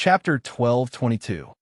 Chapter 12:22.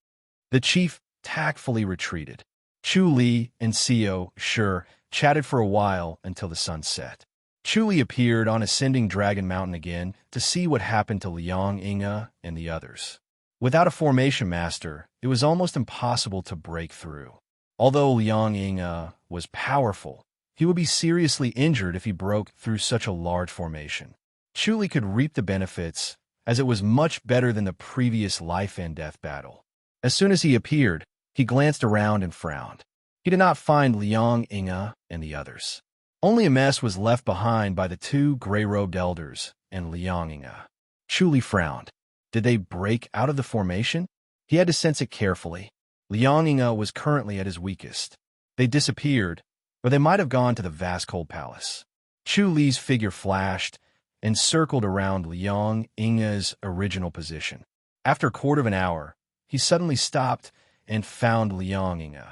The chief tactfully retreated. Chu Li and Seo Shi chatted for a while until the sun set. Chu Li appeared on ascending Dragon Mountain again to see what happened to Liang Inge and the others. Without a formation master, it was almost impossible to break through. Although Liang Inge was powerful, he would be seriously injured if he broke through such a large formation. Chu Li could reap the benefits, as it was much better than the previous life-and-death battle. As soon as he appeared, he glanced around and frowned. He did not find Liang Inge and the others. Only a mess was left behind by the two gray-robed elders and Liang Inge. Chu Li frowned. Did they break out of the formation? He had to sense it carefully. Liang Inge was currently at his weakest. They disappeared, or they might have gone to the vast cold palace. Chu Li's figure flashed and circled around Liang Inge's original position. After a quarter of an hour, he suddenly stopped and found Liang Inge.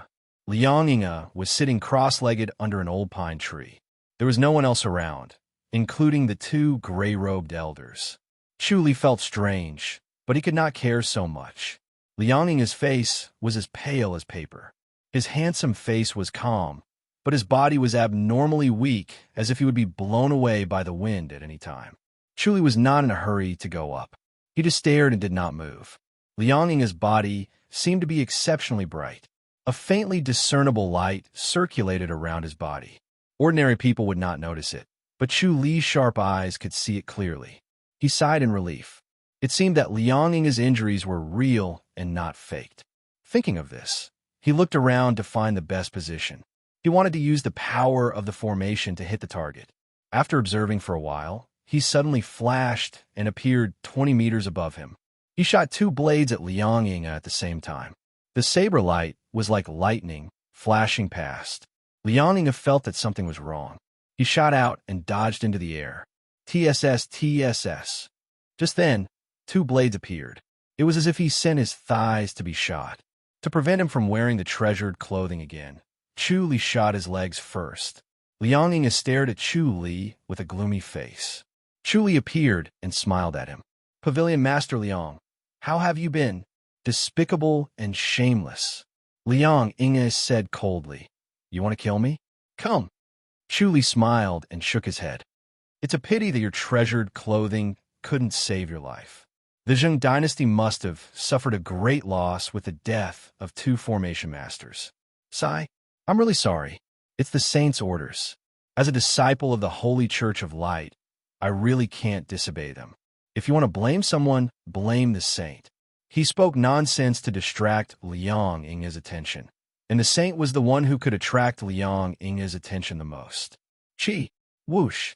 Liang Inge was sitting cross-legged under an old pine tree. There was no one else around, including the two gray-robed elders. Chu Li felt strange, but he could not care so much. Liang Inge's face was as pale as paper. His handsome face was calm, but his body was abnormally weak, as if he would be blown away by the wind at any time. Chu Li was not in a hurry to go up. He just stared and did not move. Liang Inge's body seemed to be exceptionally bright. A faintly discernible light circulated around his body. Ordinary people would not notice it, but Chu Li's sharp eyes could see it clearly. He sighed in relief. It seemed that Liang Inge's injuries were real and not faked. Thinking of this, he looked around to find the best position. He wanted to use the power of the formation to hit the target. After observing for a while, he suddenly flashed and appeared 20 meters above him. He shot two blades at Liang Inge at the same time. The saber light was like lightning, flashing past. Liang Inge felt that something was wrong. He shot out and dodged into the air. TSS, TSS. Just then, two blades appeared. It was as if he sent his thighs to be shot. To prevent him from wearing the treasured clothing again, Chu Li shot his legs first. Liang Inge stared at Chu Li with a gloomy face. Chu Li appeared and smiled at him. Pavilion Master Liang, how have you been? Despicable and shameless. Liang Inge said coldly. You want to kill me? Come. Chu Li smiled and shook his head. It's a pity that your treasured clothing couldn't save your life. The Zheng dynasty must have suffered a great loss with the death of two formation masters. Sai, I'm really sorry. It's the saint's orders. As a disciple of the Holy Church of Light, I really can't disobey them. If you want to blame someone, blame the saint. He spoke nonsense to distract Liang Inge's attention, and the saint was the one who could attract Liang Inge's attention the most. Chi! Whoosh!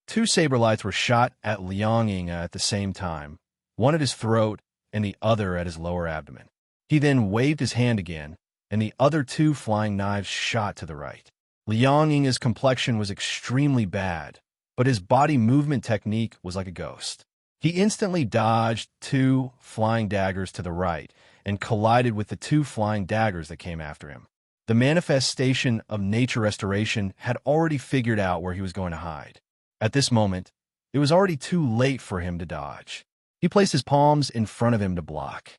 Two saber lights were shot at Liang Inge at the same time, one at his throat and the other at his lower abdomen. He then waved his hand again, and the other two flying knives shot to the right. Liang Inge's complexion was extremely bad, but his body movement technique was like a ghost. He instantly dodged two flying daggers to the right and collided with the two flying daggers that came after him. The manifestation of nature restoration had already figured out where he was going to hide. At this moment, it was already too late for him to dodge. He placed his palms in front of him to block.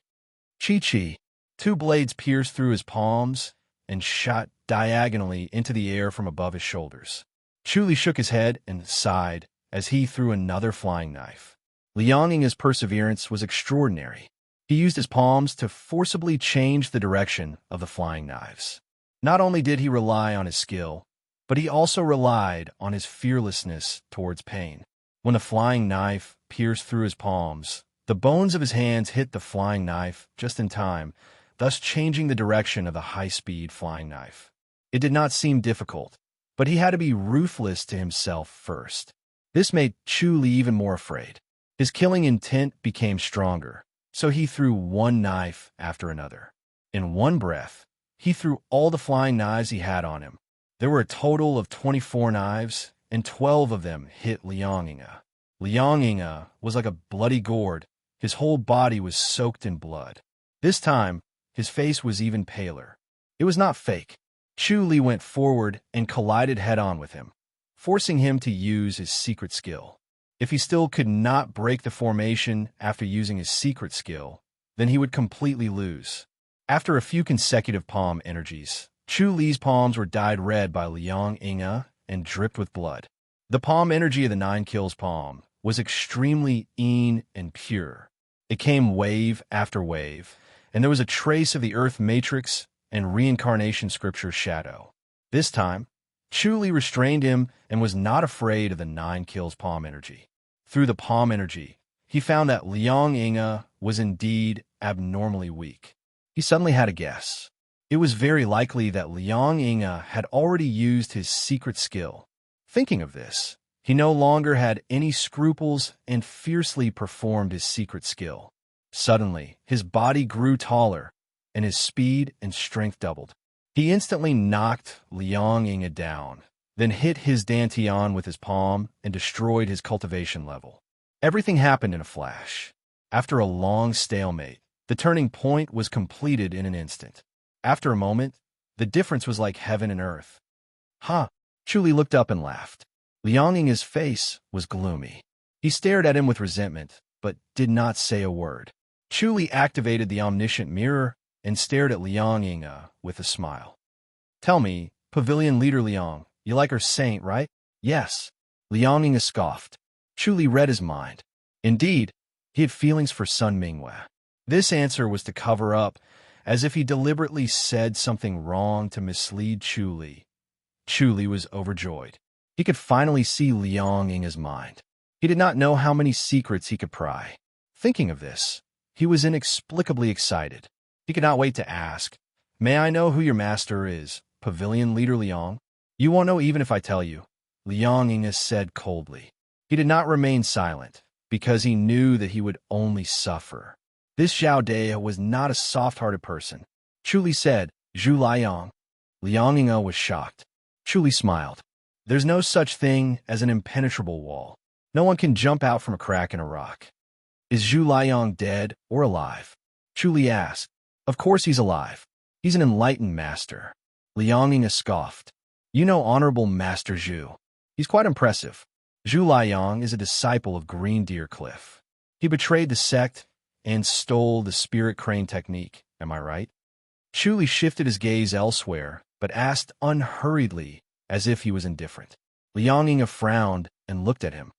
Chi-chi, two blades pierced through his palms and shot diagonally into the air from above his shoulders. Chu Li shook his head and sighed as he threw another flying knife. Liang Inge's perseverance was extraordinary. He used his palms to forcibly change the direction of the flying knives. Not only did he rely on his skill, but he also relied on his fearlessness towards pain. When the flying knife pierced through his palms, the bones of his hands hit the flying knife just in time, thus changing the direction of the high-speed flying knife. It did not seem difficult, but he had to be ruthless to himself first. This made Chu Li even more afraid. His killing intent became stronger, so he threw one knife after another. In one breath, he threw all the flying knives he had on him. There were a total of 24 knives, and 12 of them hit Liang Inge. Liang Inge was like a bloody gourd. His whole body was soaked in blood. This time, his face was even paler. It was not fake. Chu Li went forward and collided head-on with him, forcing him to use his secret skill. If he still could not break the formation after using his secret skill, then he would completely lose. After a few consecutive palm energies, Chu Li's palms were dyed red by Liang Inga and dripped with blood. The palm energy of the 9 kills palm was extremely and pure. It came wave after wave, and there was a trace of the earth matrix and reincarnation scripture shadow. This time, Chu Li restrained him and was not afraid of the 9 kills palm energy. Through the palm energy, he found that Liang Inga was indeed abnormally weak. He suddenly had a guess. It was very likely that Liang Inga had already used his secret skill. Thinking of this, he no longer had any scruples and fiercely performed his secret skill. Suddenly, his body grew taller, and his speed and strength doubled. He instantly knocked Liang Inga down, then hit his dantian with his palm and destroyed his cultivation level. Everything happened in a flash. After a long stalemate, the turning point was completed in an instant. After a moment, the difference was like heaven and earth. Ha! Chu Li looked up and laughed. Liang Inga's face was gloomy. He stared at him with resentment, but did not say a word. Chu Li activated the omniscient mirror and stared at Liang Inga with a smile. Tell me, Pavilion Leader Liang, you like our saint, right? Yes. Liang Inga scoffed. Chu Li read his mind. Indeed, he had feelings for Sun Minghua. This answer was to cover up, as if he deliberately said something wrong to mislead Chu Li. Chu Li was overjoyed. He could finally see Liang Inga's mind. He did not know how many secrets he could pry. Thinking of this, he was inexplicably excited. He could not wait to ask, "May I know who your master is, Pavilion Leader Liang?" "You won't know even if I tell you," Liang Inga said coldly. He did not remain silent, because he knew that he would only suffer. This Zhao Dea was not a soft-hearted person. Chu Li said, "Zhu Liang." Liang Inga was shocked. Chu Li smiled. There's no such thing as an impenetrable wall. No one can jump out from a crack in a rock. Is Zhu Liang dead or alive? Chu Li asked. Of course he's alive. He's an enlightened master. Liang Inga scoffed. You know Honorable Master Zhu. He's quite impressive. Zhu Liang is a disciple of Green Deer Cliff. He betrayed the sect and stole the spirit crane technique, am I right? Chu Li shifted his gaze elsewhere, but asked unhurriedly, as if he was indifferent. Liang Inga frowned and looked at him.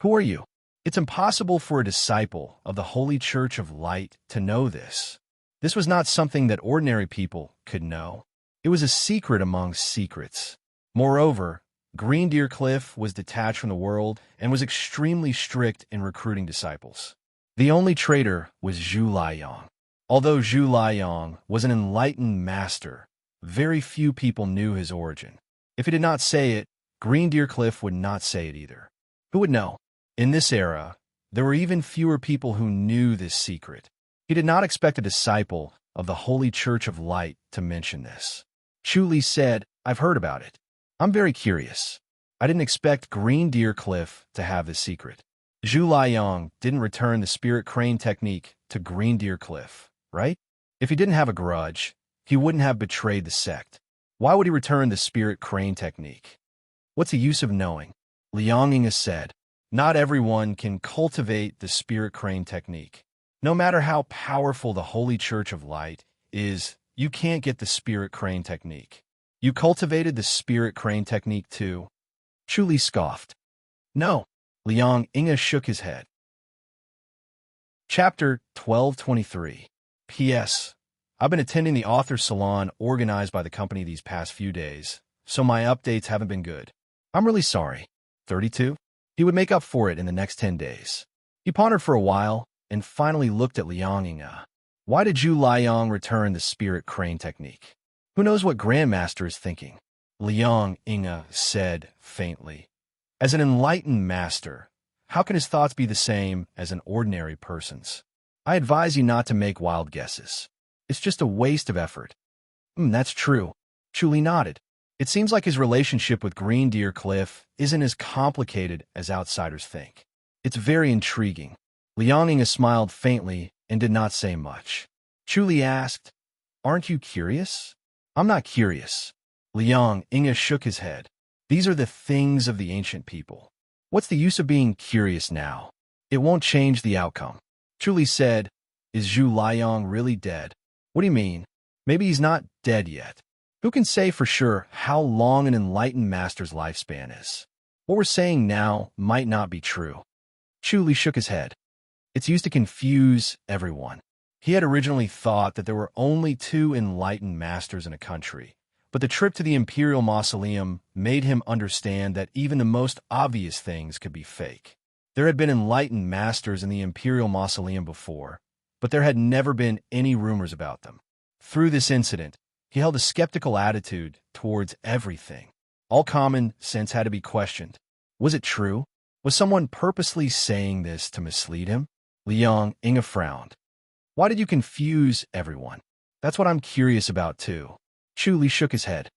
Who are you? It's impossible for a disciple of the Holy Church of Light to know this. This was not something that ordinary people could know. It was a secret among secrets. Moreover, Green Deer Cliff was detached from the world and was extremely strict in recruiting disciples. The only traitor was Zhu Liang. Although Zhu Liang was an enlightened master, very few people knew his origin. If he did not say it, Green Deer Cliff would not say it either. Who would know? In this era, there were even fewer people who knew this secret. He did not expect a disciple of the Holy Church of Light to mention this. Chu Li said, I've heard about it. I'm very curious. I didn't expect Green Deer Cliff to have this secret. Zhu Liang didn't return the spirit crane technique to Green Deer Cliff, right? If he didn't have a grudge, he wouldn't have betrayed the sect. Why would he return the spirit crane technique? What's the use of knowing? Liang Inga said, not everyone can cultivate the spirit crane technique. No matter how powerful the Holy Church of Light is, you can't get the spirit crane technique. You cultivated the spirit crane technique too? Chu Li scoffed. No. Liang Inga shook his head. Chapter 1223. P.S. I've been attending the author salon organized by the company these past few days, so my updates haven't been good. I'm really sorry. 32? He would make up for it in the next 10 days. He pondered for a while and finally looked at Liang Inga. Why did Zhu Liang return the spirit crane technique? Who knows what Grandmaster is thinking? Liang Inga said faintly. As an enlightened master, how can his thoughts be the same as an ordinary person's? I advise you not to make wild guesses. It's just a waste of effort. That's true. Chu Li nodded. It seems like his relationship with Green Deer Cliff isn't as complicated as outsiders think. It's very intriguing. Liang Inga smiled faintly and did not say much. Chu Li asked, Aren't you curious? I'm not curious. Liang Inga shook his head. These are the things of the ancient people. What's the use of being curious now? It won't change the outcome. Chu Li said, Is Zhu Liang really dead? What do you mean? Maybe he's not dead yet. Who can say for sure how long an enlightened master's lifespan is? What we're saying now might not be true. Chu Li shook his head. It's used to confuse everyone. He had originally thought that there were only 2 enlightened masters in a country, but the trip to the Imperial Mausoleum made him understand that even the most obvious things could be fake. There had been enlightened masters in the Imperial Mausoleum before, but there had never been any rumors about them. Through this incident, he held a skeptical attitude towards everything. All common sense had to be questioned. Was it true? Was someone purposely saying this to mislead him? Liang Inga frowned. Why did you confuse everyone? That's what I'm curious about too. Chu Li shook his head.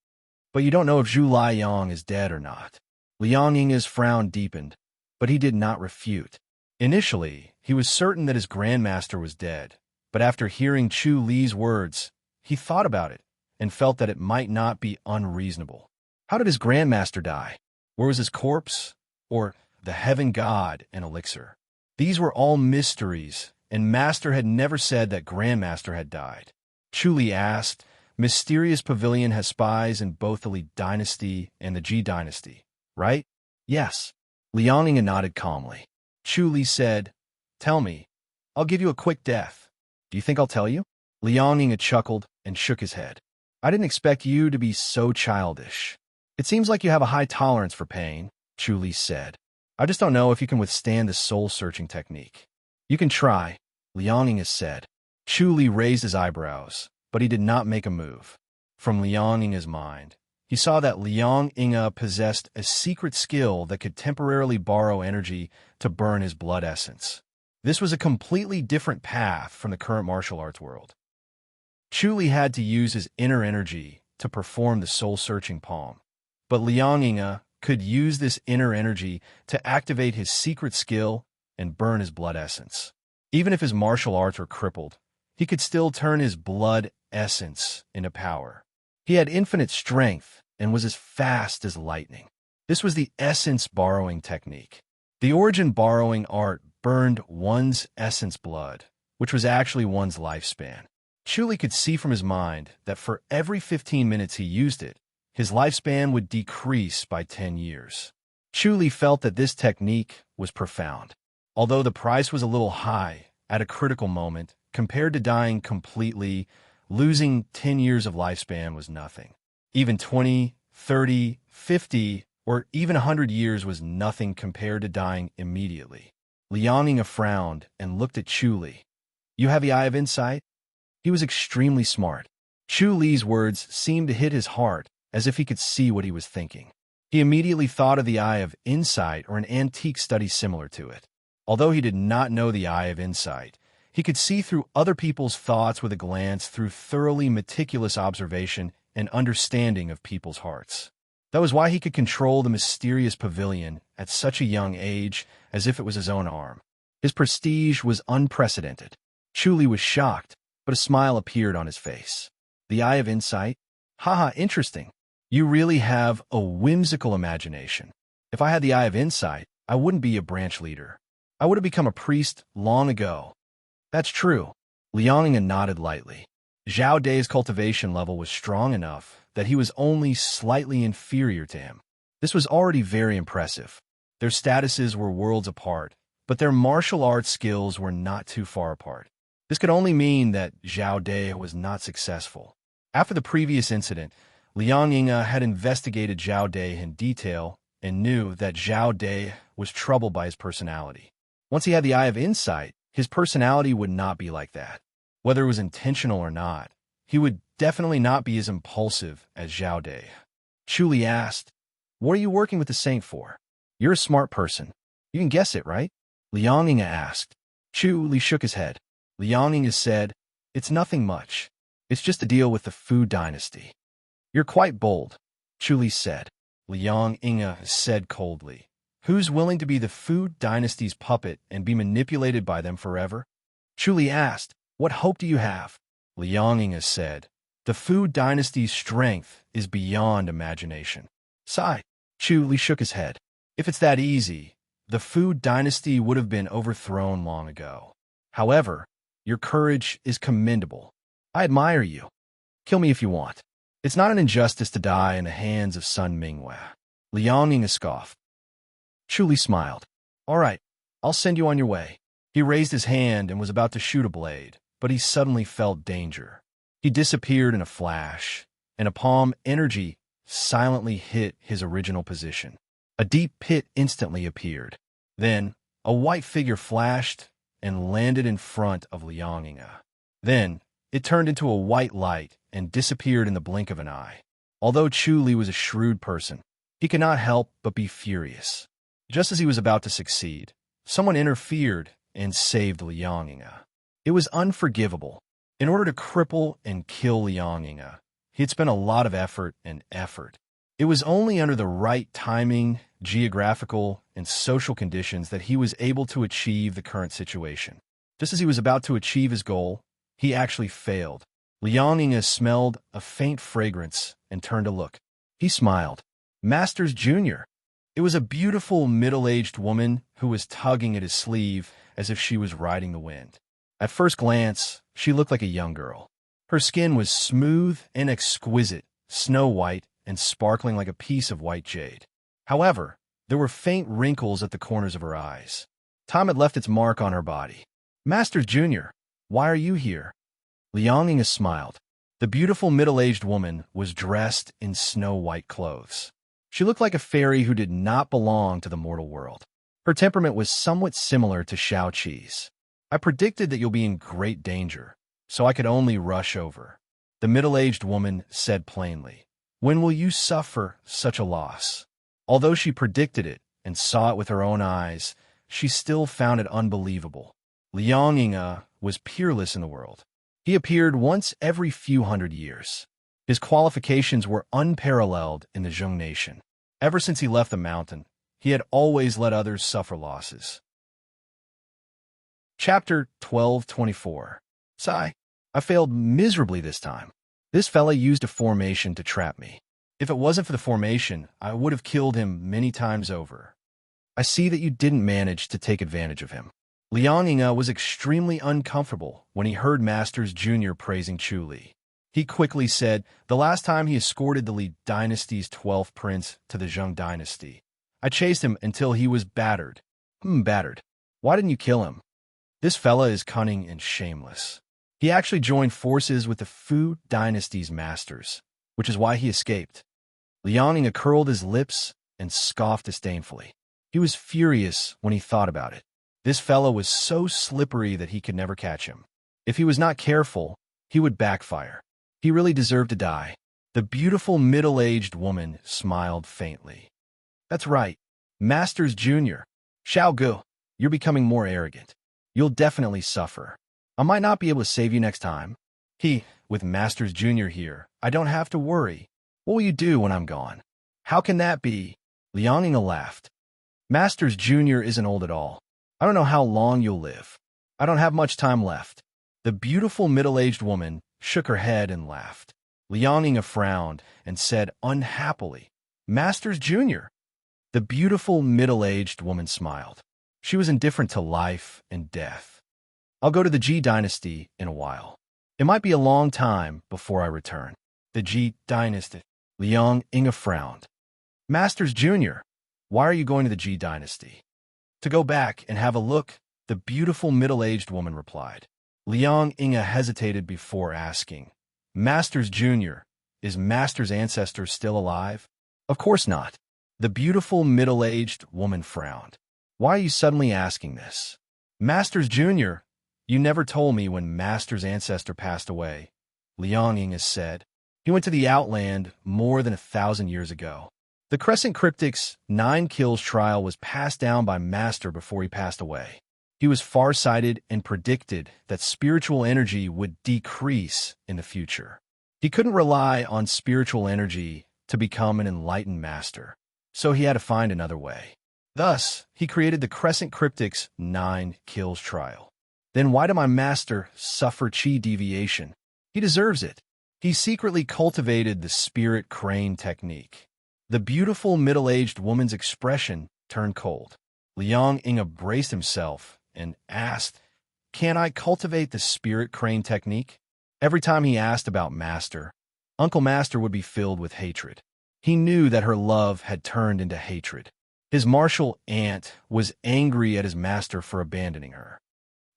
But you don't know if Zhu Liang is dead or not. Liang Inga's frown deepened, but he did not refute. Initially, he was certain that his grandmaster was dead, but after hearing Chu Li's words, he thought about it and felt that it might not be unreasonable. How did his grandmaster die? Where was his corpse? Or the heaven god and elixir? These were all mysteries, and Master had never said that Grandmaster had died. Chu Li asked, Mysterious Pavilion has spies in both the Li dynasty and the Ji dynasty, right? Yes. Liang Inga nodded calmly. Chu Li said, Tell me. I'll give you a quick death. Do you think I'll tell you? Liang Inga chuckled and shook his head. I didn't expect you to be so childish. It seems like you have a high tolerance for pain, Chu Li said. I just don't know if you can withstand the soul-searching technique. You can try, Liang Inga said. Chu Li raised his eyebrows, but he did not make a move. From Liang Inga's mind, he saw that Liang Inga possessed a secret skill that could temporarily borrow energy to burn his blood essence. This was a completely different path from the current martial arts world. Chu Li had to use his inner energy to perform the soul-searching palm, but Liang Inga could use this inner energy to activate his secret skill and burn his blood essence. Even if his martial arts were crippled, he could still turn his blood essence into power. He had infinite strength and was as fast as lightning. This was the essence borrowing technique. The origin borrowing art burned one's essence blood, which was actually one's lifespan. Chu Li could see from his mind that for every 15 minutes he used it, his lifespan would decrease by 10 years. Chu Li felt that this technique was profound. Although the price was a little high at a critical moment, compared to dying completely, losing 10 years of lifespan was nothing. Even 20, 30, 50, or even 100 years was nothing compared to dying immediately. Liang Inga frowned and looked at Chu Li. You have the eye of insight? He was extremely smart. Chu Li's words seemed to hit his heart, as if he could see what he was thinking. He immediately thought of the Eye of Insight or an antique study similar to it. Although he did not know the Eye of Insight, he could see through other people's thoughts with a glance through thoroughly meticulous observation and understanding of people's hearts. That was why he could control the mysterious pavilion at such a young age as if it was his own arm. His prestige was unprecedented. Chu Li was shocked, but a smile appeared on his face. The Eye of Insight? Haha, interesting. You really have a whimsical imagination. If I had the Eye of Insight, I wouldn't be a branch leader. I would have become a priest long ago. That's true. Liang Inga nodded lightly. Zhao Dai's cultivation level was strong enough that he was only slightly inferior to him. This was already very impressive. Their statuses were worlds apart, but their martial arts skills were not too far apart. This could only mean that Zhao Dai was not successful. After the previous incident, Liang Inga had investigated Zhao Dai in detail and knew that Zhao Dai was troubled by his personality. Once he had the Eye of Insight, his personality would not be like that. Whether it was intentional or not, he would definitely not be as impulsive as Zhao Dai. Chu Li asked, What are you working with the saint for? You're a smart person. You can guess it, right? Liang Inga asked. Chu Li shook his head. Liang Inga said, It's nothing much. It's just to deal with the Fu dynasty. You're quite bold, Chu Li said. Liang Inga said coldly. Who's willing to be the Fu dynasty's puppet and be manipulated by them forever? Chu Li asked, What hope do you have? Liang Inga said, The Fu dynasty's strength is beyond imagination. Sigh. Chu Li shook his head. If it's that easy, the Fu dynasty would have been overthrown long ago. However, Your courage is commendable. I admire you. Kill me if you want. It's not an injustice to die in the hands of Sun Minghua. Liang Ying scoffed. Chu Li smiled. All right, I'll send you on your way. He raised his hand and was about to shoot a blade, but he suddenly felt danger. He disappeared in a flash, and a palm energy silently hit his original position. A deep pit instantly appeared. Then, a white figure flashed and landed in front of Liang Ying. Then, it turned into a white light and disappeared in the blink of an eye. Although Chu Li was a shrewd person, he could not help but be furious. Just as he was about to succeed, someone interfered and saved Liang Ying. It was unforgivable. In order to cripple and kill Liang Ying, he had spent a lot of effort. It was only under the right timing, geographical, and social conditions that he was able to achieve the current situation. Just as he was about to achieve his goal, he actually failed. Liang Ying smelled a faint fragrance and turned to look. He smiled. Masters Jr. It was a beautiful middle-aged woman who was tugging at his sleeve as if she was riding the wind. At first glance, she looked like a young girl. Her skin was smooth and exquisite, snow-white and sparkling like a piece of white jade. However, there were faint wrinkles at the corners of her eyes. Time had left its mark on her body. Masters Jr., why are you here? Liang Ying smiled. The beautiful middle-aged woman was dressed in snow-white clothes. She looked like a fairy who did not belong to the mortal world. Her temperament was somewhat similar to Shao Qi's. I predicted that you'll be in great danger, so I could only rush over. The middle-aged woman said plainly, When will you suffer such a loss? Although she predicted it and saw it with her own eyes, she still found it unbelievable. Liang Ying was peerless in the world. He appeared once every few hundred years. His qualifications were unparalleled in the Zheng nation. Ever since he left the mountain, he had always let others suffer losses. Chapter 1224. Sigh. I failed miserably this time. This fella used a formation to trap me. If it wasn't for the formation, I would have killed him many times over. I see that you didn't manage to take advantage of him. Liang Ying was extremely uncomfortable when he heard Masters Jr. praising Chu Li. He quickly said, the last time he escorted the Li dynasty's 12th prince to the Zheng dynasty, I chased him until he was battered. Battered. Why didn't you kill him? This fella is cunning and shameless. He actually joined forces with the Fu dynasty's masters, which is why he escaped. Liang Ying curled his lips and scoffed disdainfully. He was furious when he thought about it. This fellow was so slippery that he could never catch him. If he was not careful, he would backfire. He really deserved to die. The beautiful middle-aged woman smiled faintly. That's right. Masters Jr. Xiao Gu, you're becoming more arrogant. You'll definitely suffer. I might not be able to save you next time. With Masters Jr. here, I don't have to worry. What will you do when I'm gone? How can that be? Liang Ying laughed. Masters Jr. isn't old at all. I don't know how long you'll live. I don't have much time left. The beautiful middle-aged woman shook her head and laughed. Liang Ying frowned and said unhappily, Masters Jr. The beautiful middle-aged woman smiled. She was indifferent to life and death. I'll go to the Ji dynasty in a while. It might be a long time before I return. The Ji dynasty. Liang Ying frowned. Masters Jr., why are you going to the Ji dynasty? To go back and have a look, the beautiful middle-aged woman replied. Liang Ying hesitated before asking, Masters Jr., is Master's ancestor still alive? Of course not. The beautiful middle-aged woman frowned. Why are you suddenly asking this? Masters Jr., you never told me when Master's ancestor passed away, Liang Ying said. He went to the Outland more than 1,000 years ago. The Crescent Cryptic's 9 kills trial was passed down by Master before he passed away. He was far-sighted and predicted that spiritual energy would decrease in the future. He couldn't rely on spiritual energy to become an enlightened master, so he had to find another way. Thus, he created the Crescent Cryptic's 9 kills trial. Then why did my master suffer chi deviation? He deserves it. He secretly cultivated the spirit crane technique. The beautiful middle-aged woman's expression turned cold. Liang Ying braced himself and asked, can I cultivate the spirit crane technique? Every time he asked about Master, Uncle Master would be filled with hatred. He knew that her love had turned into hatred. His martial aunt was angry at his master for abandoning her.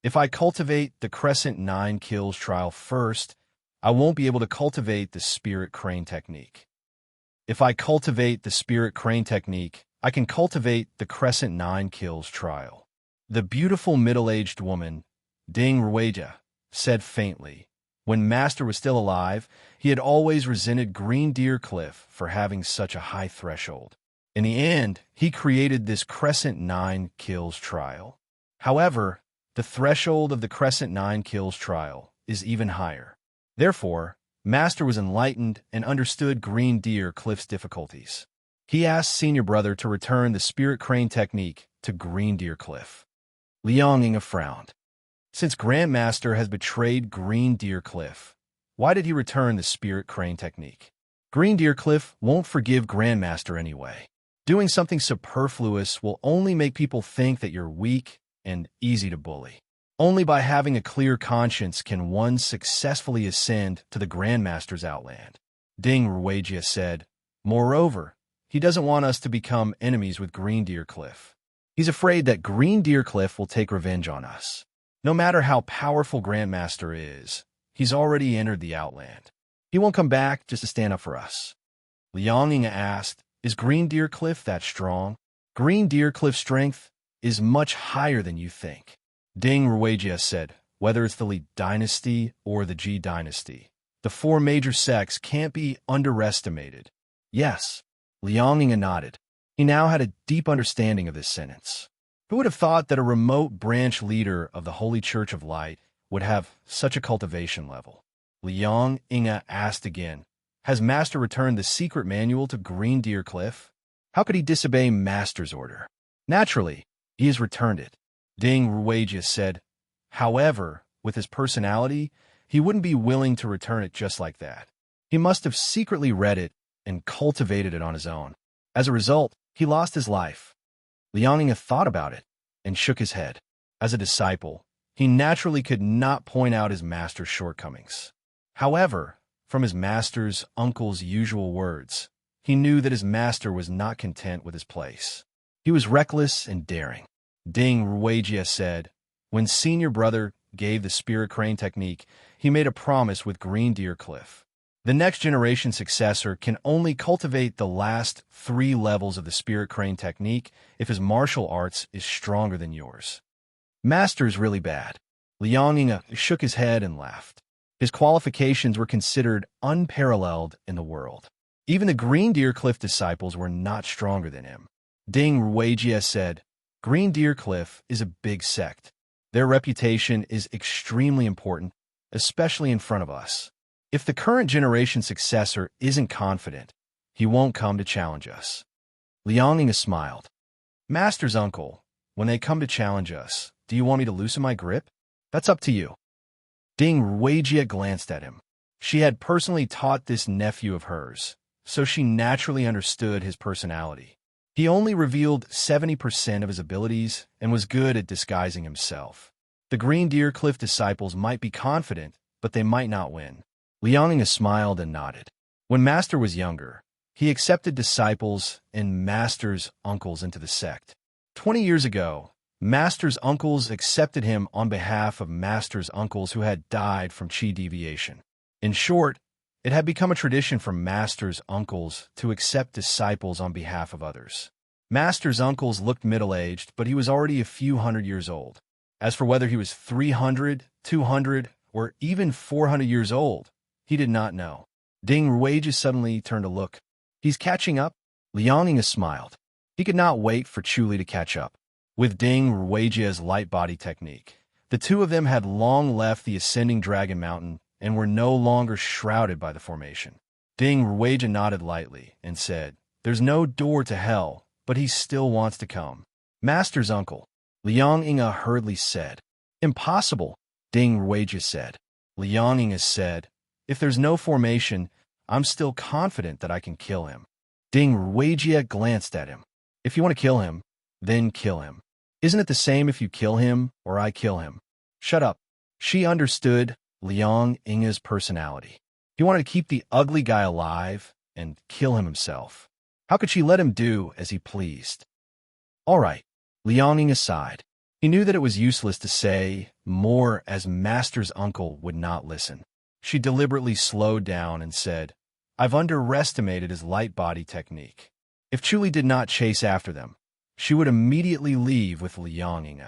If I cultivate the Crescent 9 kills trial first, I won't be able to cultivate the spirit crane technique. If I cultivate the spirit crane technique, I can cultivate the Crescent 9 kills trial. The beautiful middle-aged woman, Ding Rueja, said faintly. When Master was still alive, he had always resented Green Deer Cliff for having such a high threshold. In the end, he created this Crescent 9 kills trial. However, the threshold of the Crescent 9 kills trial is even higher. Therefore, Master was enlightened and understood Green Deer Cliff's difficulties. He asked Senior Brother to return the Spirit Crane technique to Green Deer Cliff. Liang Inga frowned. Since Grandmaster has betrayed Green Deer Cliff, why did he return the Spirit Crane technique? Green Deer Cliff won't forgive Grandmaster anyway. Doing something superfluous will only make people think that you're weak and easy to bully. Only by having a clear conscience can one successfully ascend to the Grandmaster's outland. Ding Ruegia said. Moreover, he doesn't want us to become enemies with Green Deer Cliff. He's afraid that Green Deer Cliff will take revenge on us. No matter how powerful Grandmaster is, he's already entered the outland. He won't come back just to stand up for us. Liang Inga asked, is Green Deer Cliff that strong? Green Deer Cliff's strength is much higher than you think. Ding Ruegia said, whether it's the Li dynasty or the Ji dynasty, the 4 major sects can't be underestimated. Yes, Liang Inga nodded. He now had a deep understanding of this sentence. Who would have thought that a remote branch leader of the Holy Church of Light would have such a cultivation level? Liang Inga asked again, has Master returned the secret manual to Green Deer Cliff? How could he disobey Master's order? Naturally, he has returned it. Ding Ruegia said. However, with his personality, he wouldn't be willing to return it just like that. He must have secretly read it and cultivated it on his own. As a result, he lost his life. Liang Inga thought about it and shook his head. As a disciple, he naturally could not point out his master's shortcomings. However, from his master's uncle's usual words, he knew that his master was not content with his place. He was reckless and daring. Ding Ruegia said, when Senior Brother gave the Spirit Crane technique, he made a promise with Green Deer Cliff. The next generation successor can only cultivate the last 3 levels of the Spirit Crane technique if his martial arts is stronger than yours. Master's really bad. Liang Inga shook his head and laughed. His qualifications were considered unparalleled in the world. Even the Green Deer Cliff disciples were not stronger than him. Ding Ruegia said, Green Deer Cliff is a big sect. Their reputation is extremely important, especially in front of us. If the current generation successor isn't confident, he won't come to challenge us. Liang Inga smiled. Master's uncle, when they come to challenge us, do you want me to loosen my grip? That's up to you. Ding Ruegia glanced at him. She had personally taught this nephew of hers, so she naturally understood his personality. He only revealed 70% of his abilities and was good at disguising himself. The Green Deer Cliff disciples might be confident, but they might not win. Liang Inga smiled and nodded. When Master was younger, he accepted disciples and Master's uncles into the sect. 20 years ago, Master's uncles accepted him on behalf of Master's uncles who had died from chi deviation. In short, it had become a tradition for Master's uncles to accept disciples on behalf of others. Master's uncles looked middle-aged, but he was already a few hundred years old. As for whether he was 300, 200, or even 400 years old, he did not know. Ding Ruegia suddenly turned to look. He's catching up? Liang Inga smiled. He could not wait for Chuli to catch up. With Ding Ruegia's light body technique, the two of them had long left the ascending Dragon Mountain and were no longer shrouded by the formation. Ding Ruegia nodded lightly and said, there's no door to hell, but he still wants to come. Master's uncle, Liang Inga hurriedly said. Impossible, Ding Ruegia said. Liang Inga said, if there's no formation, I'm still confident that I can kill him. Ding Ruegia glanced at him. If you want to kill him, then kill him. Isn't it the same if you kill him or I kill him? Shut up. She understood Liang Ying's personality. He wanted to keep the ugly guy alive and kill him himself. How could she let him do as he pleased? All right, Liang Ying sighed. He knew that it was useless to say more as Master's uncle would not listen. She deliberately slowed down and said, I've underestimated his light body technique. If Chuli did not chase after them, she would immediately leave with Liang Ying.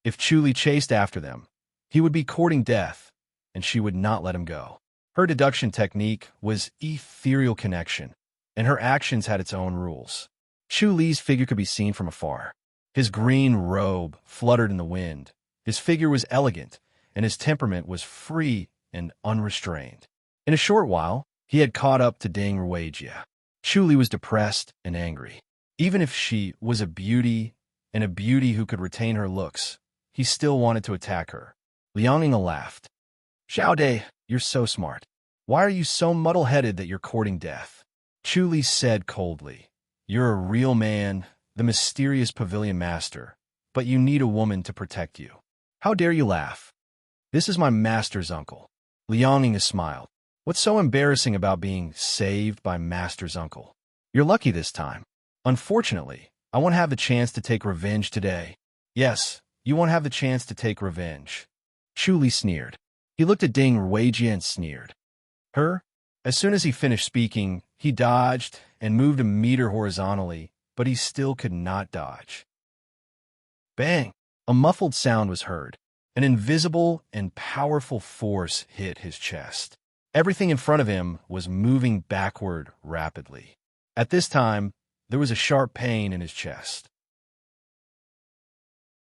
If Chuli chased after them, he would be courting death, and she would not let him go. Her deduction technique was ethereal connection, and her actions had its own rules. Chu Li's figure could be seen from afar. His green robe fluttered in the wind. His figure was elegant, and his temperament was free and unrestrained. In a short while, he had caught up to Ding Ruijia. Chu Li was depressed and angry. Even if she was a beauty, and a beauty who could retain her looks, he still wanted to attack her. Liang Ying laughed. Xiao Dai, you're so smart. Why are you so muddle-headed that you're courting death? Chu Li said coldly, You're a real man, the mysterious pavilion master, but you need a woman to protect you. How dare you laugh? This is my master's uncle. Liang Ying smiled. What's so embarrassing about being saved by master's uncle? You're lucky this time. Unfortunately, I won't have the chance to take revenge today. Yes, you won't have the chance to take revenge. Chu Li sneered. He looked at Ding Ruijia and sneered. Her? As soon as he finished speaking, he dodged and moved a meter horizontally, but he still could not dodge. Bang! A muffled sound was heard. An invisible and powerful force hit his chest. Everything in front of him was moving backward rapidly. At this time, there was a sharp pain in his chest.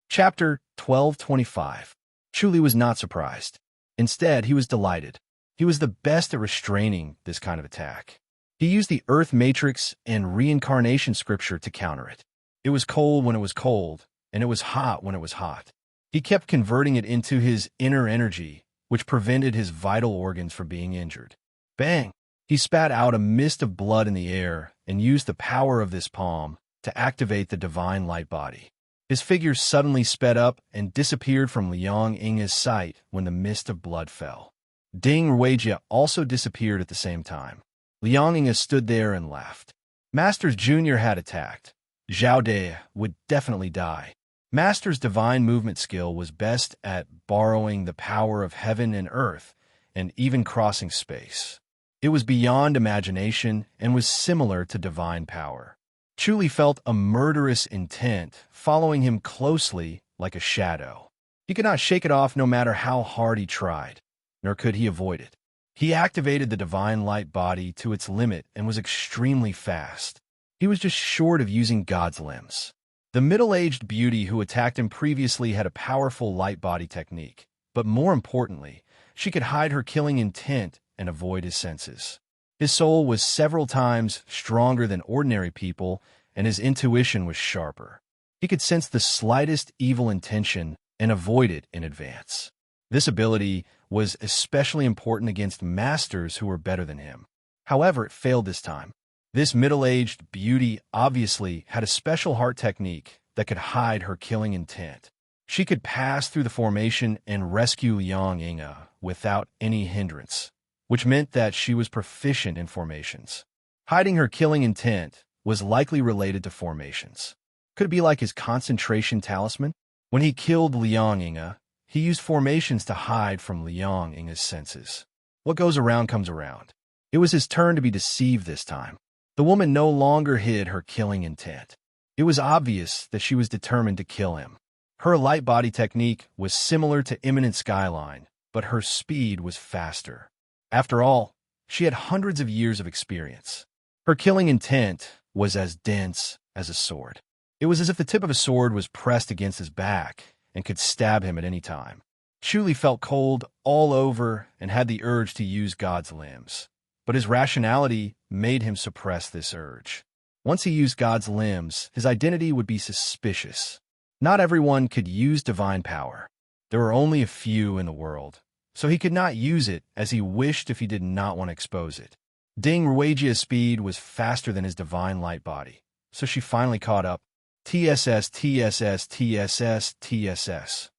Chapter 1225. Chu Li was not surprised. Instead, he was delighted. He was the best at restraining this kind of attack. He used the Earth Matrix and Reincarnation Scripture to counter it. It was cold when it was cold, and it was hot when it was hot. He kept converting it into his inner energy, which prevented his vital organs from being injured. Bang! He spat out a mist of blood in the air and used the power of this palm to activate the divine light body. His figure suddenly sped up and disappeared from Liang Ying's sight when the mist of blood fell. Ding Ruijia also disappeared at the same time. Liang Ying stood there and laughed. Masters Jr. had attacked. Xiao Dai would definitely die. Master's divine movement skill was best at borrowing the power of heaven and earth, and even crossing space. It was beyond imagination and was similar to divine power. Chu Li felt a murderous intent following him closely like a shadow. He could not shake it off no matter how hard he tried, nor could he avoid it. He activated the divine light body to its limit and was extremely fast. He was just short of using God's limbs. The middle-aged beauty who attacked him previously had a powerful light body technique, but more importantly, she could hide her killing intent and avoid his senses. His soul was several times stronger than ordinary people, and his intuition was sharper. He could sense the slightest evil intention and avoid it in advance. This ability was especially important against masters who were better than him. However, it failed this time. This middle-aged beauty obviously had a special heart technique that could hide her killing intent. She could pass through the formation and rescue Liang Ying without any hindrance, which meant that she was proficient in formations. Hiding her killing intent was likely related to formations. Could it be like his concentration talisman? When he killed Liang Ying, he used formations to hide from Liang Ying's senses. What goes around comes around. It was his turn to be deceived this time. The woman no longer hid her killing intent. It was obvious that she was determined to kill him. Her light body technique was similar to Imminent Skyline, but her speed was faster. After all, she had hundreds of years of experience. Her killing intent was as dense as a sword. It was as if the tip of a sword was pressed against his back and could stab him at any time. Chu Li felt cold all over and had the urge to use God's limbs. But his rationality made him suppress this urge. Once he used God's limbs, his identity would be suspicious. Not everyone could use divine power. There were only a few in the world, so he could not use it as he wished if he did not want to expose it. Ding Ruijia's speed was faster than his divine light body, so she finally caught up. TSS, TSS, TSS, TSS.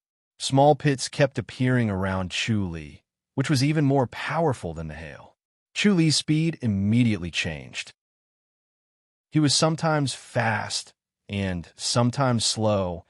Small pits kept appearing around Chu Li, which was even more powerful than the hail. Chu Li's speed immediately changed. He was sometimes fast and sometimes slow,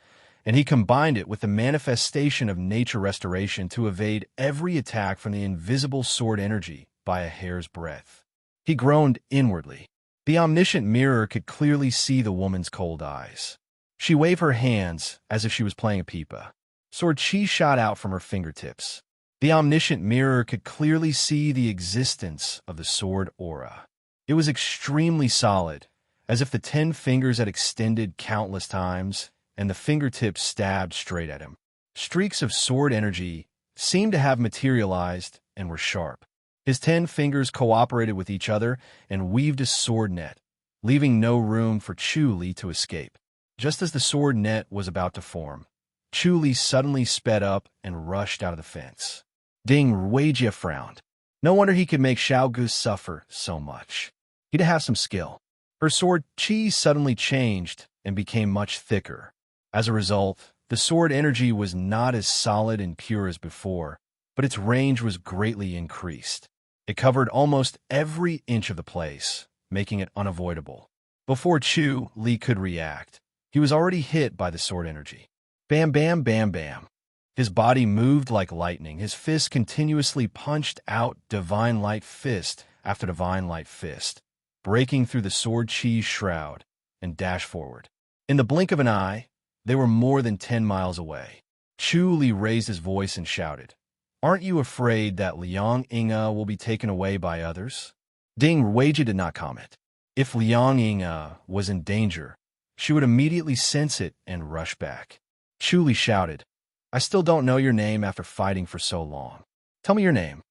and he combined it with the manifestation of nature restoration to evade every attack from the invisible sword energy by a hair's breadth. He groaned inwardly. The omniscient mirror could clearly see the woman's cold eyes. She waved her hands as if she was playing a pipa. Sword chi shot out from her fingertips. The omniscient mirror could clearly see the existence of the sword aura. It was extremely solid, as if the 10 fingers had extended countless times, and the fingertips stabbed straight at him. Streaks of sword energy seemed to have materialized and were sharp. His 10 fingers cooperated with each other and weaved a sword net, leaving no room for Chu Li to escape. Just as the sword net was about to form, Chu Li suddenly sped up and rushed out of the fence. Ding Ruijia frowned. No wonder he could make Xiao Gu suffer so much. He'd have some skill. Her sword chi suddenly changed and became much thicker. As a result, the sword energy was not as solid and pure as before, but its range was greatly increased. It covered almost every inch of the place, making it unavoidable. Before Chu Li could react, he was already hit by the sword energy. Bam, bam, bam, bam. His body moved like lightning. His fist continuously punched out divine light fist after divine light fist, breaking through the sword chi's shroud, and dashed forward. In the blink of an eye, they were more than 10 miles away. Chu Li raised his voice and shouted, "Aren't you afraid that Liang Inga will be taken away by others?" Ding Ruijia did not comment. If Liang Inga was in danger, she would immediately sense it and rush back. Chu Li shouted, "I still don't know your name after fighting for so long. Tell me your name."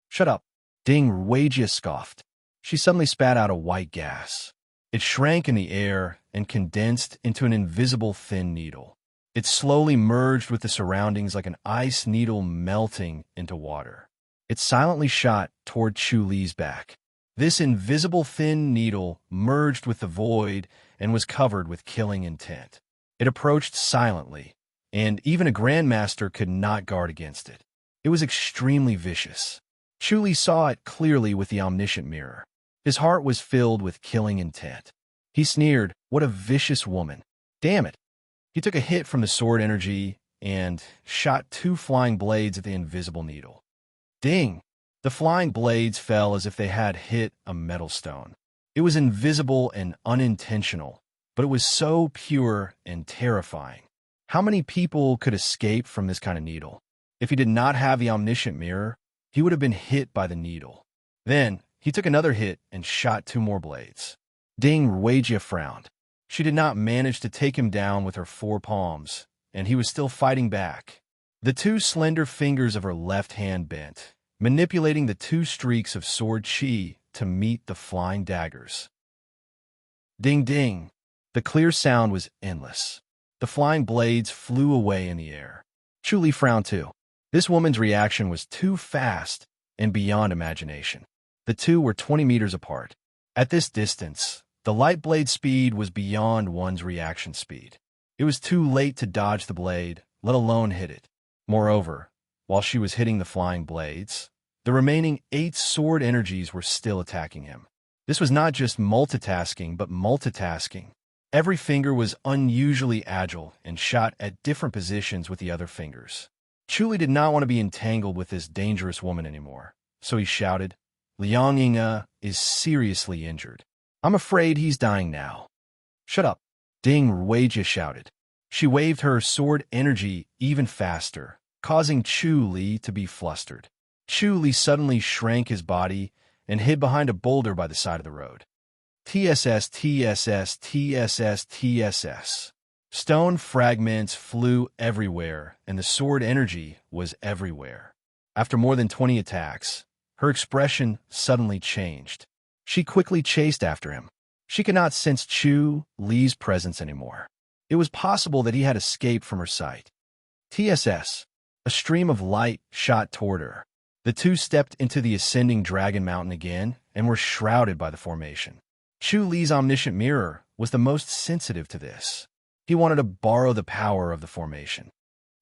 "Shut up." Ding Ruijia scoffed. She suddenly spat out a white gas. It shrank in the air and condensed into an invisible thin needle. It slowly merged with the surroundings like an ice needle melting into water. It silently shot toward Chu Li's back. This invisible thin needle merged with the void and was covered with killing intent. It approached silently, and even a grandmaster could not guard against it. It was extremely vicious. Chu Li saw it clearly with the omniscient mirror. His heart was filled with killing intent. He sneered, "What a vicious woman. Damn it." He took a hit from the sword energy and shot 2 flying blades at the invisible needle. Ding! The flying blades fell as if they had hit a metal stone. It was invisible and unintentional, but it was so pure and terrifying. How many people could escape from this kind of needle? If he did not have the omniscient mirror, he would have been hit by the needle. Then, he took another hit and shot 2 more blades. Ding Ruijia frowned. She did not manage to take him down with her 4 palms, and he was still fighting back. The 2 slender fingers of her left hand bent, manipulating the 2 streaks of sword chi to meet the flying daggers. Ding ding! The clear sound was endless. The flying blades flew away in the air. Chu Li frowned too. This woman's reaction was too fast and beyond imagination. The 2 were 20 meters apart. At this distance, the light blade speed was beyond one's reaction speed. It was too late to dodge the blade, let alone hit it. Moreover, while she was hitting the flying blades, the remaining 8 sword energies were still attacking him. This was not just multitasking, but multitasking. Every finger was unusually agile and shot at different positions with the other fingers. Chu Li did not want to be entangled with this dangerous woman anymore, so he shouted, "Liang Inga is seriously injured. I'm afraid he's dying now." "Shut up," Ding Ruijia shouted. She waved her sword energy even faster, causing Chu Li to be flustered. Chu Li suddenly shrank his body and hid behind a boulder by the side of the road. TSS, TSS, TSS, TSS. Stone fragments flew everywhere, and the sword energy was everywhere. After more than 20 attacks, her expression suddenly changed. She quickly chased after him. She could not sense Chu Li's presence anymore. It was possible that he had escaped from her sight. TSS. A stream of light shot toward her. The 2 stepped into the ascending dragon mountain again and were shrouded by the formation. Chu Li's omniscient mirror was the most sensitive to this. He wanted to borrow the power of the formation.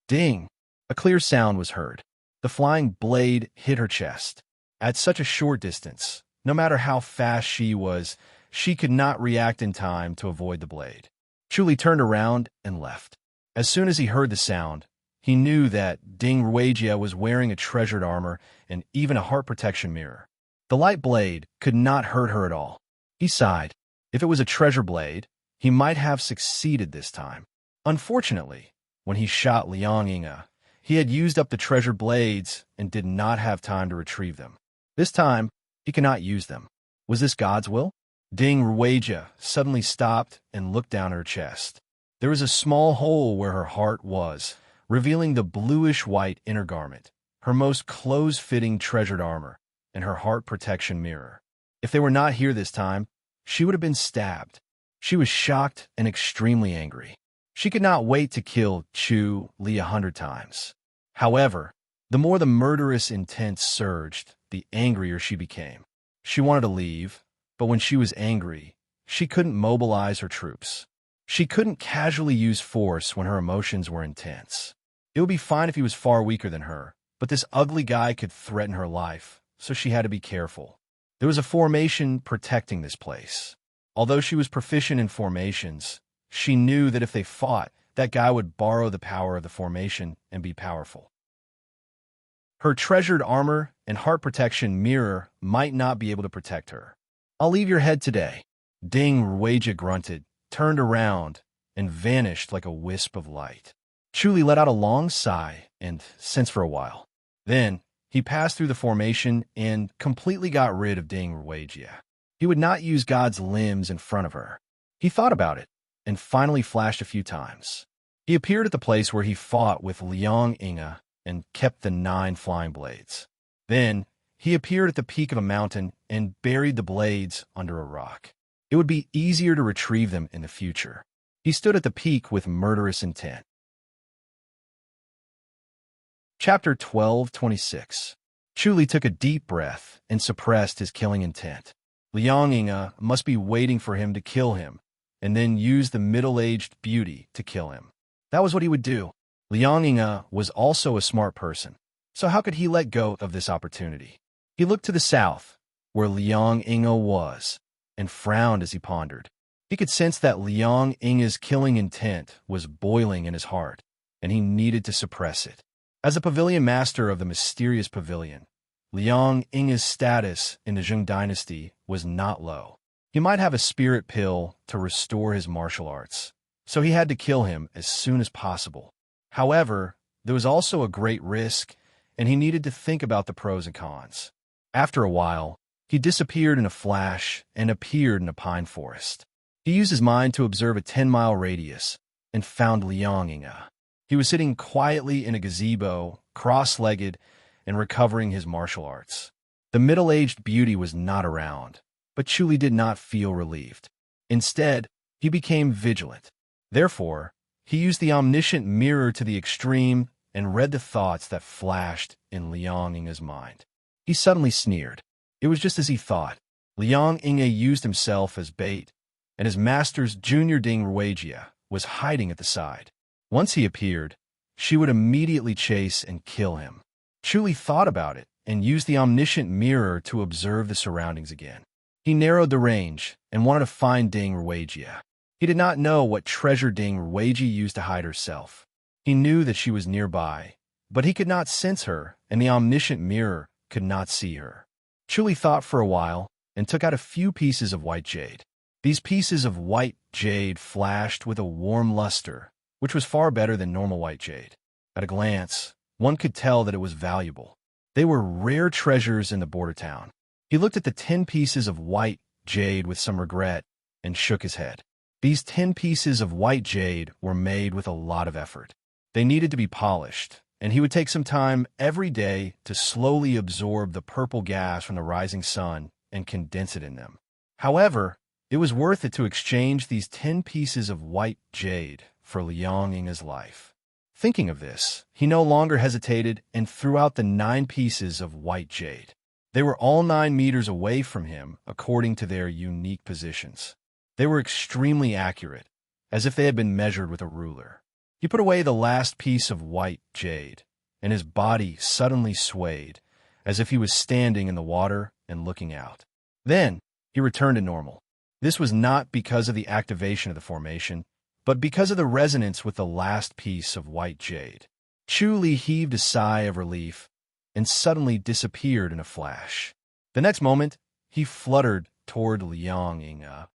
Ding! A clear sound was heard. The flying blade hit her chest. At such a short distance, no matter how fast she was, she could not react in time to avoid the blade. Chuli turned around and left. As soon as he heard the sound, he knew that Ding Ruijia was wearing a treasured armor and even a heart protection mirror. The light blade could not hurt her at all. He sighed. If it was a treasure blade, he might have succeeded this time. Unfortunately, when he shot Liang Yinga, he had used up the treasure blades and did not have time to retrieve them. This time, he cannot use them. Was this God's will? Ding Ruijia suddenly stopped and looked down at her chest. There was a small hole where her heart was, revealing the bluish-white inner garment, her most close-fitting treasured armor, and her heart protection mirror. If they were not here this time, she would have been stabbed. She was shocked and extremely angry. She could not wait to kill Chu Li 100 times. However, the more the murderous intent surged, the angrier she became. She wanted to leave, but when she was angry, she couldn't mobilize her troops. She couldn't casually use force when her emotions were intense. It would be fine if he was far weaker than her, but this ugly guy could threaten her life, so she had to be careful. There was a formation protecting this place. Although she was proficient in formations, she knew that if they fought, that guy would borrow the power of the formation and be powerful. Her treasured armor and heart protection mirror might not be able to protect her. I'll leave your head today. Ding Ruijia grunted, turned around, and vanished like a wisp of light. Chuli let out a long sigh and sensed for a while. Then, he passed through the formation and completely got rid of Ding Ruijia. He would not use God's limbs in front of her. He thought about it, and finally flashed a few times. He appeared at the place where he fought with Liang Yinga and kept the 9 flying blades. Then, he appeared at the peak of a mountain and buried the blades under a rock. It would be easier to retrieve them in the future. He stood at the peak with murderous intent. Chapter 12:26. Chuli took a deep breath and suppressed his killing intent. Liang Yinga must be waiting for him to kill him, and then use the middle-aged beauty to kill him. That was what he would do. Liang Yinga was also a smart person, so how could he let go of this opportunity? He looked to the south, where Liang Yinga was, and frowned as he pondered. He could sense that Liang Yinga's killing intent was boiling in his heart, and he needed to suppress it. As a pavilion master of the mysterious pavilion, Liang Yinga's status in the Zheng dynasty was not low. He might have a spirit pill to restore his martial arts, so he had to kill him as soon as possible. However, there was also a great risk, and he needed to think about the pros and cons. After a while, he disappeared in a flash and appeared in a pine forest. He used his mind to observe a 10-mile radius and found Liang Yinga. He was sitting quietly in a gazebo, cross-legged, and recovering his martial arts. The middle-aged beauty was not around, but Chuli did not feel relieved. Instead, he became vigilant. Therefore, he used the omniscient mirror to the extreme and read the thoughts that flashed in Liang Yinga's mind. He suddenly sneered. It was just as he thought. Liang Yinga used himself as bait, and his master's junior Ding Ruijia was hiding at the side. Once he appeared, she would immediately chase and kill him. Chuli thought about it and used the omniscient mirror to observe the surroundings again. He narrowed the range and wanted to find Ding Ruijia. He did not know what treasure Ding Ruijia used to hide herself. He knew that she was nearby, but he could not sense her, and the omniscient mirror could not see her. Chuli thought for a while and took out a few pieces of white jade. These pieces of white jade flashed with a warm luster, which was far better than normal white jade. At a glance, one could tell that it was valuable. They were rare treasures in the border town. He looked at the 10 pieces of white jade with some regret and shook his head. These 10 pieces of white jade were made with a lot of effort. They needed to be polished, and he would take some time every day to slowly absorb the purple gas from the rising sun and condense it in them. However, it was worth it to exchange these 10 pieces of white jade for Liang Yinga's life. Thinking of this, he no longer hesitated and threw out the 9 pieces of white jade. They were all 9 meters away from him according to their unique positions. They were extremely accurate, as if they had been measured with a ruler. He put away the last piece of white jade and his body suddenly swayed, as if he was standing in the water and looking out. Then, he returned to normal. This was not because of the activation of the formation, but because of the resonance with the last piece of white jade. Chu Li heaved a sigh of relief and suddenly disappeared in a flash. The next moment, he fluttered toward Liang Yinga.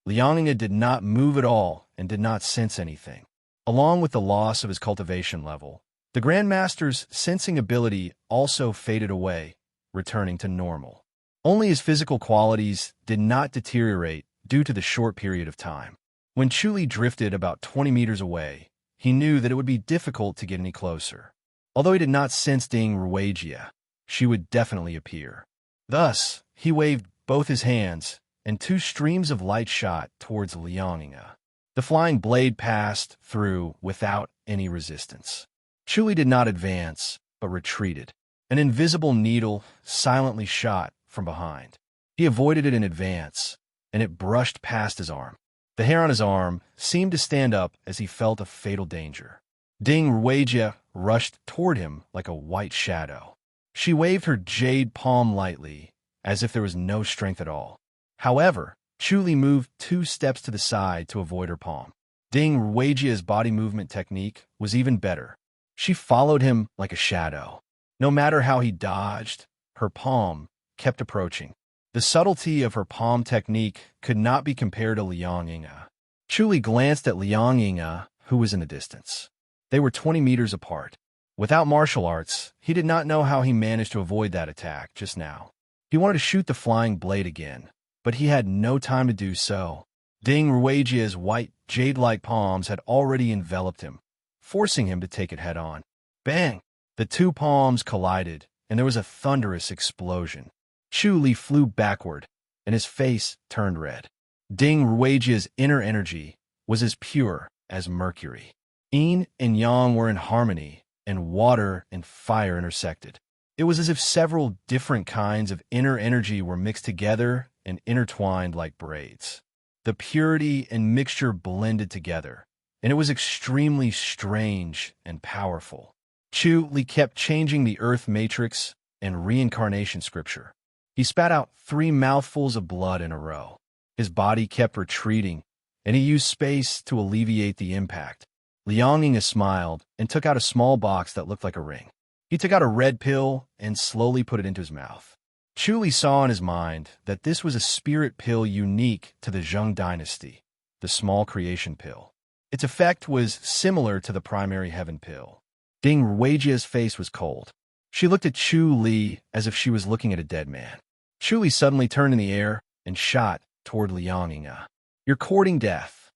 Liang Yinga did not move at all and did not sense anything. Along with the loss of his cultivation level, the Grandmaster's sensing ability also faded away, returning to normal. Only his physical qualities did not deteriorate due to the short period of time. When Chu Li drifted about 20 meters away, he knew that it would be difficult to get any closer. Although he did not sense Ding Ruijia, she would definitely appear. Thus, he waved both his hands, and two streams of light shot towards Liang Yinga. The flying blade passed through without any resistance. Chu Li did not advance, but retreated. An invisible needle silently shot from behind. He avoided it in advance, and it brushed past his arm. The hair on his arm seemed to stand up as he felt a fatal danger. Ding Ruijia rushed toward him like a white shadow. She waved her jade palm lightly, as if there was no strength at all. However, Chu Li moved 2 steps to the side to avoid her palm. Ding Ruijia's body movement technique was even better. She followed him like a shadow. No matter how he dodged, her palm kept approaching. The subtlety of her palm technique could not be compared to Liang Yinga. Chu Li glanced at Liang Yinga, who was in the distance. They were 20 meters apart. Without martial arts, he did not know how he managed to avoid that attack just now. He wanted to shoot the flying blade again, but he had no time to do so. Ding Ruijia's white, jade-like palms had already enveloped him, forcing him to take it head-on. Bang! The 2 palms collided, and there was a thunderous explosion. Chu Li flew backward, and his face turned red. Ding Ruijia's inner energy was as pure as mercury. Yin and yang were in harmony, and water and fire intersected. It was as if several different kinds of inner energy were mixed together and intertwined like braids. The purity and mixture blended together, and it was extremely strange and powerful. Chu Li kept changing the earth matrix and reincarnation scripture. He spat out 3 mouthfuls of blood in a row. His body kept retreating, and he used space to alleviate the impact. Liang Yinga smiled and took out a small box that looked like a ring. He took out a red pill and slowly put it into his mouth. Chu Li saw in his mind that this was a spirit pill unique to the Zheng dynasty, the small creation pill. Its effect was similar to the primary heaven pill. Ding Ruijia's face was cold. She looked at Chu Li as if she was looking at a dead man. Chu Li suddenly turned in the air and shot toward Liang Yinga. "You're courting death."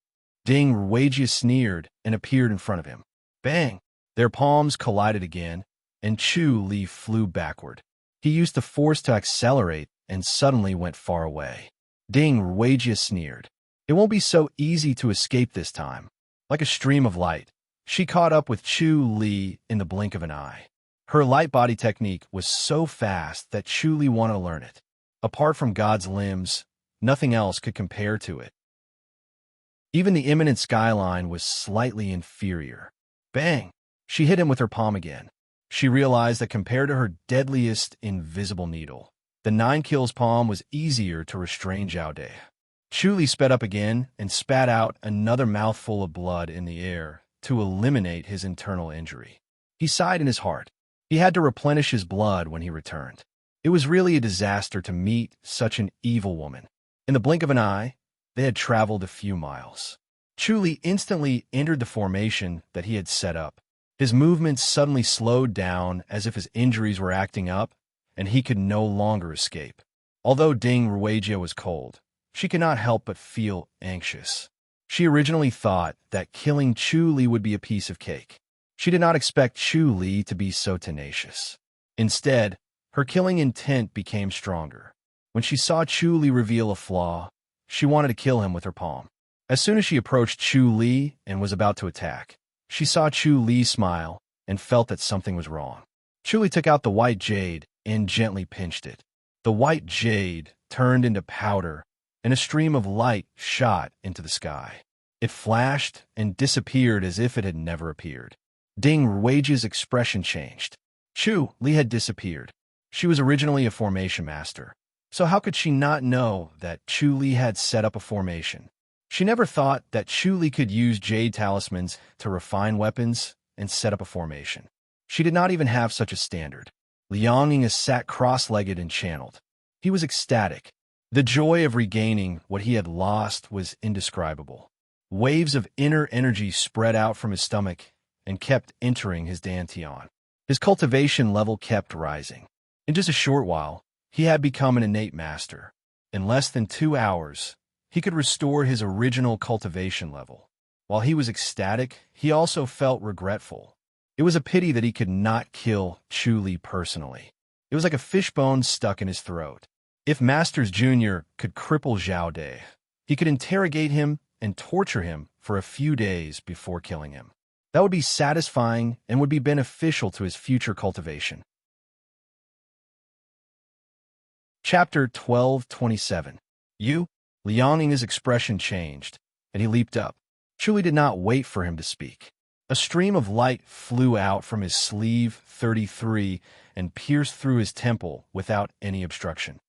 Ding Ruijia sneered and appeared in front of him. Bang! Their palms collided again, and Chu Li flew backward. He used the force to accelerate and suddenly went far away. Ding Ruijia sneered. "It won't be so easy to escape this time." Like a stream of light, she caught up with Chu Li in the blink of an eye. Her light body technique was so fast that Chu Li wanted to learn it. Apart from God's limbs, nothing else could compare to it. Even the imminent skyline was slightly inferior. Bang! She hit him with her palm again. She realized that compared to her deadliest invisible needle, the 9 kills palm was easier to restrain Zhao De. Chu Li sped up again and spat out another mouthful of blood in the air to eliminate his internal injury. He sighed in his heart. He had to replenish his blood when he returned. It was really a disaster to meet such an evil woman. In the blink of an eye, they had traveled a few miles. Chu Li instantly entered the formation that he had set up. His movements suddenly slowed down as if his injuries were acting up, and he could no longer escape. Although Ding Ruijia was cold, she could not help but feel anxious. She originally thought that killing Chu Li would be a piece of cake. She did not expect Chu Li to be so tenacious. Instead, her killing intent became stronger. When she saw Chu Li reveal a flaw, she wanted to kill him with her palm. As soon as she approached Chu Li and was about to attack, she saw Chu Li smile and felt that something was wrong. Chu Li took out the white jade and gently pinched it. The white jade turned into powder, and a stream of light shot into the sky. It flashed and disappeared as if it had never appeared. Ding Ruijia's expression changed. Chu Li had disappeared. She was originally a formation master. So how could she not know that Chu Li had set up a formation? She never thought that Chu Li could use jade talismans to refine weapons and set up a formation. She did not even have such a standard. Liang Ying sat cross-legged and channeled. He was ecstatic. The joy of regaining what he had lost was indescribable. Waves of inner energy spread out from his stomach and kept entering his dantian. His cultivation level kept rising. In just a short while, he had become an innate master. In less than 2 hours, he could restore his original cultivation level. While he was ecstatic, he also felt regretful. It was a pity that he could not kill Chu Li personally. It was like a fishbone stuck in his throat. If Masters Jr. could cripple Zhao De, he could interrogate him and torture him for a few days before killing him. That would be satisfying and would be beneficial to his future cultivation. Chapter 12:27. Liang Ying's expression changed, and he leaped up. Chu Li did not wait for him to speak. A stream of light flew out from his sleeve 33 and pierced through his temple without any obstruction.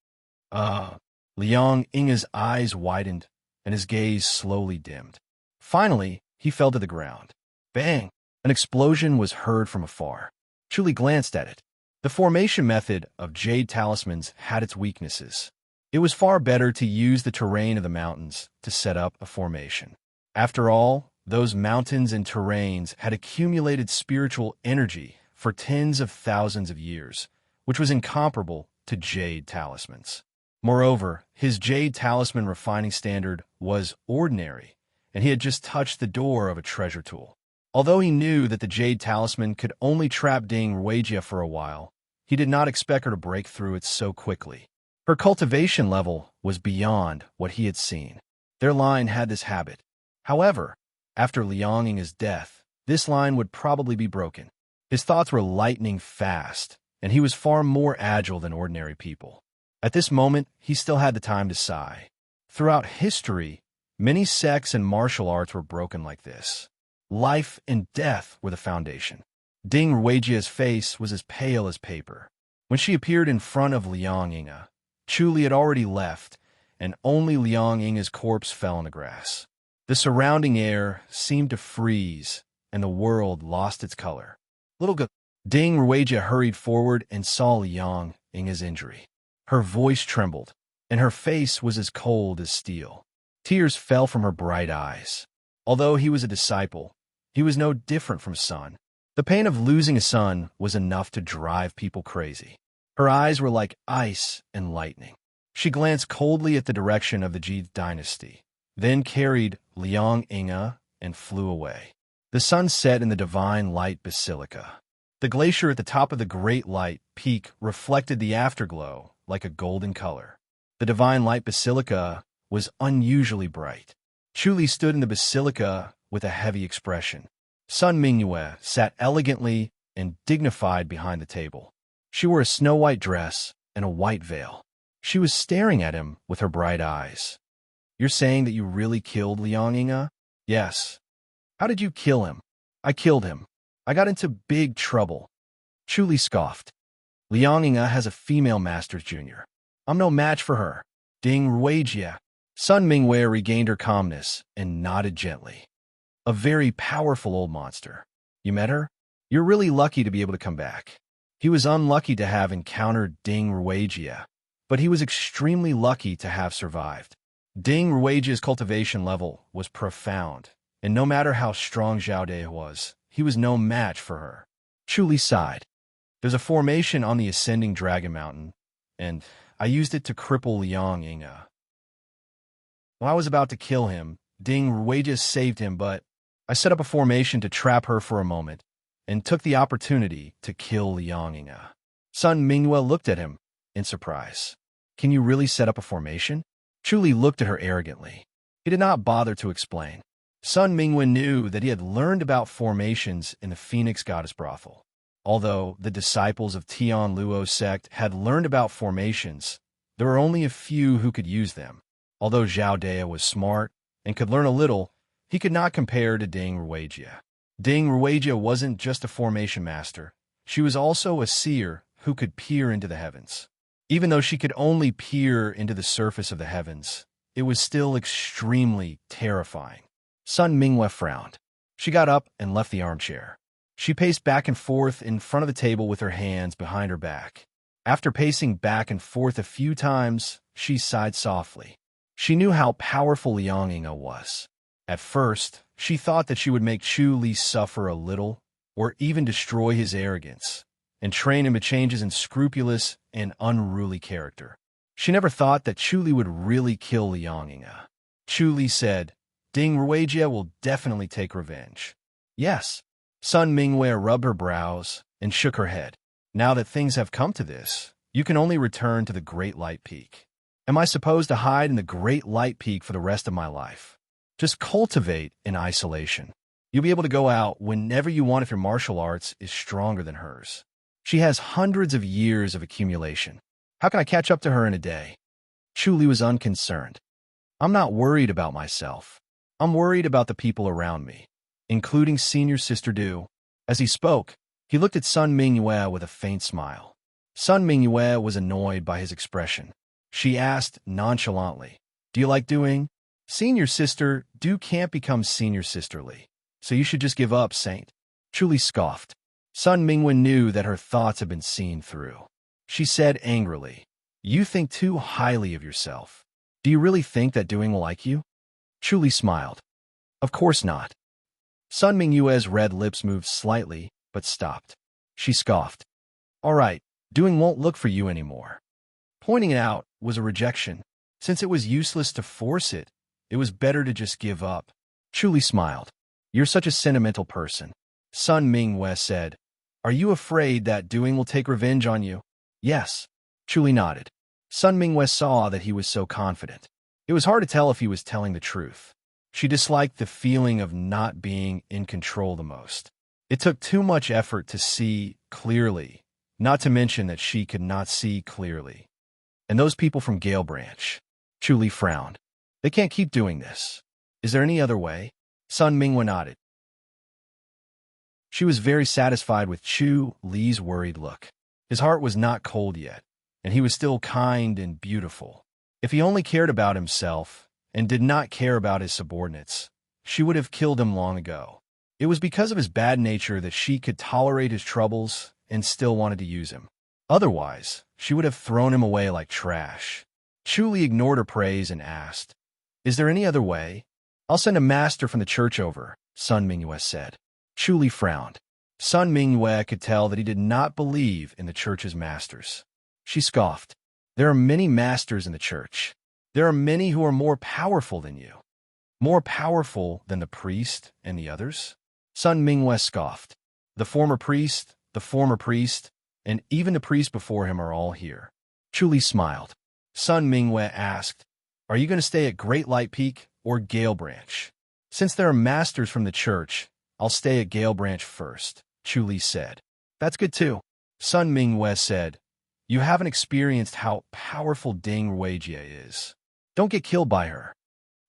Liang Ying's eyes widened, and his gaze slowly dimmed. Finally, he fell to the ground. Bang! An explosion was heard from afar. Chu Li glanced at it. The formation method of jade talismans had its weaknesses. It was far better to use the terrain of the mountains to set up a formation. After all, those mountains and terrains had accumulated spiritual energy for tens of thousands of years, which was incomparable to jade talismans. Moreover, his jade talisman refining standard was ordinary, and he had just touched the door of a treasure tool. Although he knew that the jade talisman could only trap Ding Ruijia for a while, he did not expect her to break through it so quickly. Her cultivation level was beyond what he had seen. Their line had this habit. However, after Liang Ying's death, this line would probably be broken. His thoughts were lightning fast, and he was far more agile than ordinary people. At this moment, he still had the time to sigh. Throughout history, many sects and martial arts were broken like this. Life and death were the foundation. Ding Ruijia's face was as pale as paper. When she appeared in front of Liang Ying, Chu Li had already left, and only Liang Ying's corpse fell in the grass. The surrounding air seemed to freeze, and the world lost its color. Ding Ruijia hurried forward and saw Liang Ying's injury. Her voice trembled, and her face was as cold as steel. Tears fell from her bright eyes. Although he was a disciple, he was no different from Sun. The pain of losing a son was enough to drive people crazy. Her eyes were like ice and lightning. She glanced coldly at the direction of the Ji dynasty, then carried Liang Ying and flew away. The sun set in the Divine Light Basilica. The glacier at the top of the Great Light Peak reflected the afterglow like a golden color. The Divine Light Basilica was unusually bright. Chu Li stood in the basilica with a heavy expression. Sun Mingyue sat elegantly and dignified behind the table. She wore a snow-white dress and a white veil. She was staring at him with her bright eyes. "You're saying that you really killed Liang Ying?" "Yes." "How did you kill him?" "I killed him. I got into big trouble." Chu Li scoffed. "Liang Ying has a female Masters Jr. I'm no match for her." Ding Ruijia. Sun Mingyue regained her calmness and nodded gently. "A very powerful old monster. You met her? You're really lucky to be able to come back." He was unlucky to have encountered Ding Ruijia, but he was extremely lucky to have survived. Ding Ruijia's cultivation level was profound, and no matter how strong Zhao De was, he was no match for her. Chu Li sighed. "There's a formation on the ascending Dragon Mountain, and I used it to cripple Liang Ying. When I was about to kill him, Ding Ruijia saved him, but I set up a formation to trap her for a moment, and took the opportunity to kill Liang Ying." Sun Mingyue looked at him in surprise. "Can you really set up a formation?" Chu Li looked at her arrogantly. He did not bother to explain. Sun Mingyue knew that he had learned about formations in the Phoenix Goddess Brothel. Although the disciples of Tian Luo's sect had learned about formations, there were only a few who could use them. Although Zhao De was smart and could learn a little, he could not compare to Ding Ruijia. Ding Ruijia wasn't just a formation master. She was also a seer who could peer into the heavens. Even though she could only peer into the surface of the heavens, it was still extremely terrifying. Sun Minghua frowned. She got up and left the armchair. She paced back and forth in front of the table with her hands behind her back. After pacing back and forth a few times, she sighed softly. She knew how powerful Liang Ying'e was. At first, she thought that she would make Chu Li suffer a little, or even destroy his arrogance, and train him to change his unscrupulous and unruly character. She never thought that Chu Li would really kill Liang Ying'e. Chu Li said, Ding Ruijia will definitely take revenge. Yes. Sun Minghua rubbed her brows and shook her head. Now that things have come to this, you can only return to the Great Light Peak. Am I supposed to hide in the Great Light Peak for the rest of my life? Just cultivate in isolation. You'll be able to go out whenever you want if your martial arts is stronger than hers. She has hundreds of years of accumulation. How can I catch up to her in a day? Chu Li was unconcerned. I'm not worried about myself. I'm worried about the people around me, including Senior Sister Du. As he spoke, he looked at Sun Minghua with a faint smile. Sun Minghua was annoyed by his expression. She asked nonchalantly, Do you like doing? Senior Sister Du can't become Senior Sister Li, so you should just give up, Saint. Chu Li scoffed. Sun Minghua knew that her thoughts had been seen through. She said angrily, You think too highly of yourself. Do you really think that doing will like you? Chu Li smiled. Of course not. Sun Minghua's red lips moved slightly, but stopped. She scoffed. All right, doing won't look for you anymore. Pointing it out was a rejection. Since it was useless to force it, it was better to just give up. Chu Li smiled. You're such a sentimental person. Sun Minghua said, Are you afraid that doing will take revenge on you? Yes. Chu Li nodded. Sun Minghua saw that he was so confident. It was hard to tell if he was telling the truth. She disliked the feeling of not being in control the most. It took too much effort to see clearly, not to mention that she could not see clearly. And those people from Gale Branch. Chu Li frowned. They can't keep doing this. Is there any other way? Sun Minghua nodded. She was very satisfied with Chu Li's worried look. His heart was not cold yet, and he was still kind and beautiful. If he only cared about himself and did not care about his subordinates, she would have killed him long ago. It was because of his bad nature that she could tolerate his troubles and still wanted to use him. Otherwise, she would have thrown him away like trash. Chu Li ignored her praise and asked, Is there any other way? I'll send a master from the church over, Sun Minghua said. Chu Li frowned. Sun Minghua could tell that he did not believe in the church's masters. She scoffed. There are many masters in the church. There are many who are more powerful than you. More powerful than the priest and the others? Sun Minghua scoffed. The former priest, and even the priest before him are all here. Chu Li smiled. Sun Minghua asked, Are you going to stay at Great Light Peak or Gale Branch? Since there are masters from the church, I'll stay at Gale Branch first, Chu Li said. That's good too. Sun Minghua said, You haven't experienced how powerful Ding Ruijia is. Don't get killed by her.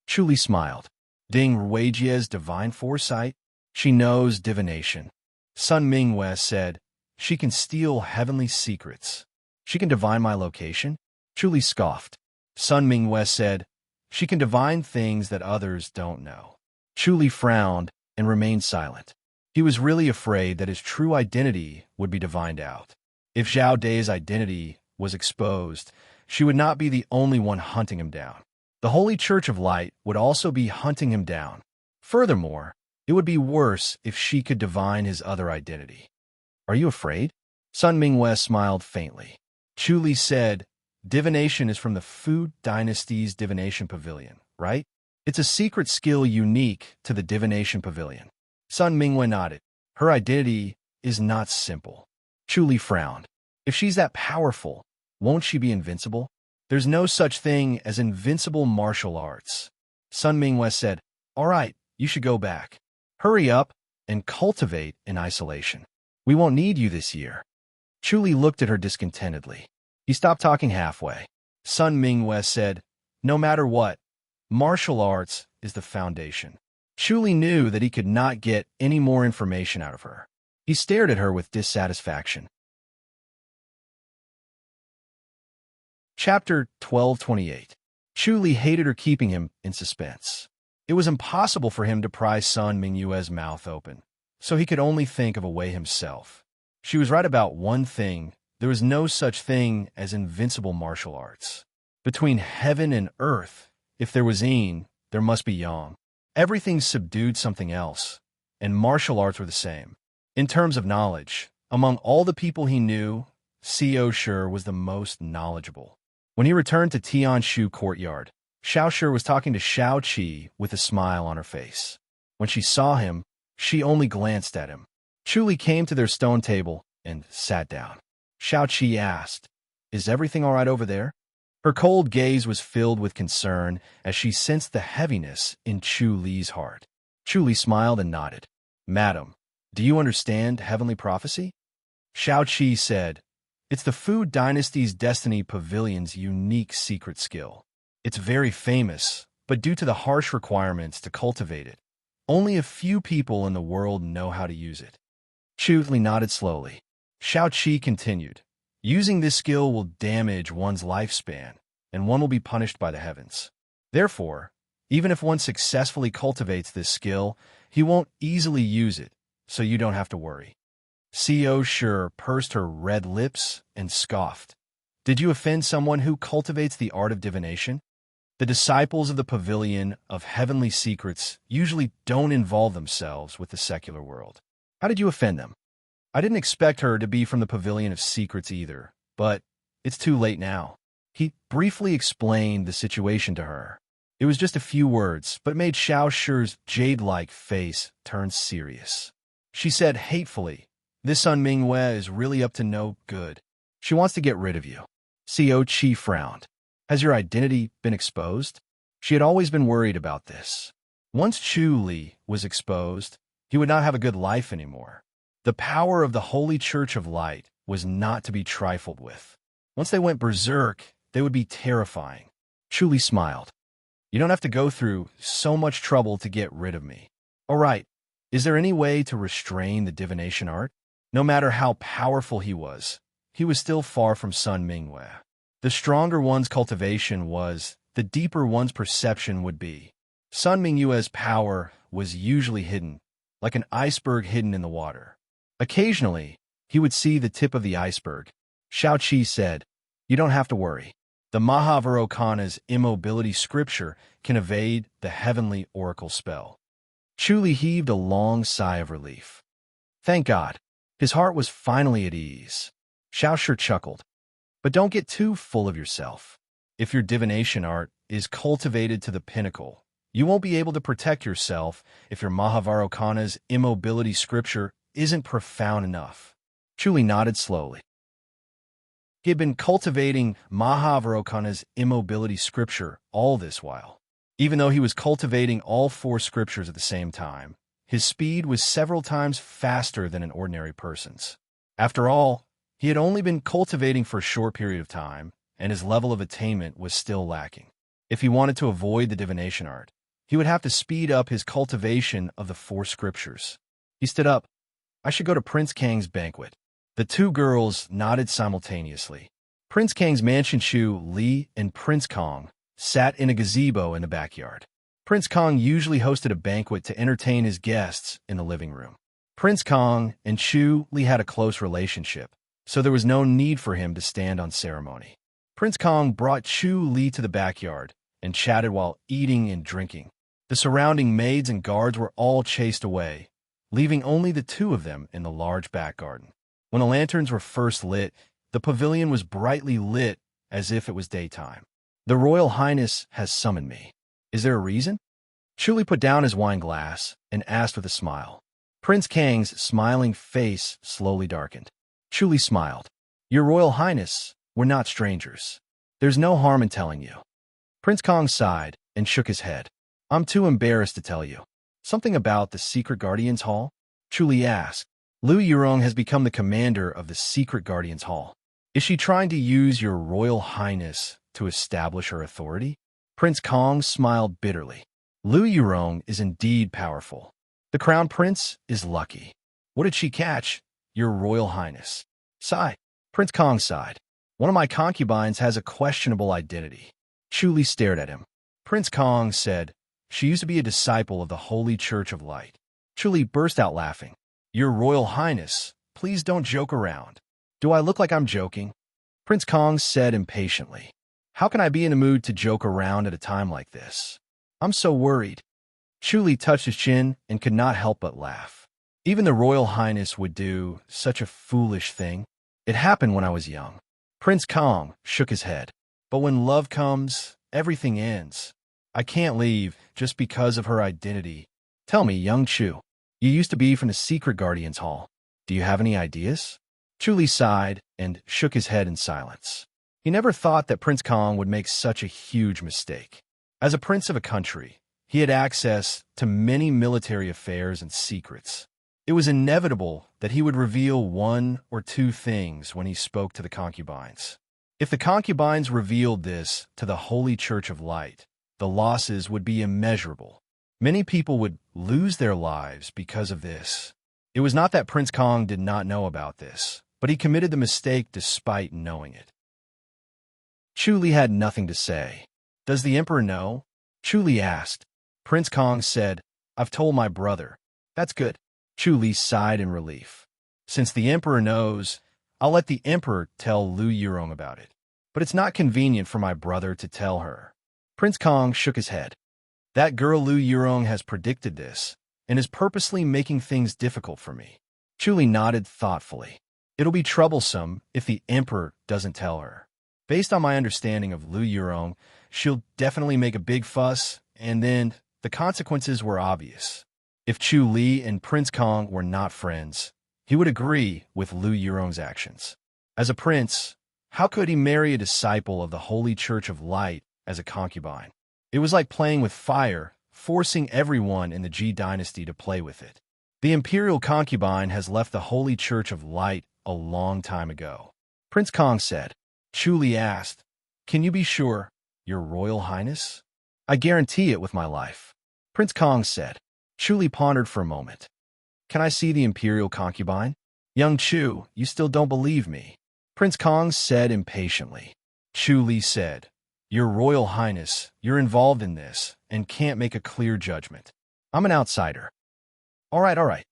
Chu Li smiled. Ding Ruijia's divine foresight? She knows divination. Sun Minghua said, She can steal heavenly secrets. She can divine my location? Chu Li scoffed. Sun Minghua said, She can divine things that others don't know. Chu Li frowned and remained silent. He was really afraid that his true identity would be divined out. If Zhao Day's identity was exposed, she would not be the only one hunting him down. The Holy Church of Light would also be hunting him down. Furthermore, it would be worse if she could divine his other identity. Are you afraid? Sun Minghua smiled faintly. Chu Li said, Divination is from the Fu Dynasty's Divination Pavilion, right? It's a secret skill unique to the Divination Pavilion. Sun Minghua nodded. Her identity is not simple. Chu Li frowned. If she's that powerful, won't she be invincible? There's no such thing as invincible martial arts. Sun Minghua said, All right, you should go back. Hurry up and cultivate in isolation. We won't need you this year. Chu Li looked at her discontentedly. He stopped talking halfway. Sun Minghua said, No matter what, martial arts is the foundation. Chu knew that he could not get any more information out of her. He stared at her with dissatisfaction. Chapter 1228. Chu hated her keeping him in suspense. It was impossible for him to pry Sun Mingyue's mouth open, so he could only think of a way himself. She was right about one thing. There was no such thing as invincible martial arts. Between heaven and earth, if there was yin, there must be yang. Everything subdued something else, and martial arts were the same. In terms of knowledge, among all the people he knew, Xiao Shi was the most knowledgeable. When he returned to Tianshu courtyard, Xiao Shi was talking to Xiao Qi with a smile on her face. When she saw him, she only glanced at him. Chu came to their stone table and sat down. Xiao Qi asked, "Is everything all right over there?" Her cold gaze was filled with concern as she sensed the heaviness in Chu Li's heart. Chu Li smiled and nodded. "Madam, do you understand heavenly prophecy?" Xiao Qi said, "It's the Fu Dynasty's Destiny Pavilion's unique secret skill. It's very famous, but due to the harsh requirements to cultivate it, only a few people in the world know how to use it." Chu Li nodded slowly. Xiao Qi continued, "Using this skill will damage one's lifespan, and one will be punished by the heavens. Therefore, even if one successfully cultivates this skill, he won't easily use it, so you don't have to worry." Xiao Shi pursed her red lips and scoffed. "Did you offend someone who cultivates the art of divination? The disciples of the Pavilion of Heavenly Secrets usually don't involve themselves with the secular world. How did you offend them?" "I didn't expect her to be from the Pavilion of Secrets either, but it's too late now." He briefly explained the situation to her. It was just a few words, but made Xiao Shi's jade-like face turn serious. She said hatefully, "This Sun Mingyue is really up to no good. She wants to get rid of you." Xiao Qi frowned. "Has your identity been exposed?" She had always been worried about this. Once Chu Li was exposed, he would not have a good life anymore. The power of the Holy Church of Light was not to be trifled with. Once they went berserk, they would be terrifying. Chu Li smiled. "You don't have to go through so much trouble to get rid of me. All right, is there any way to restrain the divination art?" No matter how powerful he was still far from Sun Mingyue. The stronger one's cultivation was, the deeper one's perception would be. Sun Mingyue's power was usually hidden, like an iceberg hidden in the water. Occasionally, he would see the tip of the iceberg. Xiao Qi said, "You don't have to worry. The Mahavairocana's immobility scripture can evade the heavenly oracle spell." Chu Li heaved a long sigh of relief. Thank God. His heart was finally at ease. Xiao Shi chuckled. "But don't get too full of yourself. If your divination art is cultivated to the pinnacle, you won't be able to protect yourself if your Mahavairocana's immobility scripture isn't profound enough." Chu Li nodded slowly. He had been cultivating Mahavairocana's immobility scripture all this while. Even though he was cultivating all 4 scriptures at the same time, his speed was several times faster than an ordinary person's. After all, he had only been cultivating for a short period of time, and his level of attainment was still lacking. If he wanted to avoid the divination art, he would have to speed up his cultivation of the 4 scriptures. He stood up. "I should go to Prince Kang's banquet." The 2 girls nodded simultaneously. Prince Kang's mansion Chu Li and Prince Kong sat in a gazebo in the backyard. Prince Kong usually hosted a banquet to entertain his guests in the living room. Prince Kong and Chu Li had a close relationship, so there was no need for him to stand on ceremony. Prince Kong brought Chu Li to the backyard and chatted while eating and drinking. The surrounding maids and guards were all chased away, leaving only the 2 of them in the large back garden. When the lanterns were first lit, the pavilion was brightly lit as if it was daytime. "The Royal Highness has summoned me. Is there a reason?" Chu Li put down his wine glass and asked with a smile. Prince Kang's smiling face slowly darkened. Chu Li smiled. "Your Royal Highness, we're not strangers. There's no harm in telling you." Prince Kong sighed and shook his head. "I'm too embarrassed to tell you." "Something about the Secret Guardians Hall?" Chu Li asked. "Lu Yurong has become the commander of the Secret Guardians Hall. Is she trying to use your Royal Highness to establish her authority?" Prince Kong smiled bitterly. Lu Yurong is indeed powerful. The crown prince is lucky. What did she catch? Your Royal Highness. Sigh. Prince Kong sighed. One of my concubines has a questionable identity. Chu Li stared at him. Prince Kong said, she used to be a disciple of the Holy Church of Light. Chu Li burst out laughing. Your Royal Highness, please don't joke around. Do I look like I'm joking? Prince Kong said impatiently. How can I be in the mood to joke around at a time like this? I'm so worried. Chu Li touched his chin and could not help but laugh. Even the Royal Highness would do such a foolish thing. It happened when I was young. Prince Kong shook his head. But when love comes, everything ends. I can't leave just because of her identity. Tell me, young Chu, you used to be from the Secret Guardians Hall. Do you have any ideas? Chu Li sighed and shook his head in silence. He never thought that Prince Kong would make such a huge mistake. As a prince of a country, he had access to many military affairs and secrets. It was inevitable that he would reveal one or two things when he spoke to the concubines. If the concubines revealed this to the Holy Church of Light, the losses would be immeasurable. Many people would lose their lives because of this. It was not that Prince Kong did not know about this, but he committed the mistake despite knowing it. Chu Li had nothing to say. Does the Emperor know? Chu Li asked. Prince Kong said, I've told my brother. That's good. Chu Li sighed in relief. Since the Emperor knows, I'll let the Emperor tell Lu Yurong about it. But it's not convenient for my brother to tell her. Prince Kong shook his head. That girl Lu Yurong has predicted this, and is purposely making things difficult for me. Chu Li nodded thoughtfully. It'll be troublesome if the Emperor doesn't tell her. Based on my understanding of Lu Yurong, she'll definitely make a big fuss, and then the consequences were obvious. If Chu Li and Prince Kong were not friends, he would agree with Lu Yurong's actions. As a prince, how could he marry a disciple of the Holy Church of Light as a concubine? It was like playing with fire, forcing everyone in the Ji dynasty to play with it. The imperial concubine has left the Holy Church of Light a long time ago. Prince Kong said. Chu Li asked, Can you be sure, Your Royal Highness? I guarantee it with my life. Prince Kong said. Chu Li pondered for a moment. Can I see the imperial concubine? Young Chu, you still don't believe me. Prince Kong said impatiently. Chu Li said, Your Royal Highness, you're involved in this and can't make a clear judgment. I'm an outsider. All right.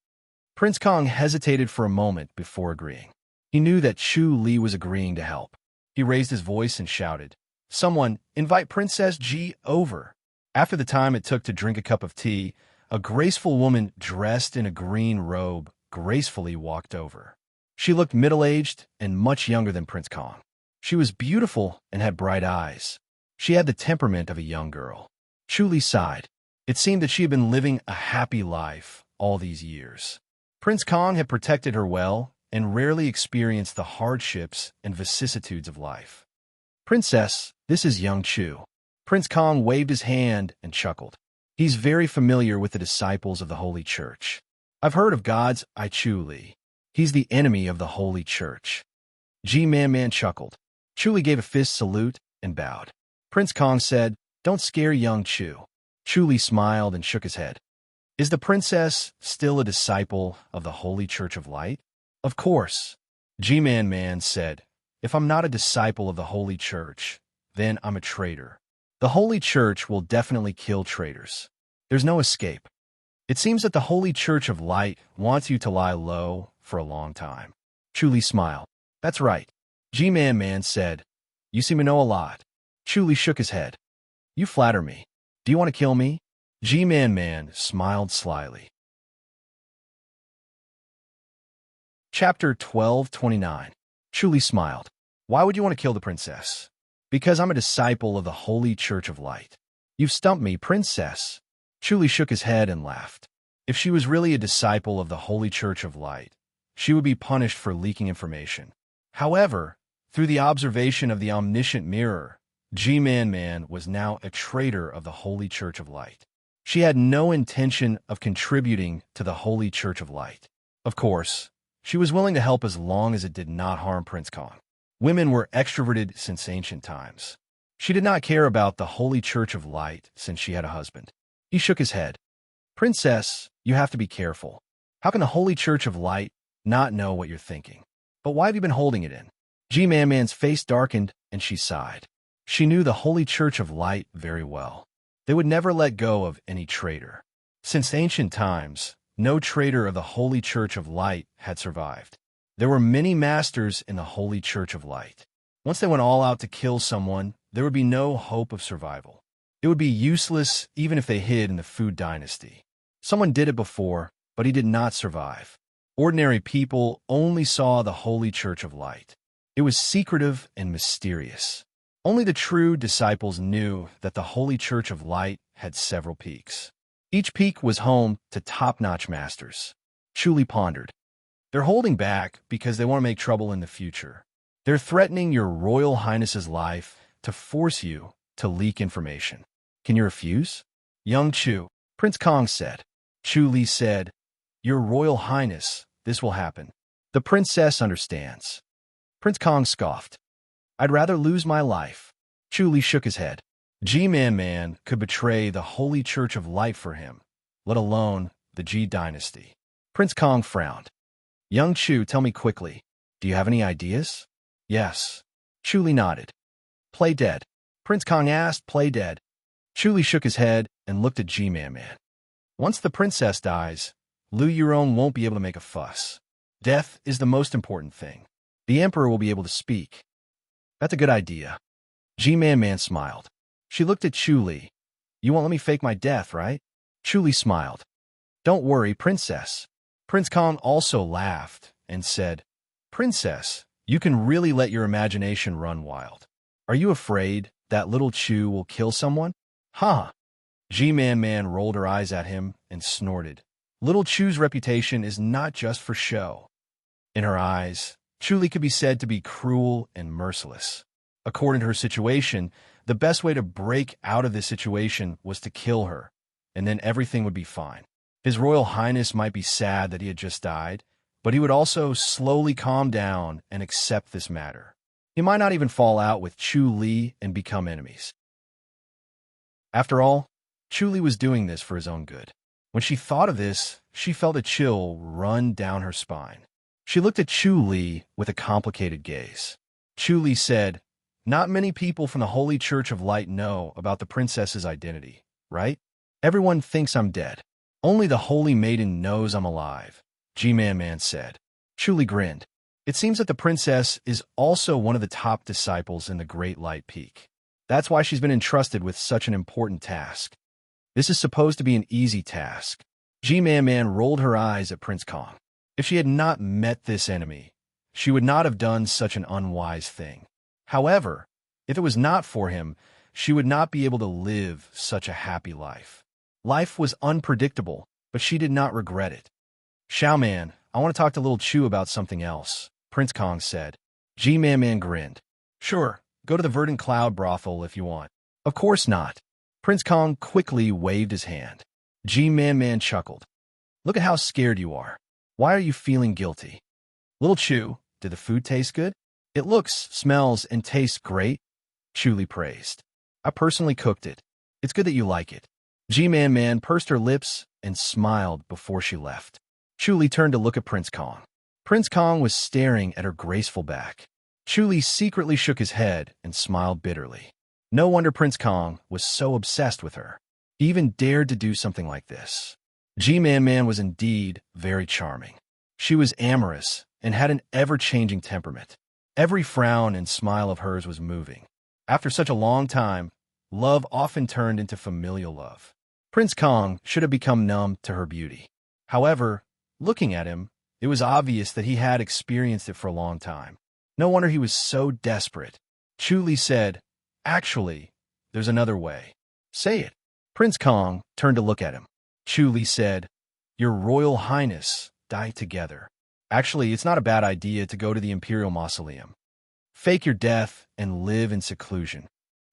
Prince Kong hesitated for a moment before agreeing. He knew that Chu Li was agreeing to help. He raised his voice and shouted, Someone, invite Princess Ji over. After the time it took to drink a cup of tea, a graceful woman dressed in a green robe gracefully walked over. She looked middle-aged and much younger than Prince Kong. She was beautiful and had bright eyes. She had the temperament of a young girl. Chu Li sighed. It seemed that she had been living a happy life all these years. Prince Kong had protected her well and rarely experienced the hardships and vicissitudes of life. Princess, this is young Chu. Prince Kong waved his hand and chuckled. He's very familiar with the disciples of the Holy Church. I've heard of God's Chu Li. He's the enemy of the Holy Church. Ji Man chuckled. Chu Li gave a fist salute and bowed. Prince Kong said, Don't scare young Chu. Chu Li smiled and shook his head. Is the princess still a disciple of the Holy Church of Light? Of course. Ji Man said, If I'm not a disciple of the Holy Church, then I'm a traitor. The Holy Church will definitely kill traitors. There's no escape. It seems that the Holy Church of Light wants you to lie low for a long time. Chu Li smiled. That's right. Ji Man said, You seem to know a lot. Chu Li shook his head. You flatter me. Do you want to kill me? Ji Man smiled slyly. Chapter 1229. Chu Li smiled. Why would you want to kill the princess? Because I'm a disciple of the Holy Church of Light. You've stumped me, princess. Chu Li shook his head and laughed. If she was really a disciple of the Holy Church of Light, she would be punished for leaking information. However, through the observation of the omniscient mirror, Ji Man was now a traitor of the Holy Church of Light. She had no intention of contributing to the Holy Church of Light. Of course, she was willing to help as long as it did not harm Prince Kong. Women were extroverted since ancient times. She did not care about the Holy Church of Light since she had a husband. He shook his head. Princess, you have to be careful. How can the Holy Church of Light not know what you're thinking? But why have you been holding it in? G-Man-Man's face darkened, and she sighed. She knew the Holy Church of Light very well. They would never let go of any traitor. Since ancient times, no traitor of the Holy Church of Light had survived. There were many masters in the Holy Church of Light. Once they went all out to kill someone, there would be no hope of survival. It would be useless even if they hid in the Food Dynasty. Someone did it before, but he did not survive. Ordinary people only saw the Holy Church of Light. It was secretive and mysterious. Only the true disciples knew that the Holy Church of Light had several peaks. Each peak was home to top-notch masters. Chuli pondered. They're holding back because they want to make trouble in the future. They're threatening your Royal Highness's life to force you to leak information. Can you refuse? Young Chu, Prince Kong said. Chu Li said, Your Royal Highness, this will happen. The princess understands. Prince Kong scoffed. I'd rather lose my life. Chu Li shook his head. G-Man could betray the Holy Church of Light for him, let alone the G Dynasty. Prince Kong frowned. Young Chu, tell me quickly, do you have any ideas? Yes. Chu Li nodded. Play dead. Prince Kong asked, play dead. Chu Li shook his head and looked at G-Man. Once the princess dies, Lu Yurong won't be able to make a fuss. Death is the most important thing. The emperor will be able to speak. That's a good idea. G-Man smiled. She looked at Chu Li. You won't let me fake my death, right? Chu Li smiled. Don't worry, princess. Prince Kong also laughed and said, Princess, you can really let your imagination run wild. Are you afraid that little Chu will kill someone? Ha! G-Man rolled her eyes at him and snorted. Little Chu's reputation is not just for show. In her eyes, Chu Li could be said to be cruel and merciless. According to her situation, the best way to break out of this situation was to kill her, and then everything would be fine. His Royal Highness might be sad that he had just died, but he would also slowly calm down and accept this matter. He might not even fall out with Chu Li and become enemies. After all, Chu Li was doing this for his own good. When she thought of this, she felt a chill run down her spine. She looked at Chu Li with a complicated gaze. Chu Li said, Not many people from the Holy Church of Light know about the princess's identity, right? Everyone thinks I'm dead. Only the Holy Maiden knows I'm alive, G-Man said. Chu Li grinned. It seems that the princess is also one of the top disciples in the Great Light Peak. That's why she's been entrusted with such an important task. This is supposed to be an easy task. G-Man rolled her eyes at Prince Kong. If she had not met this enemy, she would not have done such an unwise thing. However, if it was not for him, she would not be able to live such a happy life. Life was unpredictable, but she did not regret it. Xiaoman, I want to talk to little Chu about something else, Prince Kong said. G-Man grinned. Sure, go to the Verdant Cloud brothel if you want. Of course not. Prince Kong quickly waved his hand. G-Man chuckled. Look at how scared you are. Why are you feeling guilty? Little Chu, did the food taste good? It looks, smells, and tastes great, Chu Li praised. I personally cooked it. It's good that you like it. G-Man pursed her lips and smiled before she left. Chu Li turned to look at Prince Kong. Prince Kong was staring at her graceful back. Chu Li secretly shook his head and smiled bitterly. No wonder Prince Kong was so obsessed with her. He even dared to do something like this. G-Man was indeed very charming. She was amorous and had an ever-changing temperament. Every frown and smile of hers was moving. After such a long time, love often turned into familial love. Prince Kong should have become numb to her beauty. However, looking at him, it was obvious that he had experienced it for a long time. No wonder he was so desperate. Chu Li said, Actually, there's another way. Say it. Prince Kong turned to look at him. Chu Li said, Your Royal Highness, die together. Actually, it's not a bad idea to go to the Imperial Mausoleum. Fake your death and live in seclusion.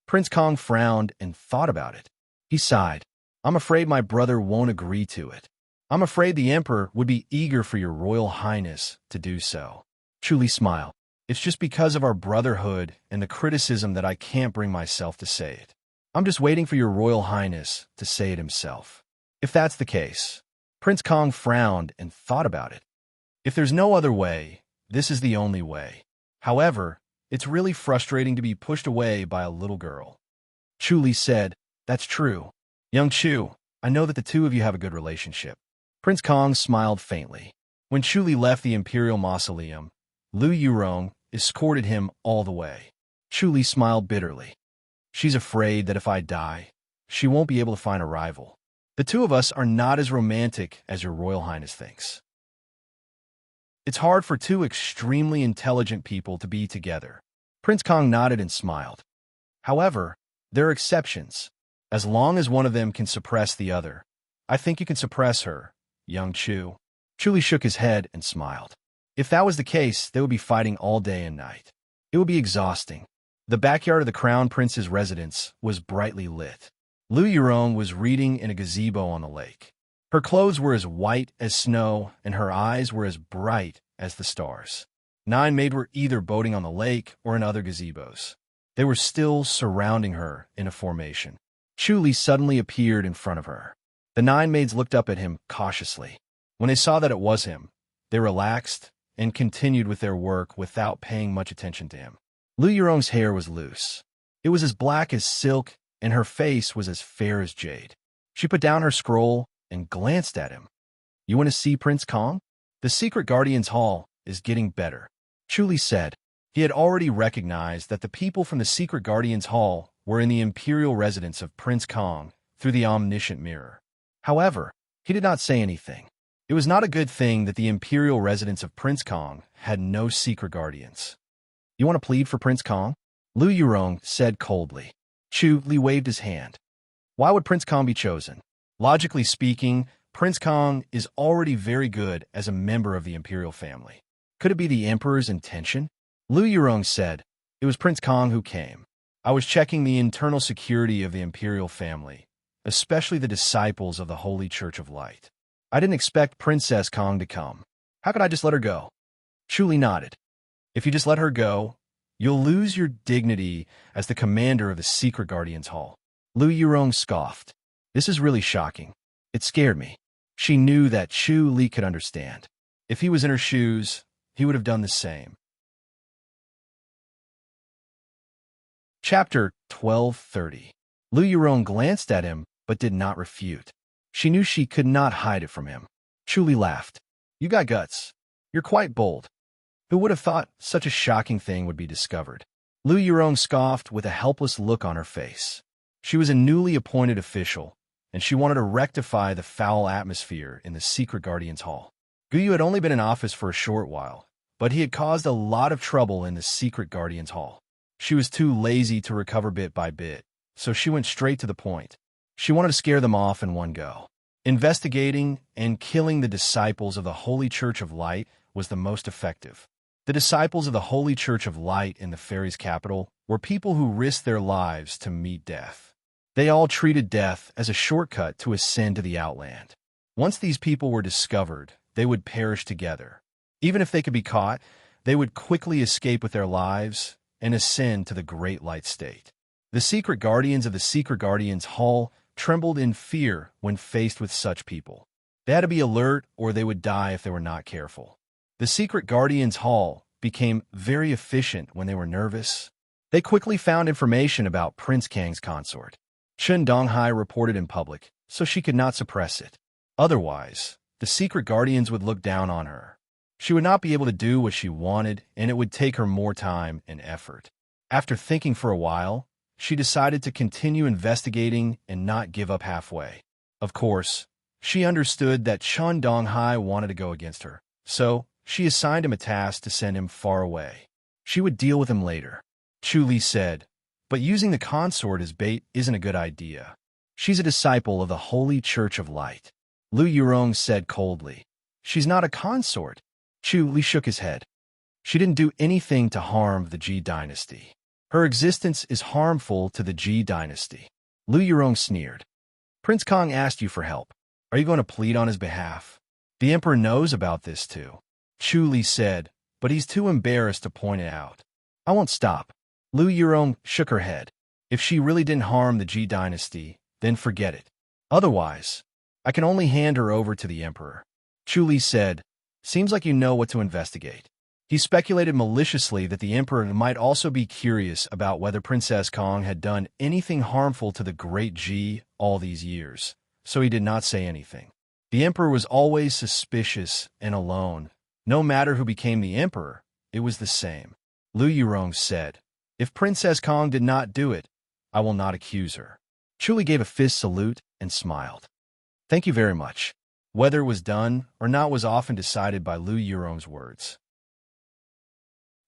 Prince Kong frowned and thought about it. He sighed. I'm afraid my brother won't agree to it. I'm afraid the Emperor would be eager for your Royal Highness to do so. Chu Li smiled. It's just because of our brotherhood and the criticism that I can't bring myself to say it. I'm just waiting for your Royal Highness to say it himself. If that's the case. Prince Kong frowned and thought about it. If there's no other way, this is the only way. However, it's really frustrating to be pushed away by a little girl. Chu Li said, "That's true. Young Chu, I know that the two of you have a good relationship." Prince Kong smiled faintly. When Chu Li left the Imperial Mausoleum, Lu Yurong escorted him all the way. Chu Li smiled bitterly. She's afraid that if I die, she won't be able to find a rival. The two of us are not as romantic as your Royal Highness thinks. It's hard for two extremely intelligent people to be together. Prince Kong nodded and smiled. However, there are exceptions. As long as one of them can suppress the other, I think you can suppress her, young Chu. Chu Li shook his head and smiled. If that was the case, they would be fighting all day and night. It would be exhausting. The backyard of the Crown Prince's residence was brightly lit. Lu Yurong was reading in a gazebo on the lake. Her clothes were as white as snow, and her eyes were as bright as the stars. 9 maids were either boating on the lake or in other gazebos. They were still surrounding her in a formation. Chu Li suddenly appeared in front of her. The 9 maids looked up at him cautiously. When they saw that it was him, they relaxed and continued with their work without paying much attention to him. Lu Yurong's hair was loose. It was as black as silk, and her face was as fair as jade. She put down her scroll and glanced at him. "You want to see Prince Kong? The Secret Guardian's Hall is getting better," Chu Li said. He had already recognized that the people from the Secret Guardian's Hall were in the imperial residence of Prince Kong through the omniscient mirror. However, he did not say anything. It was not a good thing that the imperial residence of Prince Kong had no secret guardians. "You want to plead for Prince Kong?" Lu Yurong said coldly. Chu Li waved his hand. "Why would Prince Kong be chosen? Logically speaking, Prince Kong is already very good as a member of the imperial family. Could it be the Emperor's intention?" Lu Yurong said, "It was Prince Kong who came. I was checking the internal security of the imperial family, especially the disciples of the Holy Church of Light. I didn't expect Princess Kong to come. How could I just let her go?" Chu Li nodded. "If you just let her go, you'll lose your dignity as the commander of the Secret Guardian's Hall." Lu Yurong scoffed. "This is really shocking. It scared me." She knew that Chu Li could understand. If he was in her shoes, he would have done the same. Chapter 12:30. Lu Yurong glanced at him, but did not refute. She knew she could not hide it from him. Chu Li laughed. "You got guts. You're quite bold. Who would have thought such a shocking thing would be discovered?" Lu Yurong scoffed with a helpless look on her face. She was a newly appointed official, and she wanted to rectify the foul atmosphere in the Secret Guardian's Hall. Guyu had only been in office for a short while, but he had caused a lot of trouble in the Secret Guardian's Hall. She was too lazy to recover bit by bit, so she went straight to the point. She wanted to scare them off in one go. Investigating and killing the disciples of the Holy Church of Light was the most effective. The disciples of the Holy Church of Light in the fairies' capital were people who risked their lives to meet death. They all treated death as a shortcut to ascend to the Outland. Once these people were discovered, they would perish together. Even if they could be caught, they would quickly escape with their lives and ascend to the Great Light State. The secret guardians of the Secret Guardian's Hall trembled in fear when faced with such people. They had to be alert or they would die if they were not careful. The Secret Guardian's Hall became very efficient when they were nervous. They quickly found information about Prince Kang's consort. Chen Donghai reported in public, so she could not suppress it. Otherwise, the Secret Guardians would look down on her. She would not be able to do what she wanted, and it would take her more time and effort. After thinking for a while, she decided to continue investigating and not give up halfway. Of course, she understood that Chen Donghai wanted to go against her, so she assigned him a task to send him far away. She would deal with him later. Chu Li said, "But using the consort as bait isn't a good idea. She's a disciple of the Holy Church of Light." Lu Yurong said coldly, "She's not a consort." Chu Li shook his head. "She didn't do anything to harm the Ji dynasty. Her existence is harmful to the Ji dynasty." Lu Yurong sneered. "Prince Kong asked you for help. Are you going to plead on his behalf? The Emperor knows about this too." Chu Li said, but he's too embarrassed to point it out. "I won't stop." Lu Yurong shook her head. If she really didn't harm the Ji dynasty, then forget it. Otherwise, I can only hand her over to the emperor. Chu Li said, seems like you know what to investigate. He speculated maliciously that the emperor might also be curious about whether Princess Kong had done anything harmful to the great Ji all these years, so he did not say anything. The emperor was always suspicious and alone. No matter who became the emperor, it was the same. Lu Yurong said, if Princess Kong did not do it, I will not accuse her. Chu Li gave a fist salute and smiled. Thank you very much. Whether it was done or not was often decided by Lu Yurong's words.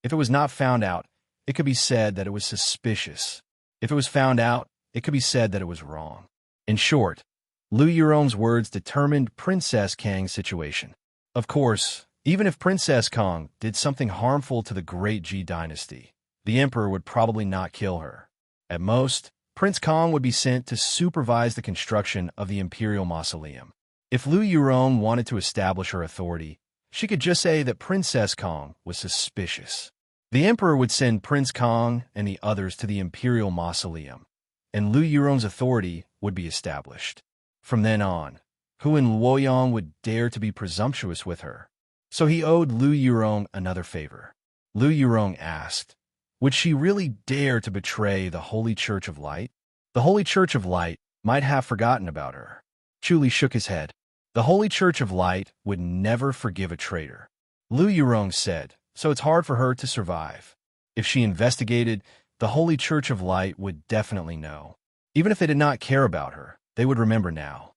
If it was not found out, it could be said that it was suspicious. If it was found out, it could be said that it was wrong. In short, Lu Yurong's words determined Princess Kang's situation. Of course, even if Princess Kong did something harmful to the great Ji dynasty, the emperor would probably not kill her. At most, Prince Kong would be sent to supervise the construction of the imperial mausoleum. If Lu Yurong wanted to establish her authority, she could just say that Princess Kong was suspicious. The emperor would send Prince Kong and the others to the imperial mausoleum, and Lu Yurong's authority would be established. From then on, Hu and Luoyang would dare to be presumptuous with her, so he owed Lu Yurong another favor. Lu Yurong asked, would she really dare to betray the Holy Church of Light? The Holy Church of Light might have forgotten about her. Chu Li shook his head. The Holy Church of Light would never forgive a traitor. Lu Yurong said, so it's hard for her to survive. If she investigated, the Holy Church of Light would definitely know. Even if they did not care about her, they would remember now.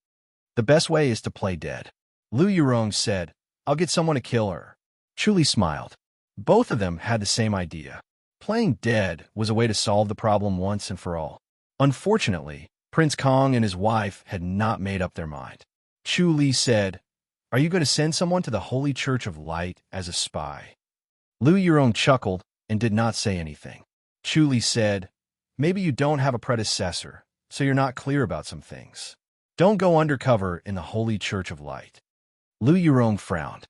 The best way is to play dead. Lu Yurong said, I'll get someone to kill her. Chu Li smiled. Both of them had the same idea. Playing dead was a way to solve the problem once and for all. Unfortunately, Prince Kong and his wife had not made up their mind. Chu Li said, are you going to send someone to the Holy Church of Light as a spy? Lu Yurong chuckled and did not say anything. Chu Li said, maybe you don't have a predecessor, so you're not clear about some things. Don't go undercover in the Holy Church of Light. Lu Yurong frowned.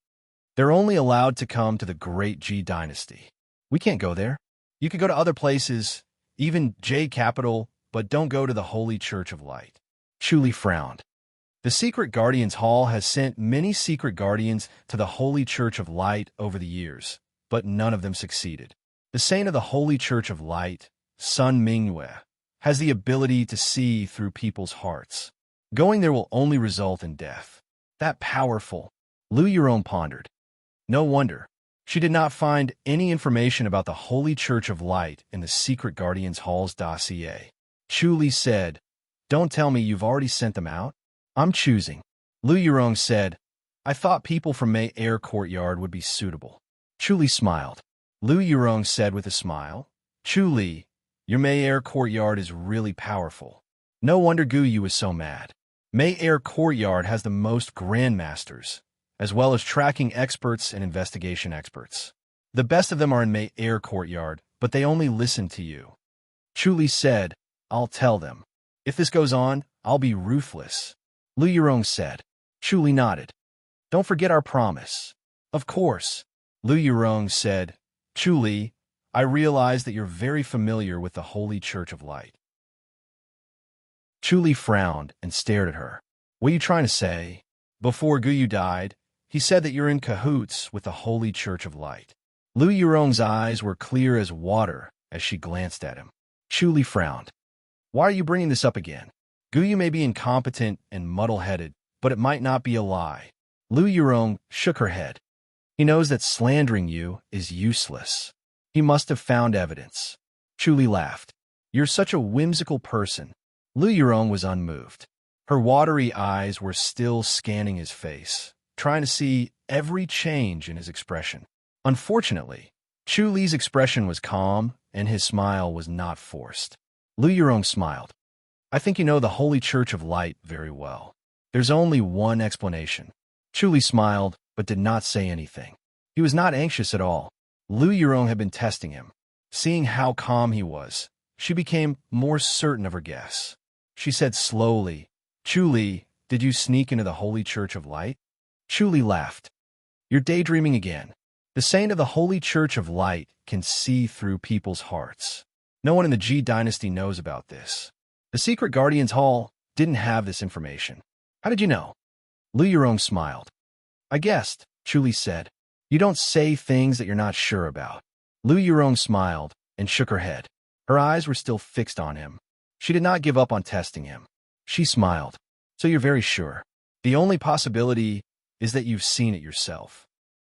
They're only allowed to come to the great Ji dynasty. We can't go there. You could go to other places, even Jade Capital, but don't go to the Holy Church of Light. Chu Li frowned. The Secret Guardians Hall has sent many secret guardians to the Holy Church of Light over the years, but none of them succeeded. The saint of the Holy Church of Light, Sun Mingyue, has the ability to see through people's hearts. Going there will only result in death. That powerful. Lu Yurong pondered. No wonder. She did not find any information about the Holy Church of Light in the Secret Guardians Hall's dossier. Chu Li said, don't tell me you've already sent them out? I'm choosing. Lu Yurong said, I thought people from May Air Courtyard would be suitable. Chu Li smiled. Lu Yurong said with a smile, Chu Li, your May Air Courtyard is really powerful. No wonder Gu Yu is so mad. May Air Courtyard has the most grandmasters, as well as tracking experts and investigation experts. The best of them are in May Air Courtyard, but they only listen to you. Chu Li said, I'll tell them. If this goes on, I'll be ruthless. Lu Yurong said. Chu Li nodded. Don't forget our promise. Of course. Lu Yurong said, Chu Li, I realize that you're very familiar with the Holy Church of Light. Chu Li frowned and stared at her. What are you trying to say? Before Gu Yu died, he said that you're in cahoots with the Holy Church of Light. Lu Yurong's eyes were clear as water as she glanced at him. Chu Li frowned. Why are you bringing this up again? Gu Yu may be incompetent and muddle-headed, but it might not be a lie. Lu Yurong shook her head. He knows that slandering you is useless. He must have found evidence. Chu Li laughed. You're such a whimsical person. Lu Yurong was unmoved. Her watery eyes were still scanning his face, trying to see every change in his expression. Unfortunately, Chu Li's expression was calm, and his smile was not forced. Lu Yurong smiled. I think you know the Holy Church of Light very well. There's only one explanation. Chu Li smiled, but did not say anything. He was not anxious at all. Lu Yurong had been testing him. Seeing how calm he was, she became more certain of her guess. She said slowly, Chu Li, did you sneak into the Holy Church of Light? Chu Li laughed. You're daydreaming again. The saint of the Holy Church of Light can see through people's hearts. No one in the G dynasty knows about this. The secret Guardian's Hall didn't have this information. How did you know? Lu Yurong smiled. I guessed, Chu Li said. You don't say things that you're not sure about. Lu Yurong smiled and shook her head. Her eyes were still fixed on him. She did not give up on testing him. She smiled. So you're very sure. The only possibility is that you've seen it yourself.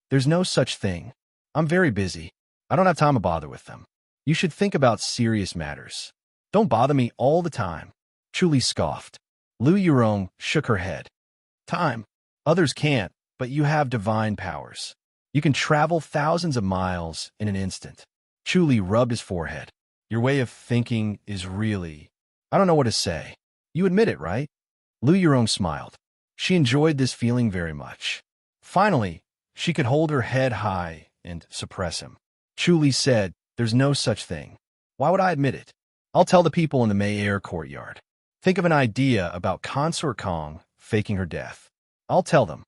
There's no such thing. I'm very busy. I don't have time to bother with them. You should think about serious matters. Don't bother me all the time. Chu Li scoffed. Lu Yurong shook her head. Time. Others can't, but you have divine powers. You can travel thousands of miles in an instant. Chu Li rubbed his forehead. Your way of thinking is really... I don't know what to say. You admit it, right? Lu Yurong smiled. She enjoyed this feeling very much. Finally, she could hold her head high and suppress him. Chu Li said, there's no such thing. Why would I admit it? I'll tell the people in the May Air courtyard. Think of an idea about Consort Kong faking her death. I'll tell them.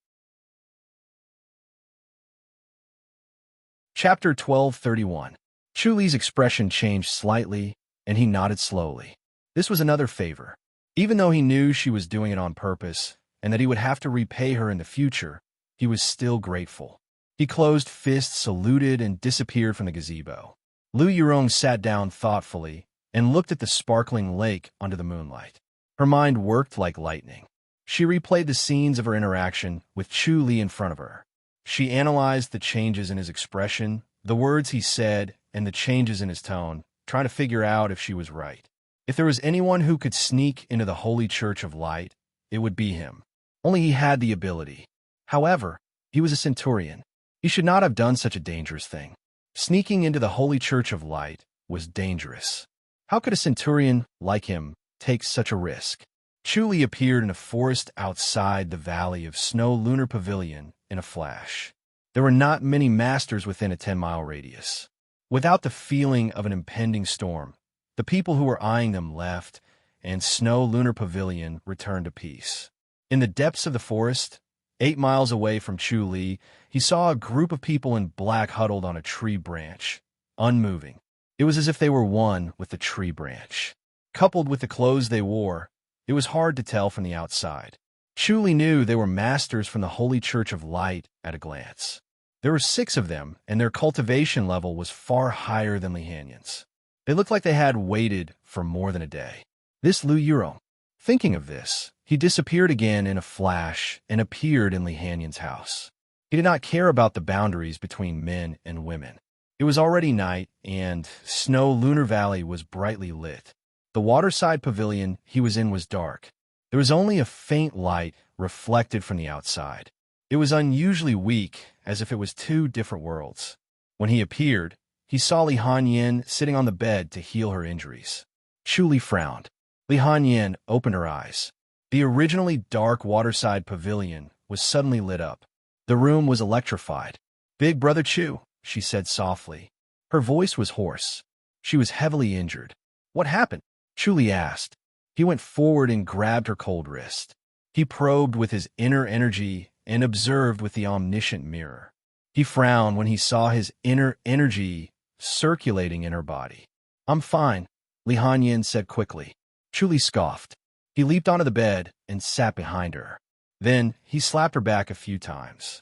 Chapter 1231. Chu Li's expression changed slightly, and he nodded slowly. This was another favor. Even though he knew she was doing it on purpose, and that he would have to repay her in the future, he was still grateful. He closed fists, saluted, and disappeared from the gazebo. Lu Yurong sat down thoughtfully and looked at the sparkling lake under the moonlight. Her mind worked like lightning. She replayed the scenes of her interaction with Chu Li in front of her. She analyzed the changes in his expression, the words he said, and the changes in his tone, trying to figure out if she was right. If there was anyone who could sneak into the Holy Church of Light, it would be him. Only he had the ability. However, he was a centurion. He should not have done such a dangerous thing. Sneaking into the Holy Church of Light was dangerous. How could a centurion like him take such a risk? Chu Li appeared in a forest outside the Valley of Snow Lunar Pavilion in a flash. There were not many masters within a 10-mile radius. Without the feeling of an impending storm, the people who were eyeing them left, and Snow Lunar Pavilion returned to peace. In the depths of the forest, 8 miles away from Chu Li, he saw a group of people in black huddled on a tree branch, unmoving. It was as if they were one with the tree branch. Coupled with the clothes they wore, it was hard to tell from the outside. Chu Li knew they were masters from the Holy Church of Light at a glance. There were 6 of them, and their cultivation level was far higher than Li Hanyan's. They looked like they had waited for more than a day. This Lu Yurong. Thinking of this, he disappeared again in a flash and appeared in Li Hanyan's house. He did not care about the boundaries between men and women. It was already night, and Snow Lunar Valley was brightly lit. The waterside pavilion he was in was dark. There was only a faint light reflected from the outside. It was unusually weak, as if it was 2 different worlds. When he appeared, he saw Li Hanyan sitting on the bed to heal her injuries. Chu Li frowned. Li Hanyan opened her eyes. The originally dark waterside pavilion was suddenly lit up. The room was electrified. Big Brother Chu, she said softly. Her voice was hoarse. She was heavily injured. What happened? Chu Li asked. He went forward and grabbed her cold wrist. He probed with his inner energy and observed with the omniscient mirror. He frowned when he saw his inner energy circulating in her body. I'm fine, Li Hanyan said quickly. Chu Li scoffed. He leaped onto the bed and sat behind her. Then he slapped her back a few times.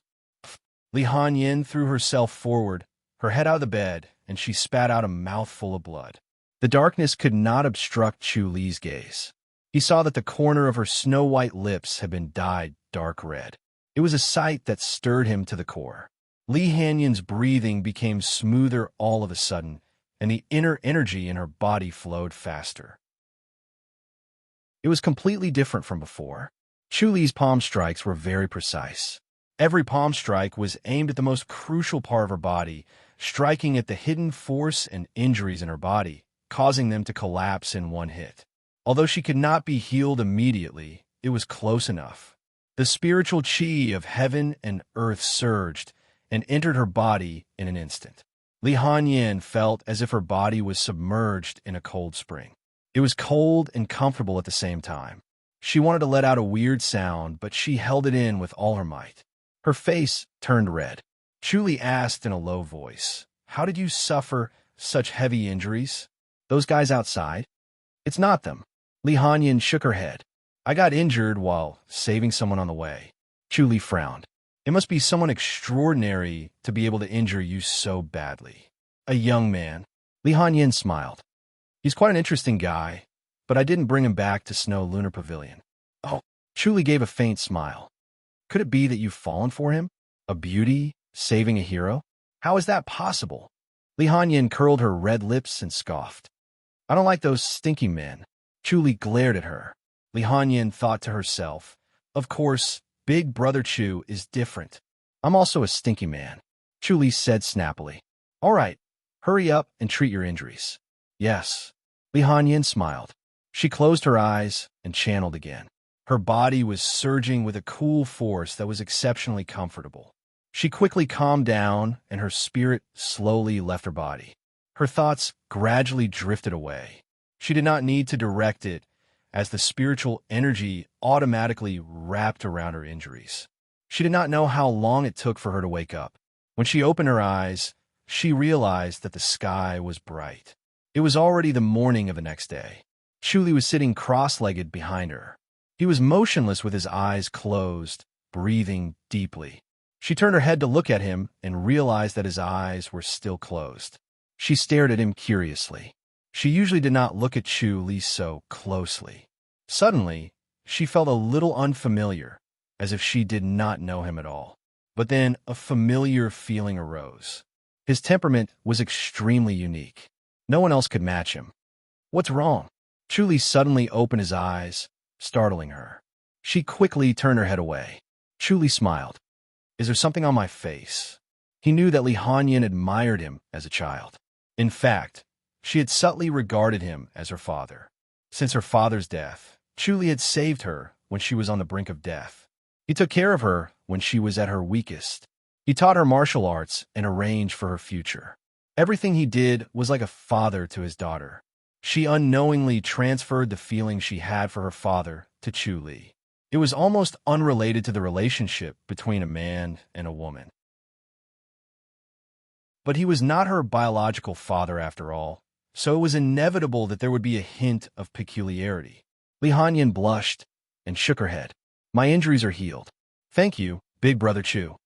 Li Hanyan threw herself forward, her head out of the bed, and she spat out a mouthful of blood. The darkness could not obstruct Chu Li's gaze. He saw that the corner of her snow-white lips had been dyed dark red. It was a sight that stirred him to the core. Li Hanyan's breathing became smoother all of a sudden, and the inner energy in her body flowed faster. It was completely different from before. Chu Li's palm strikes were very precise. Every palm strike was aimed at the most crucial part of her body, striking at the hidden force and injuries in her body, causing them to collapse in one hit. Although she could not be healed immediately, it was close enough. The spiritual chi of heaven and earth surged and entered her body in an instant. Li Hanyan felt as if her body was submerged in a cold spring. It was cold and comfortable at the same time. She wanted to let out a weird sound, but she held it in with all her might. Her face turned red. Chu Li asked in a low voice, How did you suffer such heavy injuries? Those guys outside? It's not them. Li Hanyin shook her head. I got injured while saving someone on the way. Chu Li frowned. It must be someone extraordinary to be able to injure you so badly. A young man. Li Hanyin smiled. He's quite an interesting guy, but I didn't bring him back to Snow Lunar Pavilion. Oh, Chu Li gave a faint smile. Could it be that you've fallen for him? A beauty, saving a hero? How is that possible? Li Hanyin curled her red lips and scoffed. I don't like those stinky men. Chu Li glared at her. Li Hanyin thought to herself, of course, Big Brother Chu is different. I'm also a stinky man. Chu Li said snappily. All right, hurry up and treat your injuries. Yes. Li Hanyin smiled. She closed her eyes and channeled again. Her body was surging with a cool force that was exceptionally comfortable. She quickly calmed down, and her spirit slowly left her body. Her thoughts gradually drifted away. She did not need to direct it, as the spiritual energy automatically wrapped around her injuries. She did not know how long it took for her to wake up. When she opened her eyes, she realized that the sky was bright. It was already the morning of the next day. Chu Li was sitting cross-legged behind her. He was motionless with his eyes closed, breathing deeply. She turned her head to look at him and realized that his eyes were still closed. She stared at him curiously. She usually did not look at Chu Li so closely. Suddenly, she felt a little unfamiliar, as if she did not know him at all. But then a familiar feeling arose. His temperament was extremely unique. No one else could match him. What's wrong? Chu Li suddenly opened his eyes, startling her. She quickly turned her head away. Chu Li smiled. Is there something on my face? He knew that Li Hanyin admired him as a child. In fact, she had subtly regarded him as her father. Since her father's death, Chu Li had saved her when she was on the brink of death. He took care of her when she was at her weakest. He taught her martial arts and arranged for her future. Everything he did was like a father to his daughter. She unknowingly transferred the feeling she had for her father to Chu Li. It was almost unrelated to the relationship between a man and a woman. But he was not her biological father after all, so it was inevitable that there would be a hint of peculiarity. Li Hanyin blushed and shook her head. My injuries are healed. Thank you, Big Brother Chu.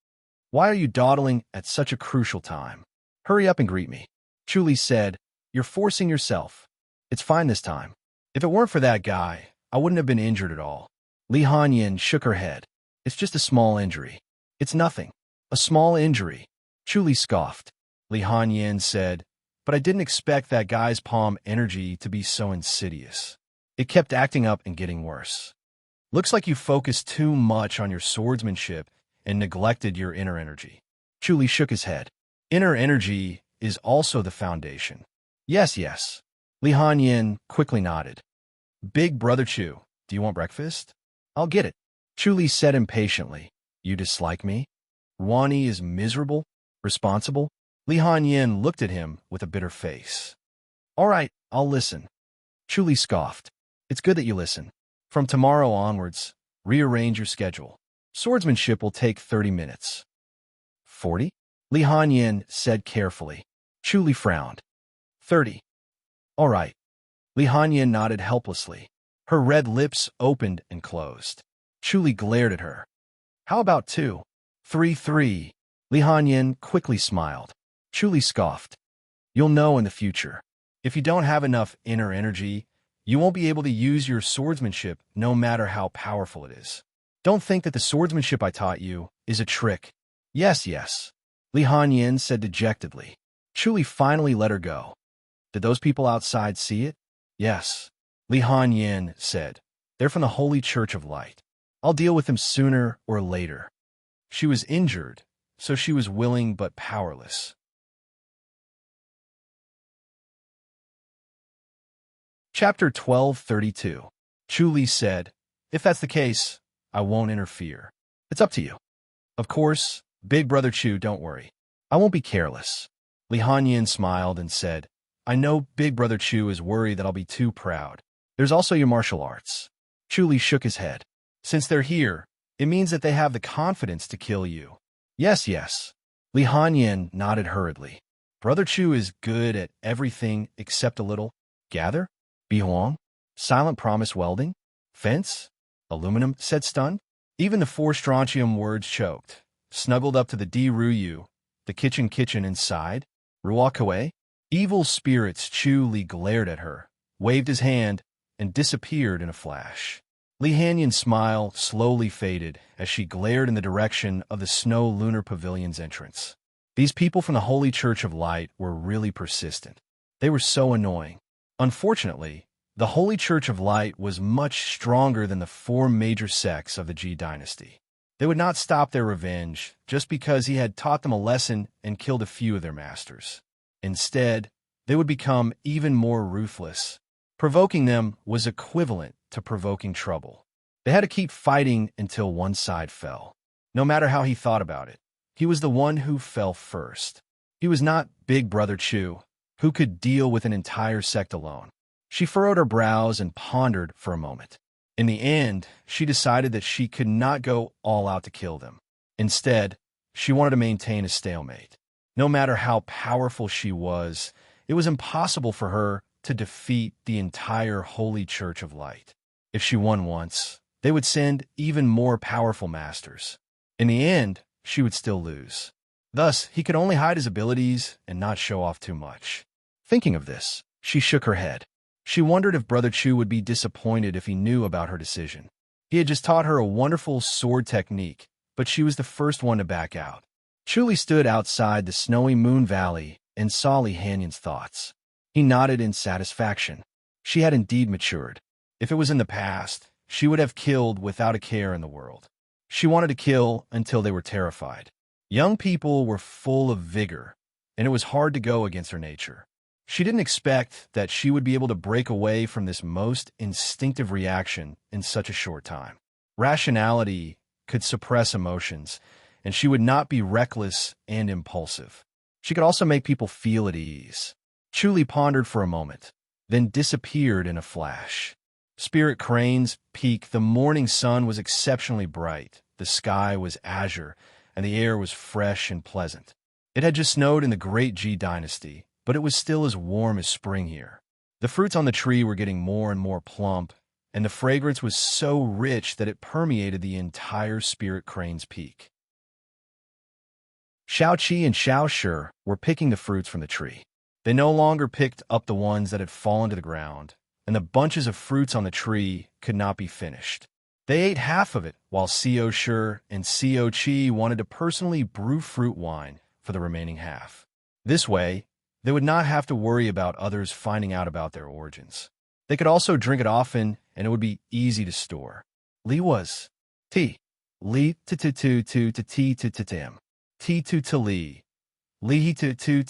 Why are you dawdling at such a crucial time? Hurry up and greet me. Chu Li said, You're forcing yourself. It's fine this time. If it weren't for that guy, I wouldn't have been injured at all. Li Hanyin shook her head. It's just a small injury. It's nothing. A small injury. Chu Li scoffed. Li Hanyin said, But I didn't expect that guy's palm energy to be so insidious. It kept acting up and getting worse. Looks like you focused too much on your swordsmanship and neglected your inner energy. Chu Li shook his head. Inner energy is also the foundation. Yes, yes. Li Hanyin quickly nodded. Big Brother Chu, do you want breakfast? I'll get it. Chu Li said impatiently. You dislike me? Wani is miserable? Responsible? Li Hanyin looked at him with a bitter face. All right, I'll listen. Chu Li scoffed. It's good that you listen. From tomorrow onwards, rearrange your schedule. Swordsmanship will take 30 minutes. 40? Li Hanyin said carefully. Chu Li frowned. 30. All right. Li Hanyin nodded helplessly. Her red lips opened and closed. Chu Li glared at her. How about 2? 3. Li Hanyin quickly smiled. Chu Li scoffed. You'll know in the future. If you don't have enough inner energy, you won't be able to use your swordsmanship no matter how powerful it is. Don't think that the swordsmanship I taught you is a trick. Yes, yes. Li Hanyin said dejectedly. Chu Li finally let her go. Did those people outside see it? Yes. Li Hanyin said. They're from the Holy Church of Light. I'll deal with them sooner or later. She was injured, so she was willing but powerless. Chapter 1232. Chu Li said, If that's the case, I won't interfere. It's up to you. Of course, Big Brother Chu, don't worry. I won't be careless. Li Hanyin smiled and said, I know Big Brother Chu is worried that I'll be too proud. There's also your martial arts. Chu Li shook his head. Since they're here, it means that they have the confidence to kill you. Yes, yes. Li Hanyin nodded hurriedly. Brother Chu is good at everything except a little. Gather? Bihuang? Silent promise welding? Fence? Aluminum, said stunned. Even the four strontium words choked, snuggled up to the Ruyu, the kitchen inside. Ruakawe? Evil spirits. Chu Li glared at her, waved his hand, and disappeared in a flash. Li Hanyan's smile slowly faded as she glared in the direction of the Snow Lunar Pavilion's entrance. These people from the Holy Church of Light were really persistent. They were so annoying. Unfortunately, the Holy Church of Light was much stronger than the four major sects of the Ji dynasty. They would not stop their revenge just because he had taught them a lesson and killed a few of their masters. Instead, they would become even more ruthless. Provoking them was equivalent to provoking trouble. They had to keep fighting until one side fell. No matter how he thought about it, he was the one who fell first. He was not Big Brother Chu, who could deal with an entire sect alone. She furrowed her brows and pondered for a moment. In the end, she decided that she could not go all out to kill them. Instead, she wanted to maintain a stalemate. No matter how powerful she was, it was impossible for her to defeat the entire Holy Church of Light. If she won once, they would send even more powerful masters. In the end, she would still lose. Thus, he could only hide his abilities and not show off too much. Thinking of this, she shook her head. She wondered if Brother Chu would be disappointed if he knew about her decision. He had just taught her a wonderful sword technique, but she was the first one to back out. Chu Li stood outside the snowy Moon Valley and saw Li Hanyan's thoughts. He nodded in satisfaction. She had indeed matured. If it was in the past, she would have killed without a care in the world. She wanted to kill until they were terrified. Young people were full of vigor, and it was hard to go against her nature. She didn't expect that she would be able to break away from this most instinctive reaction in such a short time. Rationality could suppress emotions, and she would not be reckless and impulsive. She could also make people feel at ease. Chu Li pondered for a moment, then disappeared in a flash. Spirit Crane's Peak, the morning sun was exceptionally bright, the sky was azure, and the air was fresh and pleasant. It had just snowed in the Great Ji dynasty, but it was still as warm as spring here. The fruits on the tree were getting more and more plump, and the fragrance was so rich that it permeated the entire Spirit Crane's Peak. Xiao Qi and Xiao Shi were picking the fruits from the tree. They no longer picked up the ones that had fallen to the ground, and the bunches of fruits on the tree could not be finished. They ate half of it, while Xiao Shi and Xiao Qi wanted to personally brew fruit wine for the remaining half. This way, they would not have to worry about others finding out about their origins. They could also drink it often, and it would be easy to store. Li was T. Li to them. T to Li. Li to T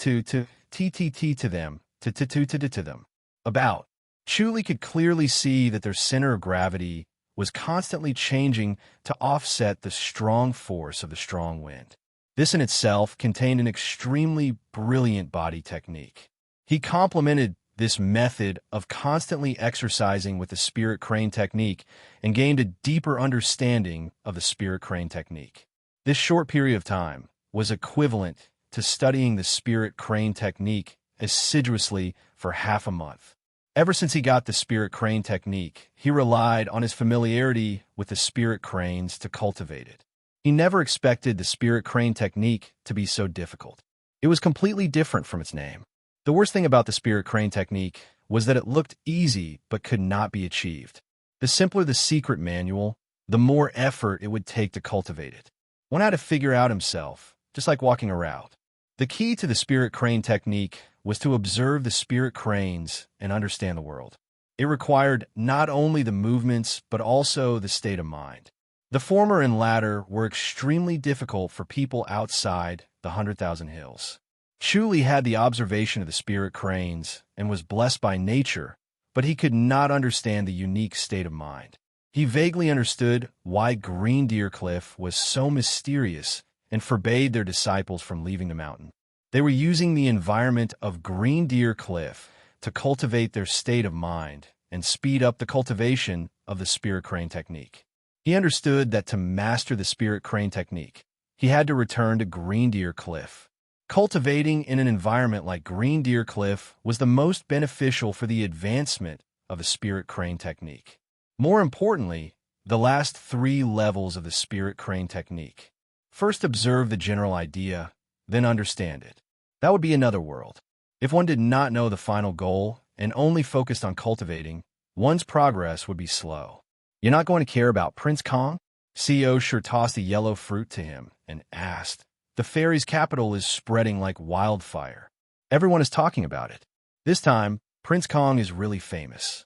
to them. To them. About. Chu Li could clearly see that their center of gravity was constantly changing to offset the strong force of the strong wind. This in itself contained an extremely brilliant body technique. He complemented this method of constantly exercising with the Spirit Crane technique and gained a deeper understanding of the Spirit Crane technique. This short period of time was equivalent to studying the Spirit Crane technique assiduously for half a month. Ever since he got the Spirit Crane technique, he relied on his familiarity with the Spirit Cranes to cultivate it. He never expected the Spirit Crane technique to be so difficult. It was completely different from its name. The worst thing about the Spirit Crane technique was that it looked easy but could not be achieved. The simpler the secret manual, the more effort it would take to cultivate it. One had to figure out himself, just like walking a route. The key to the Spirit Crane technique was to observe the Spirit Cranes and understand the world. It required not only the movements but also the state of mind. The former and latter were extremely difficult for people outside the 100,000 Hills. Chu Li had the observation of the Spirit Cranes and was blessed by nature, but he could not understand the unique state of mind. He vaguely understood why Green Deer Cliff was so mysterious and forbade their disciples from leaving the mountain. They were using the environment of Green Deer Cliff to cultivate their state of mind and speed up the cultivation of the Spirit Crane technique. He understood that to master the Spirit Crane technique, he had to return to Green Deer Cliff. Cultivating in an environment like Green Deer Cliff was the most beneficial for the advancement of the spirit crane technique. More importantly, the last 3 levels of the spirit crane technique. First, observe the general idea, then understand it. That would be another world. If one did not know the final goal and only focused on cultivating, one's progress would be slow. You're not going to care about Prince Kong? CEO sure tossed a yellow fruit to him and asked. The fairy's capital is spreading like wildfire. Everyone is talking about it. This time, Prince Kong is really famous.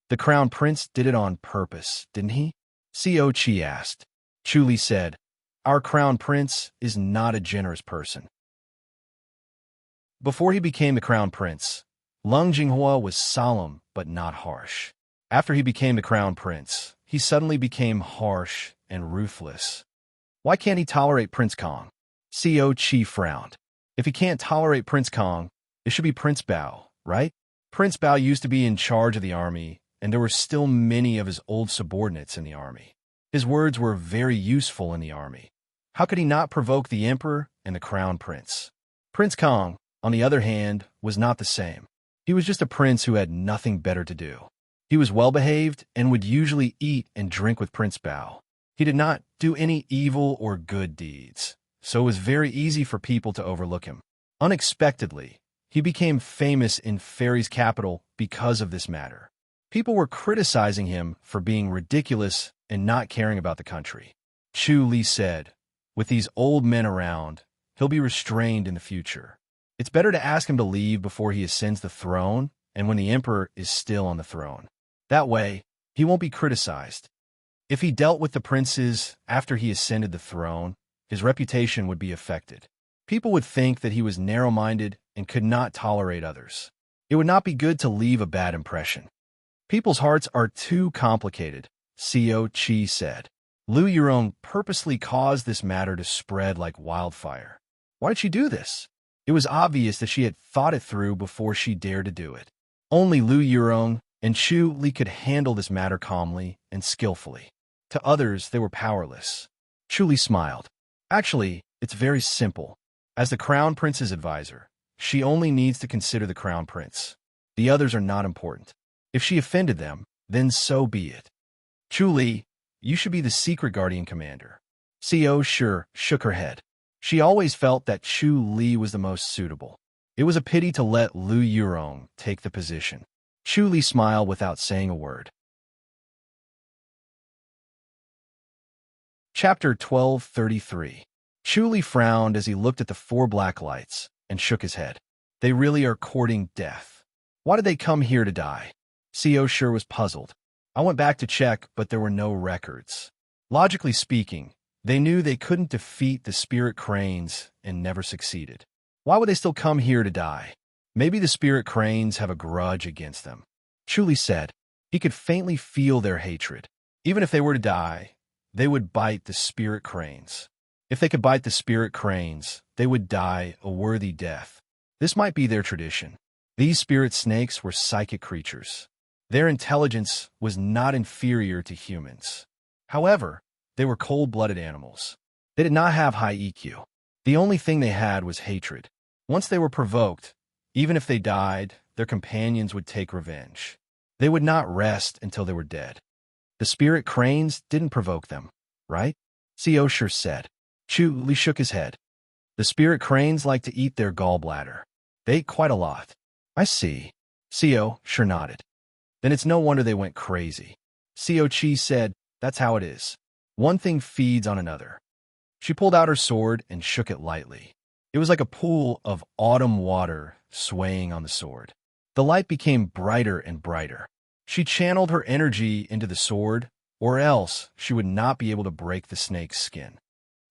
The crown prince did it on purpose, didn't he? Co Chi asked. Chu Li said, our crown prince is not a generous person. Before he became the crown prince, Lung Jinghua was solemn but not harsh. After he became the crown prince, he suddenly became harsh and ruthless. Why can't he tolerate Prince Kong? Co Chi frowned. If he can't tolerate Prince Kong, it should be Prince Bao, right? Prince Bao used to be in charge of the army, and there were still many of his old subordinates in the army. His words were very useful in the army. How could he not provoke the emperor and the crown prince? Prince Kong, on the other hand, was not the same. He was just a prince who had nothing better to do. He was well-behaved and would usually eat and drink with Prince Bao. He did not do any evil or good deeds, so it was very easy for people to overlook him. Unexpectedly, he became famous in Fairy's capital because of this matter. People were criticizing him for being ridiculous and not caring about the country. Chu Li said, with these old men around, he'll be restrained in the future. It's better to ask him to leave before he ascends the throne and when the emperor is still on the throne. That way, he won't be criticized. If he dealt with the princes after he ascended the throne, his reputation would be affected. People would think that he was narrow-minded and could not tolerate others. It would not be good to leave a bad impression. People's hearts are too complicated, Co Chi said. Lu Yurong purposely caused this matter to spread like wildfire. Why did she do this? It was obvious that she had thought it through before she dared to do it. Only Lu Yurong and Chu Li could handle this matter calmly and skillfully. To others, they were powerless. Chu Li smiled. Actually, it's very simple. As the crown prince's advisor, she only needs to consider the crown prince. The others are not important. If she offended them, then so be it. Chu Li, you should be the secret guardian commander. Co sure shook her head. She always felt that Chu Li was the most suitable. It was a pity to let Lu Yurong take the position. Chu Li smiled without saying a word. Chapter 1233. Chu Li frowned as he looked at the 4 black lights and shook his head. They really are courting death. Why did they come here to die? Co sure was puzzled. I went back to check, but there were no records. Logically speaking, they knew they couldn't defeat the spirit cranes and never succeeded. Why would they still come here to die? Maybe the spirit cranes have a grudge against them. Chu Li said. He could faintly feel their hatred. Even if they were to die, they would bite the spirit cranes. If they could bite the spirit cranes, they would die a worthy death. This might be their tradition. These spirit snakes were psychic creatures. Their intelligence was not inferior to humans. However, they were cold-blooded animals. They did not have high EQ. The only thing they had was hatred. Once they were provoked, even if they died, their companions would take revenge. They would not rest until they were dead. The spirit cranes didn't provoke them, right? Co sure said. Chu Li shook his head. The spirit cranes like to eat their gallbladder. They ate quite a lot. I see. Co sure nodded. Then it's no wonder they went crazy. Co Chi said, that's how it is. One thing feeds on another. She pulled out her sword and shook it lightly. It was like a pool of autumn water swaying on the sword. The light became brighter and brighter. She channeled her energy into the sword, or else she would not be able to break the snake's skin.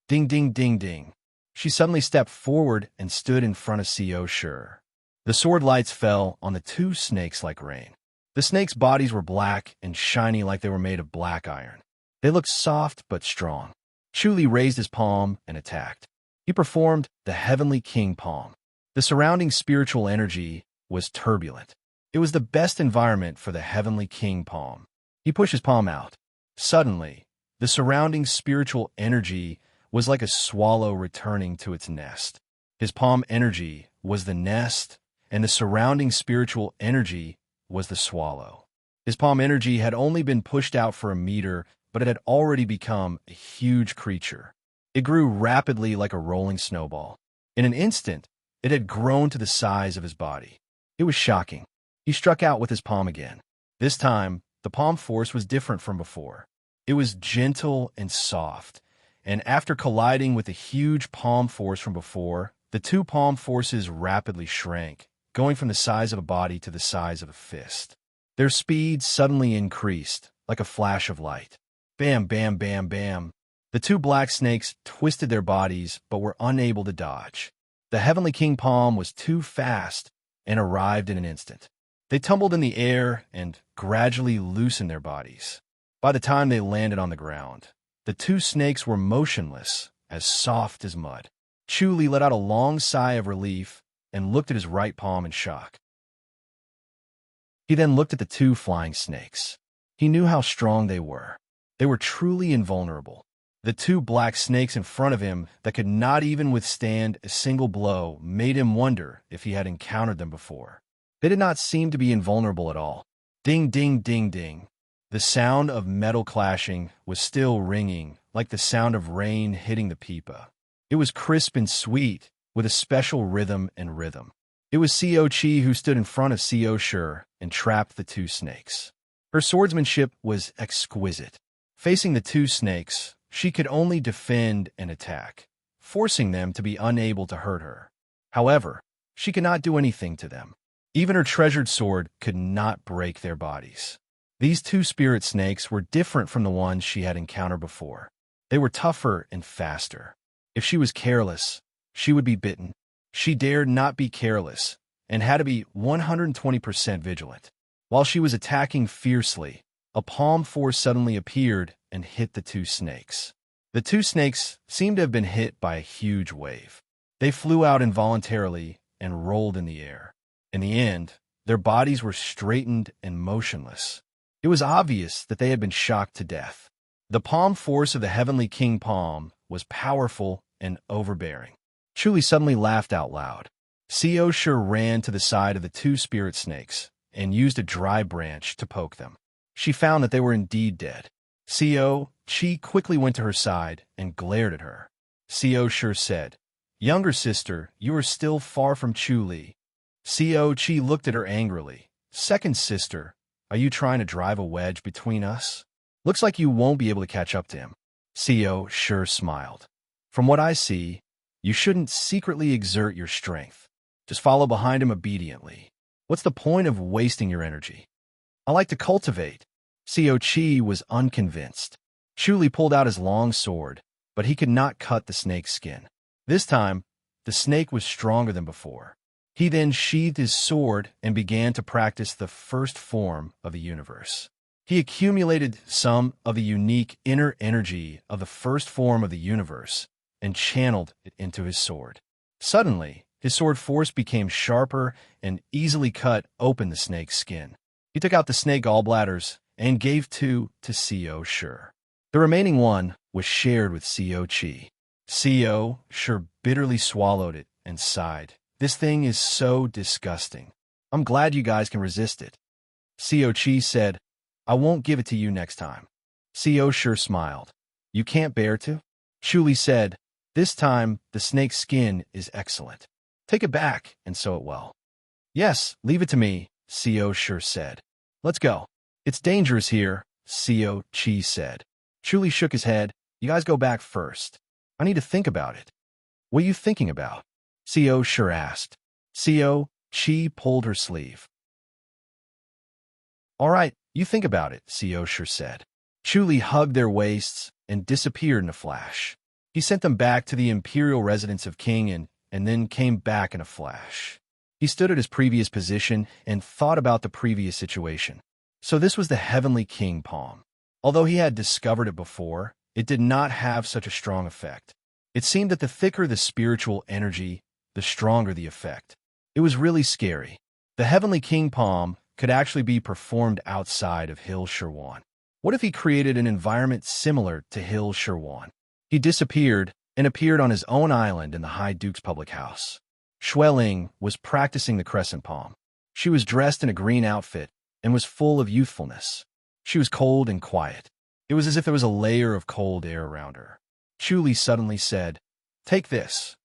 Ding, ding, ding, ding. She suddenly stepped forward and stood in front of Co Sure. The sword lights fell on the 2 snakes like rain. The snakes' bodies were black and shiny like they were made of black iron. They looked soft but strong. Chu Li raised his palm and attacked. He performed the Heavenly King palm. The surrounding spiritual energy was turbulent. It was the best environment for the Heavenly King palm. He pushed his palm out. Suddenly, the surrounding spiritual energy was like a swallow returning to its nest. His palm energy was the nest, and the surrounding spiritual energy was the swallow. His palm energy had only been pushed out for a meter, but it had already become a huge creature. It grew rapidly like a rolling snowball. In an instant, it had grown to the size of his body. It was shocking. He struck out with his palm again. This time, the palm force was different from before. It was gentle and soft, and after colliding with the huge palm force from before, the two palm forces rapidly shrank, going from the size of a body to the size of a fist. Their speed suddenly increased, like a flash of light. Bam, bam, bam, bam. The two black snakes twisted their bodies, but were unable to dodge. The Heavenly King palm was too fast and arrived in an instant. They tumbled in the air and gradually loosened their bodies. By the time they landed on the ground, the two snakes were motionless, as soft as mud. Chuli let out a long sigh of relief and looked at his right palm in shock. He then looked at the two flying snakes. He knew how strong they were. They were truly invulnerable. The two black snakes in front of him that could not even withstand a single blow made him wonder if he had encountered them before. They did not seem to be invulnerable at all. Ding, ding, ding, ding. The sound of metal clashing was still ringing, like the sound of rain hitting the pipa. It was crisp and sweet, with a special rhythm. It was Co Chi who stood in front of Co Shur and trapped the two snakes. Her swordsmanship was exquisite. Facing the two snakes, she could only defend and attack, forcing them to be unable to hurt her. However, she could not do anything to them. Even her treasured sword could not break their bodies. These two spirit snakes were different from the ones she had encountered before. They were tougher and faster. If she was careless, she would be bitten. She dared not be careless and had to be 120% vigilant. While she was attacking fiercely, a palm force suddenly appeared and hit the two snakes. The two snakes seemed to have been hit by a huge wave. They flew out involuntarily and rolled in the air. In the end, their bodies were straightened and motionless. It was obvious that they had been shocked to death. The palm force of the Heavenly King palm was powerful and overbearing. Chuli suddenly laughed out loud. Co Shur ran to the side of the two spirit snakes and used a dry branch to poke them. She found that they were indeed dead. Co Chi quickly went to her side and glared at her. Co Shur said, "Younger sister, you are still far from Chuli." Co Chi looked at her angrily. "Second sister, are you trying to drive a wedge between us? Looks like you won't be able to catch up to him." Co Shur smiled. "From what I see, you shouldn't secretly exert your strength. Just follow behind him obediently. What's the point of wasting your energy?" "I like to cultivate." Co Chi was unconvinced. Chuli pulled out his long sword, but he could not cut the snake's skin. This time, the snake was stronger than before. He then sheathed his sword and began to practice the first form of the universe. He accumulated some of the unique inner energy of the first form of the universe and channeled it into his sword. Suddenly, his sword force became sharper and easily cut open the snake's skin. He took out the snake gallbladders and gave two to Co Shur. The remaining one was shared with Co Chi. Co Shur bitterly swallowed it and sighed. "This thing is so disgusting. I'm glad you guys can resist it." Co Chi said, "I won't give it to you next time." Co Shur smiled. "You can't bear to?" Chuli said, "This time, the snake's skin is excellent. Take it back and sew it well." "Yes, leave it to me," Co Shur said. "Let's go." "It's dangerous here," Co Chi said. Chuli shook his head. "You guys go back first. I need to think about it." "What are you thinking about?" Co Shur asked. Co Chi pulled her sleeve. "All right, you think about it," Co Shur said. Chuli hugged their waists and disappeared in a flash. He sent them back to the imperial residence of King and then came back in a flash. He stood at his previous position and thought about the previous situation. So this was the Heavenly King palm. Although he had discovered it before, it did not have such a strong effect. It seemed that the thicker the spiritual energy, the stronger the effect. It was really scary. The Heavenly King palm could actually be performed outside of Hill Shirwan. What if he created an environment similar to Hill Shirwan? He disappeared, and appeared on his own island in the High Duke's public house. Ling was practicing the crescent palm. She was dressed in a green outfit and was full of youthfulness. She was cold and quiet. It was as if there was a layer of cold air around her. Li suddenly said, "Take this."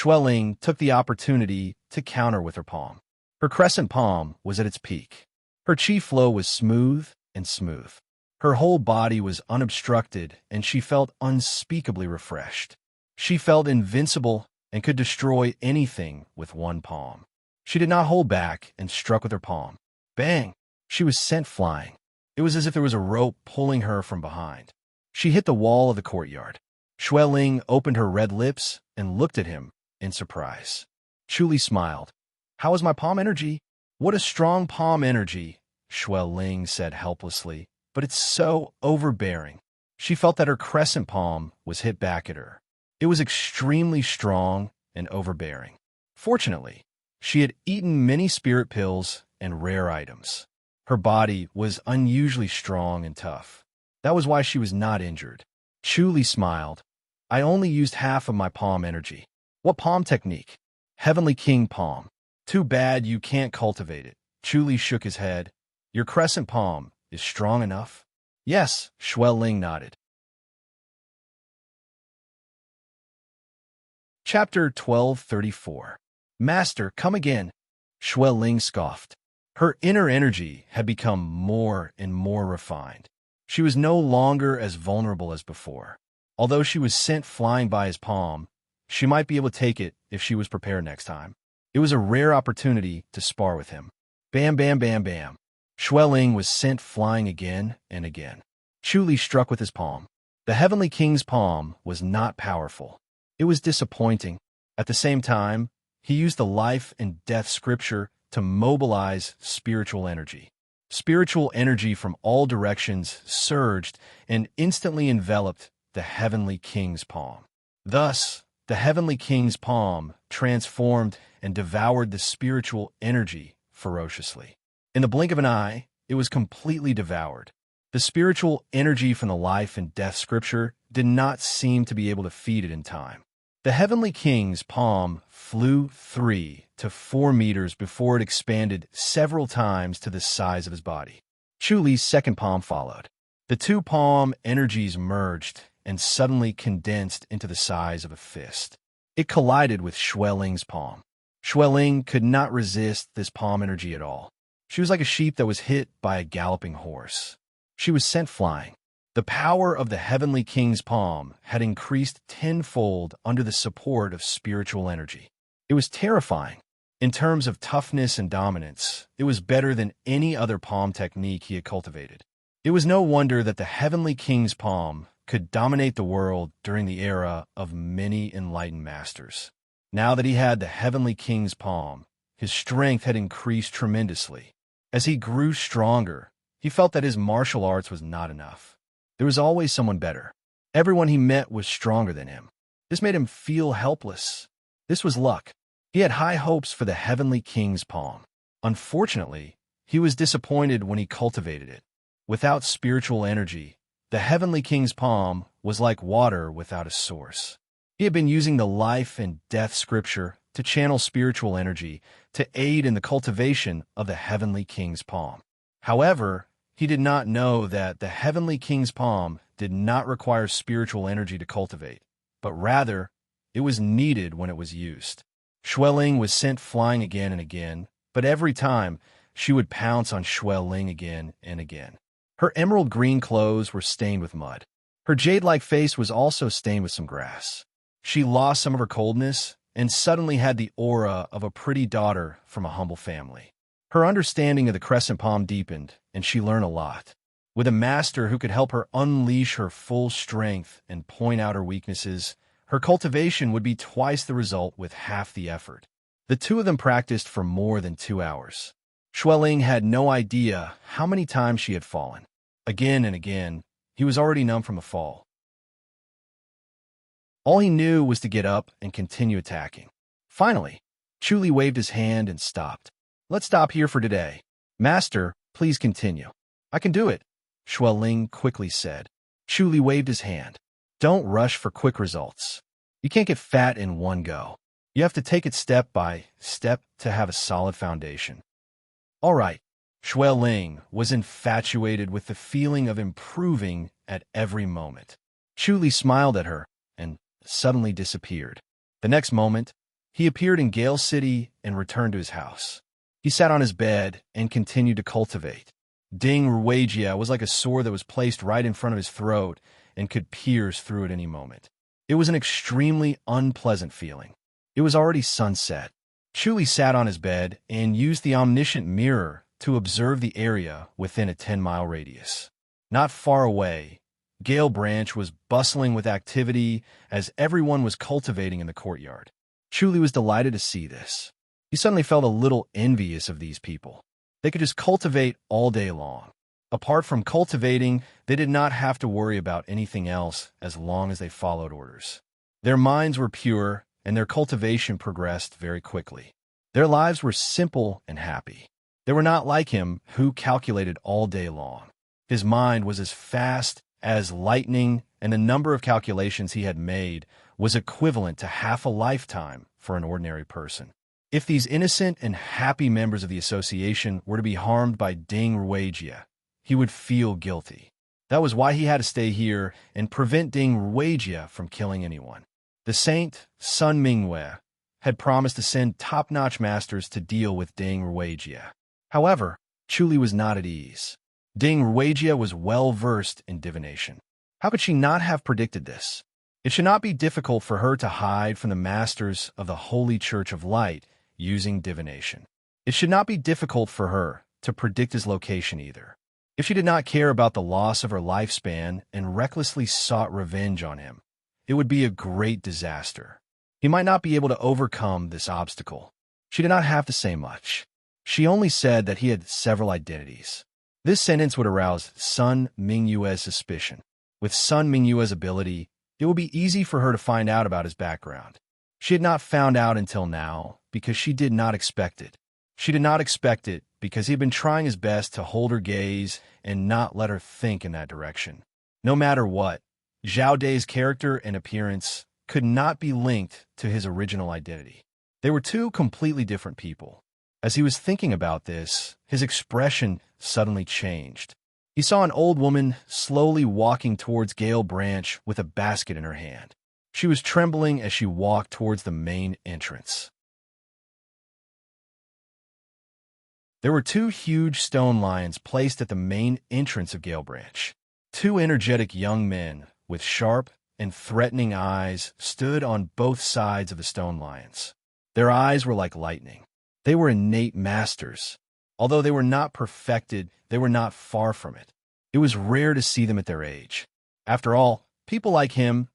Ling took the opportunity to counter with her palm. Her crescent palm was at its peak. Her chi flow was smooth and smooth. Her whole body was unobstructed, and she felt unspeakably refreshed. She felt invincible and could destroy anything with one palm. She did not hold back and struck with her palm. Bang! She was sent flying. It was as if there was a rope pulling her from behind. She hit the wall of the courtyard. Ling opened her red lips and looked at him in surprise. Li smiled. "How is my palm energy?" "What a strong palm energy," Ling said helplessly, "but it's so overbearing." She felt that her crescent palm was hit back at her. It was extremely strong and overbearing. Fortunately, she had eaten many spirit pills and rare items. Her body was unusually strong and tough. That was why she was not injured. Li smiled. "I only used half of my palm energy." "What palm technique?" "Heavenly King palm." "Too bad you can't cultivate it." Li shook his head. "Your crescent palm is strong enough?" "Yes," Ling nodded. Chapter 1234. "Master, come again." Ling scoffed. Her inner energy had become more and more refined. She was no longer as vulnerable as before. Although she was sent flying by his palm, she might be able to take it if she was prepared next time. It was a rare opportunity to spar with him. Bam, bam, bam, bam. Ling was sent flying again and again. Li struck with his palm. The Heavenly King's palm was not powerful. It was disappointing. At the same time, he used the life and death scripture to mobilize spiritual energy. Spiritual energy from all directions surged and instantly enveloped the Heavenly King's palm. Thus, the Heavenly King's palm transformed and devoured the spiritual energy ferociously. In the blink of an eye, it was completely devoured. The spiritual energy from the life and death scripture did not seem to be able to feed it in time. The Heavenly King's palm flew 3 to 4 meters before it expanded several times to the size of his body. Li's second palm followed. The two palm energies merged and suddenly condensed into the size of a fist. It collided with Ling's palm. Ling could not resist this palm energy at all. She was like a sheep that was hit by a galloping horse. She was sent flying. The power of the Heavenly King's palm had increased tenfold under the support of spiritual energy. It was terrifying. In terms of toughness and dominance, it was better than any other palm technique he had cultivated. It was no wonder that the Heavenly King's palm could dominate the world during the era of many enlightened masters. Now that he had the Heavenly King's palm, his strength had increased tremendously. As he grew stronger, he felt that his martial arts was not enough. There was always someone better. Everyone he met was stronger than him. This made him feel helpless. This was luck. He had high hopes for the Heavenly King's palm. Unfortunately, he was disappointed when he cultivated it. Without spiritual energy, the Heavenly King's palm was like water without a source. He had been using the life and death scripture to channel spiritual energy to aid in the cultivation of the Heavenly King's palm. However, he did not know that the Heavenly King's palm did not require spiritual energy to cultivate, but rather, it was needed when it was used. Ling was sent flying again and again, but every time, she would pounce on Ling again and again. Her emerald green clothes were stained with mud. Her jade-like face was also stained with some grass. She lost some of her coldness and suddenly had the aura of a pretty daughter from a humble family. Her understanding of the crescent palm deepened, and she learned a lot. With a master who could help her unleash her full strength and point out her weaknesses, her cultivation would be twice the result with half the effort. The two of them practiced for more than 2 hours. Ling had no idea how many times she had fallen. Again and again, he was already numb from a fall. All he knew was to get up and continue attacking. Finally, Li waved his hand and stopped. "Let's stop here for today. Master, please continue." "I can do it," Ling quickly said. Li waved his hand. "Don't rush for quick results. You can't get fat in one go. You have to take it step by step to have a solid foundation. All right. Shui Ling was infatuated with the feeling of improving at every moment. Chu Li smiled at her and suddenly disappeared. The next moment, he appeared in Gale City and returned to his house. He sat on his bed and continued to cultivate. Ding Ruijia was like a sword that was placed right in front of his throat and could pierce through at any moment. It was an extremely unpleasant feeling. It was already sunset. Chu Li sat on his bed and used the omniscient mirror to observe the area within a 10-mile radius. Not far away, Gale Branch was bustling with activity as everyone was cultivating in the courtyard. Chu Li was delighted to see this. He suddenly felt a little envious of these people. They could just cultivate all day long. Apart from cultivating, they did not have to worry about anything else as long as they followed orders. Their minds were pure, and their cultivation progressed very quickly. Their lives were simple and happy. They were not like him, who calculated all day long. His mind was as fast as lightning, and the number of calculations he had made was equivalent to half a lifetime for an ordinary person. If these innocent and happy members of the association were to be harmed by Ding Ruijia, he would feel guilty. That was why he had to stay here and prevent Ding Ruijia from killing anyone. The saint, Sun Mingwei, had promised to send top-notch masters to deal with Ding Ruijia. However, Chu Li was not at ease. Ding Ruijia was well-versed in divination. How could she not have predicted this? It should not be difficult for her to hide from the masters of the Holy Church of Light using divination. It should not be difficult for her to predict his location either. If she did not care about the loss of her lifespan and recklessly sought revenge on him, it would be a great disaster. He might not be able to overcome this obstacle. She did not have to say much. She only said that he had several identities. This sentence would arouse Sun Mingyue's suspicion. With Sun Mingyue's ability, it would be easy for her to find out about his background. She had not found out until now because she did not expect it. She did not expect it because he had been trying his best to hold her gaze and not let her think in that direction. No matter what, Zhao Day's character and appearance could not be linked to his original identity. They were two completely different people. As he was thinking about this, his expression suddenly changed. He saw an old woman slowly walking towards Gale Branch with a basket in her hand. She was trembling as she walked towards the main entrance. There were two huge stone lions placed at the main entrance of Gale Branch. Two energetic young men with sharp and threatening eyes stood on both sides of the stone lions. Their eyes were like lightning. They were innate masters. Although they were not perfected, they were not far from it. It was rare to see them at their age. After all, people like him,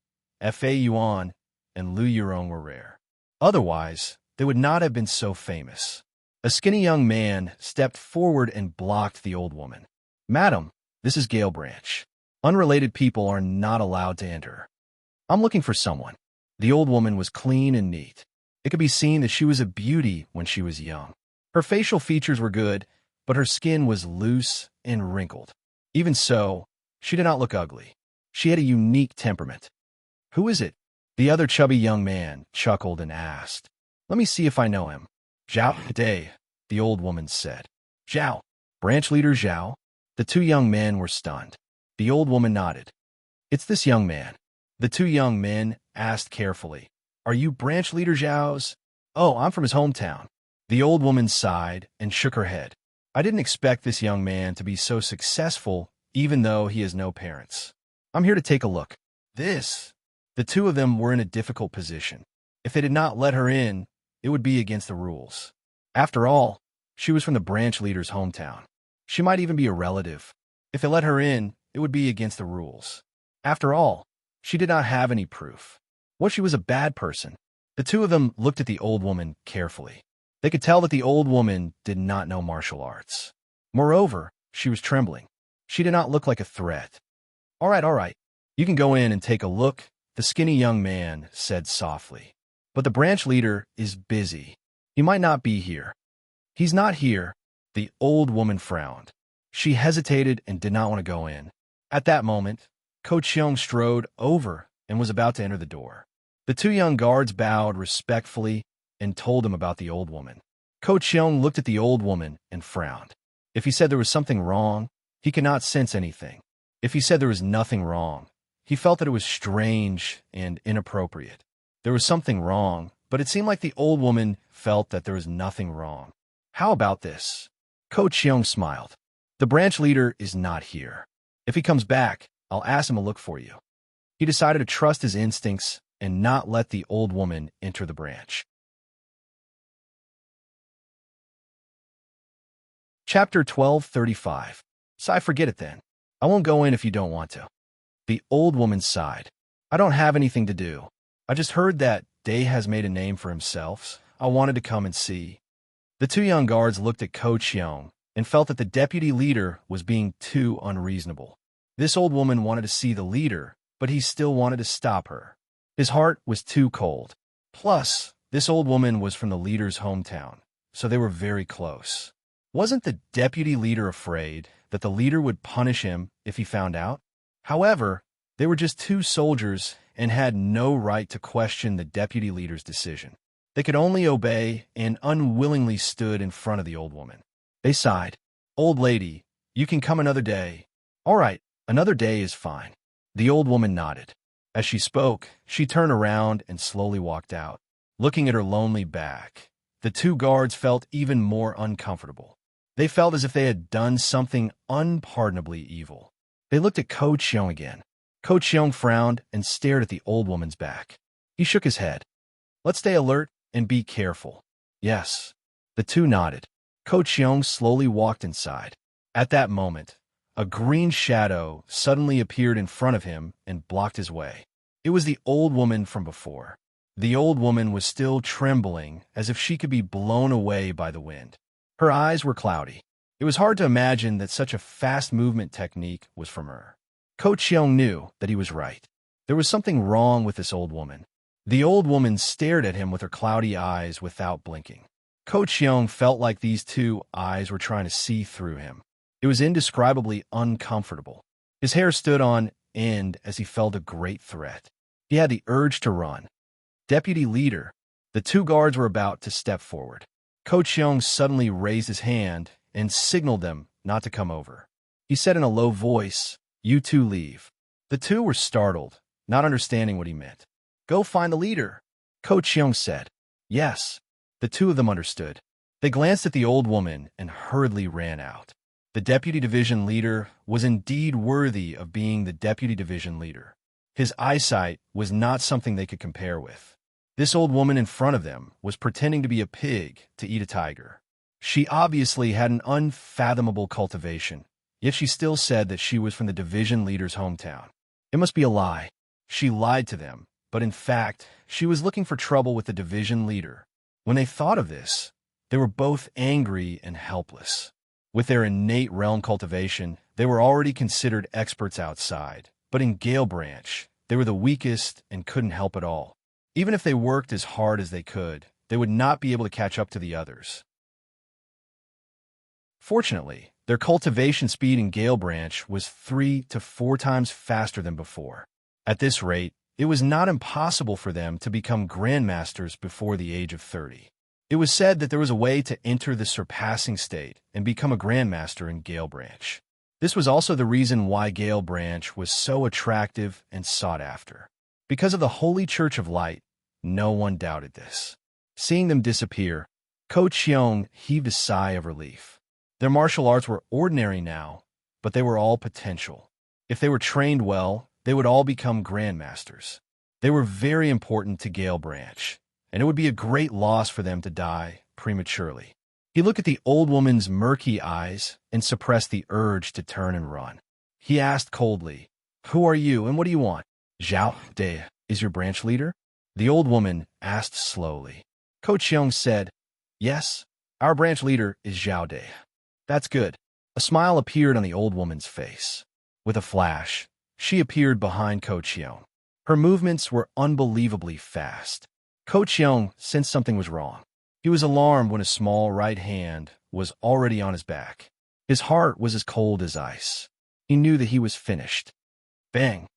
Fa Yuan, and Lu Yurong were rare. Otherwise, they would not have been so famous. A skinny young man stepped forward and blocked the old woman. "Madam, this is Gale Branch. Unrelated people are not allowed to enter. I'm looking for someone." The old woman was clean and neat. It could be seen that she was a beauty when she was young. Her facial features were good, but her skin was loose and wrinkled. Even so, she did not look ugly. She had a unique temperament. "Who is it?" The other chubby young man chuckled and asked. "Let me see if I know him." "Zhao Day," the old woman said. "Zhao, branch leader Zhao?" The two young men were stunned. The old woman nodded. "It's this young man." The two young men asked carefully, "Are you branch leader Zhao's?" "Oh, I'm from his hometown." The old woman sighed and shook her head. "I didn't expect this young man to be so successful, even though he has no parents. I'm here to take a look." The two of them were in a difficult position. If they did not let her in, it would be against the rules. After all, she was from the branch leader's hometown. She might even be a relative. If they let her in, it would be against the rules. After all, she did not have any proof. What if she was a bad person? The two of them looked at the old woman carefully. They could tell that the old woman did not know martial arts. Moreover, she was trembling. She did not look like a threat. All right. You can go in and take a look," the skinny young man said softly. "But the branch leader is busy. He might not be here." "He's not here." The old woman frowned. She hesitated and did not want to go in. At that moment, Ko Cheong strode over and was about to enter the door. The two young guards bowed respectfully and told him about the old woman. Ko Cheong looked at the old woman and frowned. If he said there was something wrong, he could not sense anything. If he said there was nothing wrong, he felt that it was strange and inappropriate. There was something wrong, but it seemed like the old woman felt that there was nothing wrong. How about this? Ko Cheong smiled. The branch leader is not here. If he comes back, I'll ask him to look for you. He decided to trust his instincts and not let the old woman enter the branch. Chapter 12:35. So I forget it then. I won't go in if you don't want to. The old woman sighed. I don't have anything to do. I just heard that Day has made a name for himself. I wanted to come and see. The two young guards looked at Ko Cheong and felt that the deputy leader was being too unreasonable. This old woman wanted to see the leader, but he still wanted to stop her. His heart was too cold. Plus, this old woman was from the leader's hometown, so they were very close. Wasn't the deputy leader afraid that the leader would punish him if he found out? However, they were just two soldiers and had no right to question the deputy leader's decision. They could only obey and unwillingly stood in front of the old woman. They sighed. Old lady, you can come another day. All right, another day is fine. The old woman nodded. As she spoke, she turned around and slowly walked out. Looking at her lonely back, the two guards felt even more uncomfortable. They felt as if they had done something unpardonably evil. They looked at Ko Cheong again. Ko Cheong frowned and stared at the old woman's back. He shook his head. Let's stay alert and be careful. Yes. The two nodded. Ko Cheong slowly walked inside. At that moment, a green shadow suddenly appeared in front of him and blocked his way. It was the old woman from before. The old woman was still trembling as if she could be blown away by the wind. Her eyes were cloudy. It was hard to imagine that such a fast movement technique was from her. Ko Cheong knew that he was right. There was something wrong with this old woman. The old woman stared at him with her cloudy eyes without blinking. Ko Cheong felt like these two eyes were trying to see through him. It was indescribably uncomfortable. His hair stood on end as he felt a great threat. He had the urge to run. Deputy leader, the two guards were about to step forward. Ko Cheong suddenly raised his hand and signaled them not to come over. He said in a low voice, "You two leave." The two were startled, not understanding what he meant. "Go find the leader," Ko Cheong said. Yes, the two of them understood. They glanced at the old woman and hurriedly ran out. The deputy division leader was indeed worthy of being the deputy division leader. His eyesight was not something they could compare with. This old woman in front of them was pretending to be a pig to eat a tiger. She obviously had an unfathomable cultivation, yet she still said that she was from the division leader's hometown. It must be a lie. She lied to them, but in fact, she was looking for trouble with the division leader. When they thought of this, they were both angry and helpless. With their innate realm cultivation, they were already considered experts outside, but in Gale Branch, they were the weakest and couldn't help at all. Even if they worked as hard as they could, they would not be able to catch up to the others. Fortunately, their cultivation speed in Gale Branch was 3 to 4 times faster than before. At this rate, it was not impossible for them to become grandmasters before the age of 30. It was said that there was a way to enter the surpassing state and become a grandmaster in Gale Branch. This was also the reason why Gale Branch was so attractive and sought after. Because of the Holy Church of Light, no one doubted this. Seeing them disappear, Ko Cheong heaved a sigh of relief. Their martial arts were ordinary now, but they were all potential. If they were trained well, they would all become grandmasters. They were very important to Gale Branch, and it would be a great loss for them to die prematurely. He looked at the old woman's murky eyes and suppressed the urge to turn and run. He asked coldly, "Who are you and what do you want?" "Zhao De is your branch leader?" The old woman asked slowly. Ko Cheong said, "Yes, our branch leader is Zhao De." "That's good." A smile appeared on the old woman's face. With a flash, she appeared behind Ko Cheong. Her movements were unbelievably fast. Ko Cheong sensed something was wrong. He was alarmed when a small right hand was already on his back. His heart was as cold as ice. He knew that he was finished. Bang!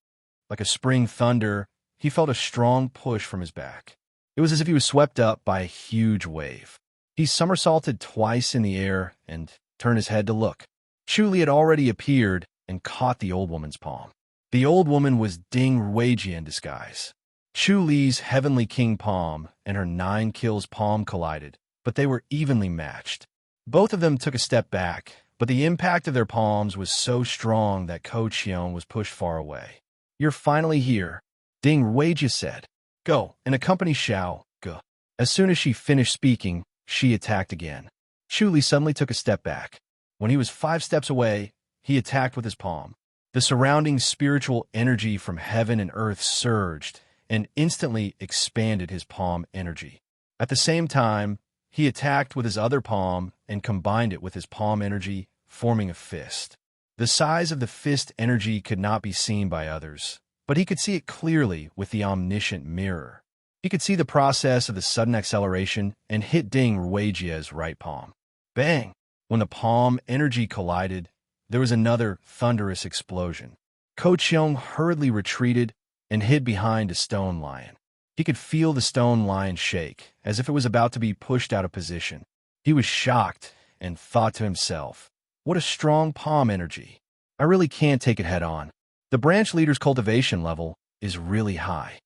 Like a spring thunder, he felt a strong push from his back. It was as if he was swept up by a huge wave. He somersaulted twice in the air and turned his head to look. Chu Li had already appeared and caught the old woman's palm. The old woman was Ding Ruijie in disguise. Chu Li's heavenly king palm and her 9 kills palm collided, but they were evenly matched. Both of them took a step back, but the impact of their palms was so strong that Ko Qiong was pushed far away. "You're finally here," Ding Ruijie said. "Go and accompany Xiao Ge." As soon as she finished speaking, she attacked again. Chu Li suddenly took a step back. When he was 5 steps away, he attacked with his palm. The surrounding spiritual energy from heaven and earth surged and instantly expanded his palm energy. At the same time, he attacked with his other palm and combined it with his palm energy, forming a fist. The size of the fist energy could not be seen by others, but he could see it clearly with the omniscient mirror. He could see the process of the sudden acceleration and hit Ding Ruijie's right palm. Bang! When the palm energy collided, there was another thunderous explosion. Ko Qiong hurriedly retreated and hid behind a stone lion. He could feel the stone lion shake, as if it was about to be pushed out of position. He was shocked and thought to himself, "What a strong palm energy. I really can't take it head on. The branch leader's cultivation level is really high."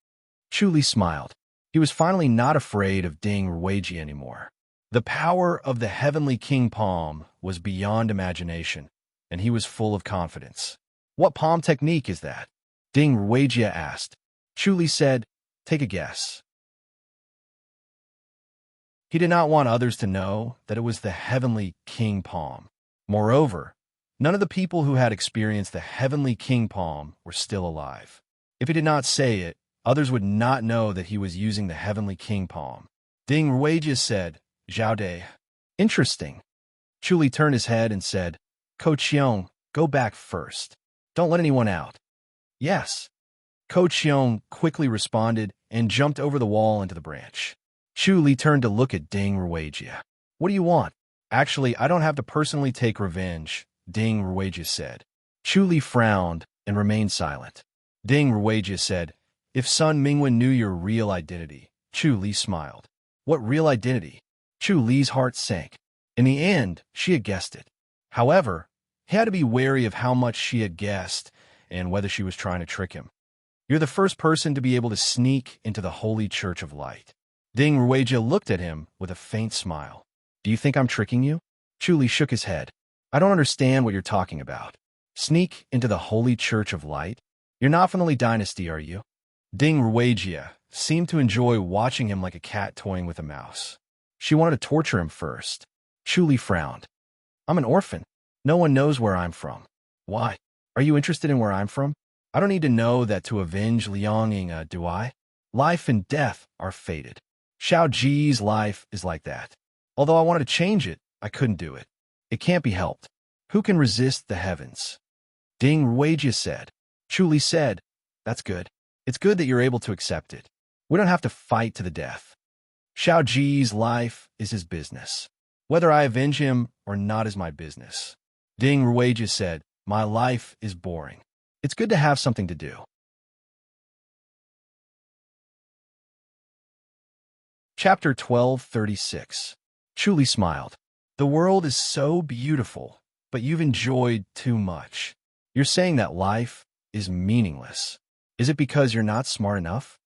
Chu Li smiled. He was finally not afraid of Ding Ruijie anymore. The power of the heavenly king palm was beyond imagination, and he was full of confidence. "What palm technique is that?" Ding Ruijie asked. Chu Li said, "Take a guess." He did not want others to know that it was the heavenly king palm. Moreover, none of the people who had experienced the heavenly king palm were still alive. If he did not say it, others would not know that he was using the heavenly king palm. Ding Ruijie said, "Zhao De." "Interesting." Chu Li turned his head and said, "Ko Qiong, go back first. Don't let anyone out." "Yes." Ko Qiong quickly responded and jumped over the wall into the branch. Chu Li turned to look at Ding Ruijie. "What do you want?" "Actually, I don't have to personally take revenge," Ding Ruijie said. Chu Li frowned and remained silent. Ding Ruijie said, "If Sun Mingwen knew your real identity." Chu Li smiled. "What real identity?" Chu Li's heart sank. In the end, she had guessed it. However, he had to be wary of how much she had guessed and whether she was trying to trick him. "You're the first person to be able to sneak into the Holy Church of Light." Ding Ruijie looked at him with a faint smile. "Do you think I'm tricking you?" Chu Li shook his head. "I don't understand what you're talking about. Sneak into the Holy Church of Light? You're not from the Li dynasty, are you?" Ding Ruijie seemed to enjoy watching him like a cat toying with a mouse. She wanted to torture him first. Chu Li frowned. "I'm an orphan. No one knows where I'm from." "Why? Are you interested in where I'm from?" "I don't need to know that to avenge Liang Ying, do I? Life and death are fated. Xiao Ji's life is like that. Although I wanted to change it, I couldn't do it. It can't be helped. Who can resist the heavens?" Ding Ruijie said. Chu Li said, "That's good. It's good that you're able to accept it. We don't have to fight to the death. Xiao Ji's life is his business. Whether I avenge him or not is my business." Ding Ruijie said, "My life is boring. It's good to have something to do." Chapter 1236. Chu Li smiled. "The world is so beautiful, but you've enjoyed too much. You're saying that life is meaningless. Is it because you're not smart enough?"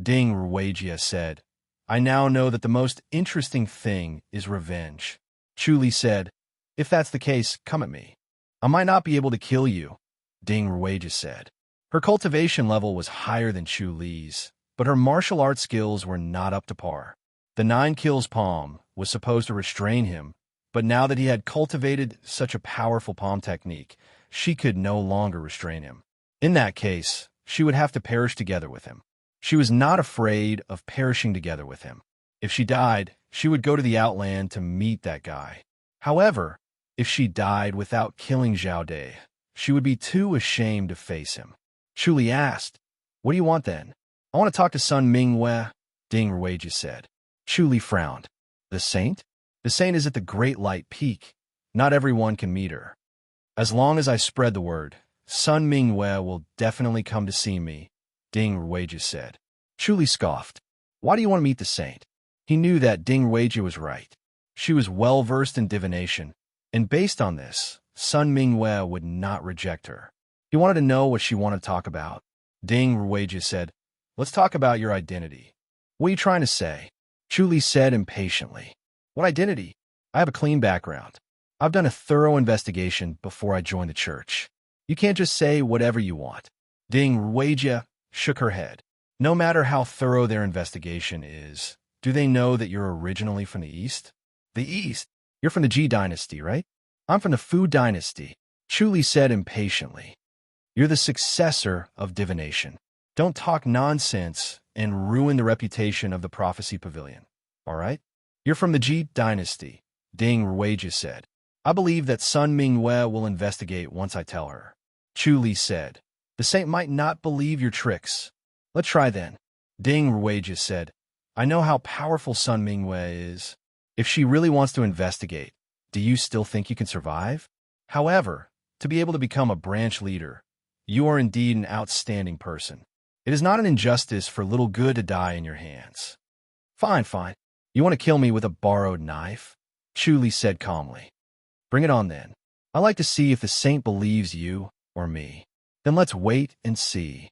Ding Ruijie said, "I now know that the most interesting thing is revenge." Chu Li said, "If that's the case, come at me. I might not be able to kill you," Ding Ruijie said. Her cultivation level was higher than Chu Li's, but her martial arts skills were not up to par. The 9 kills palm was supposed to restrain him, but now that he had cultivated such a powerful palm technique, she could no longer restrain him. In that case, she would have to perish together with him. She was not afraid of perishing together with him. If she died, she would go to the Outland to meet that guy. However, if she died without killing Zhao De, she would be too ashamed to face him. Chu Li asked, "What do you want then?" "I want to talk to Sun Mingwen," Ding Ruijie said. Chu Li frowned. "The saint?" "The saint is at the Great Light Peak. Not everyone can meet her. As long as I spread the word, Sun Mingwen will definitely come to see me, Ding Ruijia said. Chu scoffed. Why do you want to meet the saint? He knew that Ding Ruijia was right. She was well-versed in divination, and based on this, Sun Mingwei would not reject her. He wanted to know what she wanted to talk about. Ding Ruijia said, Let's talk about your identity. What are you trying to say? Chu said impatiently. What identity? I have a clean background. I've done a thorough investigation before I joined the church. You can't just say whatever you want. Ding Ruijia shook her head. No matter how thorough their investigation is, do they know that you're originally from the East? The East? You're from the Ji dynasty, right? I'm from the Fu dynasty, Chu said impatiently. You're the successor of divination. Don't talk nonsense and ruin the reputation of the prophecy pavilion, all right? You're from the Ji dynasty, Ding Ruijia said. I believe that Sun Mingwei will investigate once I tell her. Chu said. The saint might not believe your tricks. Let's try then. Ding Ruijia said. I know how powerful Sun Mingwei is. If she really wants to investigate, do you still think you can survive? However, to be able to become a branch leader, you are indeed an outstanding person. It is not an injustice for little good to die in your hands. Fine. You want to kill me with a borrowed knife? Chu said calmly. Bring it on then. I like to see if the saint believes you or me. Then let's wait and see.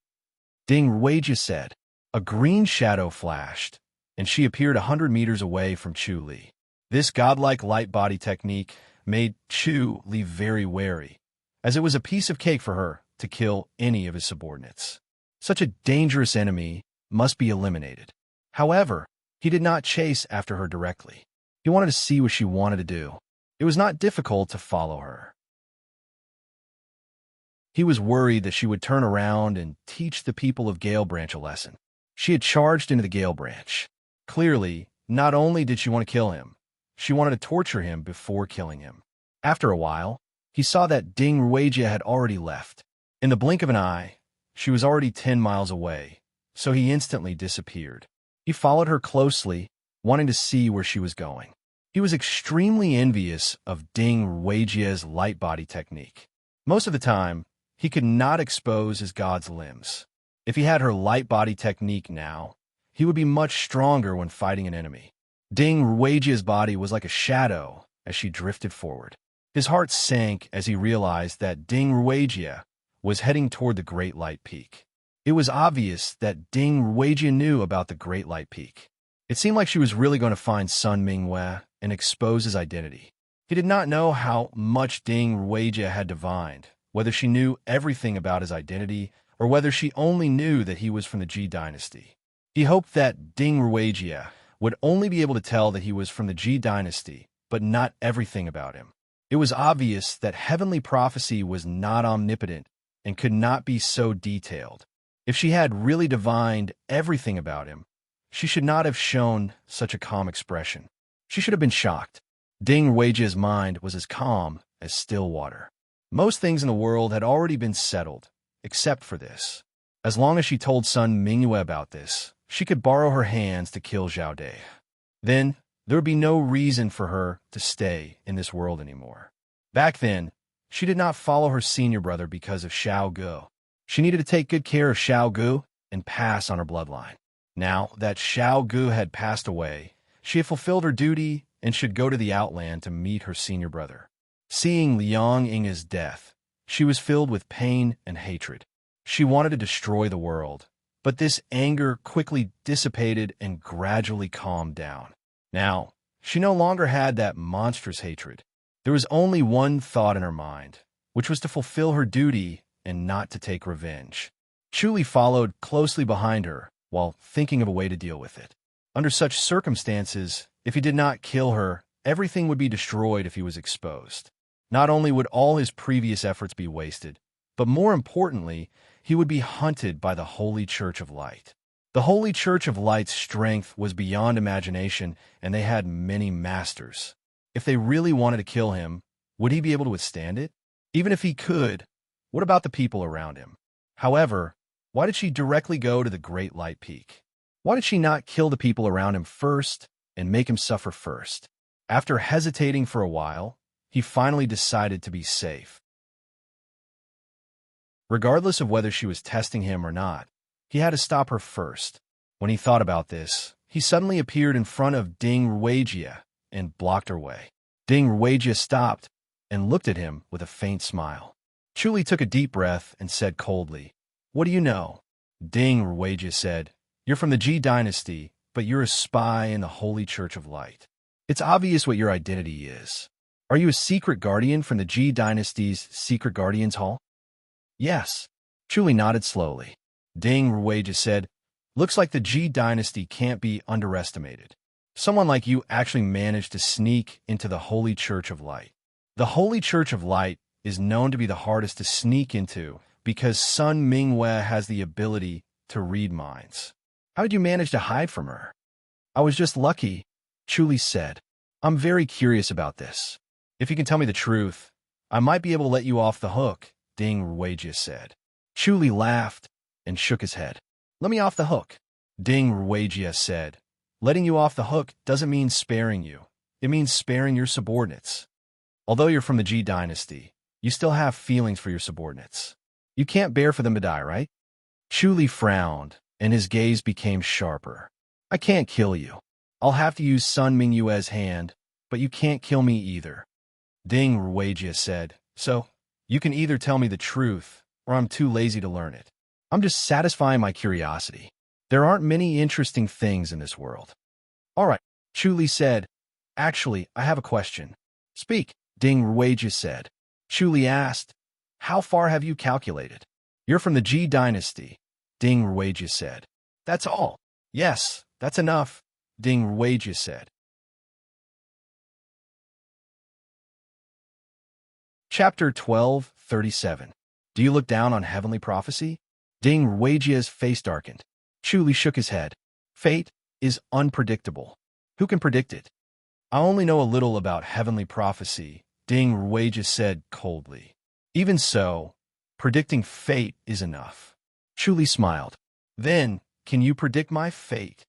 Ding Ruijia said. A green shadow flashed, and she appeared 100 meters away from Chu. This godlike light body technique made Chu very wary, as it was a piece of cake for her to kill any of his subordinates. Such a dangerous enemy must be eliminated. However, he did not chase after her directly. He wanted to see what she wanted to do. It was not difficult to follow her. He was worried that she would turn around and teach the people of Gale Branch a lesson. She had charged into the Gale Branch. Clearly, not only did she want to kill him, she wanted to torture him before killing him. After a while, he saw that Ding Ruijia had already left. In the blink of an eye, she was already 10 miles away, so he instantly disappeared. He followed her closely, wanting to see where she was going. He was extremely envious of Ding Ruijia's light body technique. Most of the time, he could not expose his god's limbs. If he had her light body technique now, he would be much stronger when fighting an enemy. Ding Ruijia's body was like a shadow as she drifted forward. His heart sank as he realized that Ding Ruijia was heading toward the Great Light Peak. It was obvious that Ding Ruijia knew about the Great Light Peak. It seemed like she was really going to find Sun Mingwei and expose his identity. He did not know how much Ding Ruijia had divined, whether she knew everything about his identity or whether she only knew that he was from the Ji dynasty. He hoped that Ding Ruijia would only be able to tell that he was from the Ji dynasty, but not everything about him. It was obvious that heavenly prophecy was not omnipotent and could not be so detailed. If she had really divined everything about him, she should not have shown such a calm expression. She should have been shocked. Ding Ruijia's mind was as calm as still water. Most things in the world had already been settled, except for this. As long as she told Sun Mingwei about this, she could borrow her hands to kill Zhao Dei. Then, there would be no reason for her to stay in this world anymore. Back then, she did not follow her senior brother because of Xiao Gu. She needed to take good care of Xiao Gu and pass on her bloodline. Now that Xiao Gu had passed away, she had fulfilled her duty and should go to the Outland to meet her senior brother. Seeing Liang Ying's death, she was filled with pain and hatred. She wanted to destroy the world, but this anger quickly dissipated and gradually calmed down. Now, she no longer had that monstrous hatred. There was only one thought in her mind, which was to fulfill her duty and not to take revenge. Chu followed closely behind her while thinking of a way to deal with it. Under such circumstances, if he did not kill her, everything would be destroyed if he was exposed. Not only would all his previous efforts be wasted, but more importantly, he would be hunted by the Holy Church of Light. The Holy Church of Light's strength was beyond imagination, and they had many masters. If they really wanted to kill him, would he be able to withstand it? Even if he could, what about the people around him? However, why did she directly go to the Great Light Peak? Why did she not kill the people around him first and make him suffer first? After hesitating for a while, he finally decided to be safe. Regardless of whether she was testing him or not, he had to stop her first. When he thought about this, he suddenly appeared in front of Ding Ruijia and blocked her way. Ding Ruijia stopped and looked at him with a faint smile. Chuli took a deep breath and said coldly, "What do you know?" Ding Ruijia said, "You're from the Ji dynasty, but you're a spy in the Holy Church of Light. It's obvious what your identity is. Are you a secret guardian from the Ji dynasty's Secret Guardians Hall?" "Yes." Chuli nodded slowly. Ding Ruijia said, "Looks like the Ji dynasty can't be underestimated. Someone like you actually managed to sneak into the Holy Church of Light. The Holy Church of Light is known to be the hardest to sneak into because Sun Mingwei has the ability to read minds. How did you manage to hide from her?" "I was just lucky," Chuli said. "I'm very curious about this. If you can tell me the truth, I might be able to let you off the hook," Ding Ruijia said. Chuli laughed and shook his head. "Let me off the hook," Ding Ruijia said. "Letting you off the hook doesn't mean sparing you. It means sparing your subordinates. Although you're from the Ji dynasty, you still have feelings for your subordinates. You can't bear for them to die, right?" Chuli frowned, and his gaze became sharper. "I can't kill you. I'll have to use Sun Mingyue's hand, but you can't kill me either," Ding Ruijia said. "So, you can either tell me the truth, or I'm too lazy to learn it. I'm just satisfying my curiosity. There aren't many interesting things in this world." "All right," Chuli said. "Actually, I have a question." "Speak," Ding Ruijia said. Chuli asked, "How far have you calculated?" "You're from the Ji dynasty," Ding Ruijia said. "That's all." "Yes, that's enough," Ding Ruijia said. Chapter 12:37. Do you look down on heavenly prophecy? Ding Ruijia's face darkened. Chuli shook his head. "Fate is unpredictable. Who can predict it?" "I only know a little about heavenly prophecy," Ding Ruijia said coldly. "Even so, predicting fate is enough." Chuli smiled. "Then, can you predict my fate?"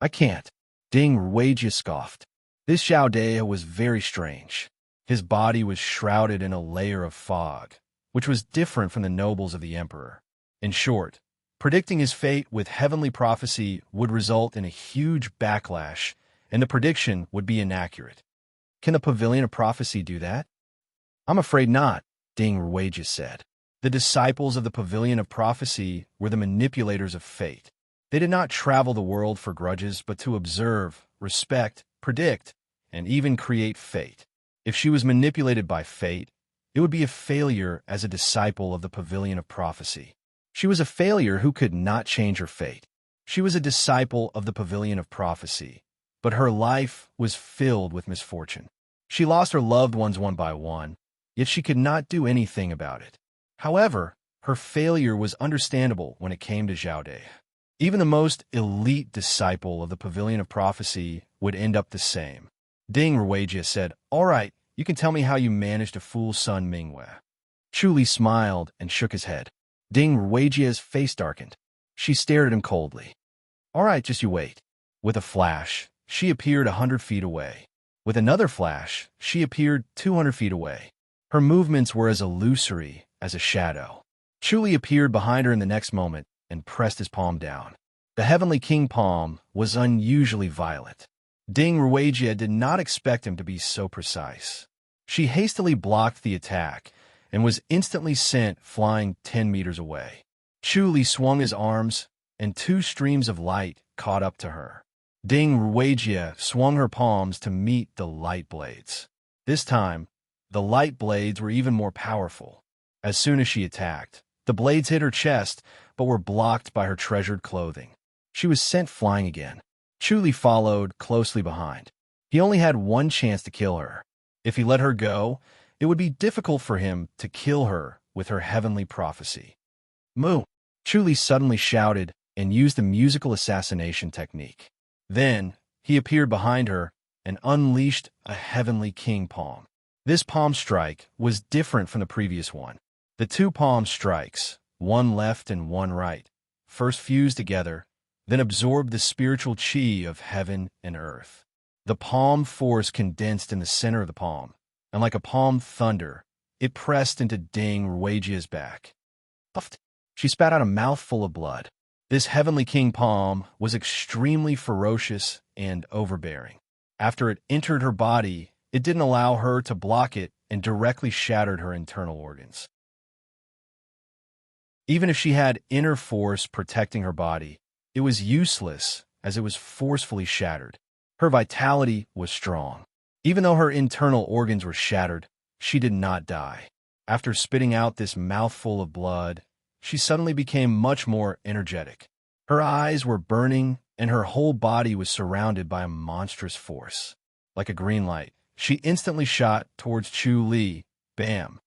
"I can't," Ding Ruijia scoffed. This Xiao Dea was very strange. His body was shrouded in a layer of fog, which was different from the nobles of the emperor. In short, predicting his fate with heavenly prophecy would result in a huge backlash, and the prediction would be inaccurate. Can the Pavilion of Prophecy do that? "I'm afraid not," Ding Ruijia said. The disciples of the Pavilion of Prophecy were the manipulators of fate. They did not travel the world for grudges, but to observe, respect, predict, and even create fate. If she was manipulated by fate, it would be a failure as a disciple of the Pavilion of Prophecy. She was a failure who could not change her fate. She was a disciple of the Pavilion of Prophecy, but her life was filled with misfortune. She lost her loved ones one by one, yet she could not do anything about it. However, her failure was understandable when it came to Xiao Dei. Even the most elite disciple of the Pavilion of Prophecy would end up the same. Ding Ruijia said, "All right, you can tell me how you managed to fool Sun Mingwei." Chuli smiled and shook his head. Ding Ruijia's face darkened. She stared at him coldly. "All right, just you wait." With a flash, she appeared 100 feet away. With another flash, she appeared 200 feet away. Her movements were as illusory as a shadow. Chuli appeared behind her in the next moment and pressed his palm down. The Heavenly King palm was unusually violent. Ding Ruijia did not expect him to be so precise. She hastily blocked the attack and was instantly sent flying 10 meters away. Chuli swung his arms, and 2 streams of light caught up to her. Ding Ruijia swung her palms to meet the light blades. This time, the light blades were even more powerful. As soon as she attacked, the blades hit her chest, but were blocked by her treasured clothing. She was sent flying again. Chuli followed closely behind. He only had one chance to kill her. If he let her go, it would be difficult for him to kill her with her heavenly prophecy. "Moo!" Chuli suddenly shouted and used a musical assassination technique. Then, he appeared behind her and unleashed a Heavenly King palm. This palm strike was different from the previous one. The 2 palm strikes, one left and one right, first fused together, then absorbed the spiritual chi of heaven and earth. The palm force condensed in the center of the palm, and like a palm thunder, it pressed into Ding Ruijia's back. Puffed. She spat out a mouthful of blood. This heavenly king palm was extremely ferocious and overbearing. After it entered her body, it didn't allow her to block it and directly shattered her internal organs. Even if she had inner force protecting her body, it was useless as it was forcefully shattered. Her vitality was strong. Even though her internal organs were shattered, she did not die. After spitting out this mouthful of blood, she suddenly became much more energetic. Her eyes were burning, and her whole body was surrounded by a monstrous force. Like a green light, she instantly shot towards Chu Li. Bam!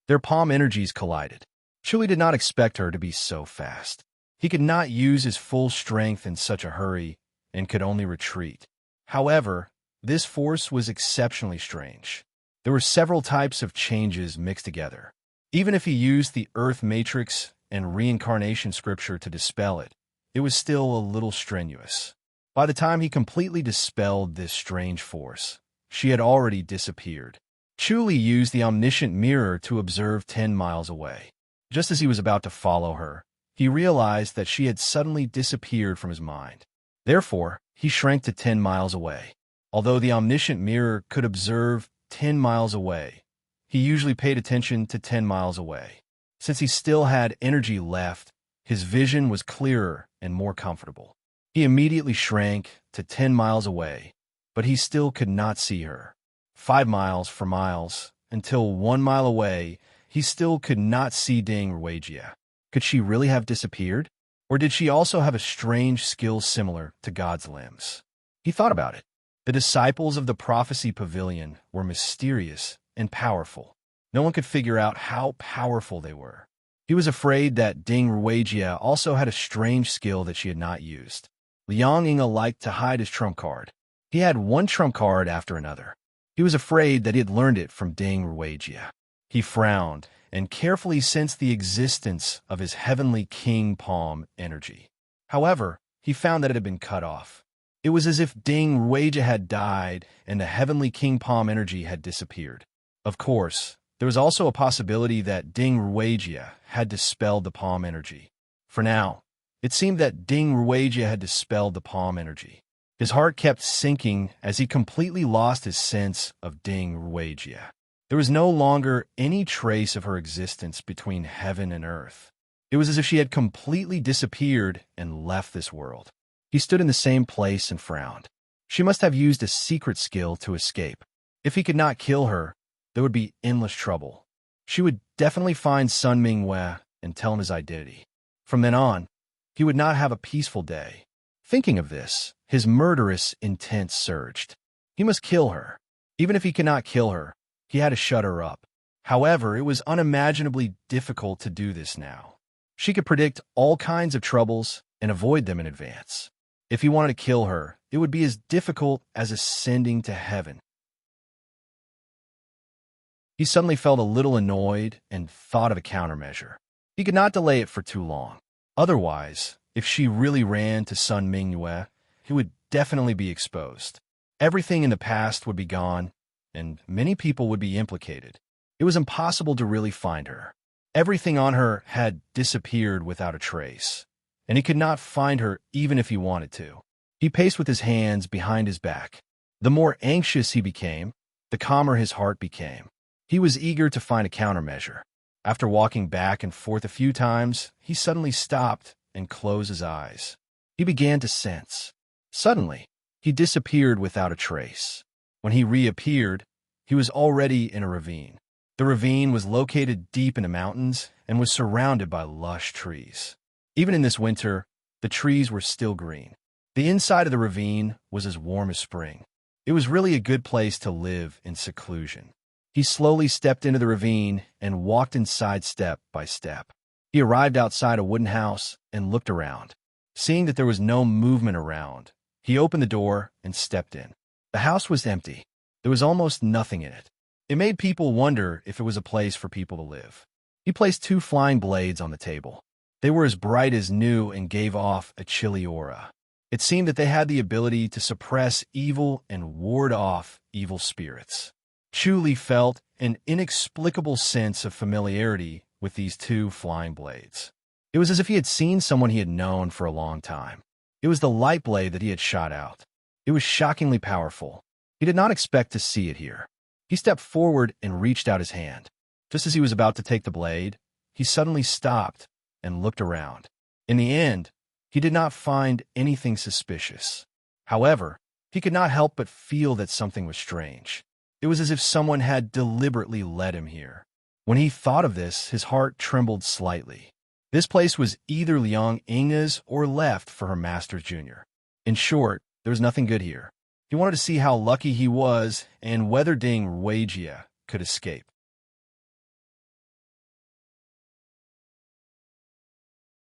Their palm energies collided. Chu Li did not expect her to be so fast. He could not use his full strength in such a hurry and could only retreat. However, this force was exceptionally strange. There were several types of changes mixed together. Even if he used the Earth Matrix and reincarnation scripture to dispel it, it was still a little strenuous. By the time he completely dispelled this strange force, she had already disappeared. Chu Li used the omniscient mirror to observe 10 miles away. Just as he was about to follow her, he realized that she had suddenly disappeared from his mind. Therefore, he shrank to 10 miles away. Although the omniscient mirror could observe 10 miles away, he usually paid attention to 10 miles away. Since he still had energy left, his vision was clearer and more comfortable. He immediately shrank to 10 miles away, but he still could not see her. 5 miles for miles, until 1 mile away, he still could not see Ding Ruijia. Could she really have disappeared? Or did she also have a strange skill similar to God's limbs? He thought about it. The disciples of the prophecy pavilion were mysterious and powerful. No one could figure out how powerful they were. He was afraid that Ding Ruijia also had a strange skill that she had not used. Liang Inga liked to hide his trump card. He had one trump card after another. He was afraid that he had learned it from Ding Ruijia. He frowned and carefully sensed the existence of his heavenly king palm energy. However, he found that it had been cut off. It was as if Ding Ruijia had died and the heavenly king palm energy had disappeared. Of course, there was also a possibility that Ding Ruijia had dispelled the palm energy. For now, it seemed that Ding Ruijia had dispelled the palm energy. His heart kept sinking as he completely lost his sense of Ding Ruijia. There was no longer any trace of her existence between heaven and earth. It was as if she had completely disappeared and left this world. He stood in the same place and frowned. She must have used a secret skill to escape. If he could not kill her, there would be endless trouble. She would definitely find Sun Mingwei and tell him his identity. From then on, he would not have a peaceful day. Thinking of this, his murderous intent surged. He must kill her. Even if he could not kill her, he had to shut her up. However, it was unimaginably difficult to do this now. She could predict all kinds of troubles and avoid them in advance. If he wanted to kill her, it would be as difficult as ascending to heaven. He suddenly felt a little annoyed and thought of a countermeasure. He could not delay it for too long. Otherwise, if she really ran to Sun Mingwei, he would definitely be exposed. Everything in the past would be gone, and many people would be implicated. It was impossible to really find her. Everything on her had disappeared without a trace, and he could not find her even if he wanted to. He paced with his hands behind his back. The more anxious he became, the calmer his heart became. He was eager to find a countermeasure. After walking back and forth a few times, he suddenly stopped and closed his eyes. He began to sense. Suddenly, he disappeared without a trace. When he reappeared, he was already in a ravine. The ravine was located deep in the mountains and was surrounded by lush trees. Even in this winter, the trees were still green. The inside of the ravine was as warm as spring. It was really a good place to live in seclusion. He slowly stepped into the ravine and walked inside step by step. He arrived outside a wooden house and looked around. Seeing that there was no movement around, he opened the door and stepped in. The house was empty. There was almost nothing in it. It made people wonder if it was a place for people to live. He placed 2 flying blades on the table. They were as bright as new and gave off a chilly aura. It seemed that they had the ability to suppress evil and ward off evil spirits. Chu Li felt an inexplicable sense of familiarity with these 2 flying blades. It was as if he had seen someone he had known for a long time. It was the light blade that he had shot out. It was shockingly powerful. He did not expect to see it here. He stepped forward and reached out his hand. Just as he was about to take the blade, he suddenly stopped and looked around. In the end, he did not find anything suspicious. However, he could not help but feel that something was strange. It was as if someone had deliberately led him here. When he thought of this, his heart trembled slightly. This place was either Liang Ying's or left for her master's junior. In short, there was nothing good here. He wanted to see how lucky he was and whether Ding Ruijie could escape.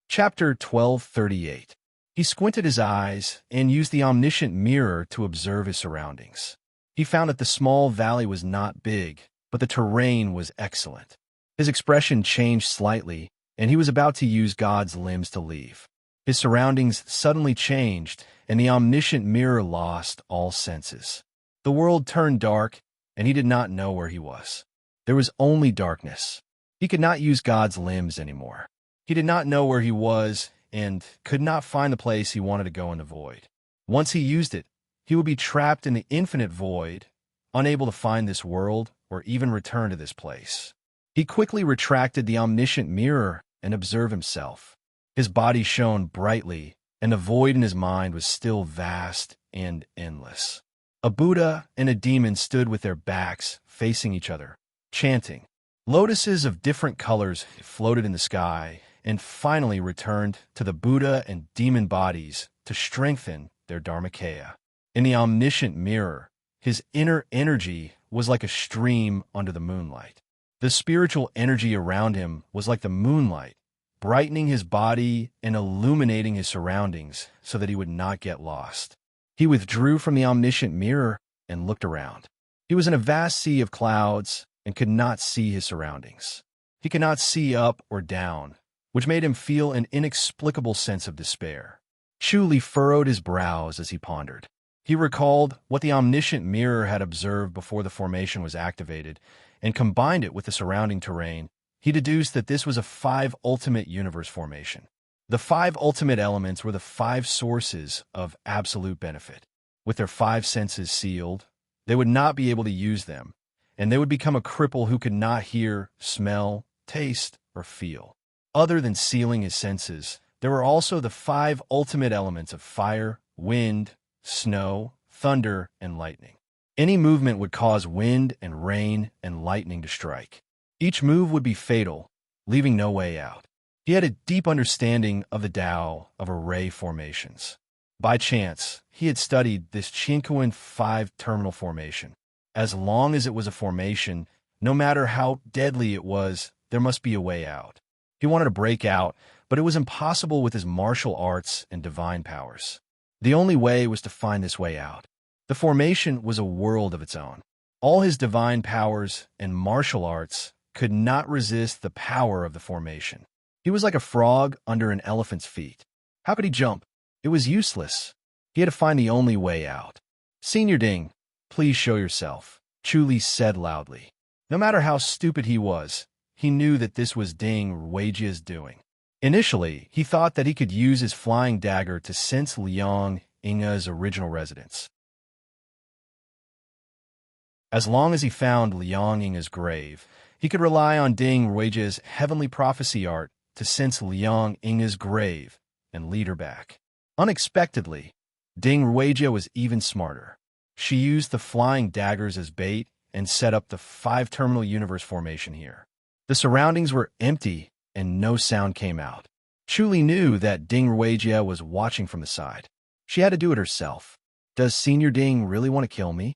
Chapter 1238. He squinted his eyes and used the omniscient mirror to observe his surroundings. He found that the small valley was not big, but the terrain was excellent. His expression changed slightly, and he was about to use God's limbs to leave. His surroundings suddenly changed, and the omniscient mirror lost all senses. The world turned dark, and he did not know where he was. There was only darkness. He could not use God's limbs anymore. He did not know where he was and could not find the place he wanted to go in the void. Once he used it, he would be trapped in the infinite void, unable to find this world or even return to this place. He quickly retracted the omniscient mirror and observed himself. His body shone brightly, and the void in his mind was still vast and endless. A Buddha and a demon stood with their backs facing each other, chanting. Lotuses of different colors floated in the sky and finally returned to the Buddha and demon bodies to strengthen their Dharmakaya. In the omniscient mirror, his inner energy was like a stream under the moonlight. The spiritual energy around him was like the moonlight, brightening his body and illuminating his surroundings so that he would not get lost. He withdrew from the omniscient mirror and looked around. He was in a vast sea of clouds and could not see his surroundings. He could not see up or down, which made him feel an inexplicable sense of despair. Chu Li furrowed his brows as he pondered. He recalled what the omniscient mirror had observed before the formation was activated and combined it with the surrounding terrain. He deduced that this was a 5 ultimate universe formation. The 5 ultimate elements were the 5 sources of absolute benefit. With their 5 senses sealed, they would not be able to use them, and they would become a cripple who could not hear, smell, taste, or feel. Other than sealing his senses, there were also the 5 ultimate elements of fire, wind, snow, thunder, and lightning. Any movement would cause wind and rain and lightning to strike. Each move would be fatal, leaving no way out. He had a deep understanding of the Tao of array formations. By chance, he had studied this Qinkuan 5-terminal formation. As long as it was a formation, no matter how deadly it was, there must be a way out. He wanted to break out, but it was impossible with his martial arts and divine powers. The only way was to find this way out. The formation was a world of its own. All his divine powers and martial arts could not resist the power of the formation. He was like a frog under an elephant's feet. How could he jump? It was useless. He had to find the only way out. "Senior Ding, please show yourself," Chu Li said loudly. No matter how stupid he was, he knew that this was Ding Ruijie's doing. Initially, he thought that he could use his flying dagger to sense Liang Ying's original residence. As long as he found Liang Ying's grave, he could rely on Ding Ruijie's heavenly prophecy art to sense Liang Ying's grave and lead her back. Unexpectedly, Ding Ruijie was even smarter. She used the flying daggers as bait and set up the 5-terminal universe formation here. The surroundings were empty and no sound came out. Chu Li knew that Ding Ruijie was watching from the side. She had to do it herself. "Does Senior Ding really want to kill me?"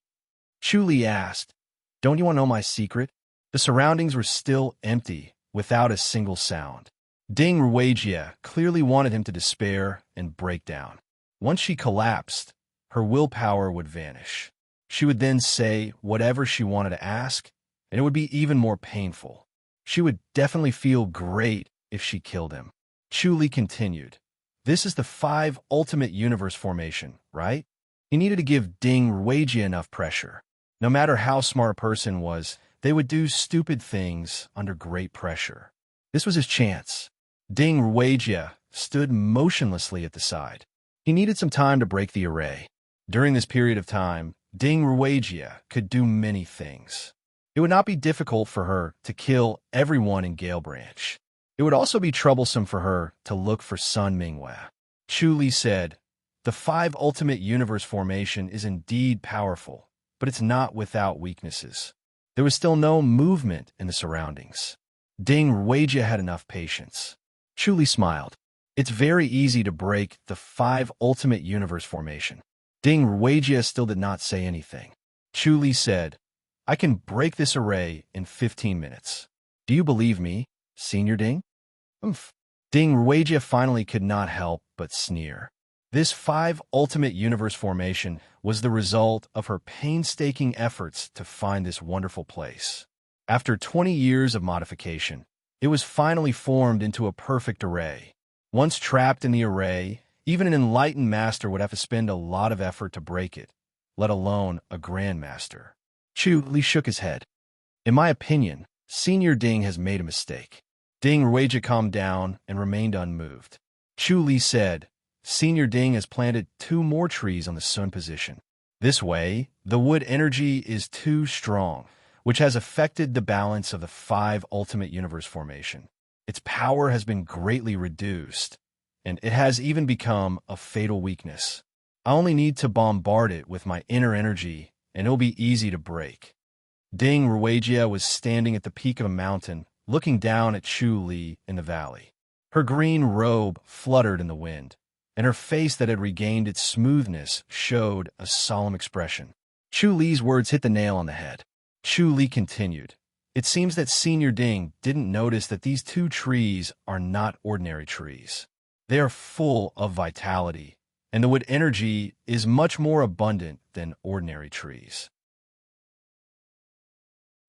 Chu Li asked. "Don't you want to know my secret?" The surroundings were still empty, without a single sound. Ding Ruijie clearly wanted him to despair and break down. Once she collapsed, her willpower would vanish. She would then say whatever she wanted to ask, and it would be even more painful. She would definitely feel great if she killed him. Chu Li continued. "This is the 5 ultimate universe formation, right?" He needed to give Ding Ruijie enough pressure. No matter how smart a person was, they would do stupid things under great pressure. This was his chance. Ding Ruijia stood motionlessly at the side. He needed some time to break the array. During this period of time, Ding Ruijia could do many things. It would not be difficult for her to kill everyone in Gale Branch. It would also be troublesome for her to look for Sun Minghua. Chu Li said, "The 5 Ultimate Universe formation is indeed powerful, but it's not without weaknesses." There was still no movement in the surroundings. Ding Ruijia had enough patience. Chu Li smiled. It's very easy to break the 5 Ultimate Universe formation. Ding Ruijia still did not say anything. Chu Li said, "I can break this array in 15 minutes. Do you believe me, Senior Ding?" Oomph. Ding Ruijia finally could not help but sneer. This 5 Ultimate Universe formation was the result of her painstaking efforts to find this wonderful place. After 20 years of modification, it was finally formed into a perfect array. Once trapped in the array, even an enlightened master would have to spend a lot of effort to break it, let alone a grandmaster. Chu Li shook his head. "In my opinion, Senior Ding has made a mistake." Ding Ruijia calmed down and remained unmoved. Chu Li said, "Senior Ding has planted 2 more trees on the sun position. This way, the wood energy is too strong, which has affected the balance of the 5 Ultimate Universe formation. Its power has been greatly reduced, and it has even become a fatal weakness. I only need to bombard it with my inner energy, and it'll be easy to break." Ding Ruijia was standing at the peak of a mountain, looking down at Chu Li in the valley. Her green robe fluttered in the wind, and her face that had regained its smoothness showed a solemn expression. Chu Li's words hit the nail on the head. Chu Li continued, "It seems that Senior Ding didn't notice that these 2 trees are not ordinary trees. They are full of vitality, and the wood energy is much more abundant than ordinary trees.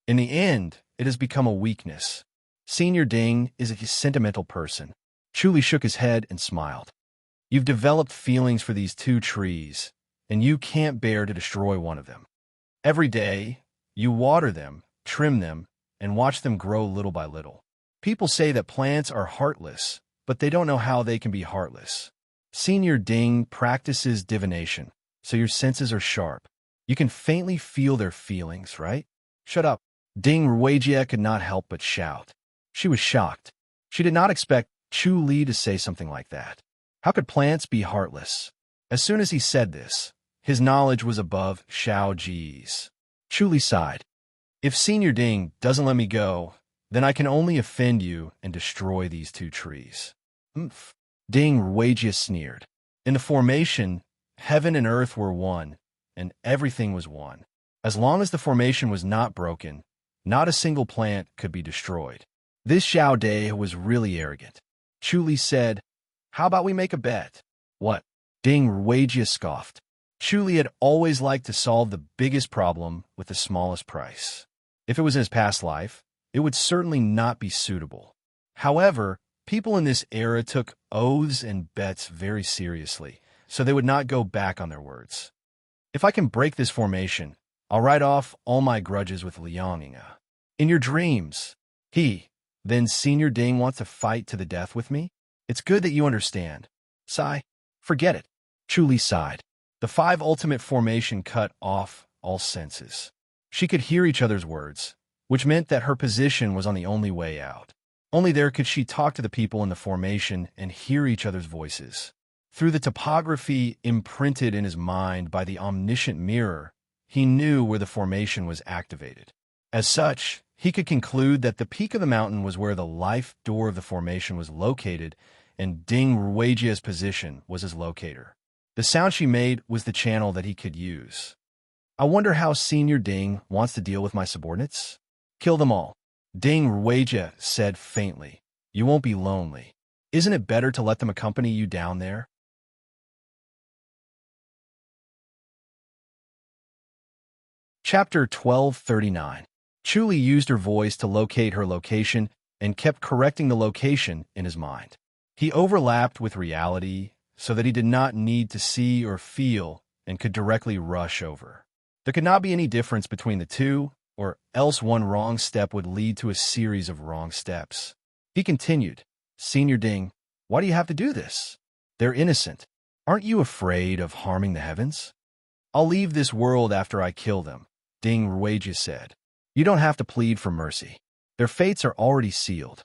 In the end, it has become a weakness. Senior Ding is a sentimental person." Chu Li shook his head and smiled. "You've developed feelings for these 2 trees, and you can't bear to destroy one of them. Every day, you water them, trim them, and watch them grow little by little. People say that plants are heartless, but they don't know how they can be heartless. Senior Ding practices divination, so your senses are sharp. You can faintly feel their feelings, right?" "Shut up." Ding Ruijia could not help but shout. She was shocked. She did not expect Chu Li to say something like that. How could plants be heartless? As soon as he said this, his knowledge was above Xiao Ji's. Chu Li sighed. "If Senior Ding doesn't let me go, then I can only offend you and destroy these 2 trees." "Oomph." Ding Ruijia sneered. In the formation, heaven and earth were one, and everything was one. As long as the formation was not broken, not a single plant could be destroyed. This Xiao Dai was really arrogant. Chu Li said, "How about we make a bet?" "What?" Ding Ruijia scoffed. Chu Li had always liked to solve the biggest problem with the smallest price. If it was in his past life, it would certainly not be suitable. However, people in this era took oaths and bets very seriously, so they would not go back on their words. "If I can break this formation, I'll write off all my grudges with Liang'inga." "In your dreams." Then Senior Ding wants to fight to the death with me? It's good that you understand." Sigh. "Forget it." Chu Li sighed. The 5 Ultimate formation cut off all senses. She could hear each other's words, which meant that her position was on the only way out. Only there could she talk to the people in the formation and hear each other's voices. Through the topography imprinted in his mind by the omniscient mirror, he knew where the formation was activated. As such, he could conclude that the peak of the mountain was where the life door of the formation was located, and Ding Ruijia's position was his locator. The sound she made was the channel that he could use. "I wonder how Senior Ding wants to deal with my subordinates?" "Kill them all." Ding Ruijia said faintly. "You won't be lonely. Isn't it better to let them accompany you down there?" Chapter 1239. Chu Li used her voice to locate her location and kept correcting the location in his mind. He overlapped with reality so that he did not need to see or feel and could directly rush over. There could not be any difference between the two, or else one wrong step would lead to a series of wrong steps. He continued, Senior Ding, why do you have to do this? They're innocent. Aren't you afraid of harming the heavens? I'll leave this world after I kill them, Ding Ruijia said. You don't have to plead for mercy. Their fates are already sealed.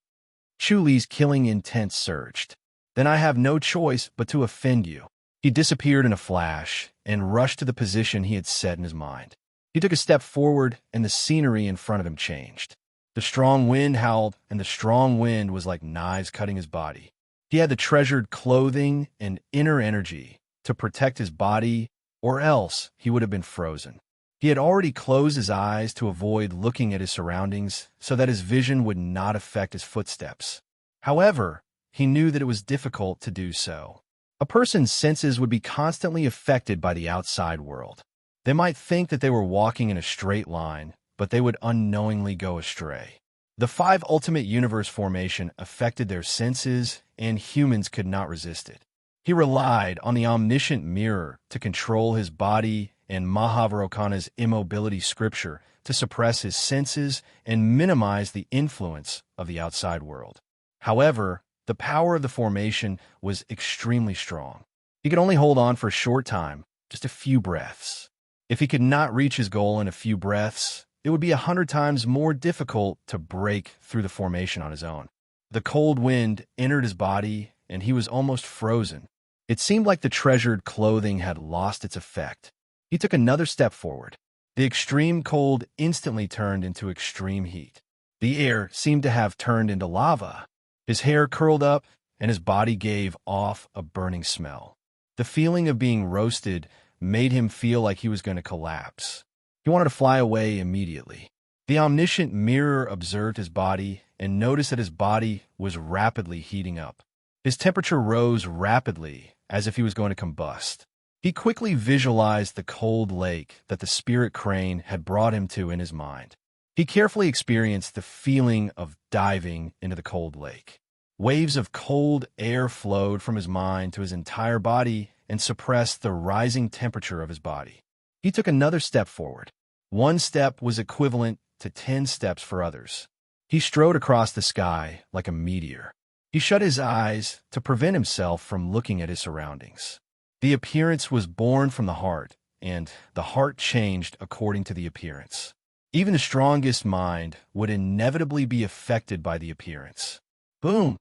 Chu Li's killing intent surged. Then I have no choice but to offend you. He disappeared in a flash and rushed to the position he had set in his mind. He took a step forward, and the scenery in front of him changed. The strong wind howled, and the strong wind was like knives cutting his body. He had the treasured clothing and inner energy to protect his body, or else he would have been frozen. He had already closed his eyes to avoid looking at his surroundings so that his vision would not affect his footsteps. However, he knew that it was difficult to do so. A person's senses would be constantly affected by the outside world. They might think that they were walking in a straight line, but they would unknowingly go astray. The 5 ultimate universe formation affected their senses, and humans could not resist it. He relied on the omniscient mirror to control his body and Mahavairocana's immobility scripture to suppress his senses and minimize the influence of the outside world. However, the power of the formation was extremely strong. He could only hold on for a short time, just a few breaths. If he could not reach his goal in a few breaths, it would be 100 times more difficult to break through the formation on his own. The cold wind entered his body, and he was almost frozen. It seemed like the treasured clothing had lost its effect. He took another step forward. The extreme cold instantly turned into extreme heat. The air seemed to have turned into lava. His hair curled up, and his body gave off a burning smell. The feeling of being roasted made him feel like he was going to collapse. He wanted to fly away immediately. The omniscient mirror observed his body and noticed that his body was rapidly heating up. His temperature rose rapidly, as if he was going to combust. He quickly visualized the cold lake that the spirit crane had brought him to in his mind. He carefully experienced the feeling of diving into the cold lake. Waves of cold air flowed from his mind to his entire body and suppressed the rising temperature of his body. He took another step forward. 1 step was equivalent to 10 steps for others. He strode across the sky like a meteor. He shut his eyes to prevent himself from looking at his surroundings. The appearance was born from the heart, and the heart changed according to the appearance. Even the strongest mind would inevitably be affected by the appearance. Boom!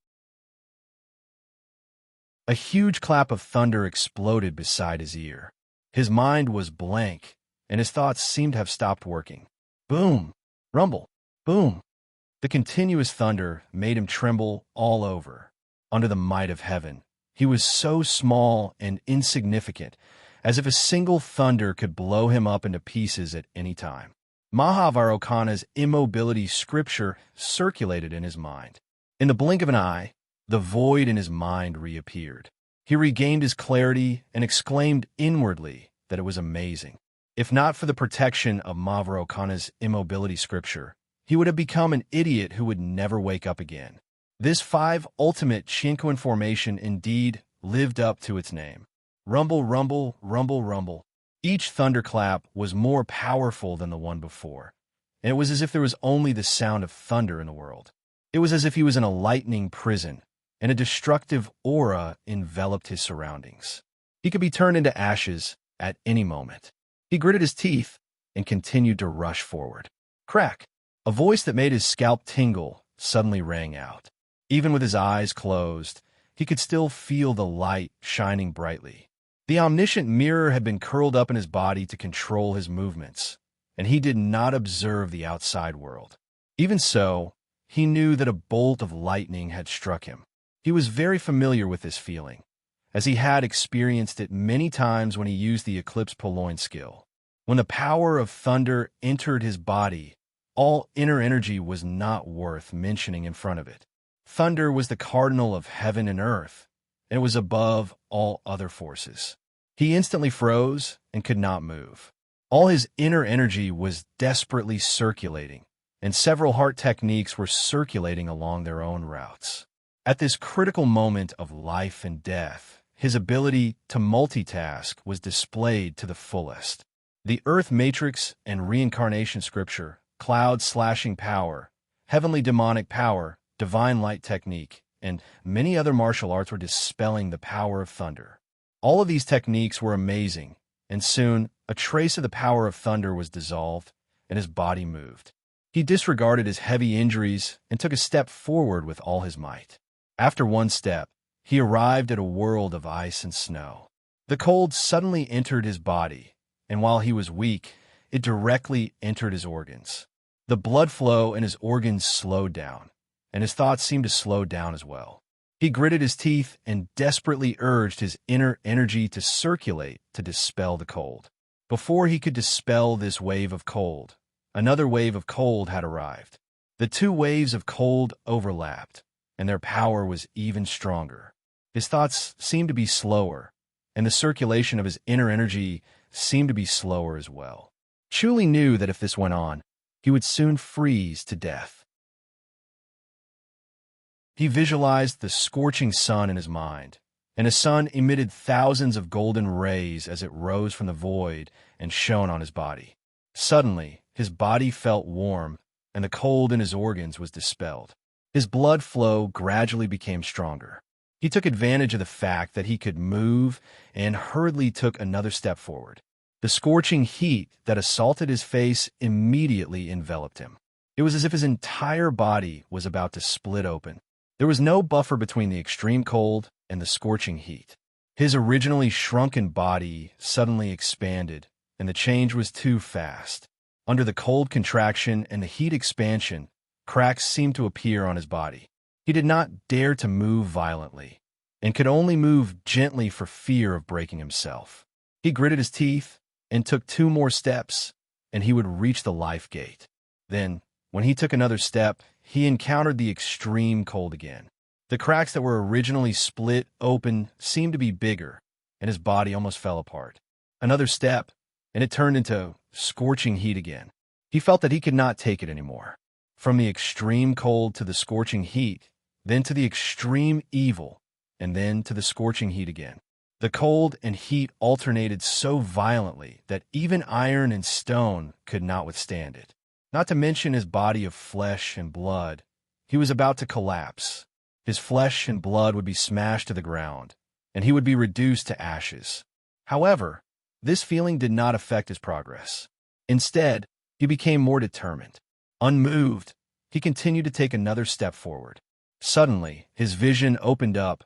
A huge clap of thunder exploded beside his ear. His mind was blank, and his thoughts seemed to have stopped working. Boom! Rumble! Boom! The continuous thunder made him tremble all over. Under the might of heaven, he was so small and insignificant, as if a single thunder could blow him up into pieces at any time. Mahavairocana's immobility scripture circulated in his mind. In the blink of an eye, the void in his mind reappeared. He regained his clarity and exclaimed inwardly that it was amazing. If not for the protection of Mahavairocana's immobility scripture, he would have become an idiot who would never wake up again. This 5 ultimate Chinquin formation indeed lived up to its name. Rumble, rumble, rumble, rumble. Each thunderclap was more powerful than the one before, and it was as if there was only the sound of thunder in the world. It was as if he was in a lightning prison, and a destructive aura enveloped his surroundings. He could be turned into ashes at any moment. He gritted his teeth and continued to rush forward. Crack! A voice that made his scalp tingle suddenly rang out. Even with his eyes closed, he could still feel the light shining brightly. The omniscient mirror had been curled up in his body to control his movements, and he did not observe the outside world. Even so, he knew that a bolt of lightning had struck him. He was very familiar with this feeling, as he had experienced it many times when he used the Eclipse Purloin skill. When the power of thunder entered his body, all inner energy was not worth mentioning in front of it. Thunder was the cardinal of heaven and earth, and it was above all other forces. He instantly froze and could not move. All his inner energy was desperately circulating, and several heart techniques were circulating along their own routes. At this critical moment of life and death, his ability to multitask was displayed to the fullest. The Earth Matrix and Reincarnation Scripture, Cloud Slashing Power, Heavenly Demonic Power, Divine Light Technique, and many other martial arts were dispelling the power of thunder. All of these techniques were amazing, and soon a trace of the power of thunder was dissolved, and his body moved. He disregarded his heavy injuries and took a step forward with all his might. After one step, he arrived at a world of ice and snow. The cold suddenly entered his body, and while he was weak, it directly entered his organs. The blood flow in his organs slowed down, and his thoughts seemed to slow down as well. He gritted his teeth and desperately urged his inner energy to circulate to dispel the cold. Before he could dispel this wave of cold, another wave of cold had arrived. The two waves of cold overlapped, and their power was even stronger. His thoughts seemed to be slower, and the circulation of his inner energy seemed to be slower as well. Chuli knew that if this went on, he would soon freeze to death. He visualized the scorching sun in his mind, and the sun emitted thousands of golden rays as it rose from the void and shone on his body. Suddenly, his body felt warm, and the cold in his organs was dispelled. His blood flow gradually became stronger. He took advantage of the fact that he could move and hurriedly took another step forward. The scorching heat that assaulted his face immediately enveloped him. It was as if his entire body was about to split open. There was no buffer between the extreme cold and the scorching heat. His originally shrunken body suddenly expanded, and the change was too fast. Under the cold contraction and the heat expansion, cracks seemed to appear on his body. He did not dare to move violently, and could only move gently for fear of breaking himself. He gritted his teeth and took 2 more steps, and he would reach the life gate. Then, when he took another step, he encountered the extreme cold again. The cracks that were originally split open seemed to be bigger, and his body almost fell apart. Another step, and it turned into scorching heat again. He felt that he could not take it anymore. From the extreme cold to the scorching heat, then to the extreme evil, and then to the scorching heat again. The cold and heat alternated so violently that even iron and stone could not withstand it. Not to mention his body of flesh and blood. He was about to collapse. His flesh and blood would be smashed to the ground, and he would be reduced to ashes. However, this feeling did not affect his progress. Instead, he became more determined. Unmoved, he continued to take another step forward. Suddenly, his vision opened up,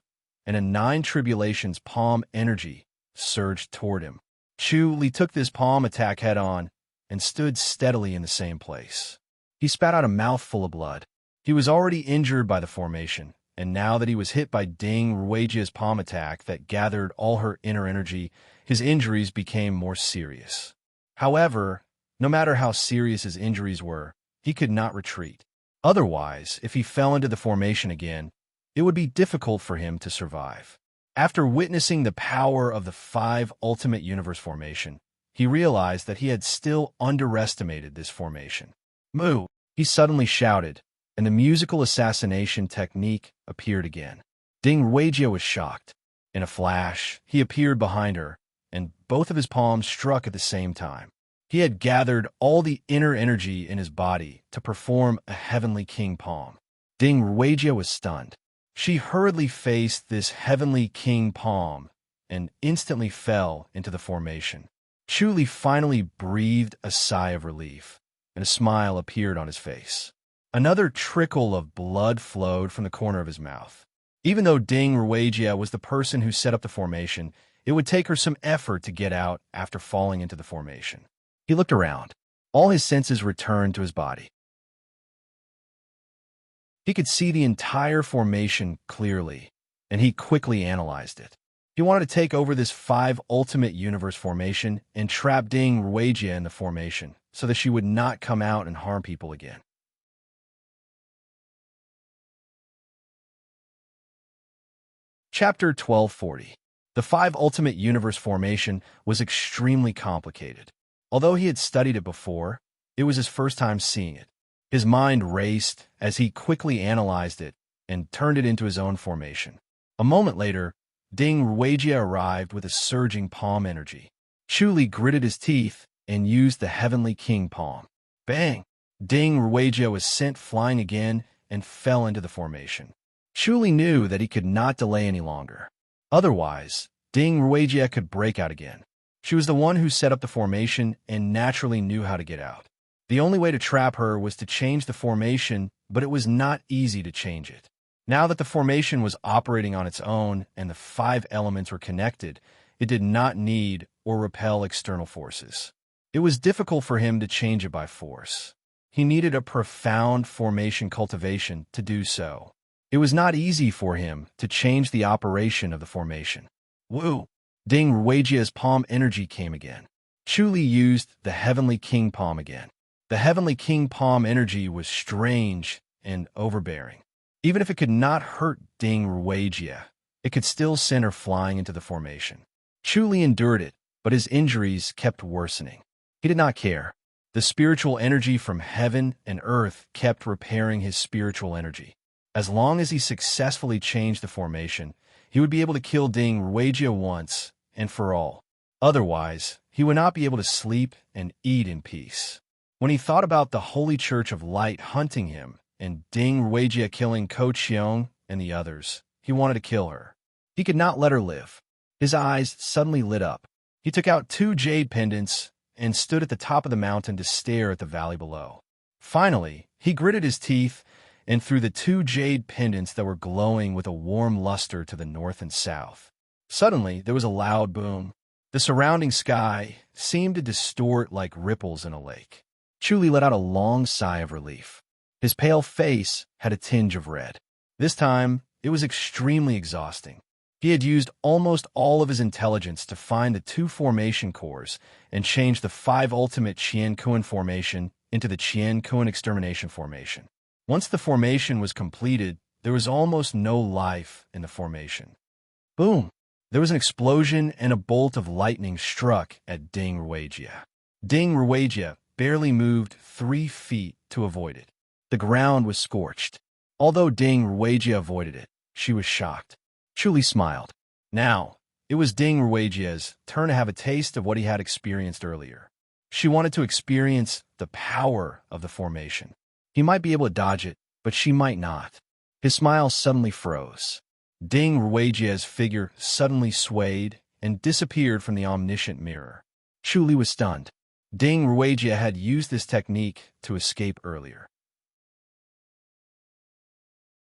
and a 9 tribulations palm energy surged toward him. Chu took this palm attack head-on and stood steadily in the same place. He spat out a mouthful of blood. He was already injured by the formation, and now that he was hit by Ding Ruijia's palm attack that gathered all her inner energy, his injuries became more serious. However, no matter how serious his injuries were, he could not retreat. Otherwise, if he fell into the formation again, it would be difficult for him to survive. After witnessing the power of the 5 Ultimate Universe formation, he realized that he had still underestimated this formation. "Moo!" he suddenly shouted, and the musical assassination technique appeared again. Ding Ruijia was shocked. In a flash, he appeared behind her, and both of his palms struck at the same time. He had gathered all the inner energy in his body to perform a Heavenly King palm. Ding Ruijia was stunned. She hurriedly faced this Heavenly King palm and instantly fell into the formation. Chuli finally breathed a sigh of relief, and a smile appeared on his face. Another trickle of blood flowed from the corner of his mouth. Even though Ding Ruijia was the person who set up the formation, it would take her some effort to get out after falling into the formation. He looked around. All his senses returned to his body. He could see the entire formation clearly, and he quickly analyzed it. He wanted to take over this 5 Ultimate Universe formation and trap Ding Ruijia in the formation so that she would not come out and harm people again. Chapter 1240. The 5 Ultimate Universe formation was extremely complicated. Although he had studied it before, it was his first time seeing it. His mind raced as he quickly analyzed it and turned it into his own formation. A moment later, Ding Ruijia arrived with a surging palm energy. Chuli gritted his teeth and used the Heavenly King palm. Bang! Ding Ruijia was sent flying again and fell into the formation. Chuli knew that he could not delay any longer. Otherwise, Ding Ruijia could break out again. She was the one who set up the formation and naturally knew how to get out. The only way to trap her was to change the formation, but it was not easy to change it. Now that the formation was operating on its own and the 5 elements were connected, it did not need or repel external forces. It was difficult for him to change it by force. He needed a profound formation cultivation to do so. It was not easy for him to change the operation of the formation. Woo! Ding Ruijia's palm energy came again. Chuli used the Heavenly King palm again. The Heavenly King palm energy was strange and overbearing. Even if it could not hurt Ding Ruijia, it could still send her flying into the formation. Chuli endured it, but his injuries kept worsening. He did not care. The spiritual energy from heaven and earth kept repairing his spiritual energy. As long as he successfully changed the formation, he would be able to kill Ding Ruijia once and for all. Otherwise, he would not be able to sleep and eat in peace. When he thought about the Holy Church of Light hunting him and Ding Ruijia killing Ko Qiong and the others, he wanted to kill her. He could not let her live. His eyes suddenly lit up. He took out 2 jade pendants and stood at the top of the mountain to stare at the valley below. Finally, he gritted his teeth and threw the 2 jade pendants that were glowing with a warm luster to the north and south. Suddenly, there was a loud boom. The surrounding sky seemed to distort like ripples in a lake. Chuli let out a long sigh of relief. His pale face had a tinge of red. This time, it was extremely exhausting. He had used almost all of his intelligence to find the 2 formation cores and change the 5 ultimate Qian Kuan formation into the Qian Kuan extermination formation. Once the formation was completed, there was almost no life in the formation. Boom! There was an explosion and a bolt of lightning struck at Ding Ruijia. Ding Ruijia barely moved 3 feet to avoid it. The ground was scorched. Although Ding Ruijia avoided it, she was shocked. Chuli smiled. Now, it was Ding Ruijia's turn to have a taste of what he had experienced earlier. She wanted to experience the power of the formation. He might be able to dodge it, but she might not. His smile suddenly froze. Ding Ruijia's figure suddenly swayed and disappeared from the omniscient mirror. Chuli was stunned. Ding Ruijia had used this technique to escape earlier.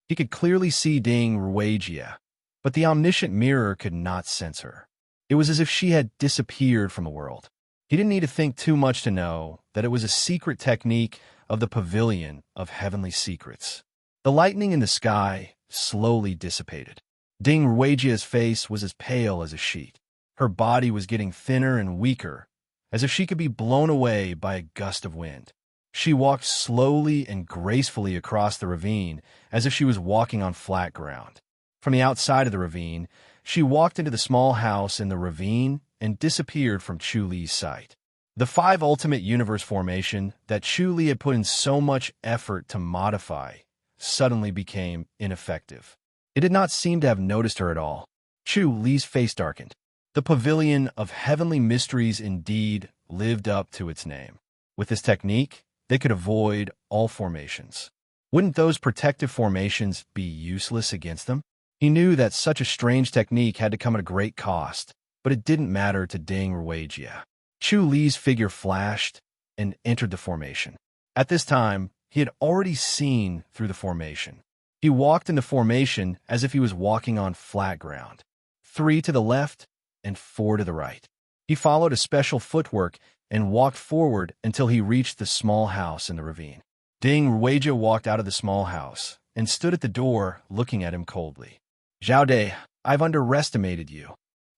He could clearly see Ding Ruijia, but the omniscient mirror could not sense her. It was as if she had disappeared from the world. He didn't need to think too much to know that it was a secret technique of the Pavilion of Heavenly Secrets. The lightning in the sky slowly dissipated. Ding Ruijia's face was as pale as a sheet. Her body was getting thinner and weaker, as if she could be blown away by a gust of wind. She walked slowly and gracefully across the ravine, as if she was walking on flat ground. From the outside of the ravine, she walked into the small house in the ravine and disappeared from Chuli's sight. The 5 ultimate universe formation that Chuli had put in so much effort to modify suddenly became ineffective. It did not seem to have noticed her at all. Chuli's face darkened. The Pavilion of Heavenly Mysteries indeed lived up to its name. With this technique, they could avoid all formations. Wouldn't those protective formations be useless against them? He knew that such a strange technique had to come at a great cost, but it didn't matter to Ding Ruijia. Chuli's figure flashed and entered the formation. At this time, he had already seen through the formation. He walked in the formation as if he was walking on flat ground. 3 to the left and 4 to the right. He followed a special footwork and walked forward until he reached the small house in the ravine. Ding Ruijia walked out of the small house and stood at the door looking at him coldly. "Zhao De, I've underestimated you."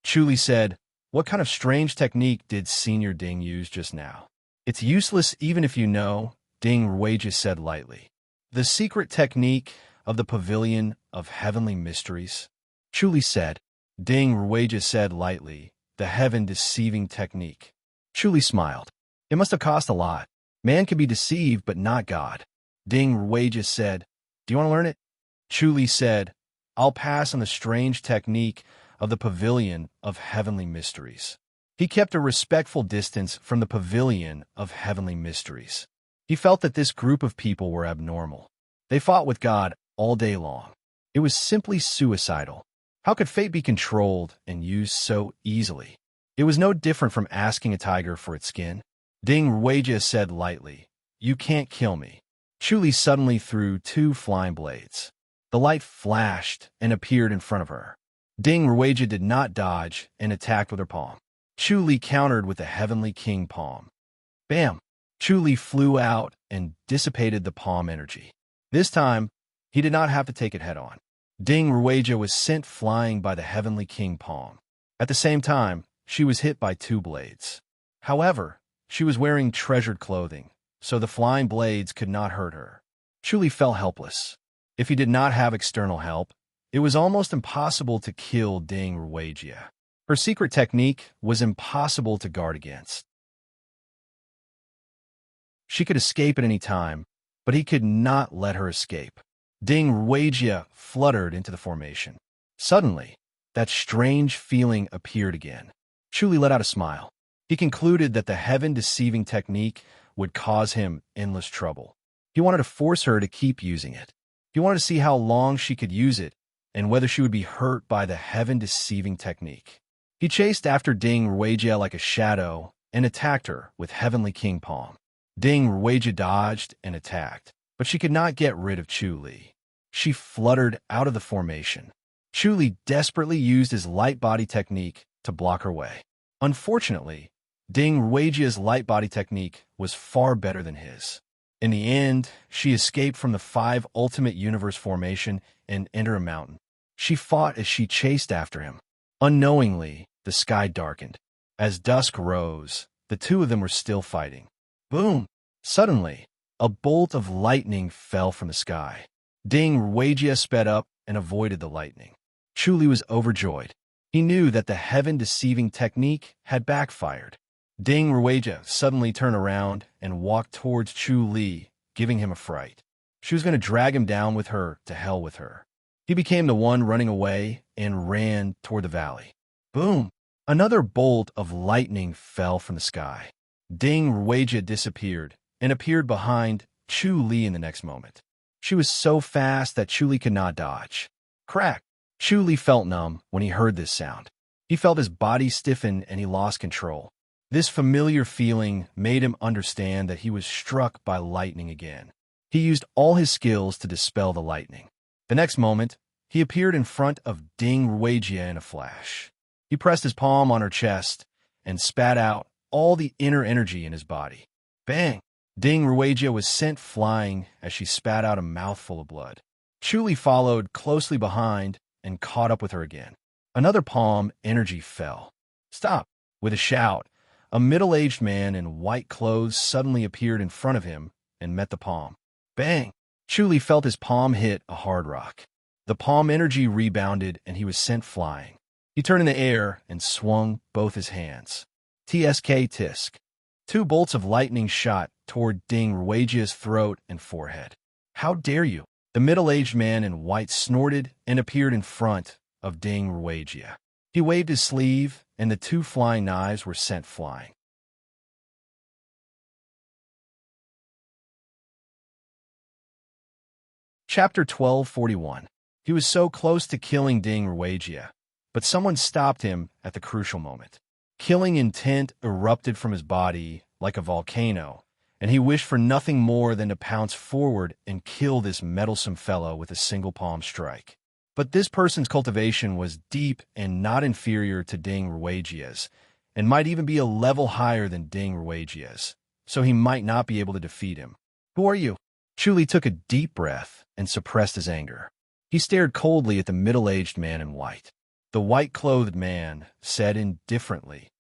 Chuli said, "What kind of strange technique did Senior Ding use just now?" "It's useless even if you know," Ding Ruijia said lightly. "The secret technique of the Pavilion of Heavenly Mysteries," Chuli said. Ding Ruijia said lightly, "The heaven-deceiving technique." Chuli smiled. "It must have cost a lot. Man can be deceived, but not God." Ding Ruijia said, "Do you want to learn it?" Chuli said, "I'll pass on the strange technique of the Pavilion of Heavenly Mysteries." He kept a respectful distance from the Pavilion of Heavenly Mysteries. He felt that this group of people were abnormal. They fought with God all day long. It was simply suicidal. How could fate be controlled and used so easily? It was no different from asking a tiger for its skin. Ding Ruijia said lightly, "You can't kill me." Chu Li suddenly threw two flying blades. The light flashed and appeared in front of her. Ding Ruijia did not dodge and attacked with her palm. Chu Li countered with the Heavenly King palm. Bam! Chu Li flew out and dissipated the palm energy. This time, he did not have to take it head-on. Ding Ruijia was sent flying by the Heavenly King palm. At the same time, she was hit by two blades. However, she was wearing treasured clothing, so the flying blades could not hurt her. Chu Li felt helpless. If he did not have external help, it was almost impossible to kill Ding Ruijia. Her secret technique was impossible to guard against. She could escape at any time, but he could not let her escape. Ding Ruijia fluttered into the formation. Suddenly, that strange feeling appeared again. Chu Li let out a smile. He concluded that the heaven-deceiving technique would cause him endless trouble. He wanted to force her to keep using it. He wanted to see how long she could use it and whether she would be hurt by the heaven-deceiving technique. He chased after Ding Ruijia like a shadow and attacked her with Heavenly King palm. Ding Ruijia dodged and attacked, but she could not get rid of Chu Li. She fluttered out of the formation. Chu Li desperately used his light body technique to block her way. Unfortunately, Ding Ruijia's light body technique was far better than his. In the end, she escaped from the 5 Ultimate Universe formation and entered a mountain. She fought as she chased after him. Unknowingly, the sky darkened. As dusk rose, the two of them were still fighting. Boom! Suddenly, a bolt of lightning fell from the sky. Ding Ruijia sped up and avoided the lightning. Chu Li was overjoyed. He knew that the heaven-deceiving technique had backfired. Ding Ruijia suddenly turned around and walked towards Chu Li, giving him a fright. She was going to drag him down with her to hell with her. He became the one running away and ran toward the valley. Boom! Another bolt of lightning fell from the sky. Ding Ruijia disappeared and appeared behind Chu Li in the next moment. She was so fast that Chu Li could not dodge. Crack! Chu Li felt numb when he heard this sound. He felt his body stiffen and he lost control. This familiar feeling made him understand that he was struck by lightning again. He used all his skills to dispel the lightning. The next moment, he appeared in front of Ding Ruijia in a flash. He pressed his palm on her chest and spat out all the inner energy in his body. Bang! Ding Ruijia was sent flying as she spat out a mouthful of blood. Chu Li followed closely behind and caught up with her again. Another palm energy fell. Stop! With a shout, a middle-aged man in white clothes suddenly appeared in front of him and met the palm. Bang! Chu Li felt his palm hit a hard rock. The palm energy rebounded and he was sent flying. He turned in the air and swung both his hands. TSK Tisk. 2 bolts of lightning shot toward Ding Ruijia's throat and forehead. How dare you! The middle-aged man in white snorted and appeared in front of Ding Ruijia. He waved his sleeve, and the 2 flying knives were sent flying. Chapter 1241. He was so close to killing Ding Ruijia, but someone stopped him at the crucial moment. Killing intent erupted from his body like a volcano, and he wished for nothing more than to pounce forward and kill this meddlesome fellow with a single palm strike. But this person's cultivation was deep and not inferior to Ding Ruijia's, and might even be a level higher than Ding Ruijia's, so he might not be able to defeat him. Who are you? Chu Li took a deep breath and suppressed his anger. He stared coldly at the middle-aged man in white. The white-clothed man said indifferently,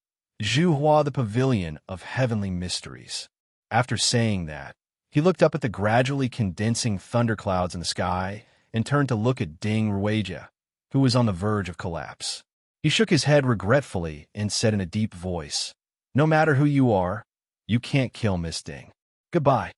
"Zhu Hua, the pavilion of heavenly mysteries." After saying that, he looked up at the gradually condensing thunderclouds in the sky and turned to look at Ding Ruijia, who was on the verge of collapse. He shook his head regretfully and said in a deep voice, "No matter who you are, you can't kill Miss Ding. Goodbye."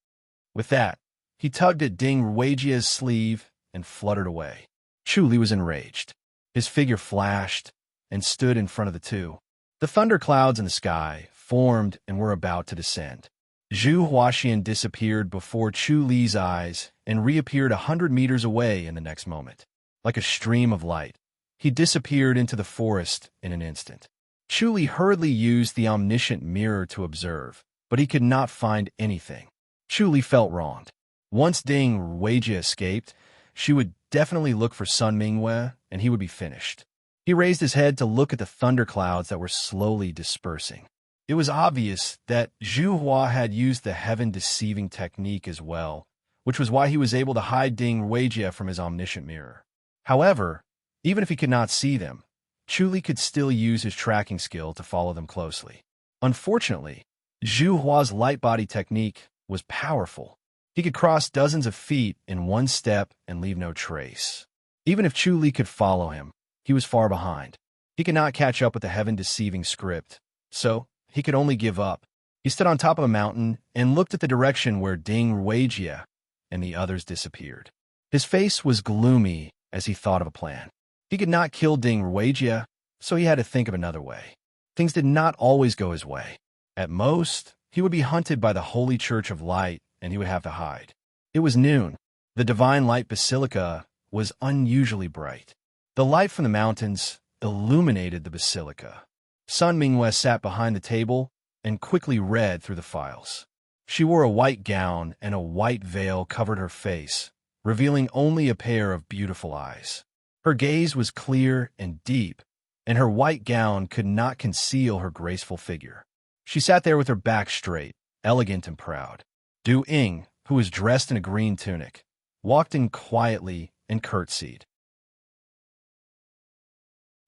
With that, he tugged at Ding Ruijia's sleeve and fluttered away. Chu Li was enraged. His figure flashed and stood in front of the 2. The thunderclouds in the sky formed and were about to descend. Zhu Huaxian disappeared before Chu Li's eyes and reappeared 100 meters away in the next moment. like a stream of light. He disappeared into the forest in an instant. Chu hurriedly used the omniscient mirror to observe, but he could not find anything. Chu felt wronged. Once Ding Ruijia escaped, she would definitely look for Sun Mingwei, and he would be finished. He raised his head to look at the thunderclouds that were slowly dispersing. It was obvious that Zhu Hua had used the heaven-deceiving technique as well, which was why he was able to hide Ding Ruijia from his omniscient mirror. However, even if he could not see them, Chu could still use his tracking skill to follow them closely. Unfortunately, Zhu Hua's light body technique was powerful. He could cross dozens of feet in one step and leave no trace. Even if Chu could follow him, he was far behind. He could not catch up with the heaven-deceiving script, so he could only give up. He stood on top of a mountain and looked at the direction where Ding Ruijia and the others disappeared. His face was gloomy as he thought of a plan. He could not kill Ding Ruijia, so he had to think of another way. Things did not always go his way. At most, he would be hunted by the Holy Church of Light, and he would have to hide. It was noon. The Divine Light Basilica was unusually bright. The light from the mountains illuminated the basilica. Sun Mingwei sat behind the table and quickly read through the files. She wore a white gown and a white veil covered her face, revealing only a pair of beautiful eyes. Her gaze was clear and deep, and her white gown could not conceal her graceful figure. She sat there with her back straight, elegant and proud. Du Ying, who was dressed in a green tunic, walked in quietly and curtsied.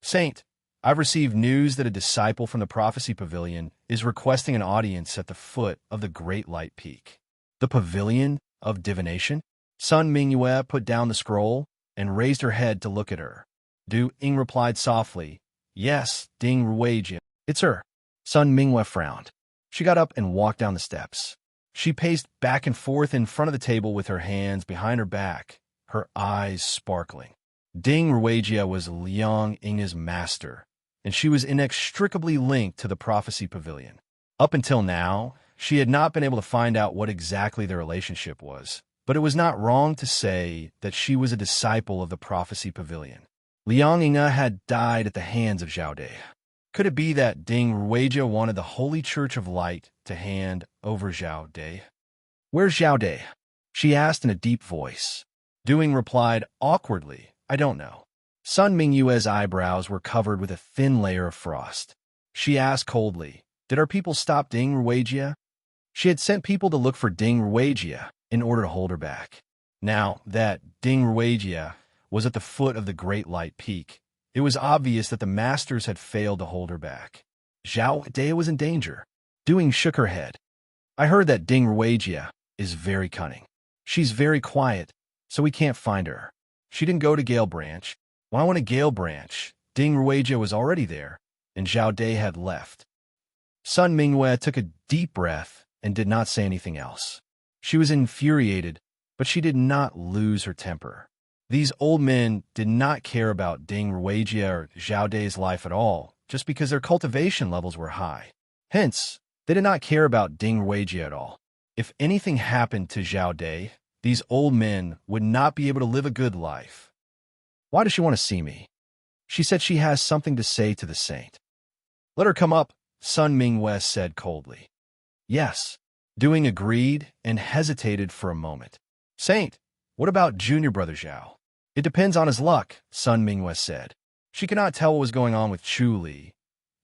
"Saint, I've received news that a disciple from the Prophecy Pavilion is requesting an audience at the foot of the Great Light Peak." "The Pavilion of Divination?" Sun Mingwei put down the scroll and raised her head to look at her. Du Ying replied softly, "Yes, Ding Ruijia. It's her." Sun Mingwei frowned. She got up and walked down the steps. She paced back and forth in front of the table with her hands behind her back, her eyes sparkling. Ding Ruijia was Liang Ying's master, and she was inextricably linked to the Prophecy Pavilion. Up until now, she had not been able to find out what exactly their relationship was, but it was not wrong to say that she was a disciple of the Prophecy Pavilion. Liang Ying had died at the hands of Zhao De. Could it be that Ding Ruijia wanted the Holy Church of Light to hand over Zhao De? "Where's Zhao De?" she asked in a deep voice. Du Ying replied awkwardly, "I don't know." Sun Mingwei's eyebrows were covered with a thin layer of frost. She asked coldly, "Did our people stop Ding Ruijia?" She had sent people to look for Ding Ruijia in order to hold her back. Now that Ding Ruijia was at the foot of the Great Light Peak, it was obvious that the masters had failed to hold her back. Zhao De was in danger. Du Ying shook her head. "I heard that Ding Ruijia is very cunning. She's very quiet, so we can't find her. She didn't go to Gale Branch. When I went to Gale Branch, Ding Ruijia was already there, and Zhao De had left." Sun Mingwei took a deep breath and did not say anything else. She was infuriated, but she did not lose her temper. These old men did not care about Ding Ruijia or Zhao De's life at all, just because their cultivation levels were high. Hence, they did not care about Ding Ruijia at all. If anything happened to Zhao De, these old men would not be able to live a good life. "Why does she want to see me?" She said she has something to say to the saint. "Let her come up," Sun Mingwei said coldly. "Yes." Du Ying agreed and hesitated for a moment. "Saint, what about junior brother Zhao?" "It depends on his luck," Sun Mingwei said. She could not tell what was going on with Chu Li.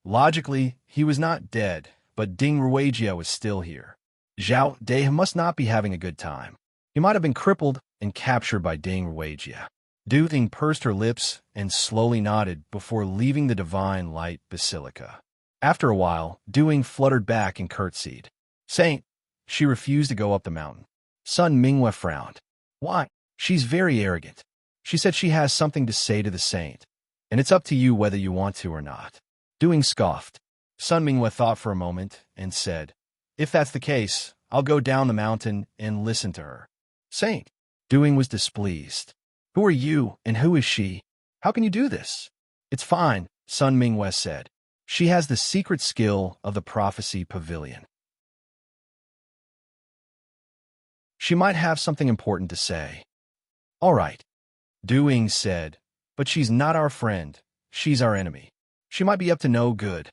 Logically, he was not dead, but Ding Ruijia was still here. Zhao De must not be having a good time. He might have been crippled and captured by Ding Ruijia. Du Ying pursed her lips and slowly nodded before leaving the Divine Light Basilica. After a while, Du Ying fluttered back and curtsied. "Saint." She refused to go up the mountain. Sun Mingwei frowned. "Why?" "She's very arrogant. She said she has something to say to the saint, and it's up to you whether you want to or not." Du Ying scoffed. Sun Mingwei thought for a moment and said, "If that's the case, I'll go down the mountain and listen to her." "Saint." Du Ying was displeased. "Who are you and who is she? How can you do this?" "It's fine," Sun Mingwei said. "She has the secret skill of the Prophecy Pavilion. She might have something important to say." "All right," Du Ying said, But she's not our friend. She's our enemy. She might be up to no good.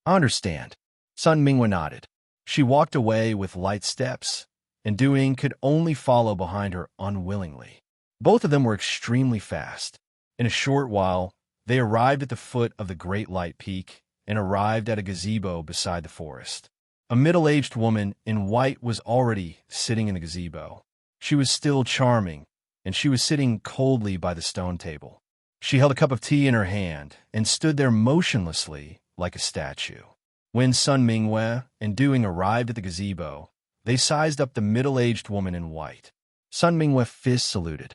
I understand. Sun Mingwe nodded. She walked away with light steps, and Duing could only follow behind her unwillingly. Both of them were extremely fast. In a short while, they arrived at the foot of the Great Light Peak and arrived at a gazebo beside the forest. A middle-aged woman in white was already sitting in the gazebo. She was still charming, and she was sitting coldly by the stone table. She held a cup of tea in her hand and stood there motionlessly like a statue. When Sun Mingwe and Duing arrived at the gazebo, they sized up the middle-aged woman in white. Sun Mingwe fist saluted.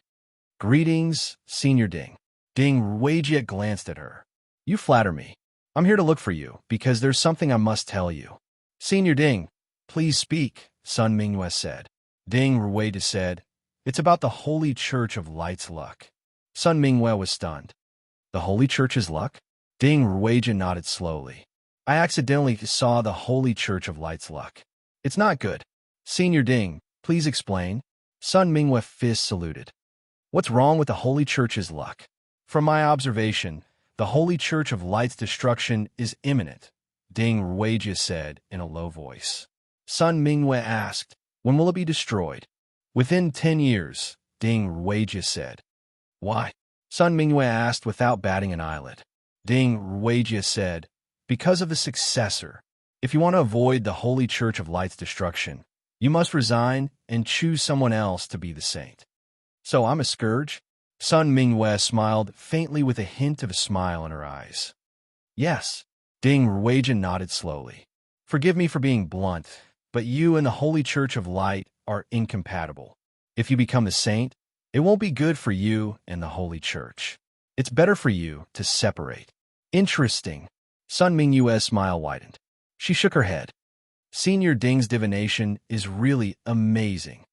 "Greetings, Senior Ding." Ding Ruijie glanced at her. "You flatter me. I'm here to look for you, because there's something I must tell you." "Senior Ding, please speak," Sun Mingwe said. Ding Ruijie said, "It's about the Holy Church of Light's luck." Sun Mingwe was stunned. "The Holy Church's luck?" Ding Ruijie nodded slowly. "I accidentally saw the Holy Church of Light's luck. It's not good." "Senior Ding, please explain." Sun Mingwe fist saluted. "What's wrong with the Holy Church's luck?" "From my observation, the Holy Church of Light's destruction is imminent," Ding Ruijie said in a low voice. Sun Mingwe asked, "When will it be destroyed?" "Within 10 years," Ding Ruijie said. "Why?" Sun Mingwe asked without batting an eyelid. Ding Ruijie said, "Because of the successor. If you want to avoid the Holy Church of Light's destruction, you must resign and choose someone else to be the saint." "So I'm a scourge?" Sun Mingwe smiled faintly with a hint of a smile in her eyes. "Yes." Ding Ruijie nodded slowly. "Forgive me for being blunt, but you and the Holy Church of Light are incompatible. If you become the saint, it won't be good for you and the Holy Church. It's better for you to separate." "Interesting." Sun Mingwe's smile widened. She shook her head. "Senior Ding's divination is really amazing."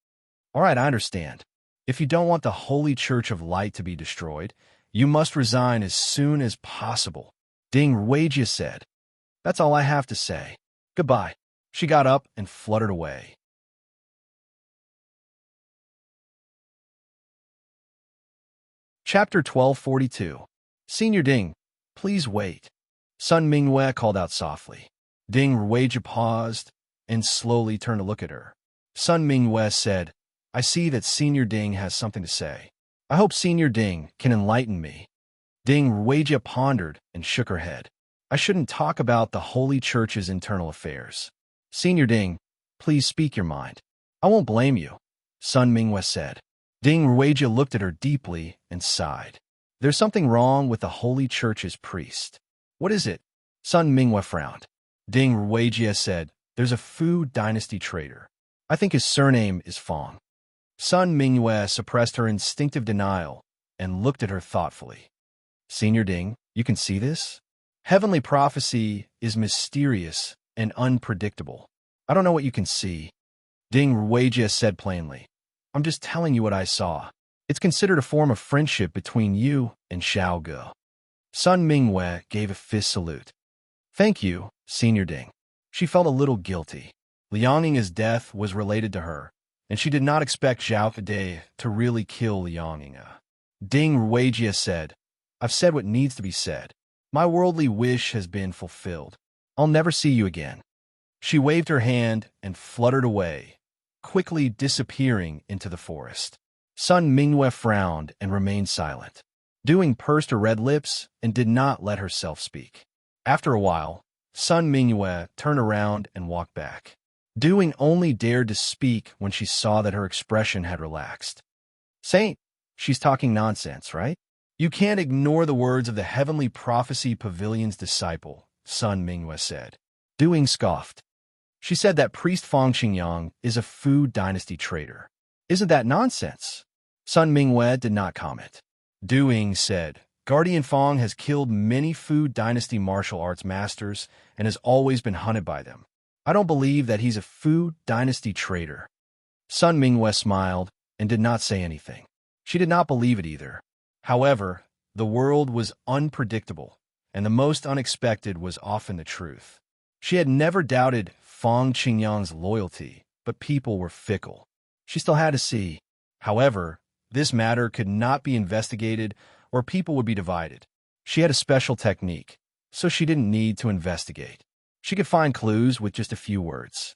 "All right, I understand. If you don't want the Holy Church of Light to be destroyed, you must resign as soon as possible," Ding Ruijie said. "That's all I have to say. Goodbye." She got up and fluttered away. Chapter 1242. "Senior Ding, please wait." Sun Mingwe called out softly. Ding Ruijie paused and slowly turned to look at her. Sun Mingwe said, "I see that Senior Ding has something to say. I hope Senior Ding can enlighten me." Ding Ruijie pondered and shook her head. "I shouldn't talk about the Holy Church's internal affairs." "Senior Ding, please speak your mind." "I won't blame you," Sun Mingwe said. Ding Ruijie looked at her deeply and sighed. "There's something wrong with the Holy Church's priest." "What is it?" Sun Mingwe frowned. Ding Ruijie said, "There's a Fu dynasty traitor. I think his surname is Fong." Sun Mingwe suppressed her instinctive denial and looked at her thoughtfully. "Senior Ding, you can see this? Heavenly prophecy is mysterious and unpredictable. I don't know what you can see." Ding Ruijie said plainly, "I'm just telling you what I saw. It's considered a form of friendship between you and Xiao Ge." Sun Mingwe gave a fist salute. "Thank you, Senior Ding." She felt a little guilty. Liang Ying's death was related to her, and she did not expect Zhao Fede to really kill Liang Ying. Ding Ruijie said, "I've said what needs to be said. My worldly wish has been fulfilled. I'll never see you again." She waved her hand and fluttered away, quickly disappearing into the forest. Sun Mingwe frowned and remained silent. Duing pursed her red lips and did not let herself speak. After a while, Sun Mingwe turned around and walked back. Duing only dared to speak when she saw that her expression had relaxed. "Saint, she's talking nonsense, right? You can't ignore the words of the Heavenly Prophecy Pavilion's disciple," Sun Mingwe said. Duing scoffed. "She said that priest Fong Qingyang is a Fu dynasty traitor. Isn't that nonsense?" Sun Mingwe did not comment. Duing said, "Guardian Fong has killed many Fu dynasty martial arts masters and has always been hunted by them. I don't believe that he's a Fu dynasty traitor." Sun Mingwe smiled and did not say anything. She did not believe it either. However, the world was unpredictable, and the most unexpected was often the truth. She had never doubted Fong Qingyang's loyalty, but people were fickle. She still had to see. However, this matter could not be investigated or people would be divided. She had a special technique, so she didn't need to investigate. She could find clues with just a few words.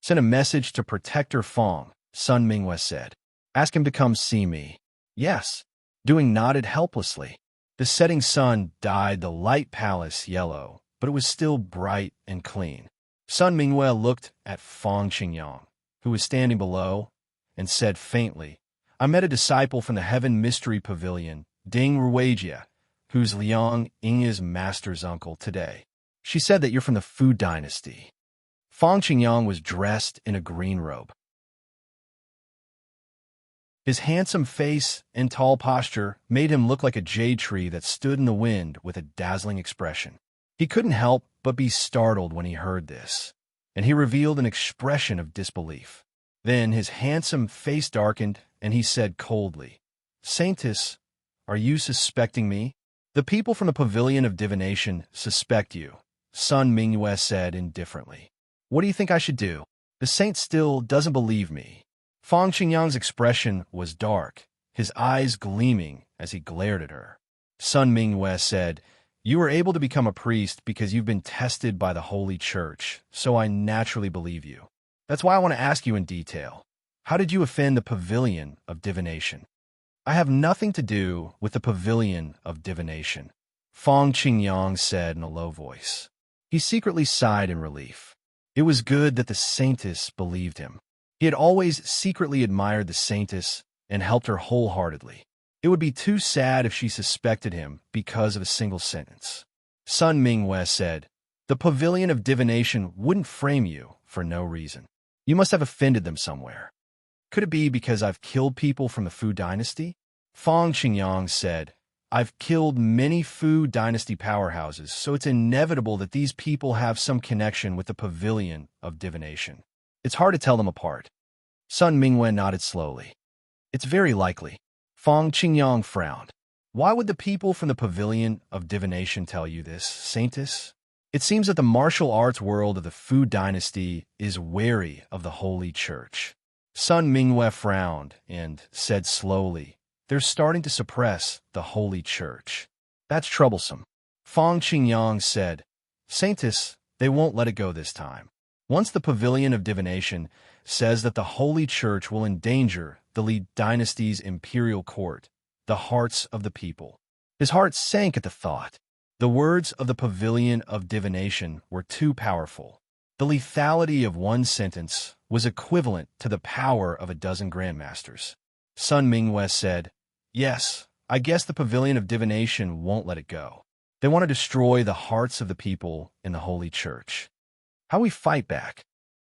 Send a message to Protector Fong, Sun Mingwei said. Ask him to come see me. Yes. Doing nodded helplessly. The setting sun dyed the light palace yellow, but it was still bright and clean. Sun Mingwei looked at Fong Qingyang, who was standing below, and said faintly, I met a disciple from the Heaven Mystery Pavilion, Ding Ruijia, who's Liang Ying's master's uncle today. She said that you're from the Fu dynasty. Fong Qingyang was dressed in a green robe. His handsome face and tall posture made him look like a jade tree that stood in the wind with a dazzling expression. He couldn't help but be startled when he heard this, and he revealed an expression of disbelief. Then his handsome face darkened, and he said coldly, Saintess, are you suspecting me? The people from the Pavilion of Divination suspect you, Sun Mingwei said indifferently. What do you think I should do? The saint still doesn't believe me. Fong Qingyang's expression was dark, his eyes gleaming as he glared at her. Sun Mingwei said, You were able to become a priest because you've been tested by the Holy Church, so I naturally believe you. That's why I want to ask you in detail. How did you offend the Pavilion of Divination? I have nothing to do with the Pavilion of Divination, Fong Qingyang said in a low voice. He secretly sighed in relief. It was good that the saintess believed him. He had always secretly admired the saintess and helped her wholeheartedly. It would be too sad if she suspected him because of a single sentence. Sun Mingwei said, The Pavilion of Divination wouldn't frame you for no reason. You must have offended them somewhere. Could it be because I've killed people from the Fu dynasty? Fong Qingyang said, I've killed many Fu dynasty powerhouses, so it's inevitable that these people have some connection with the Pavilion of Divination. It's hard to tell them apart. Sun Mingwei nodded slowly. It's very likely. Fong Qingyang frowned. Why would the people from the Pavilion of Divination tell you this, Saintess? It seems that the martial arts world of the Fu dynasty is wary of the Holy Church. Sun Mingwei frowned and said slowly, They're starting to suppress the Holy Church. That's troublesome. Fong Qingyang said, Saintess, they won't let it go this time. Once the Pavilion of Divination says that the Holy Church will endanger the Li dynasty's imperial court, the hearts of the people. His heart sank at the thought. The words of the Pavilion of Divination were too powerful. The lethality of one sentence was equivalent to the power of a dozen grandmasters. Sun Mingwei said, Yes, I guess the Pavilion of Divination won't let it go. They want to destroy the hearts of the people in the Holy Church. How we fight back?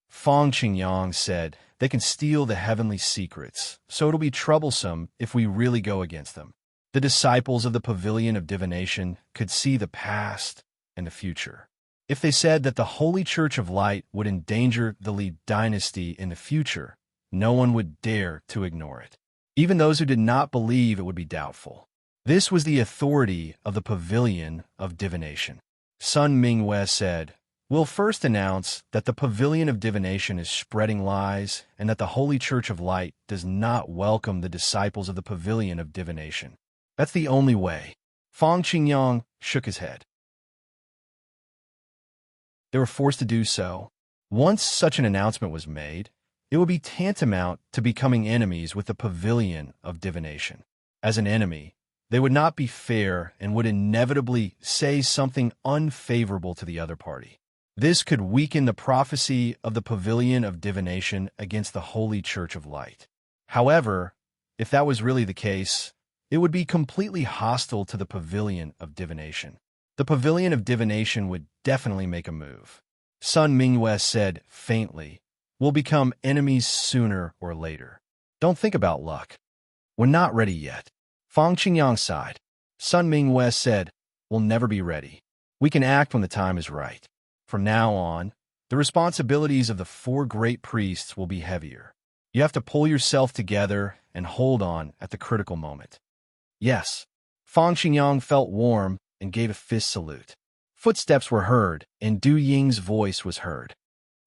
Fong Qingyang said, They can steal the heavenly secrets, so it'll be troublesome if we really go against them. The disciples of the Pavilion of Divination could see the past and the future. If they said that the Holy Church of Light would endanger the Li dynasty in the future, no one would dare to ignore it. Even those who did not believe it would be doubtful. This was the authority of the Pavilion of Divination. Sun Mingwei said, We'll first announce that the Pavilion of Divination is spreading lies and that the Holy Church of Light does not welcome the disciples of the Pavilion of Divination. That's the only way. Fong Qingyang shook his head. They were forced to do so. Once such an announcement was made, it would be tantamount to becoming enemies with the Pavilion of Divination. As an enemy, they would not be fair and would inevitably say something unfavorable to the other party. This could weaken the prophecy of the Pavilion of Divination against the Holy Church of Light. However, if that was really the case, it would be completely hostile to the Pavilion of Divination. The Pavilion of Divination would definitely make a move. Sun Mingwei said faintly, We'll become enemies sooner or later. Don't think about luck. We're not ready yet. Fong Qingyang sighed. Sun Mingwei said, We'll never be ready. We can act when the time is right. From now on, the responsibilities of the 4 great priests will be heavier. You have to pull yourself together and hold on at the critical moment. Yes. Fong Qingyang felt warm and gave a fist salute. Footsteps were heard, and Du Ying's voice was heard.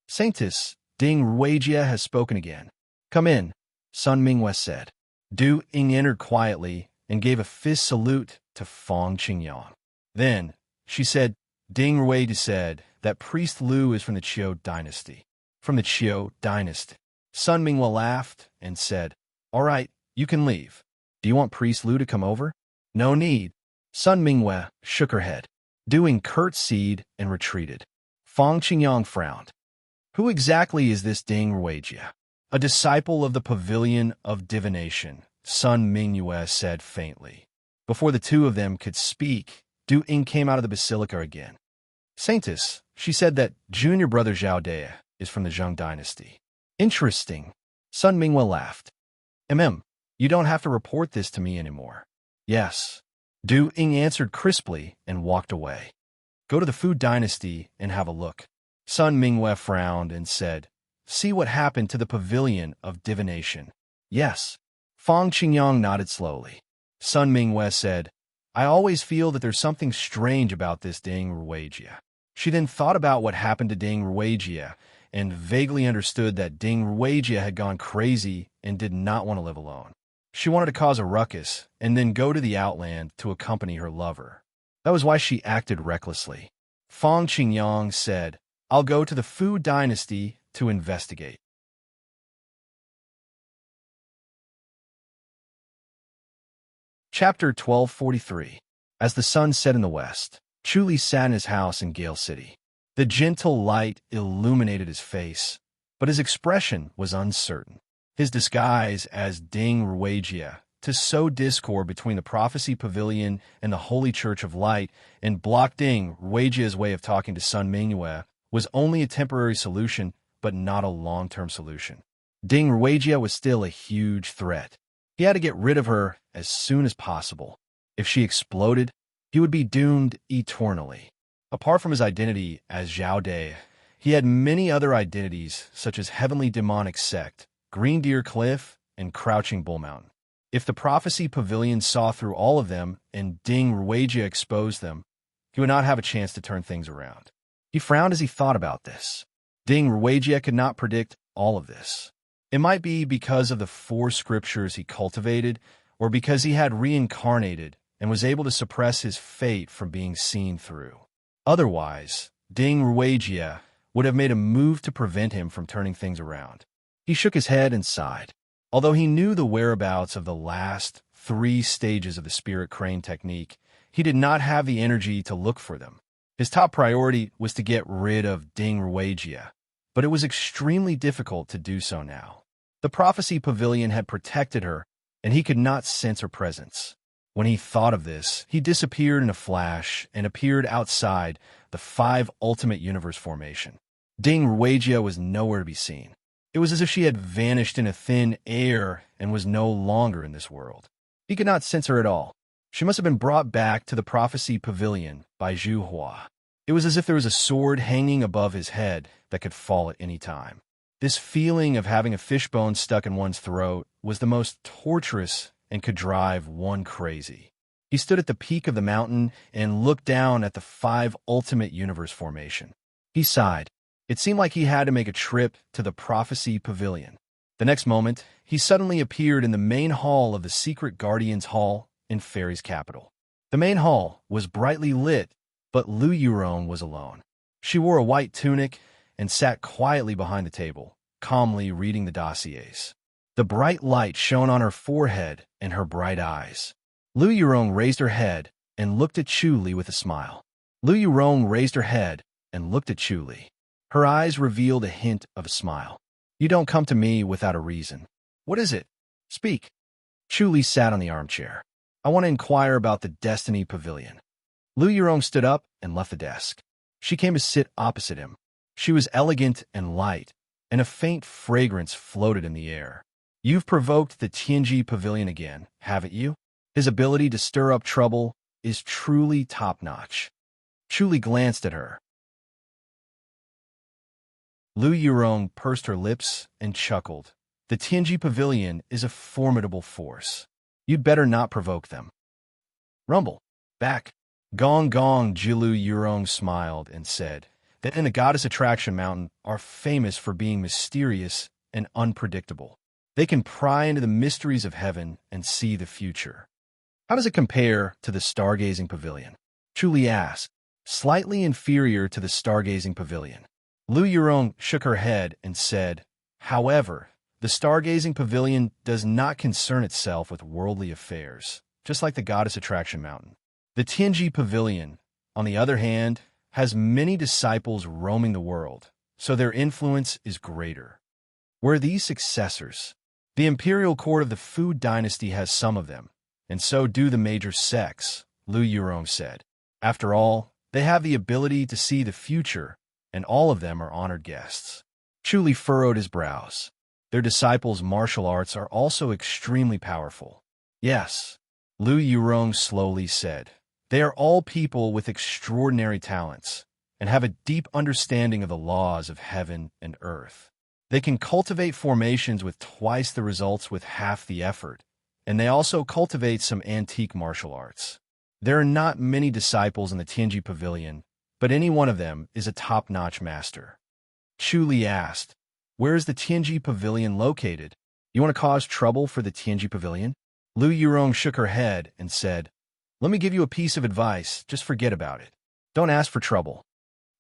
Saintess, Ding Ruijia has spoken again. Come in, Sun Mingwei said. Du Ying entered quietly and gave a fist salute to Fong Qingyang. Then, she said, Ding Ruiji said that priest Lu is from the Qiu dynasty. From the Qiu dynasty. Sun Minghua laughed and said, All right, you can leave. Do you want priest Lu to come over? No need. Sun Minghua shook her head. Doing curtsied and retreated. Fong Qingyang frowned. Who exactly is this Ding Ruiji? A disciple of the Pavilion of Divination, Sun Minghua said faintly. Before the two of them could speak, Du Ying came out of the basilica again. Saintess, she said that junior brother Zhao De is from the Zheng dynasty. Interesting. Sun Minghua laughed. You don't have to report this to me anymore. Yes. Du Ying answered crisply and walked away. Go to the Fu dynasty and have a look. Sun Minghua frowned and said, See what happened to the Pavilion of Divination. Yes. Fong Qingyang nodded slowly. Sun Minghua said, I always feel that there's something strange about this Ding Ruiji. She then thought about what happened to Ding Ruiji and vaguely understood that Ding Ruiji had gone crazy and did not want to live alone. She wanted to cause a ruckus and then go to the Outland to accompany her lover. That was why she acted recklessly. Fong Qingyang said, I'll go to the Fu dynasty to investigate. Chapter 1243. As the sun set in the west, Chu Li sat in his house in Gale City. The gentle light illuminated his face, but his expression was uncertain. His disguise as Ding Ruiji to sow discord between the Prophecy Pavilion and the Holy Church of Light and block Ding Ruiji's way of talking to Sun Minghua was only a temporary solution, but not a long-term solution. Ding Ruiji was still a huge threat. He had to get rid of her as soon as possible. If she exploded, he would be doomed eternally. Apart from his identity as Zhao De, he had many other identities such as Heavenly Demonic Sect, Green Deer Cliff, and Crouching Bull Mountain. If the Prophecy Pavilion saw through all of them and Ding Ruiji exposed them, he would not have a chance to turn things around. He frowned as he thought about this. Ding Ruiji could not predict all of this. It might be because of the 4 scriptures he cultivated, or because he had reincarnated and was able to suppress his fate from being seen through. Otherwise, Ding Ruiji would have made a move to prevent him from turning things around. He shook his head and sighed. Although he knew the whereabouts of the last 3 stages of the Spirit Crane technique, he did not have the energy to look for them. His top priority was to get rid of Ding Ruiji, but it was extremely difficult to do so now. The Prophecy Pavilion had protected her, and he could not sense her presence. When he thought of this, he disappeared in a flash and appeared outside the 5 Ultimate Universe formation. Ding Ruiji was nowhere to be seen. It was as if she had vanished in a thin air and was no longer in this world. He could not sense her at all. She must have been brought back to the Prophecy Pavilion by Zhu Hua. It was as if there was a sword hanging above his head that could fall at any time. This feeling of having a fishbone stuck in one's throat was the most torturous and could drive one crazy. He stood at the peak of the mountain and looked down at the 5 Ultimate Universe formation. He sighed. It seemed like he had to make a trip to the Prophecy Pavilion. The next moment, he suddenly appeared in the main hall of the Secret Guardians Hall in Fairy's capital. The main hall was brightly lit, but Lu Yurong was alone. She wore a white tunic and sat quietly behind the table, calmly reading the dossiers. The bright light shone on her forehead and her bright eyes. Lu Yurong raised her head and looked at Chu Li with a smile. Lu Yurong raised her head and looked at Chu Li. Her eyes revealed a hint of a smile. You don't come to me without a reason. What is it? Speak. Chu Li sat on the armchair. I want to inquire about the Destiny Pavilion. Lu Yurong stood up and left the desk. She came to sit opposite him. She was elegant and light, and a faint fragrance floated in the air. You've provoked the Tianji Pavilion again, haven't you? His ability to stir up trouble is truly top-notch. Chu Li glanced at her. Lu Yurong pursed her lips and chuckled. The Tianji Pavilion is a formidable force. You'd better not provoke them. Rumble. Back. Gong Gong. Lu Yurong smiled and said that in the Goddess Attraction Mountain are famous for being mysterious and unpredictable. They can pry into the mysteries of heaven and see the future. How does it compare to the stargazing pavilion? Chu Li asked. Slightly inferior to the stargazing pavilion. Lu Yurong shook her head and said, however, the stargazing pavilion does not concern itself with worldly affairs, just like the goddess attraction mountain. The Tianji pavilion, on the other hand, has many disciples roaming the world, so their influence is greater. Were these successors? The imperial court of the Fu dynasty has some of them, and so do the major sects, Lu Yurong said. After all, they have the ability to see the future, and all of them are honored guests. Chu Li furrowed his brows. Their disciples' martial arts are also extremely powerful. Yes, Lu Yurong slowly said. They are all people with extraordinary talents, and have a deep understanding of the laws of heaven and earth. They can cultivate formations with twice the results with half the effort, and they also cultivate some antique martial arts. There are not many disciples in the Tianji Pavilion, but any one of them is a top-notch master. Chu Li asked, where is the Tianji Pavilion located? You want to cause trouble for the Tianji Pavilion? Lu Yurong shook her head and said, let me give you a piece of advice, just forget about it. Don't ask for trouble.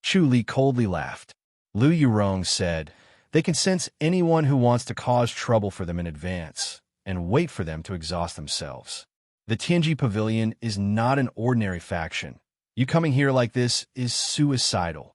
Chu Li coldly laughed. Lu Yurong said, they can sense anyone who wants to cause trouble for them in advance, and wait for them to exhaust themselves. The Tianji Pavilion is not an ordinary faction. You coming here like this is suicidal.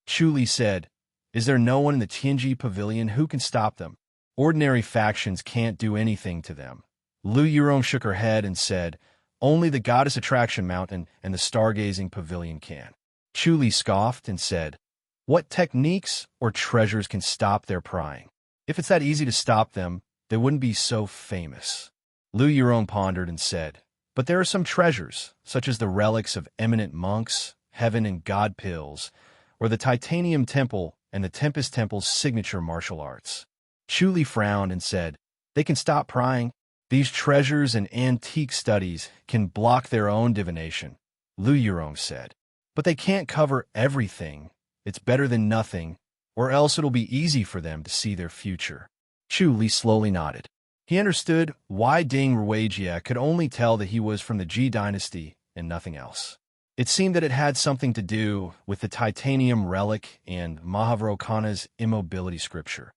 Chu Li said, is there no one in the Tianji Pavilion who can stop them? Ordinary factions can't do anything to them. Lu Yurong shook her head and said, only the goddess attraction mountain and the stargazing pavilion can. Chu Li scoffed and said, what techniques or treasures can stop their prying? If it's that easy to stop them, they wouldn't be so famous. Lu Yurong pondered and said, but there are some treasures, such as the relics of eminent monks, heaven and god pills, or the Titanium Temple and the Tempest Temple's signature martial arts. Chu Li frowned and said, they can stop prying. These treasures and antique studies can block their own divination, Lu Yurong said. But they can't cover everything. It's better than nothing, or else it'll be easy for them to see their future. Chu Li slowly nodded. He understood why Ding Ruijia could only tell that he was from the Ji dynasty and nothing else. It seemed that it had something to do with the titanium relic and Mahavrokhana's immobility scripture.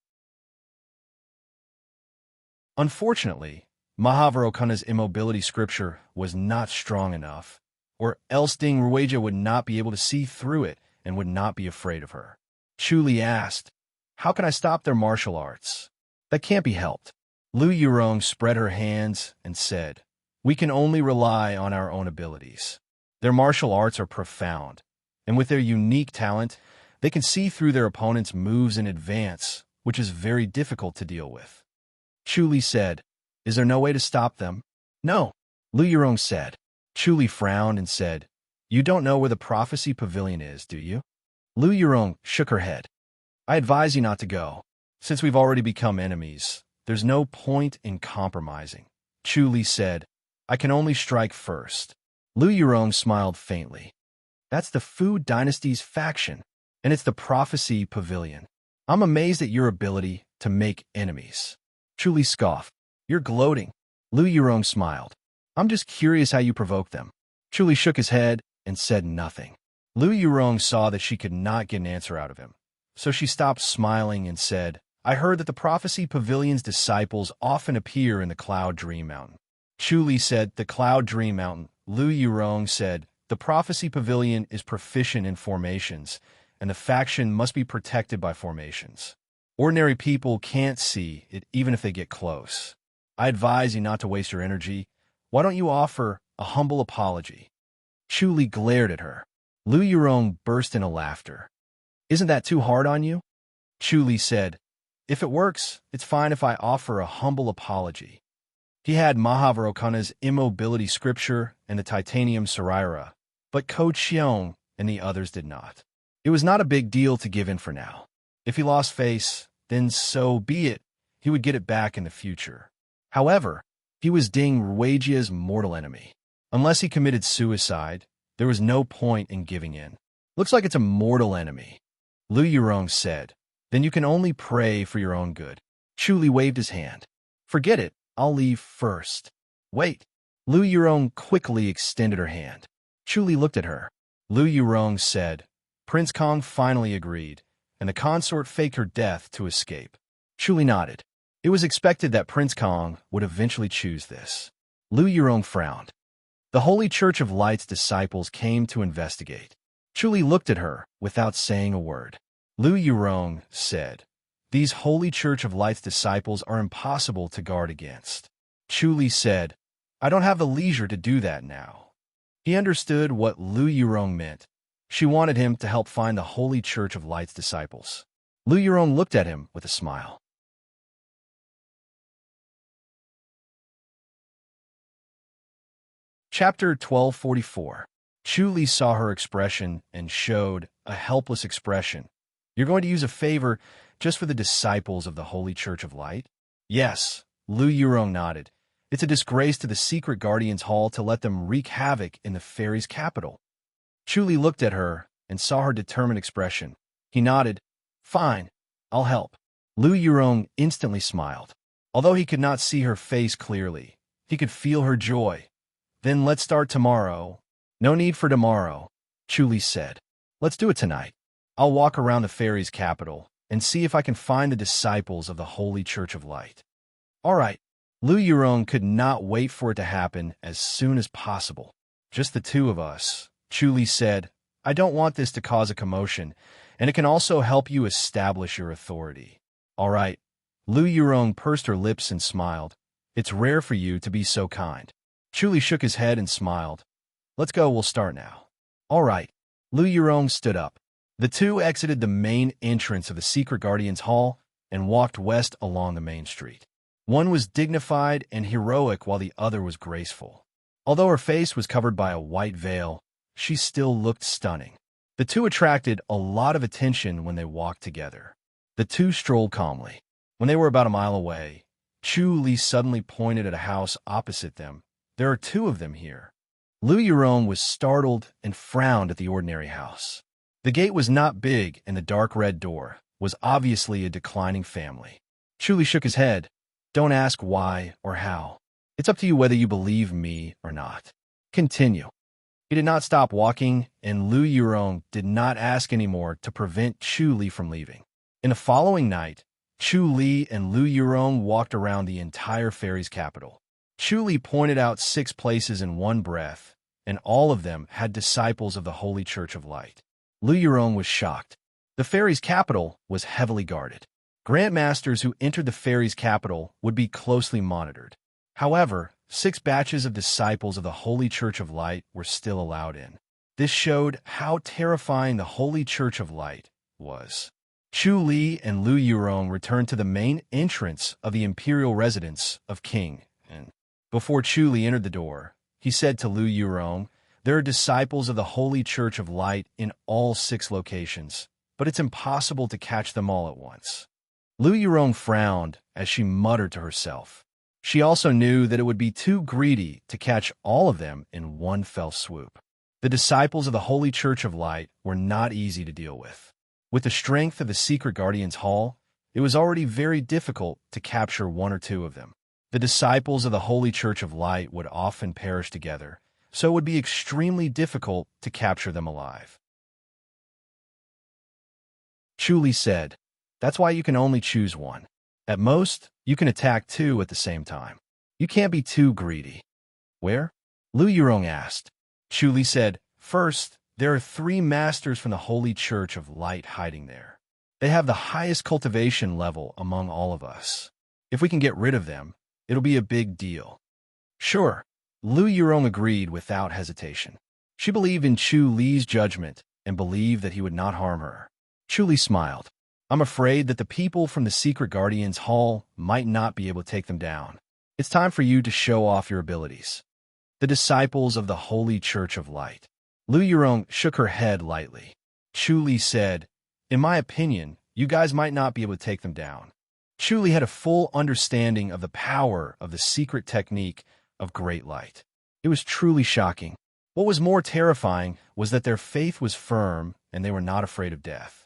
Unfortunately, Mahavrokhana's immobility scripture was not strong enough, or else Ding Ruijia would not be able to see through it and would not be afraid of her. Chu Li asked, how can I stop their martial arts? That can't be helped. Lu Yurong spread her hands and said, we can only rely on our own abilities. Their martial arts are profound, and with their unique talent, they can see through their opponent's moves in advance, which is very difficult to deal with. Chu Li said, is there no way to stop them? No, Lu Yurong said. Chu Li frowned and said, you don't know where the Prophecy Pavilion is, do you? Lu Yurong shook her head. I advise you not to go. Since we've already become enemies, there's no point in compromising. Chu Li said, I can only strike first. Lu Yurong smiled faintly. That's the Fu dynasty's faction, and it's the Prophecy Pavilion. I'm amazed at your ability to make enemies. Chu Li scoffed. You're gloating. Lu Yurong smiled. I'm just curious how you provoke them. Chu Li shook his head and said nothing. Lu Yurong saw that she could not get an answer out of him, so she stopped smiling and said, I heard that the Prophecy Pavilion's disciples often appear in the Cloud Dream Mountain. Chu Li said, the Cloud Dream Mountain. Lu Yurong said, the Prophecy Pavilion is proficient in formations, and the faction must be protected by formations. Ordinary people can't see it even if they get close. I advise you not to waste your energy. Why don't you offer a humble apology? Chu Li glared at her. Lu Yurong burst into laughter. Isn't that too hard on you? Chu Li said, if it works, it's fine if I offer a humble apology. He had Mahavrokhana's immobility scripture and the titanium saraira, but Ko Qiong and the others did not. It was not a big deal to give in for now. If he lost face, then so be it. He would get it back in the future. However, he was Ding Ruijia's mortal enemy. Unless he committed suicide, there was no point in giving in. Looks like it's a mortal enemy, Lu Yurong said. Then you can only pray for your own good. Chu Li waved his hand. Forget it. I'll leave first. Wait. Lu Yurong quickly extended her hand. Chu Li looked at her. Lu Yurong said, Prince Kong finally agreed, and the consort faked her death to escape. Chu Li nodded. It was expected that Prince Kong would eventually choose this. Lu Yurong frowned. The Holy Church of Light's disciples came to investigate. Chu Li looked at her without saying a word. Lu Yurong said, These Holy Church of Light's disciples are impossible to guard against. Chu Li said, I don't have the leisure to do that now. He understood what Lu Yurong meant. She wanted him to help find the Holy Church of Light's disciples. Lu Yurong looked at him with a smile. Chapter 1244. Chu Li saw her expression and showed a helpless expression. You're going to use a favor just for the disciples of the Holy Church of Light? Yes, Lu Yurong nodded. It's a disgrace to the secret Guardians Hall to let them wreak havoc in the fairies' capital. Chu Li looked at her and saw her determined expression. He nodded. Fine, I'll help. Lu Yurong instantly smiled. Although he could not see her face clearly, he could feel her joy. Then let's start tomorrow. No need for tomorrow, Chu Li said. Let's do it tonight. I'll walk around the fairies' capital and see if I can find the disciples of the Holy Church of Light. All right. Lu Yurong could not wait for it to happen as soon as possible. Just the two of us, Chu Li said. I don't want this to cause a commotion, and it can also help you establish your authority. All right. Lu Yurong pursed her lips and smiled. It's rare for you to be so kind. Chu Li shook his head and smiled. Let's go, we'll start now. All right. Lu Yurong stood up. The two exited the main entrance of the Secret Guardians Hall and walked west along the main street. One was dignified and heroic while the other was graceful. Although her face was covered by a white veil, she still looked stunning. The two attracted a lot of attention when they walked together. The two strolled calmly. When they were about a mile away, Chu Li suddenly pointed at a house opposite them. There are two of them here. Lu Yurong was startled and frowned at the ordinary house. The gate was not big, and the dark red door was obviously a declining family. Chu Li shook his head. Don't ask why or how. It's up to you whether you believe me or not. Continue. He did not stop walking, and Lu Yurong did not ask anymore to prevent Chu Li from leaving. In the following night, Chu Li and Lu Yurong walked around the entire fairies' capital. Chu Li pointed out 6 places in one breath, and all of them had disciples of the Holy Church of Light. Lu Yurong was shocked. The fairies' capital was heavily guarded. Grandmasters who entered the fairies' capital would be closely monitored. However, 6 batches of disciples of the Holy Church of Light were still allowed in. This showed how terrifying the Holy Church of Light was. Chu Li and Lu Yurong returned to the main entrance of the imperial residence of King. And before Chu Li entered the door, he said to Lu Yurong, There are disciples of the Holy Church of Light in all 6 locations, but it's impossible to catch them all at once. Lu Yurong frowned as she muttered to herself. She also knew that it would be too greedy to catch all of them in one fell swoop. The disciples of the Holy Church of Light were not easy to deal with. With the strength of the Secret Guardians Hall, it was already very difficult to capture 1 or 2 of them. The disciples of the Holy Church of Light would often perish together, so it would be extremely difficult to capture them alive. Chu Li said, That's why you can only choose 1. At most, you can attack 2 at the same time. You can't be too greedy. Where? Lu Yurong asked. Chu Li said, First, there are 3 masters from the Holy Church of Light hiding there. They have the highest cultivation level among all of us. If we can get rid of them, it'll be a big deal. Sure, Lu Yurong agreed without hesitation. She believed in Chu Li's judgment and believed that he would not harm her. Chu Li smiled. I'm afraid that the people from the Secret Guardians Hall might not be able to take them down. It's time for you to show off your abilities. The disciples of the Holy Church of Light. Lu Yurong shook her head lightly. Chu Li said, In my opinion, you guys might not be able to take them down. Chu Li had a full understanding of the power of the secret technique of Great Light. It was truly shocking. What was more terrifying was that their faith was firm and they were not afraid of death.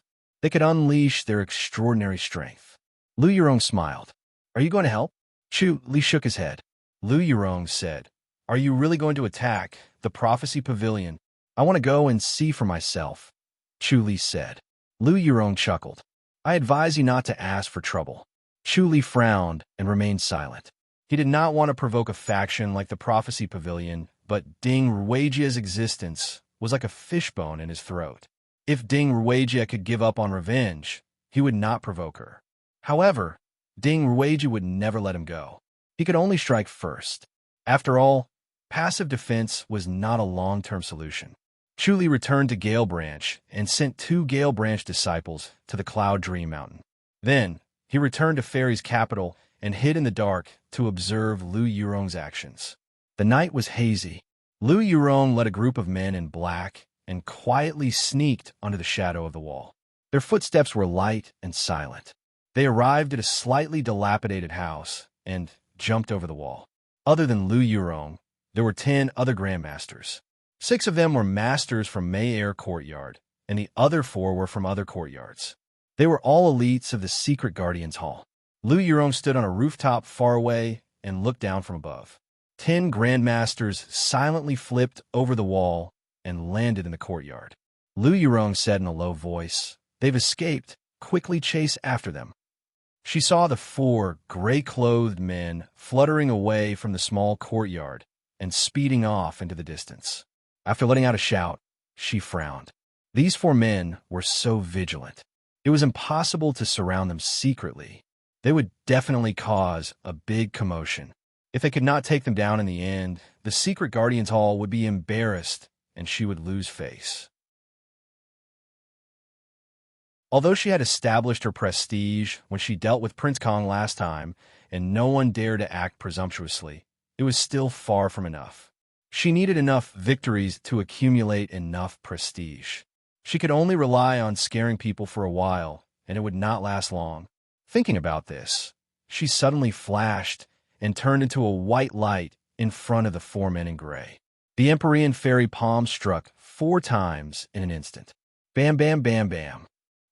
They could unleash their extraordinary strength. Lu Yurong smiled. Are you going to help? Chu Li shook his head. Lu Yurong said, Are you really going to attack the prophecy pavilion? I want to go and see for myself, Chu Li said. Lu Yurong chuckled. I advise you not to ask for trouble. Chu Li frowned and remained silent. He did not want to provoke a faction like the prophecy pavilion, but Ding Ruijia's existence was like a fishbone in his throat. If Ding Ruijia could give up on revenge, he would not provoke her. However, Ding Ruijia would never let him go. He could only strike first. After all, passive defense was not a long-term solution. Chu Li returned to Gale Branch and sent 2 Gale Branch disciples to the Cloud Dream Mountain. Then, he returned to Fairy's capital and hid in the dark to observe Lu Yurong's actions. The night was hazy. Lu Yurong led a group of men in black and quietly sneaked under the shadow of the wall. Their footsteps were light and silent. They arrived at a slightly dilapidated house and jumped over the wall. Other than Lu Yurong, there were 10 other grandmasters. 6 of them were masters from May Air Courtyard, and the other 4 were from other courtyards. They were all elites of the Secret Guardians Hall. Lu Yurong stood on a rooftop far away and looked down from above. 10 grandmasters silently flipped over the wall and landed in the courtyard. Lu Yurong said in a low voice, "They've escaped. Quickly chase after them." She saw the 4 gray-clothed men fluttering away from the small courtyard and speeding off into the distance. After letting out a shout, she frowned. These 4 men were so vigilant. It was impossible to surround them secretly. They would definitely cause a big commotion. If they could not take them down in the end, the Secret Guardians Hall would be embarrassed and she would lose face. Although she had established her prestige when she dealt with Prince Kong last time, and no one dared to act presumptuously, it was still far from enough. She needed enough victories to accumulate enough prestige. She could only rely on scaring people for a while, and it would not last long. Thinking about this, she suddenly flashed and turned into a white light in front of the 4 men in gray. The Empyrean fairy palm struck 4 times in an instant. Bam, bam, bam, bam.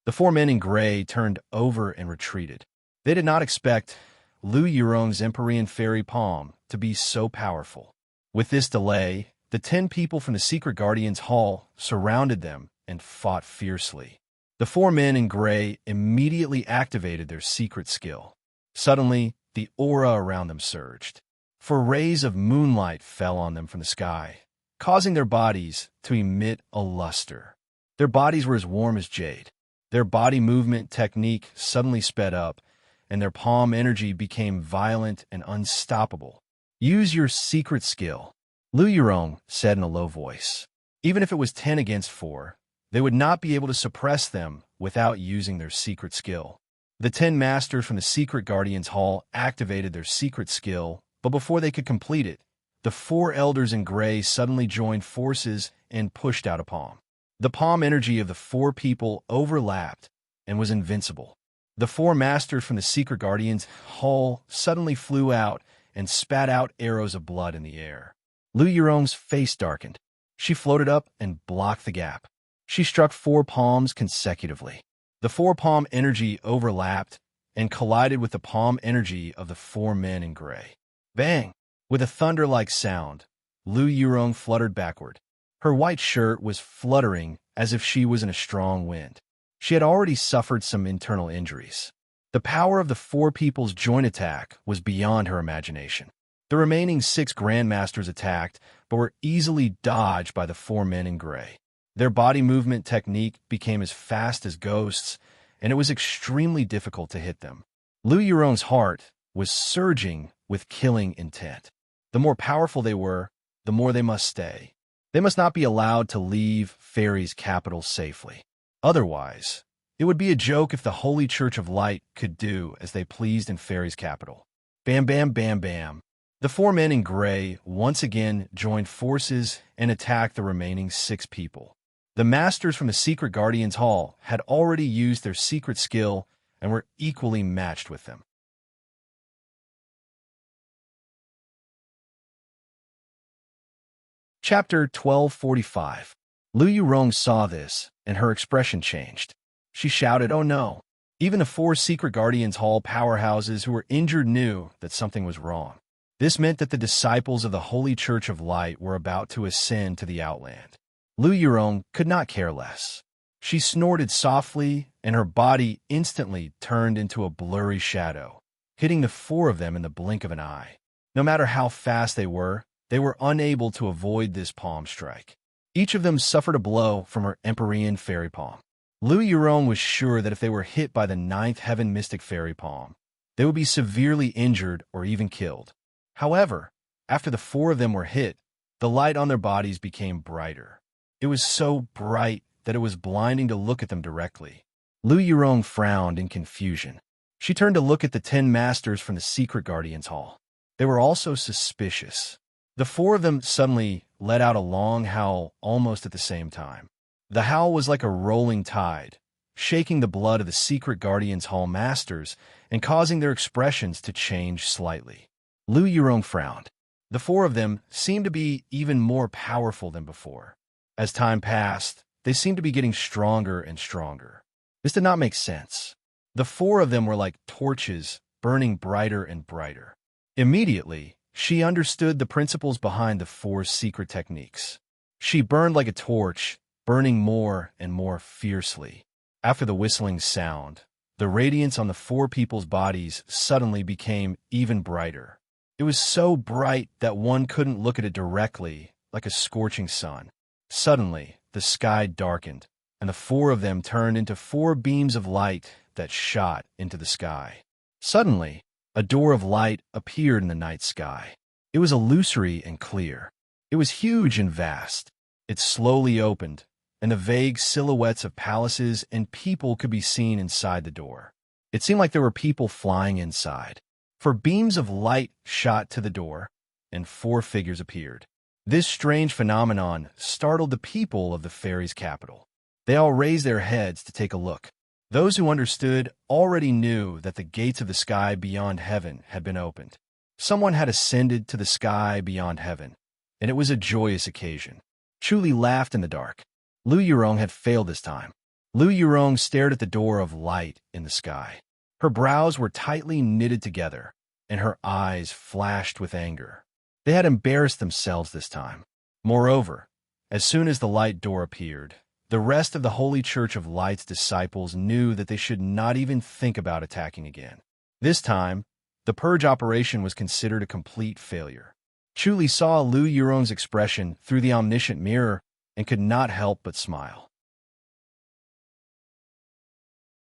The 4 men in gray turned over and retreated. They did not expect Lu Yurong's Empyrean fairy palm to be so powerful. With this delay, the 10 people from the Secret Guardians Hall surrounded them and fought fiercely. The 4 men in gray immediately activated their secret skill. Suddenly, the aura around them surged. 4 rays of moonlight fell on them from the sky, causing their bodies to emit a luster. Their bodies were as warm as jade. Their body movement technique suddenly sped up, and their palm energy became violent and unstoppable. Use your secret skill, Lu Yurong said in a low voice. Even if it was 10 against 4, they would not be able to suppress them without using their secret skill. The 10 masters from the Secret Guardians Hall activated their secret skill, but before they could complete it, the 4 elders in gray suddenly joined forces and pushed out a palm. The palm energy of the 4 people overlapped and was invincible. The 4 masters from the Secret Guardians Hall suddenly flew out and spat out arrows of blood in the air. Lu Yurong's face darkened. She floated up and blocked the gap. She struck 4 palms consecutively. The 4 palm energy overlapped and collided with the palm energy of the 4 men in gray. Bang! With a thunder-like sound, Lu Yurong fluttered backward. Her white shirt was fluttering as if she was in a strong wind. She had already suffered some internal injuries. The power of the 4 people's joint attack was beyond her imagination. The remaining 6 grandmasters attacked, but were easily dodged by the 4 men in gray. Their body movement technique became as fast as ghosts, and it was extremely difficult to hit them. Lu Yurong's heart was surging with killing intent. The more powerful they were, the more they must stay. They must not be allowed to leave Fairy's capital safely. Otherwise, it would be a joke if the Holy Church of Light could do as they pleased in Fairy's capital. Bam, bam, bam, bam. The 4 men in gray once again joined forces and attacked the remaining 6 people. The masters from the Secret Guardians Hall had already used their secret skill and were equally matched with them. Chapter 1245. Lu Yurong saw this, and her expression changed. She shouted, "Oh no!" Even the 4 Secret Guardians Hall powerhouses who were injured knew that something was wrong. This meant that the disciples of the Holy Church of Light were about to ascend to the outland. Lu Yurong could not care less. She snorted softly, and her body instantly turned into a blurry shadow, hitting the four of them in the blink of an eye. No matter how fast they were unable to avoid this palm strike. Each of them suffered a blow from her Empyrean fairy palm. Lu Yurong was sure that if they were hit by the ninth heaven mystic fairy palm, they would be severely injured or even killed. However, after the four of them were hit, the light on their bodies became brighter. It was so bright that it was blinding to look at them directly. Lu Yurong frowned in confusion. She turned to look at the 10 masters from the secret Guardians Hall. They were also suspicious. The four of them suddenly let out a long howl almost at the same time. The howl was like a rolling tide, shaking the blood of the secret Guardians Hall masters and causing their expressions to change slightly. Lu Yurong frowned. The four of them seemed to be even more powerful than before. As time passed, they seemed to be getting stronger and stronger. This did not make sense. The four of them were like torches, burning brighter and brighter. Immediately, she understood the principles behind the four secret techniques. She burned like a torch, burning more and more fiercely. After the whistling sound, the radiance on the four people's bodies suddenly became even brighter. It was so bright that one couldn't look at it directly, like a scorching sun. Suddenly, the sky darkened, and the four of them turned into 4 beams of light that shot into the sky. Suddenly, a door of light appeared in the night sky. It was illusory and clear. It was huge and vast. It slowly opened, and the vague silhouettes of palaces and people could be seen inside the door. It seemed like there were people flying inside. For beams of light shot to the door, and 4 figures appeared. This strange phenomenon startled the people of the fairies' capital. They all raised their heads to take a look. Those who understood already knew that the gates of the sky beyond heaven had been opened. Someone had ascended to the sky beyond heaven, and it was a joyous occasion. Chuli laughed in the dark. Lu Yurong had failed this time. Lu Yurong stared at the door of light in the sky. Her brows were tightly knitted together, and her eyes flashed with anger. They had embarrassed themselves this time. Moreover, as soon as the light door appeared, the rest of the Holy Church of Light's disciples knew that they should not even think about attacking again. This time, the purge operation was considered a complete failure. Chuli saw Lu Yurong's expression through the omniscient mirror and could not help but smile.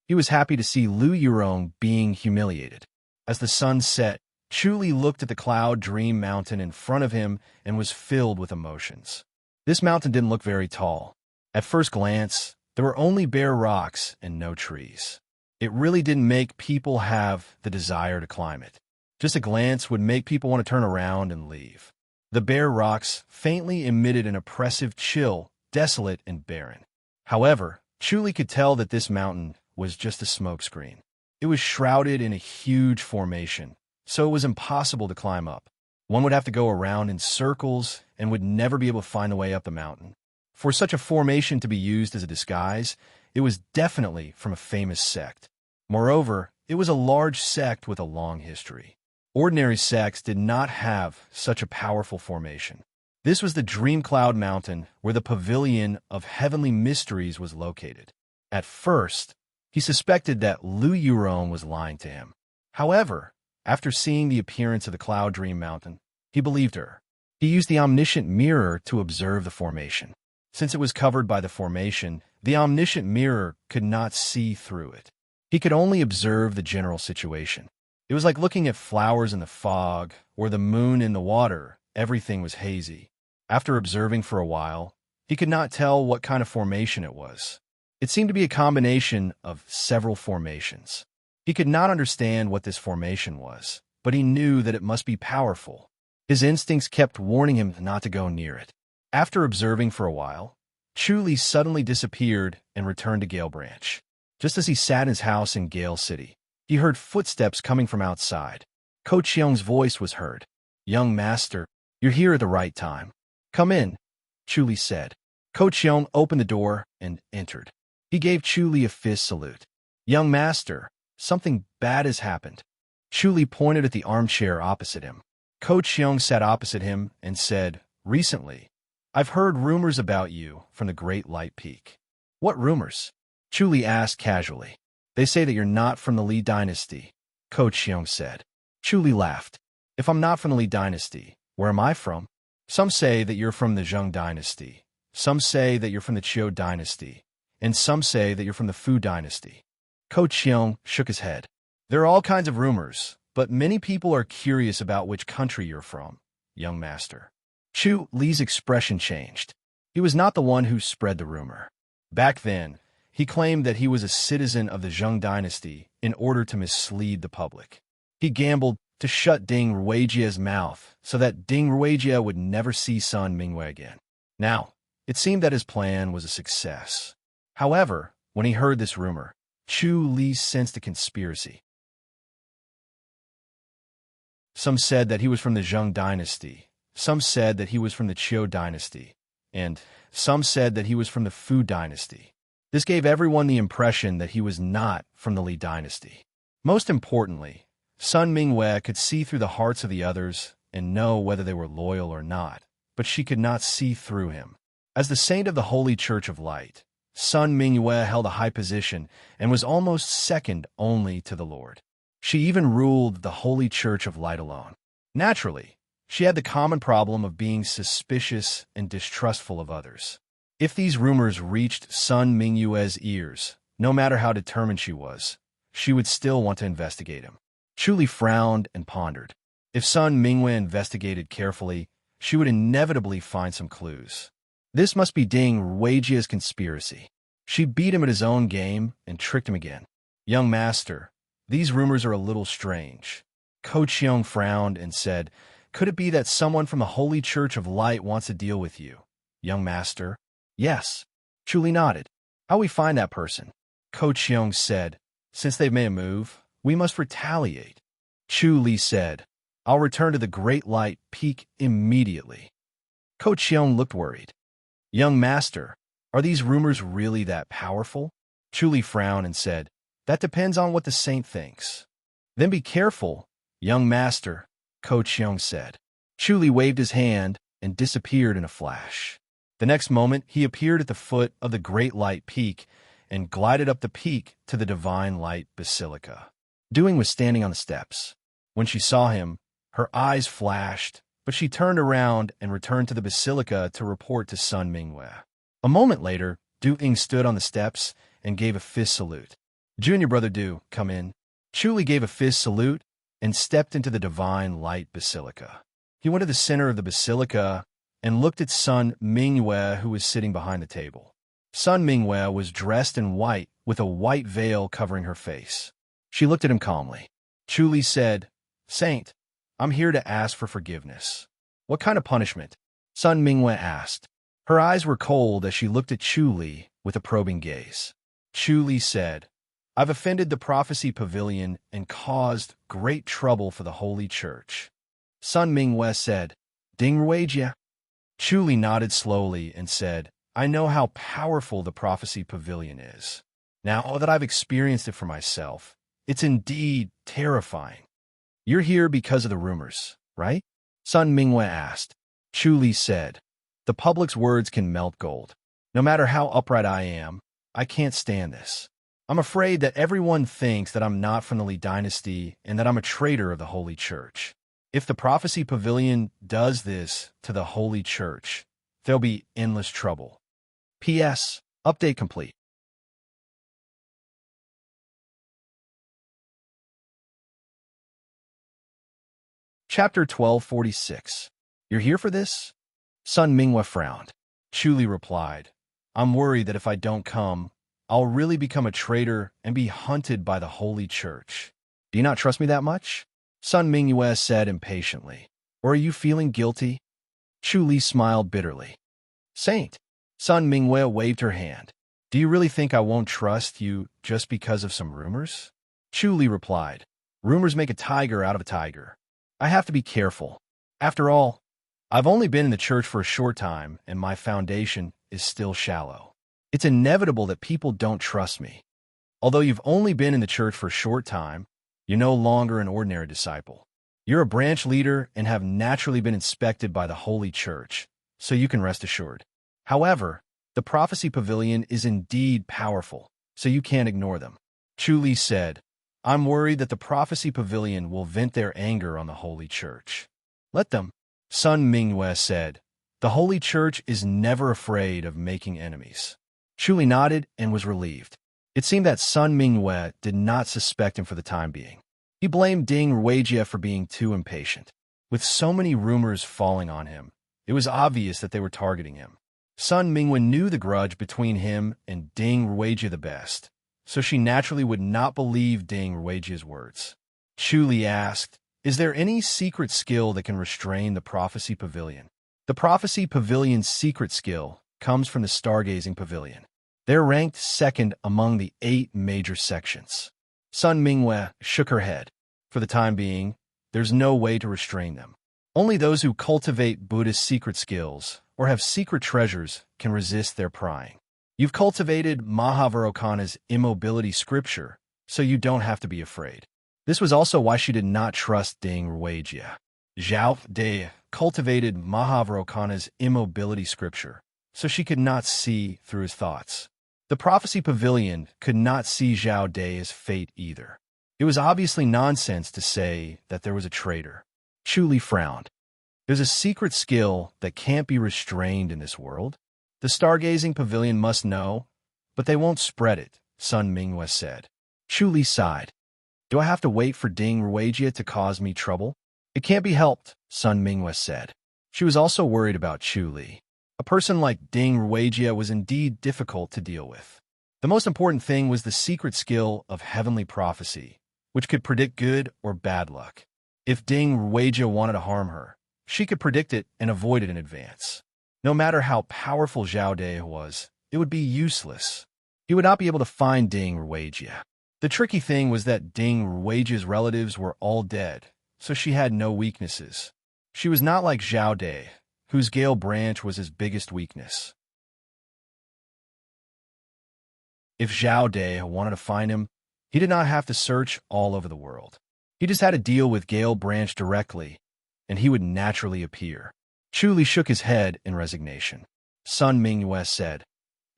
He was happy to see Lu Yurong being humiliated. As the sun set, Chuli looked at the cloud dream mountain in front of him and was filled with emotions. This mountain didn't look very tall. At first glance, there were only bare rocks and no trees. It really didn't make people have the desire to climb it. Just a glance would make people want to turn around and leave. The bare rocks faintly emitted an oppressive chill, desolate and barren. However, Chuli could tell that this mountain was just a smokescreen. It was shrouded in a huge formation, so it was impossible to climb up. One would have to go around in circles and would never be able to find the way up the mountain. For such a formation to be used as a disguise, it was definitely from a famous sect. Moreover, it was a large sect with a long history. Ordinary sects did not have such a powerful formation. This was the Dream Cloud Mountain where the Pavilion of Heavenly Mysteries was located. At first, he suspected that Lu Yurong was lying to him. However, after seeing the appearance of the Cloud Dream Mountain, he believed her. He used the omniscient mirror to observe the formation. Since it was covered by the formation, the omniscient mirror could not see through it. He could only observe the general situation. It was like looking at flowers in the fog or the moon in the water. Everything was hazy. After observing for a while, he could not tell what kind of formation it was. It seemed to be a combination of several formations. He could not understand what this formation was, but he knew that it must be powerful. His instincts kept warning him not to go near it. After observing for a while, Chuli suddenly disappeared and returned to Gale Branch. Just as he sat in his house in Gale City, he heard footsteps coming from outside. Ko Cheong's voice was heard. "Young master, you're here at the right time. Come in," Chuli said. Ko Cheong opened the door and entered. He gave Chuli a fist salute. "Young master, something bad has happened." Chuli pointed at the armchair opposite him. Coach Xiong sat opposite him and said, "Recently, I've heard rumors about you from the Great Light Peak." "What rumors?" Chu Li asked casually. "They say that you're not from the Li dynasty," Coach Xiong said. Chu Li laughed. "If I'm not from the Li dynasty, where am I from?" "Some say that you're from the Zheng dynasty. Some say that you're from the Qiu dynasty. And some say that you're from the Fu dynasty." Coach Xiong shook his head. "There are all kinds of rumors, but many people are curious about which country you're from, young master." Chu Li's expression changed. He was not the one who spread the rumor. Back then, he claimed that he was a citizen of the Zheng dynasty in order to mislead the public. He gambled to shut Ding Ruijie's mouth so that Ding Ruijie would never see Sun Mingwei again. Now, it seemed that his plan was a success. However, when he heard this rumor, Chu Li sensed a conspiracy. Some said that he was from the Zheng dynasty, some said that he was from the Qiu dynasty, and some said that he was from the Fu dynasty. This gave everyone the impression that he was not from the Li dynasty. Most importantly, Sun Mingwei could see through the hearts of the others and know whether they were loyal or not, but she could not see through him. As the saint of the Holy Church of Light, Sun Mingwei held a high position and was almost second only to the Lord. She even ruled the Holy Church of Light alone. Naturally, she had the common problem of being suspicious and distrustful of others. If these rumors reached Sun Mingwei's ears, no matter how determined she would still want to investigate him. Chu Li frowned and pondered. If Sun Mingwei investigated carefully, she would inevitably find some clues. This must be Ding Ruijie's conspiracy. She beat him at his own game and tricked him again. "Young master, these rumors are a little strange." Coach Xiong frowned and said, "Could it be that someone from the Holy Church of Light wants to deal with you, young master?" "Yes." Chu Li nodded. "How we find that person?" Coach Xiong said, "Since they've made a move, we must retaliate." Chu Li said, "I'll return to the Great Light Peak immediately." Coach Xiong looked worried. "Young master, are these rumors really that powerful?" Chu Li frowned and said, "That depends on what the saint thinks." "Then be careful, young master," Coach Xiong said. Chu Li waved his hand and disappeared in a flash. The next moment, he appeared at the foot of the Great Light Peak and glided up the peak to the Divine Light Basilica. Dewing was standing on the steps. When she saw him, her eyes flashed, but she turned around and returned to the basilica to report to Sun Mingwei. A moment later, Dewing stood on the steps and gave a fist salute. "Junior brother Du, come in." Chu Li gave a fist salute and stepped into the Divine Light Basilica. He went to the center of the basilica and looked at Sun Mingwei, who was sitting behind the table. Sun Mingwei was dressed in white with a white veil covering her face. She looked at him calmly. Chu Li said, "Saint, I'm here to ask for forgiveness." "What kind of punishment?" Sun Mingwei asked. Her eyes were cold as she looked at Chu Li with a probing gaze. Chu Li said, "I've offended the prophecy pavilion and caused great trouble for the Holy Church." Sun Mingwei said, "Ding Ruijie." Chu Li nodded slowly and said, "I know how powerful the prophecy pavilion is. Now that I've experienced it for myself, it's indeed terrifying." "You're here because of the rumors, right?" Sun Mingwei asked. Chu Li said, "The public's words can melt gold. No matter how upright I am, I can't stand this. I'm afraid that everyone thinks that I'm not from the Li dynasty and that I'm a traitor of the Holy Church. If the prophecy pavilion does this to the Holy Church, there'll be endless trouble. P.S. Update complete. Chapter 1246. You're here for this? Sun Mingwei frowned. Chu Li replied, "I'm worried that if I don't come, I'll really become a traitor and be hunted by the Holy Church. Do you not trust me that much?" Sun Mingwei said impatiently. "Or are you feeling guilty?" Chu Li smiled bitterly. "Saint." Sun Mingwei waved her hand. "Do you really think I won't trust you just because of some rumors?" Chu Li replied, "Rumors make a tiger out of a tiger. I have to be careful. After all, I've only been in the church for a short time, and my foundation is still shallow. It's inevitable that people don't trust me. Although you've only been in the church for a short time, you're no longer an ordinary disciple. You're a branch leader and have naturally been inspected by the Holy Church, so you can rest assured. However, the prophecy pavilion is indeed powerful, so you can't ignore them. Chu Li said, I'm worried that the prophecy pavilion will vent their anger on the Holy Church. Let them. Sun Mingyue said, the Holy Church is never afraid of making enemies. Chu Li nodded and was relieved. It seemed that Sun Mingyue did not suspect him for the time being. He blamed Ding Ruijie for being too impatient. With so many rumors falling on him, it was obvious that they were targeting him. Sun Mingyue knew the grudge between him and Ding Ruijie the best, so she naturally would not believe Ding Ruijie's words. Chu Li asked, is there any secret skill that can restrain the prophecy pavilion? The prophecy pavilion's secret skill comes from the stargazing pavilion. They're ranked second among the 8 major sections. Sun Mingyue shook her head. For the time being, there's no way to restrain them. Only those who cultivate Buddhist secret skills or have secret treasures can resist their prying. You've cultivated Mahavairocana's immobility scripture, so you don't have to be afraid. This was also why she did not trust Ding Ruijie. Zhao De cultivated Mahavairocana's immobility scripture, so she could not see through his thoughts. The prophecy pavilion could not see Zhao De's fate either. It was obviously nonsense to say that there was a traitor. Chu Li frowned. There's a secret skill that can't be restrained in this world. The stargazing pavilion must know, but they won't spread it, Sun Mingyue said. Chu Li sighed. Do I have to wait for Ding Ruijie to cause me trouble? It can't be helped, Sun Mingyue said. She was also worried about Chu Li. A person like Ding Ruijie was indeed difficult to deal with. The most important thing was the secret skill of heavenly prophecy, which could predict good or bad luck. If Ding Ruijie wanted to harm her, she could predict it and avoid it in advance. No matter how powerful Zhao De was, it would be useless. He would not be able to find Ding Ruijie. The tricky thing was that Ding Ruijie's relatives were all dead, so she had no weaknesses. She was not like Zhao De, whose Gale branch was his biggest weakness. If Zhao De wanted to find him, he did not have to search all over the world. He just had to deal with Gale branch directly, and he would naturally appear. Chu Li shook his head in resignation. Sun Mingyue said,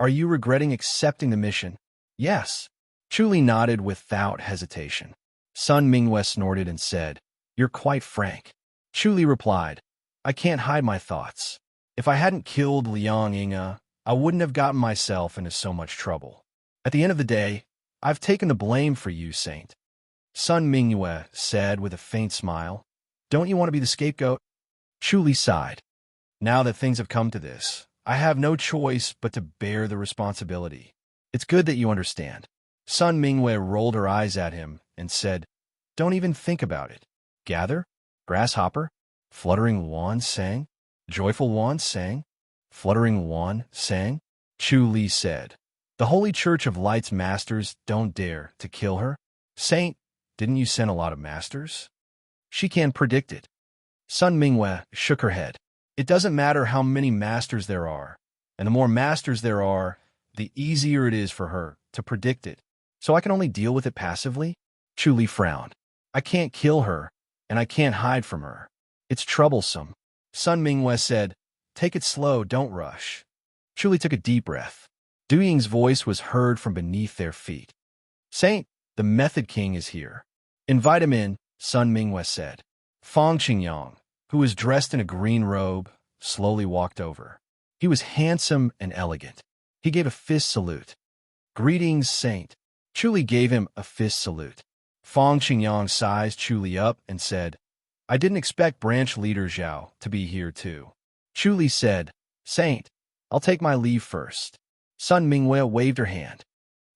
are you regretting accepting the mission? Yes. Chu Li nodded without hesitation. Sun Mingyue snorted and said, you're quite frank. Chu Li replied, I can't hide my thoughts. If I hadn't killed Liang Yinge, I wouldn't have gotten myself into so much trouble. At the end of the day, I've taken the blame for you, Saint. Sun Mingyue said with a faint smile, don't you want to be the scapegoat? Chu Li sighed. Now that things have come to this, I have no choice but to bear the responsibility. It's good that you understand. Sun Mingyue rolled her eyes at him and said, don't even think about it. Gather, grasshopper, fluttering wand sang, joyful wand sang, fluttering wand sang. Chu Li said, the Holy Church of Light's masters don't dare to kill her. Saint, didn't you send a lot of masters? She can predict it. Sun Mingyue shook her head. It doesn't matter how many masters there are, and the more masters there are, the easier it is for her to predict it. So I can only deal with it passively? Chu Li frowned. I can't kill her, and I can't hide from her. It's troublesome. Sun Mingyue said, take it slow, don't rush. Chu Li took a deep breath. Du Ying's voice was heard from beneath their feet. Saint, the Method King is here. Invite him in, Sun Mingyue said. Fang Qingyang, who was dressed in a green robe, slowly walked over. He was handsome and elegant. He gave a fist salute. Greetings, Saint. Chu Li gave him a fist salute. Fang Qingyang sized Chu Li up and said, I didn't expect branch leader Zhao to be here too. Chu Li said, Saint, I'll take my leave first. Sun Mingyue waved her hand.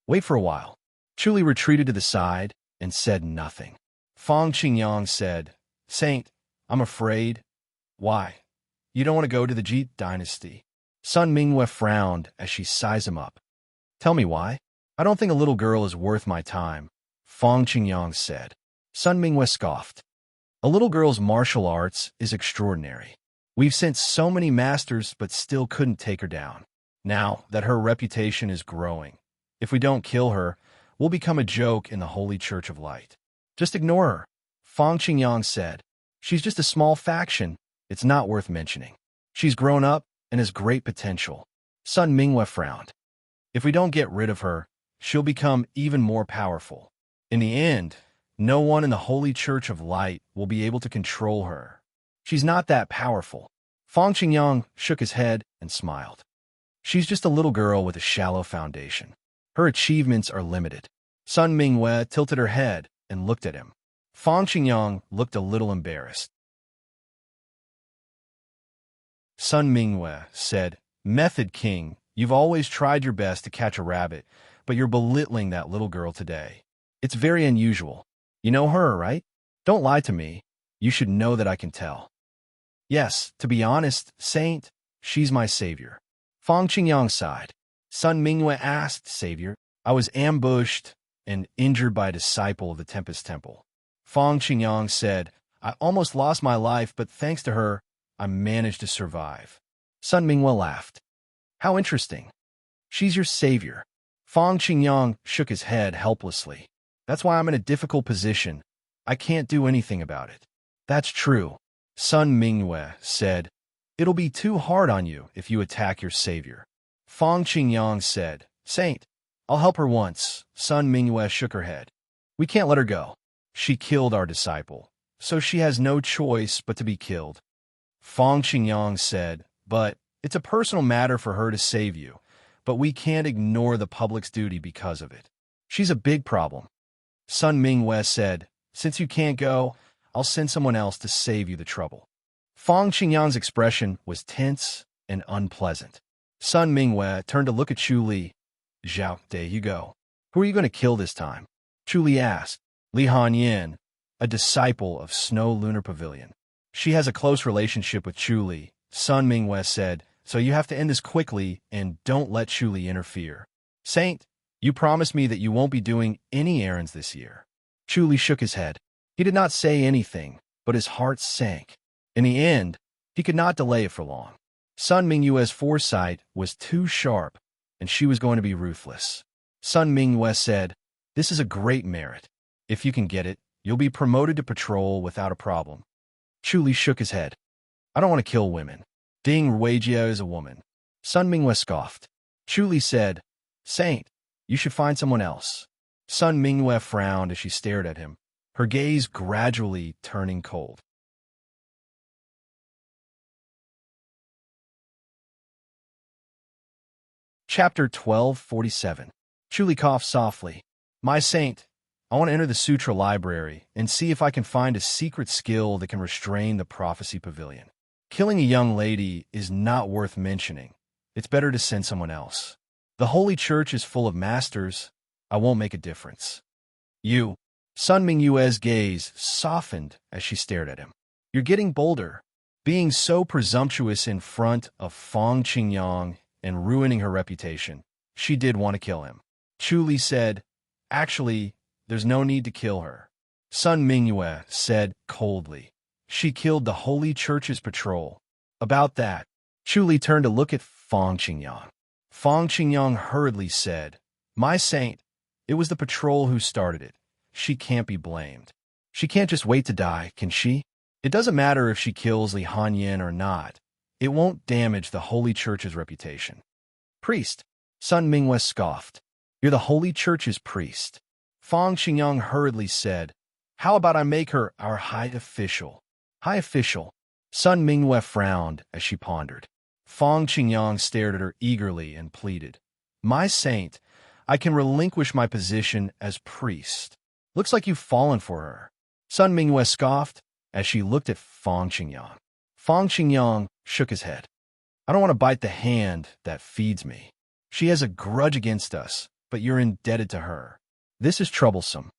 Wait for a while. Chu Li retreated to the side and said nothing. Fang Qingyang said, Saint, I'm afraid. Why? You don't want to go to the Ji dynasty? Sun Mingyue frowned as she sized him up. Tell me why? I don't think a little girl is worth my time, Fang Qingyang said. Sun Mingyue scoffed. A little girl's martial arts is extraordinary. We've sent so many masters but still couldn't take her down. Now that her reputation is growing, if we don't kill her, we'll become a joke in the Holy Church of Light. Just ignore her, Fang Qingyang said. She's just a small faction. It's not worth mentioning. She's grown up and has great potential. Sun Minghua frowned. If we don't get rid of her, she'll become even more powerful. In the end, no one in the Holy Church of Light will be able to control her. She's not that powerful. Fang Qingyang shook his head and smiled. She's just a little girl with a shallow foundation. Her achievements are limited. Sun Minghua tilted her head and looked at him. Fang Qingyang looked a little embarrassed. Sun Minghua said, "Method King, you've always tried your best to catch a rabbit, but you're belittling that little girl today. It's very unusual. You know her, right? Don't lie to me. You should know that I can tell." "Yes, to be honest, Saint, she's my savior." Fang Qingyang sighed. Sun Minghua asked, "Savior, I was ambushed and injured by a disciple of the Tempest Temple." Fang Qingyang said, "I almost lost my life, but thanks to her, I managed to survive." Sun Minghua laughed. "How interesting. She's your savior." Fang Qingyang shook his head helplessly. "That's why I'm in a difficult position. I can't do anything about it." "That's true," Sun Minghua said. "It'll be too hard on you if you attack your savior." Fang Qingyang said, "Saint, I'll help her once." Sun Minghua shook her head. "We can't let her go. She killed our disciple, so she has no choice but to be killed." Fang Qingyang said, "But it's a personal matter for her to save you, but we can't ignore the public's duty because of it. She's a big problem." Sun Minghua said, "Since you can't go, I'll send someone else to save you the trouble." Fang Qingyang's expression was tense and unpleasant. Sun Minghua turned to look at Chu Li. "Zhao, there you go. Who are you going to kill this time?" Chu Li asked. "Li Hanyan, a disciple of Snow Lunar Pavilion. She has a close relationship with Chu Li," Sun Minghua said, "so you have to end this quickly and don't let Chu Li interfere." "Saint, you promised me that you won't be doing any errands this year." Chu Li shook his head. He did not say anything, but his heart sank. In the end, he could not delay it for long. Sun Minghua's foresight was too sharp, and she was going to be ruthless. Sun Minghua said, "This is a great merit. If you can get it, you'll be promoted to patrol without a problem." Chu Li shook his head. "I don't want to kill women. Ding Ruijia is a woman." Sun Minghua scoffed. Chu Li said, "Saint, you should find someone else." Sun Minghua frowned as she stared at him, her gaze gradually turning cold. Chapter 1247. Chu Li coughed softly. "My saint, I want to enter the Sutra Library and see if I can find a secret skill that can restrain the Prophecy Pavilion. Killing a young lady is not worth mentioning. It's better to send someone else. The Holy Church is full of masters. I won't make a difference." "You." Sun Minghua's gaze softened as she stared at him. "You're getting bolder. Being so presumptuous in front of Fang Qingyang and ruining her reputation. She did want to kill him." Chu Li said, "Actually, there's no need to kill her." Sun Minghua said coldly, "She killed the Holy Church's patrol." About that, Chu Li turned to look at Fang Qingyang. Fang Qingyang hurriedly said, "My saint, it was the patrol who started it. She can't be blamed. She can't just wait to die, can she? It doesn't matter if she kills Li Hanyan or not. It won't damage the Holy Church's reputation." "Priest," Sun Minghua scoffed. "You're the Holy Church's priest." Fang Qingyang hurriedly said, "How about I make her our high official?" "High official?" Sun Minghua frowned as she pondered. Fang Qingyang stared at her eagerly and pleaded, "My saint, I can relinquish my position as priest. Looks like you've fallen for her." Sun Minghua scoffed as she looked at Fang Qingyang. Fang Qingyang shook his head. "I don't want to bite the hand that feeds me. She has a grudge against us, but you're indebted to her. This is troublesome."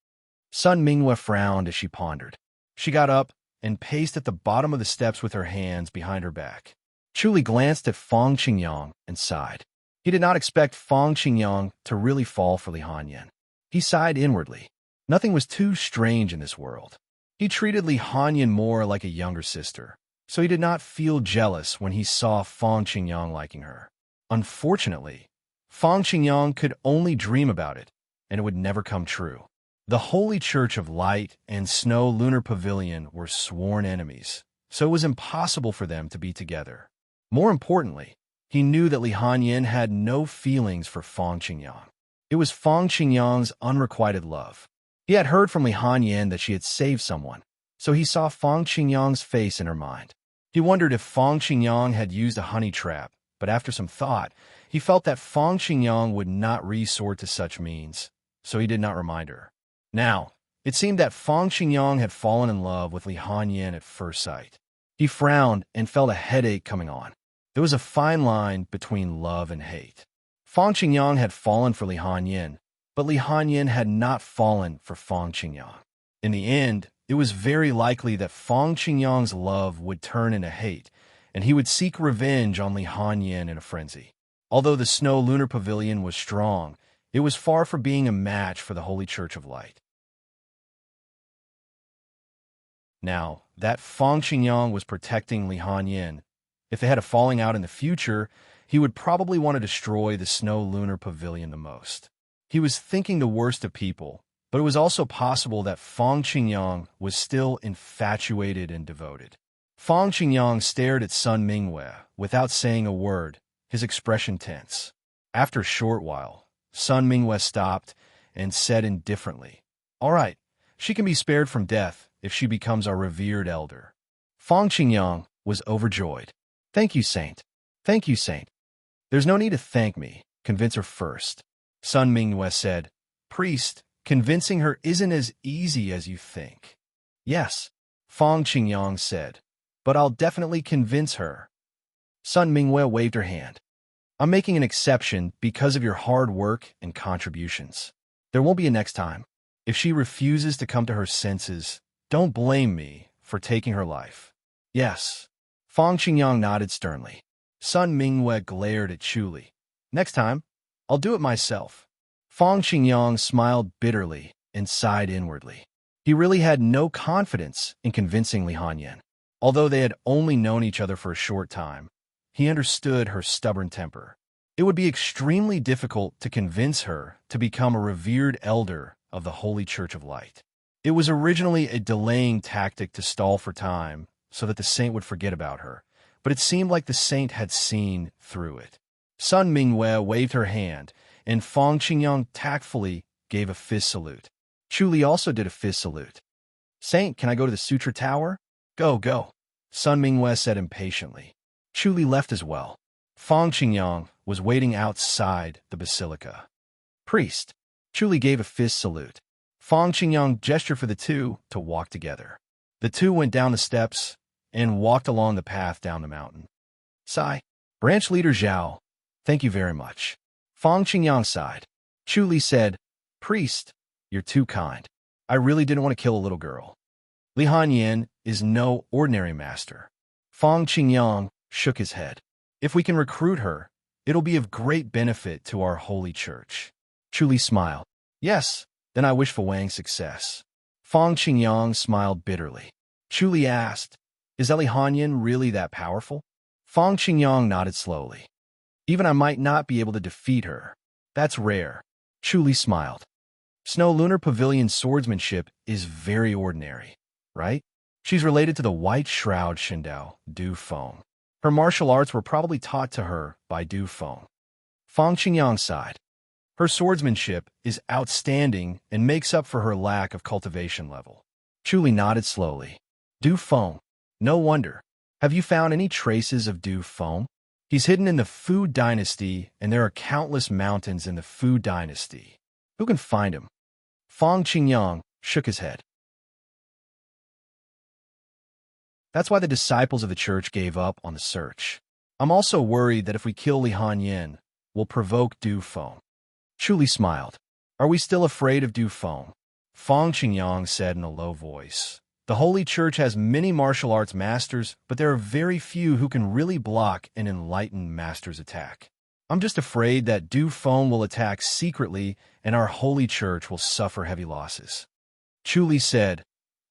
Sun Minghua frowned as she pondered. She got up and paced at the bottom of the steps with her hands behind her back. Chu Li glanced at Fang Qingyang and sighed. He did not expect Fang Qingyang to really fall for Li Hanyan. He sighed inwardly. Nothing was too strange in this world. He treated Li Hanyan more like a younger sister, so he did not feel jealous when he saw Fang Qingyang liking her. Unfortunately, Fang Qingyang could only dream about it, and it would never come true. The Holy Church of Light and Snow Lunar Pavilion were sworn enemies, so it was impossible for them to be together. More importantly, he knew that Li Hanyin had no feelings for Fang Qingyang. It was Fang Qingyang's unrequited love. He had heard from Li Hanyin that she had saved someone, so he saw Fang Qingyang's face in her mind. He wondered if Fang Qingyang had used a honey trap, but after some thought, he felt that Fang Qingyang would not resort to such means, so he did not remind her. Now, it seemed that Fang Qingyang had fallen in love with Li Hanyin at first sight. He frowned and felt a headache coming on. There was a fine line between love and hate. Fang Qingyang had fallen for Li Hanyin, but Li Hanyin had not fallen for Fang Qingyang. In the end, it was very likely that Fang Qingyang's love would turn into hate, and he would seek revenge on Li Hanyin in a frenzy. Although the Snow Lunar Pavilion was strong, it was far from being a match for the Holy Church of Light. Now, that Fang Qingyang was protecting Li Hanyin. If they had a falling out in the future, he would probably want to destroy the Snow Lunar Pavilion the most. He was thinking the worst of people, but it was also possible that Fang Qingyang was still infatuated and devoted. Fang Qingyang stared at Sun Mingwei without saying a word, his expression tense. After a short while, Sun Mingwei stopped and said indifferently, "All right, she can be spared from death if she becomes our revered elder." Fang Qingyang was overjoyed. "Thank you, Saint. Thank you, Saint." "There's no need to thank me. Convince her first." Sun Mingwei said, "Priest, convincing her isn't as easy as you think." "Yes," Fang Qingyang said, "but I'll definitely convince her." Sun Mingwei waved her hand. "I'm making an exception because of your hard work and contributions. There won't be a next time. If she refuses to come to her senses, don't blame me for taking her life." "Yes." Fang Qingyang nodded sternly. Sun Mingwei glared at Chuli. "Next time, I'll do it myself." Fang Qingyang smiled bitterly and sighed inwardly. He really had no confidence in convincing Li Hanyin. Although they had only known each other for a short time, he understood her stubborn temper. It would be extremely difficult to convince her to become a revered elder of the Holy Church of Light. It was originally a delaying tactic to stall for time so that the saint would forget about her, but it seemed like the saint had seen through it. Sun Mingwei waved her hand, and Fang Qingyang tactfully gave a fist salute. Chuli also did a fist salute. "Saint, can I go to the Sutra Tower?" "Go, go," Sun Mingwei said impatiently. Chuli left as well. Fang Qingyang was waiting outside the basilica. "Priest," Chuli gave a fist salute. Fang Qingyang gestured for the two to walk together. The two went down the steps and walked along the path down the mountain. Sigh. "Branch Leader Zhao, thank you very much." Fang Qingyang sighed. Chuli said, "Priest, you're too kind. I really didn't want to kill a little girl. Li Hanyin is no ordinary master." Fang Qingyang shook his head. "If we can recruit her, it'll be of great benefit to our holy church." Chuli smiled. "Yes, then I wish Fu Wang success." Fang Qingyang smiled bitterly. Chuli asked, "Is Li Hanyin really that powerful?" Fang Qingyang nodded slowly. "Even I might not be able to defeat her. That's rare." Chuli smiled. "Snow Lunar Pavilion swordsmanship is very ordinary, right? She's related to the White Shroud Shindao, Du Feng. Her martial arts were probably taught to her by Du Feng." Fang Qingyang sighed. "Her swordsmanship is outstanding and makes up for her lack of cultivation level." Chuli nodded slowly. "Du Feng. No wonder. Have you found any traces of Du Feng? He's hidden in the Fu dynasty, and there are countless mountains in the Fu dynasty. Who can find him?" Fang Qingyang shook his head. "That's why the disciples of the church gave up on the search. I'm also worried that if we kill Li Hanyin, we'll provoke Du Feng." Chuli smiled. "Are we still afraid of Du Feng?" Fang Qingyang said in a low voice. "The Holy Church has many martial arts masters, but there are very few who can really block an enlightened master's attack. I'm just afraid that Du Feng will attack secretly and our Holy Church will suffer heavy losses." Chuli said,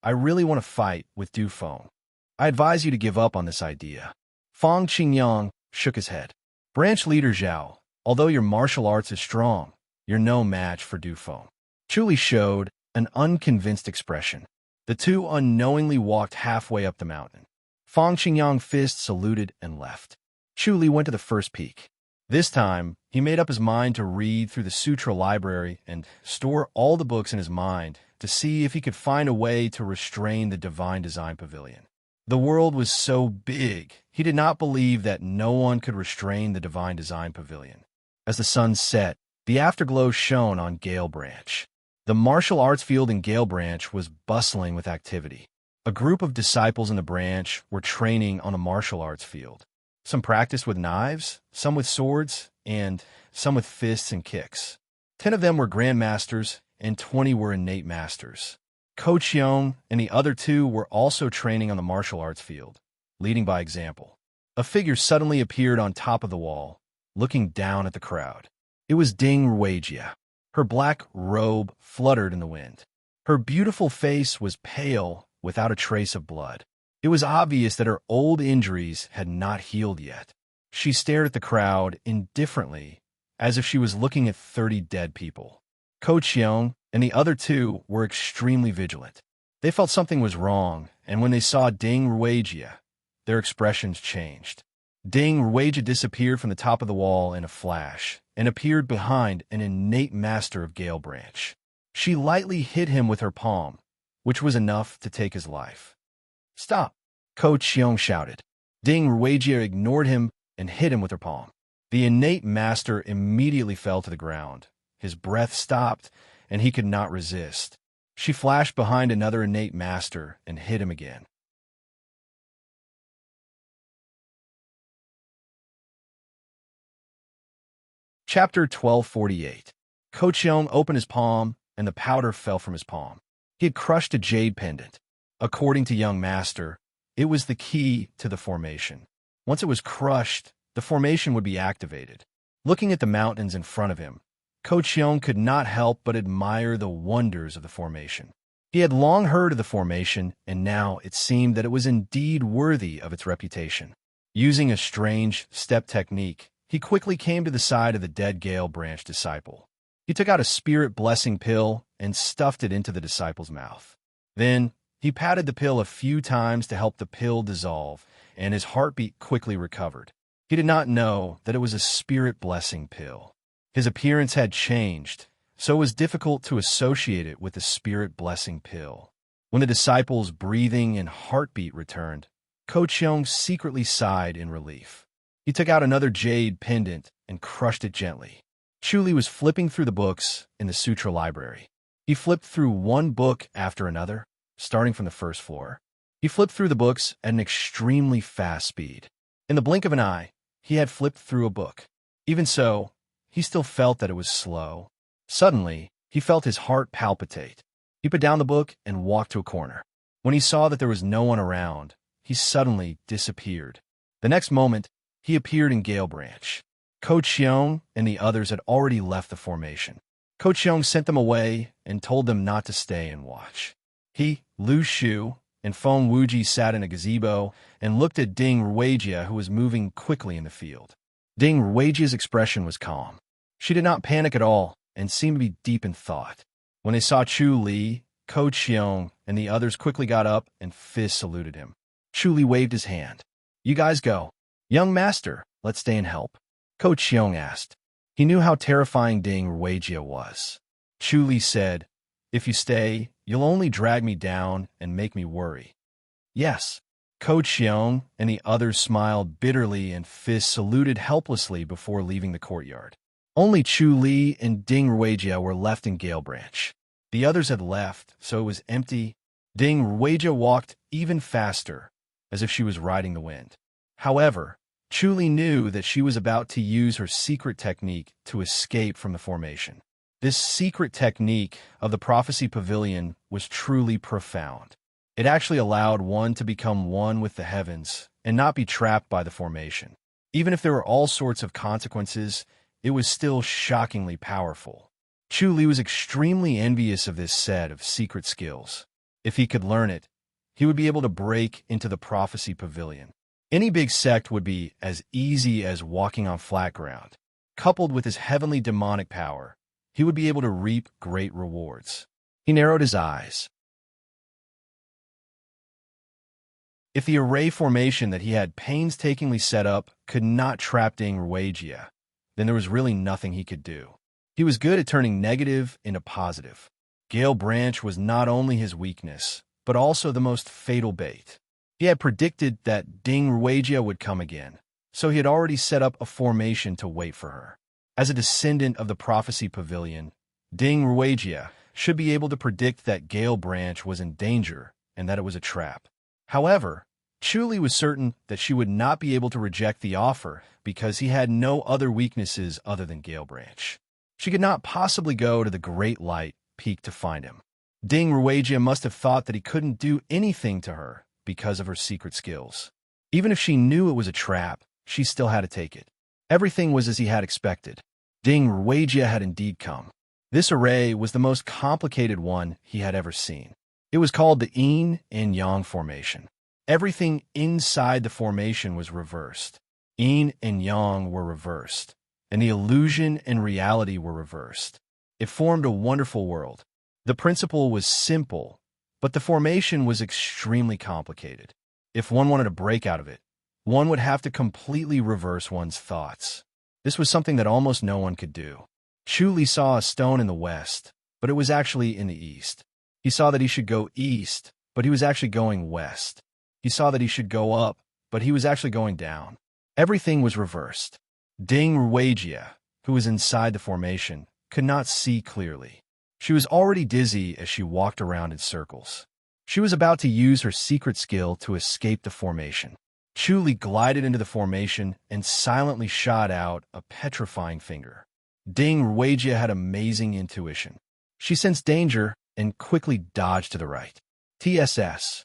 "I really want to fight with Du Feng. I advise you to give up on this idea." Fang Qingyang shook his head. "Branch Leader Zhao, although your martial arts is strong, you're no match for Du Feng." Chuli showed an unconvinced expression. The two unknowingly walked halfway up the mountain. Fang Xingyang fist saluted and left. Chu Li went to the first peak. This time, he made up his mind to read through the sutra library and store all the books in his mind to see if he could find a way to restrain the divine design pavilion. The world was so big, he did not believe that no one could restrain the divine design pavilion. As the sun set, the afterglow shone on Gale Branch. The martial arts field in Gale Branch was bustling with activity. A group of disciples in the branch were training on a martial arts field. Some practiced with knives, some with swords, and some with fists and kicks. 10 of them were grandmasters, and 20 were innate masters. Ko Chiong and the other 2 were also training on the martial arts field, leading by example. A figure suddenly appeared on top of the wall, looking down at the crowd. It was Ding Ruijia. Her black robe fluttered in the wind. Her beautiful face was pale, without a trace of blood. It was obvious that her old injuries had not healed yet. She stared at the crowd indifferently, as if she was looking at 30 dead people. Ko Chiong and the other 2 were extremely vigilant. They felt something was wrong, and when they saw Ding Ruijia, their expressions changed. Ding Ruijia disappeared from the top of the wall in a flash and appeared behind an innate master of Gale Branch. She lightly hit him with her palm, which was enough to take his life. "Stop!" Ko Chiong shouted. Ding Ruijia ignored him and hit him with her palm. The innate master immediately fell to the ground. His breath stopped, and he could not resist. She flashed behind another innate master and hit him again. Chapter 1248. Ko Chiong opened his palm, and the powder fell from his palm. He had crushed a jade pendant. According to young master, it was the key to the formation. Once it was crushed, the formation would be activated. Looking at the mountains in front of him, Ko Chiong could not help but admire the wonders of the formation. He had long heard of the formation, and now it seemed that it was indeed worthy of its reputation. Using a strange step technique, he quickly came to the side of the dead Gale Branch disciple. He took out a spirit blessing pill and stuffed it into the disciple's mouth. Then, he patted the pill a few times to help the pill dissolve, and his heartbeat quickly recovered. He did not know that it was a spirit blessing pill. His appearance had changed, so it was difficult to associate it with the spirit blessing pill. When the disciple's breathing and heartbeat returned, Ko Chiong secretly sighed in relief. He took out another jade pendant and crushed it gently. Chu Li was flipping through the books in the sutra library. He flipped through one book after another, starting from the first floor. He flipped through the books at an extremely fast speed. In the blink of an eye, he had flipped through a book. Even so, he still felt that it was slow. Suddenly, he felt his heart palpitate. He put down the book and walked to a corner. When he saw that there was no one around, he suddenly disappeared. The next moment, he appeared in Gale Branch. Ko Chiong and the others had already left the formation. Ko Chiong sent them away and told them not to stay and watch. He, Lu Shu, and Feng Wuji sat in a gazebo and looked at Ding Ruijia, who was moving quickly in the field. Ding Ruijia's expression was calm. She did not panic at all and seemed to be deep in thought. When they saw Chu Li, Ko Chiong and the others quickly got up and fist saluted him. Chu Li waved his hand. "You guys go. Young master, let's stay and help." Ko Chiong asked. He knew how terrifying Ding Ruijia was. Chu Li said, "If you stay, you'll only drag me down and make me worry." "Yes." Ko Chiong and the others smiled bitterly and fist saluted helplessly before leaving the courtyard. Only Chu Li and Ding Ruijia were left in Gale Branch. The others had left, so it was empty. Ding Ruijia walked even faster, as if she was riding the wind. However, Chu Li knew that she was about to use her secret technique to escape from the formation. This secret technique of the Prophecy Pavilion was truly profound. It actually allowed one to become one with the heavens and not be trapped by the formation. Even if there were all sorts of consequences, it was still shockingly powerful. Chu Li was extremely envious of this set of secret skills. If he could learn it, he would be able to break into the Prophecy Pavilion. Any big sect would be as easy as walking on flat ground. Coupled with his heavenly demonic power, he would be able to reap great rewards. He narrowed his eyes. If the array formation that he had painstakingly set up could not trap Ding Ruigia, then there was really nothing he could do. He was good at turning negative into positive. Gale Branch was not only his weakness, but also the most fatal bait. He had predicted that Ding Ruigia would come again, so he had already set up a formation to wait for her. As a descendant of the Prophecy Pavilion, Ding Ruigia should be able to predict that Gale Branch was in danger and that it was a trap. However, Chuli was certain that she would not be able to reject the offer because he had no other weaknesses other than Gale Branch. She could not possibly go to the Great Light Peak to find him. Ding Ruigia must have thought that he couldn't do anything to her because of her secret skills. Even if she knew it was a trap, she still had to take it. Everything was as he had expected. Ding Ruigia had indeed come. This array was the most complicated one he had ever seen. It was called the Yin and Yang formation. Everything inside the formation was reversed. Yin and Yang were reversed, and the illusion and reality were reversed. It formed a wonderful world. The principle was simple, but the formation was extremely complicated. If one wanted to break out of it, one would have to completely reverse one's thoughts. This was something that almost no one could do. Chuli saw a stone in the west, but it was actually in the east. He saw that he should go east, but he was actually going west. He saw that he should go up, but he was actually going down. Everything was reversed. Ding Ruigia, who was inside the formation, could not see clearly. She was already dizzy as she walked around in circles. She was about to use her secret skill to escape the formation. Chuli glided into the formation and silently shot out a petrifying finger. Ding Ruigia had amazing intuition. She sensed danger and quickly dodged to the right. TSS.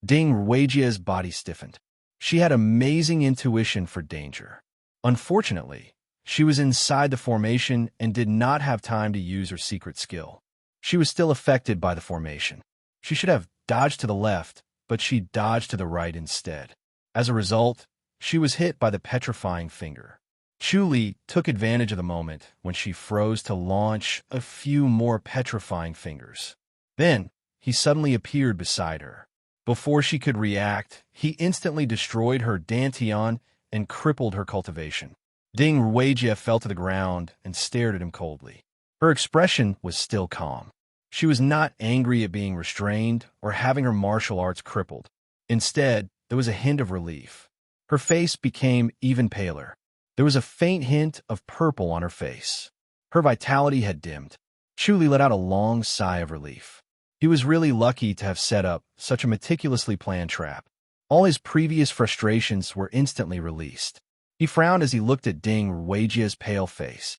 Ding Ruigia's body stiffened. She had amazing intuition for danger. Unfortunately, she was inside the formation and did not have time to use her secret skill. She was still affected by the formation. She should have dodged to the left, but she dodged to the right instead. As a result, she was hit by the petrifying finger. Chuli took advantage of the moment when she froze to launch a few more petrifying fingers. Then, he suddenly appeared beside her. Before she could react, he instantly destroyed her dantian and crippled her cultivation. Ding Ruigia fell to the ground and stared at him coldly. Her expression was still calm. She was not angry at being restrained or having her martial arts crippled. Instead, there was a hint of relief. Her face became even paler. There was a faint hint of purple on her face. Her vitality had dimmed. Chuli let out a long sigh of relief. He was really lucky to have set up such a meticulously planned trap. All his previous frustrations were instantly released. He frowned as he looked at Ding Ruigia's pale face.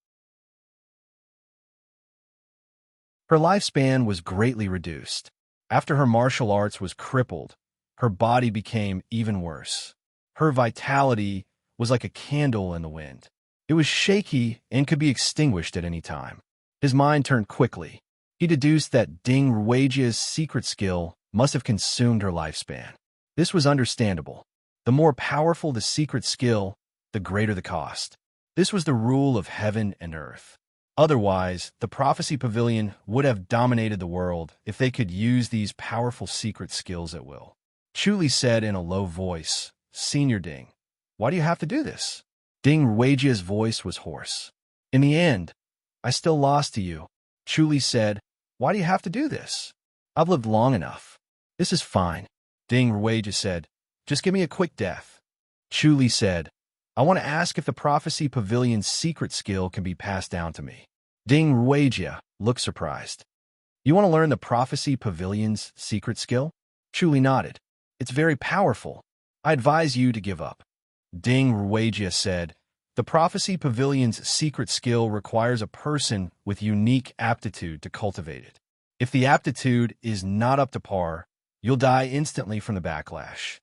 Her lifespan was greatly reduced. After her martial arts was crippled, her body became even worse. Her vitality was like a candle in the wind. It was shaky and could be extinguished at any time. His mind turned quickly. He deduced that Ding Ruigia's secret skill must have consumed her lifespan. This was understandable. The more powerful the secret skill, the greater the cost. This was the rule of heaven and earth. Otherwise, the Prophecy Pavilion would have dominated the world if they could use these powerful secret skills at will. Chuli said in a low voice, "Senior Ding, why do you have to do this?" Ding Ruigia's voice was hoarse. "In the end, I still lost to you." Chuli said, "Why do you have to do this? I've lived long enough. This is fine." Ding Ruigia said, "Just give me a quick death." Chuli said, "I want to ask if the Prophecy Pavilion's secret skill can be passed down to me." Ding Ruigia looked surprised. "You want to learn the Prophecy Pavilion's secret skill?" Chuli nodded. "It's very powerful. I advise you to give up." Ding Ruigia said, "The Prophecy Pavilion's secret skill requires a person with unique aptitude to cultivate it. If the aptitude is not up to par, you'll die instantly from the backlash."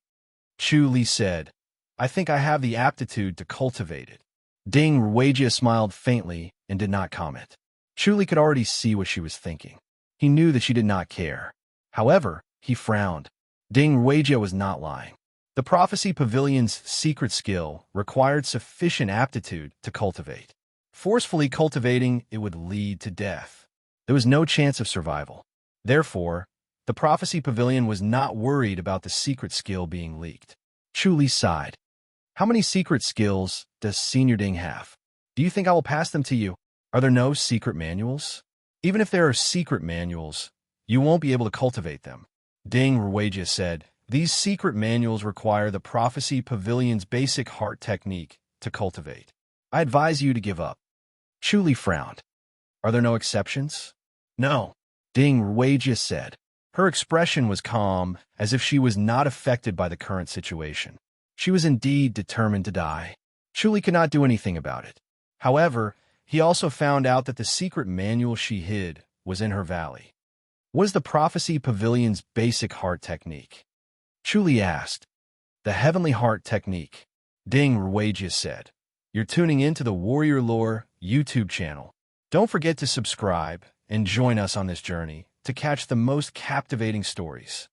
Chuli said, "I think I have the aptitude to cultivate it." Ding Ruigia smiled faintly and did not comment. Chuli could already see what she was thinking. He knew that she did not care. However, he frowned. Ding Ruigia was not lying. The Prophecy Pavilion's secret skill required sufficient aptitude to cultivate. Forcefully cultivating it would lead to death. There was no chance of survival. Therefore, the Prophecy Pavilion was not worried about the secret skill being leaked. Chu Li sighed. How many secret skills does Senior Ding have? Do you think I will pass them to you? Are there no secret manuals? Even if there are secret manuals, you won't be able to cultivate them. Ding Ruijia said, these secret manuals require the Prophecy Pavilion's basic heart technique to cultivate. I advise you to give up. Chu Li frowned. Are there no exceptions? No, Ding Ruijia said. Her expression was calm, as if she was not affected by the current situation. She was indeed determined to die. Chu Li could not do anything about it. However, he also found out that the secret manual she hid was in her valley. What is the Prophecy Pavilion's basic heart technique? Chu Li asked. The Heavenly Heart Technique, Ding Ruijia said. You're tuning into the Warrior Lore YouTube channel. Don't forget to subscribe and join us on this journey to catch the most captivating stories.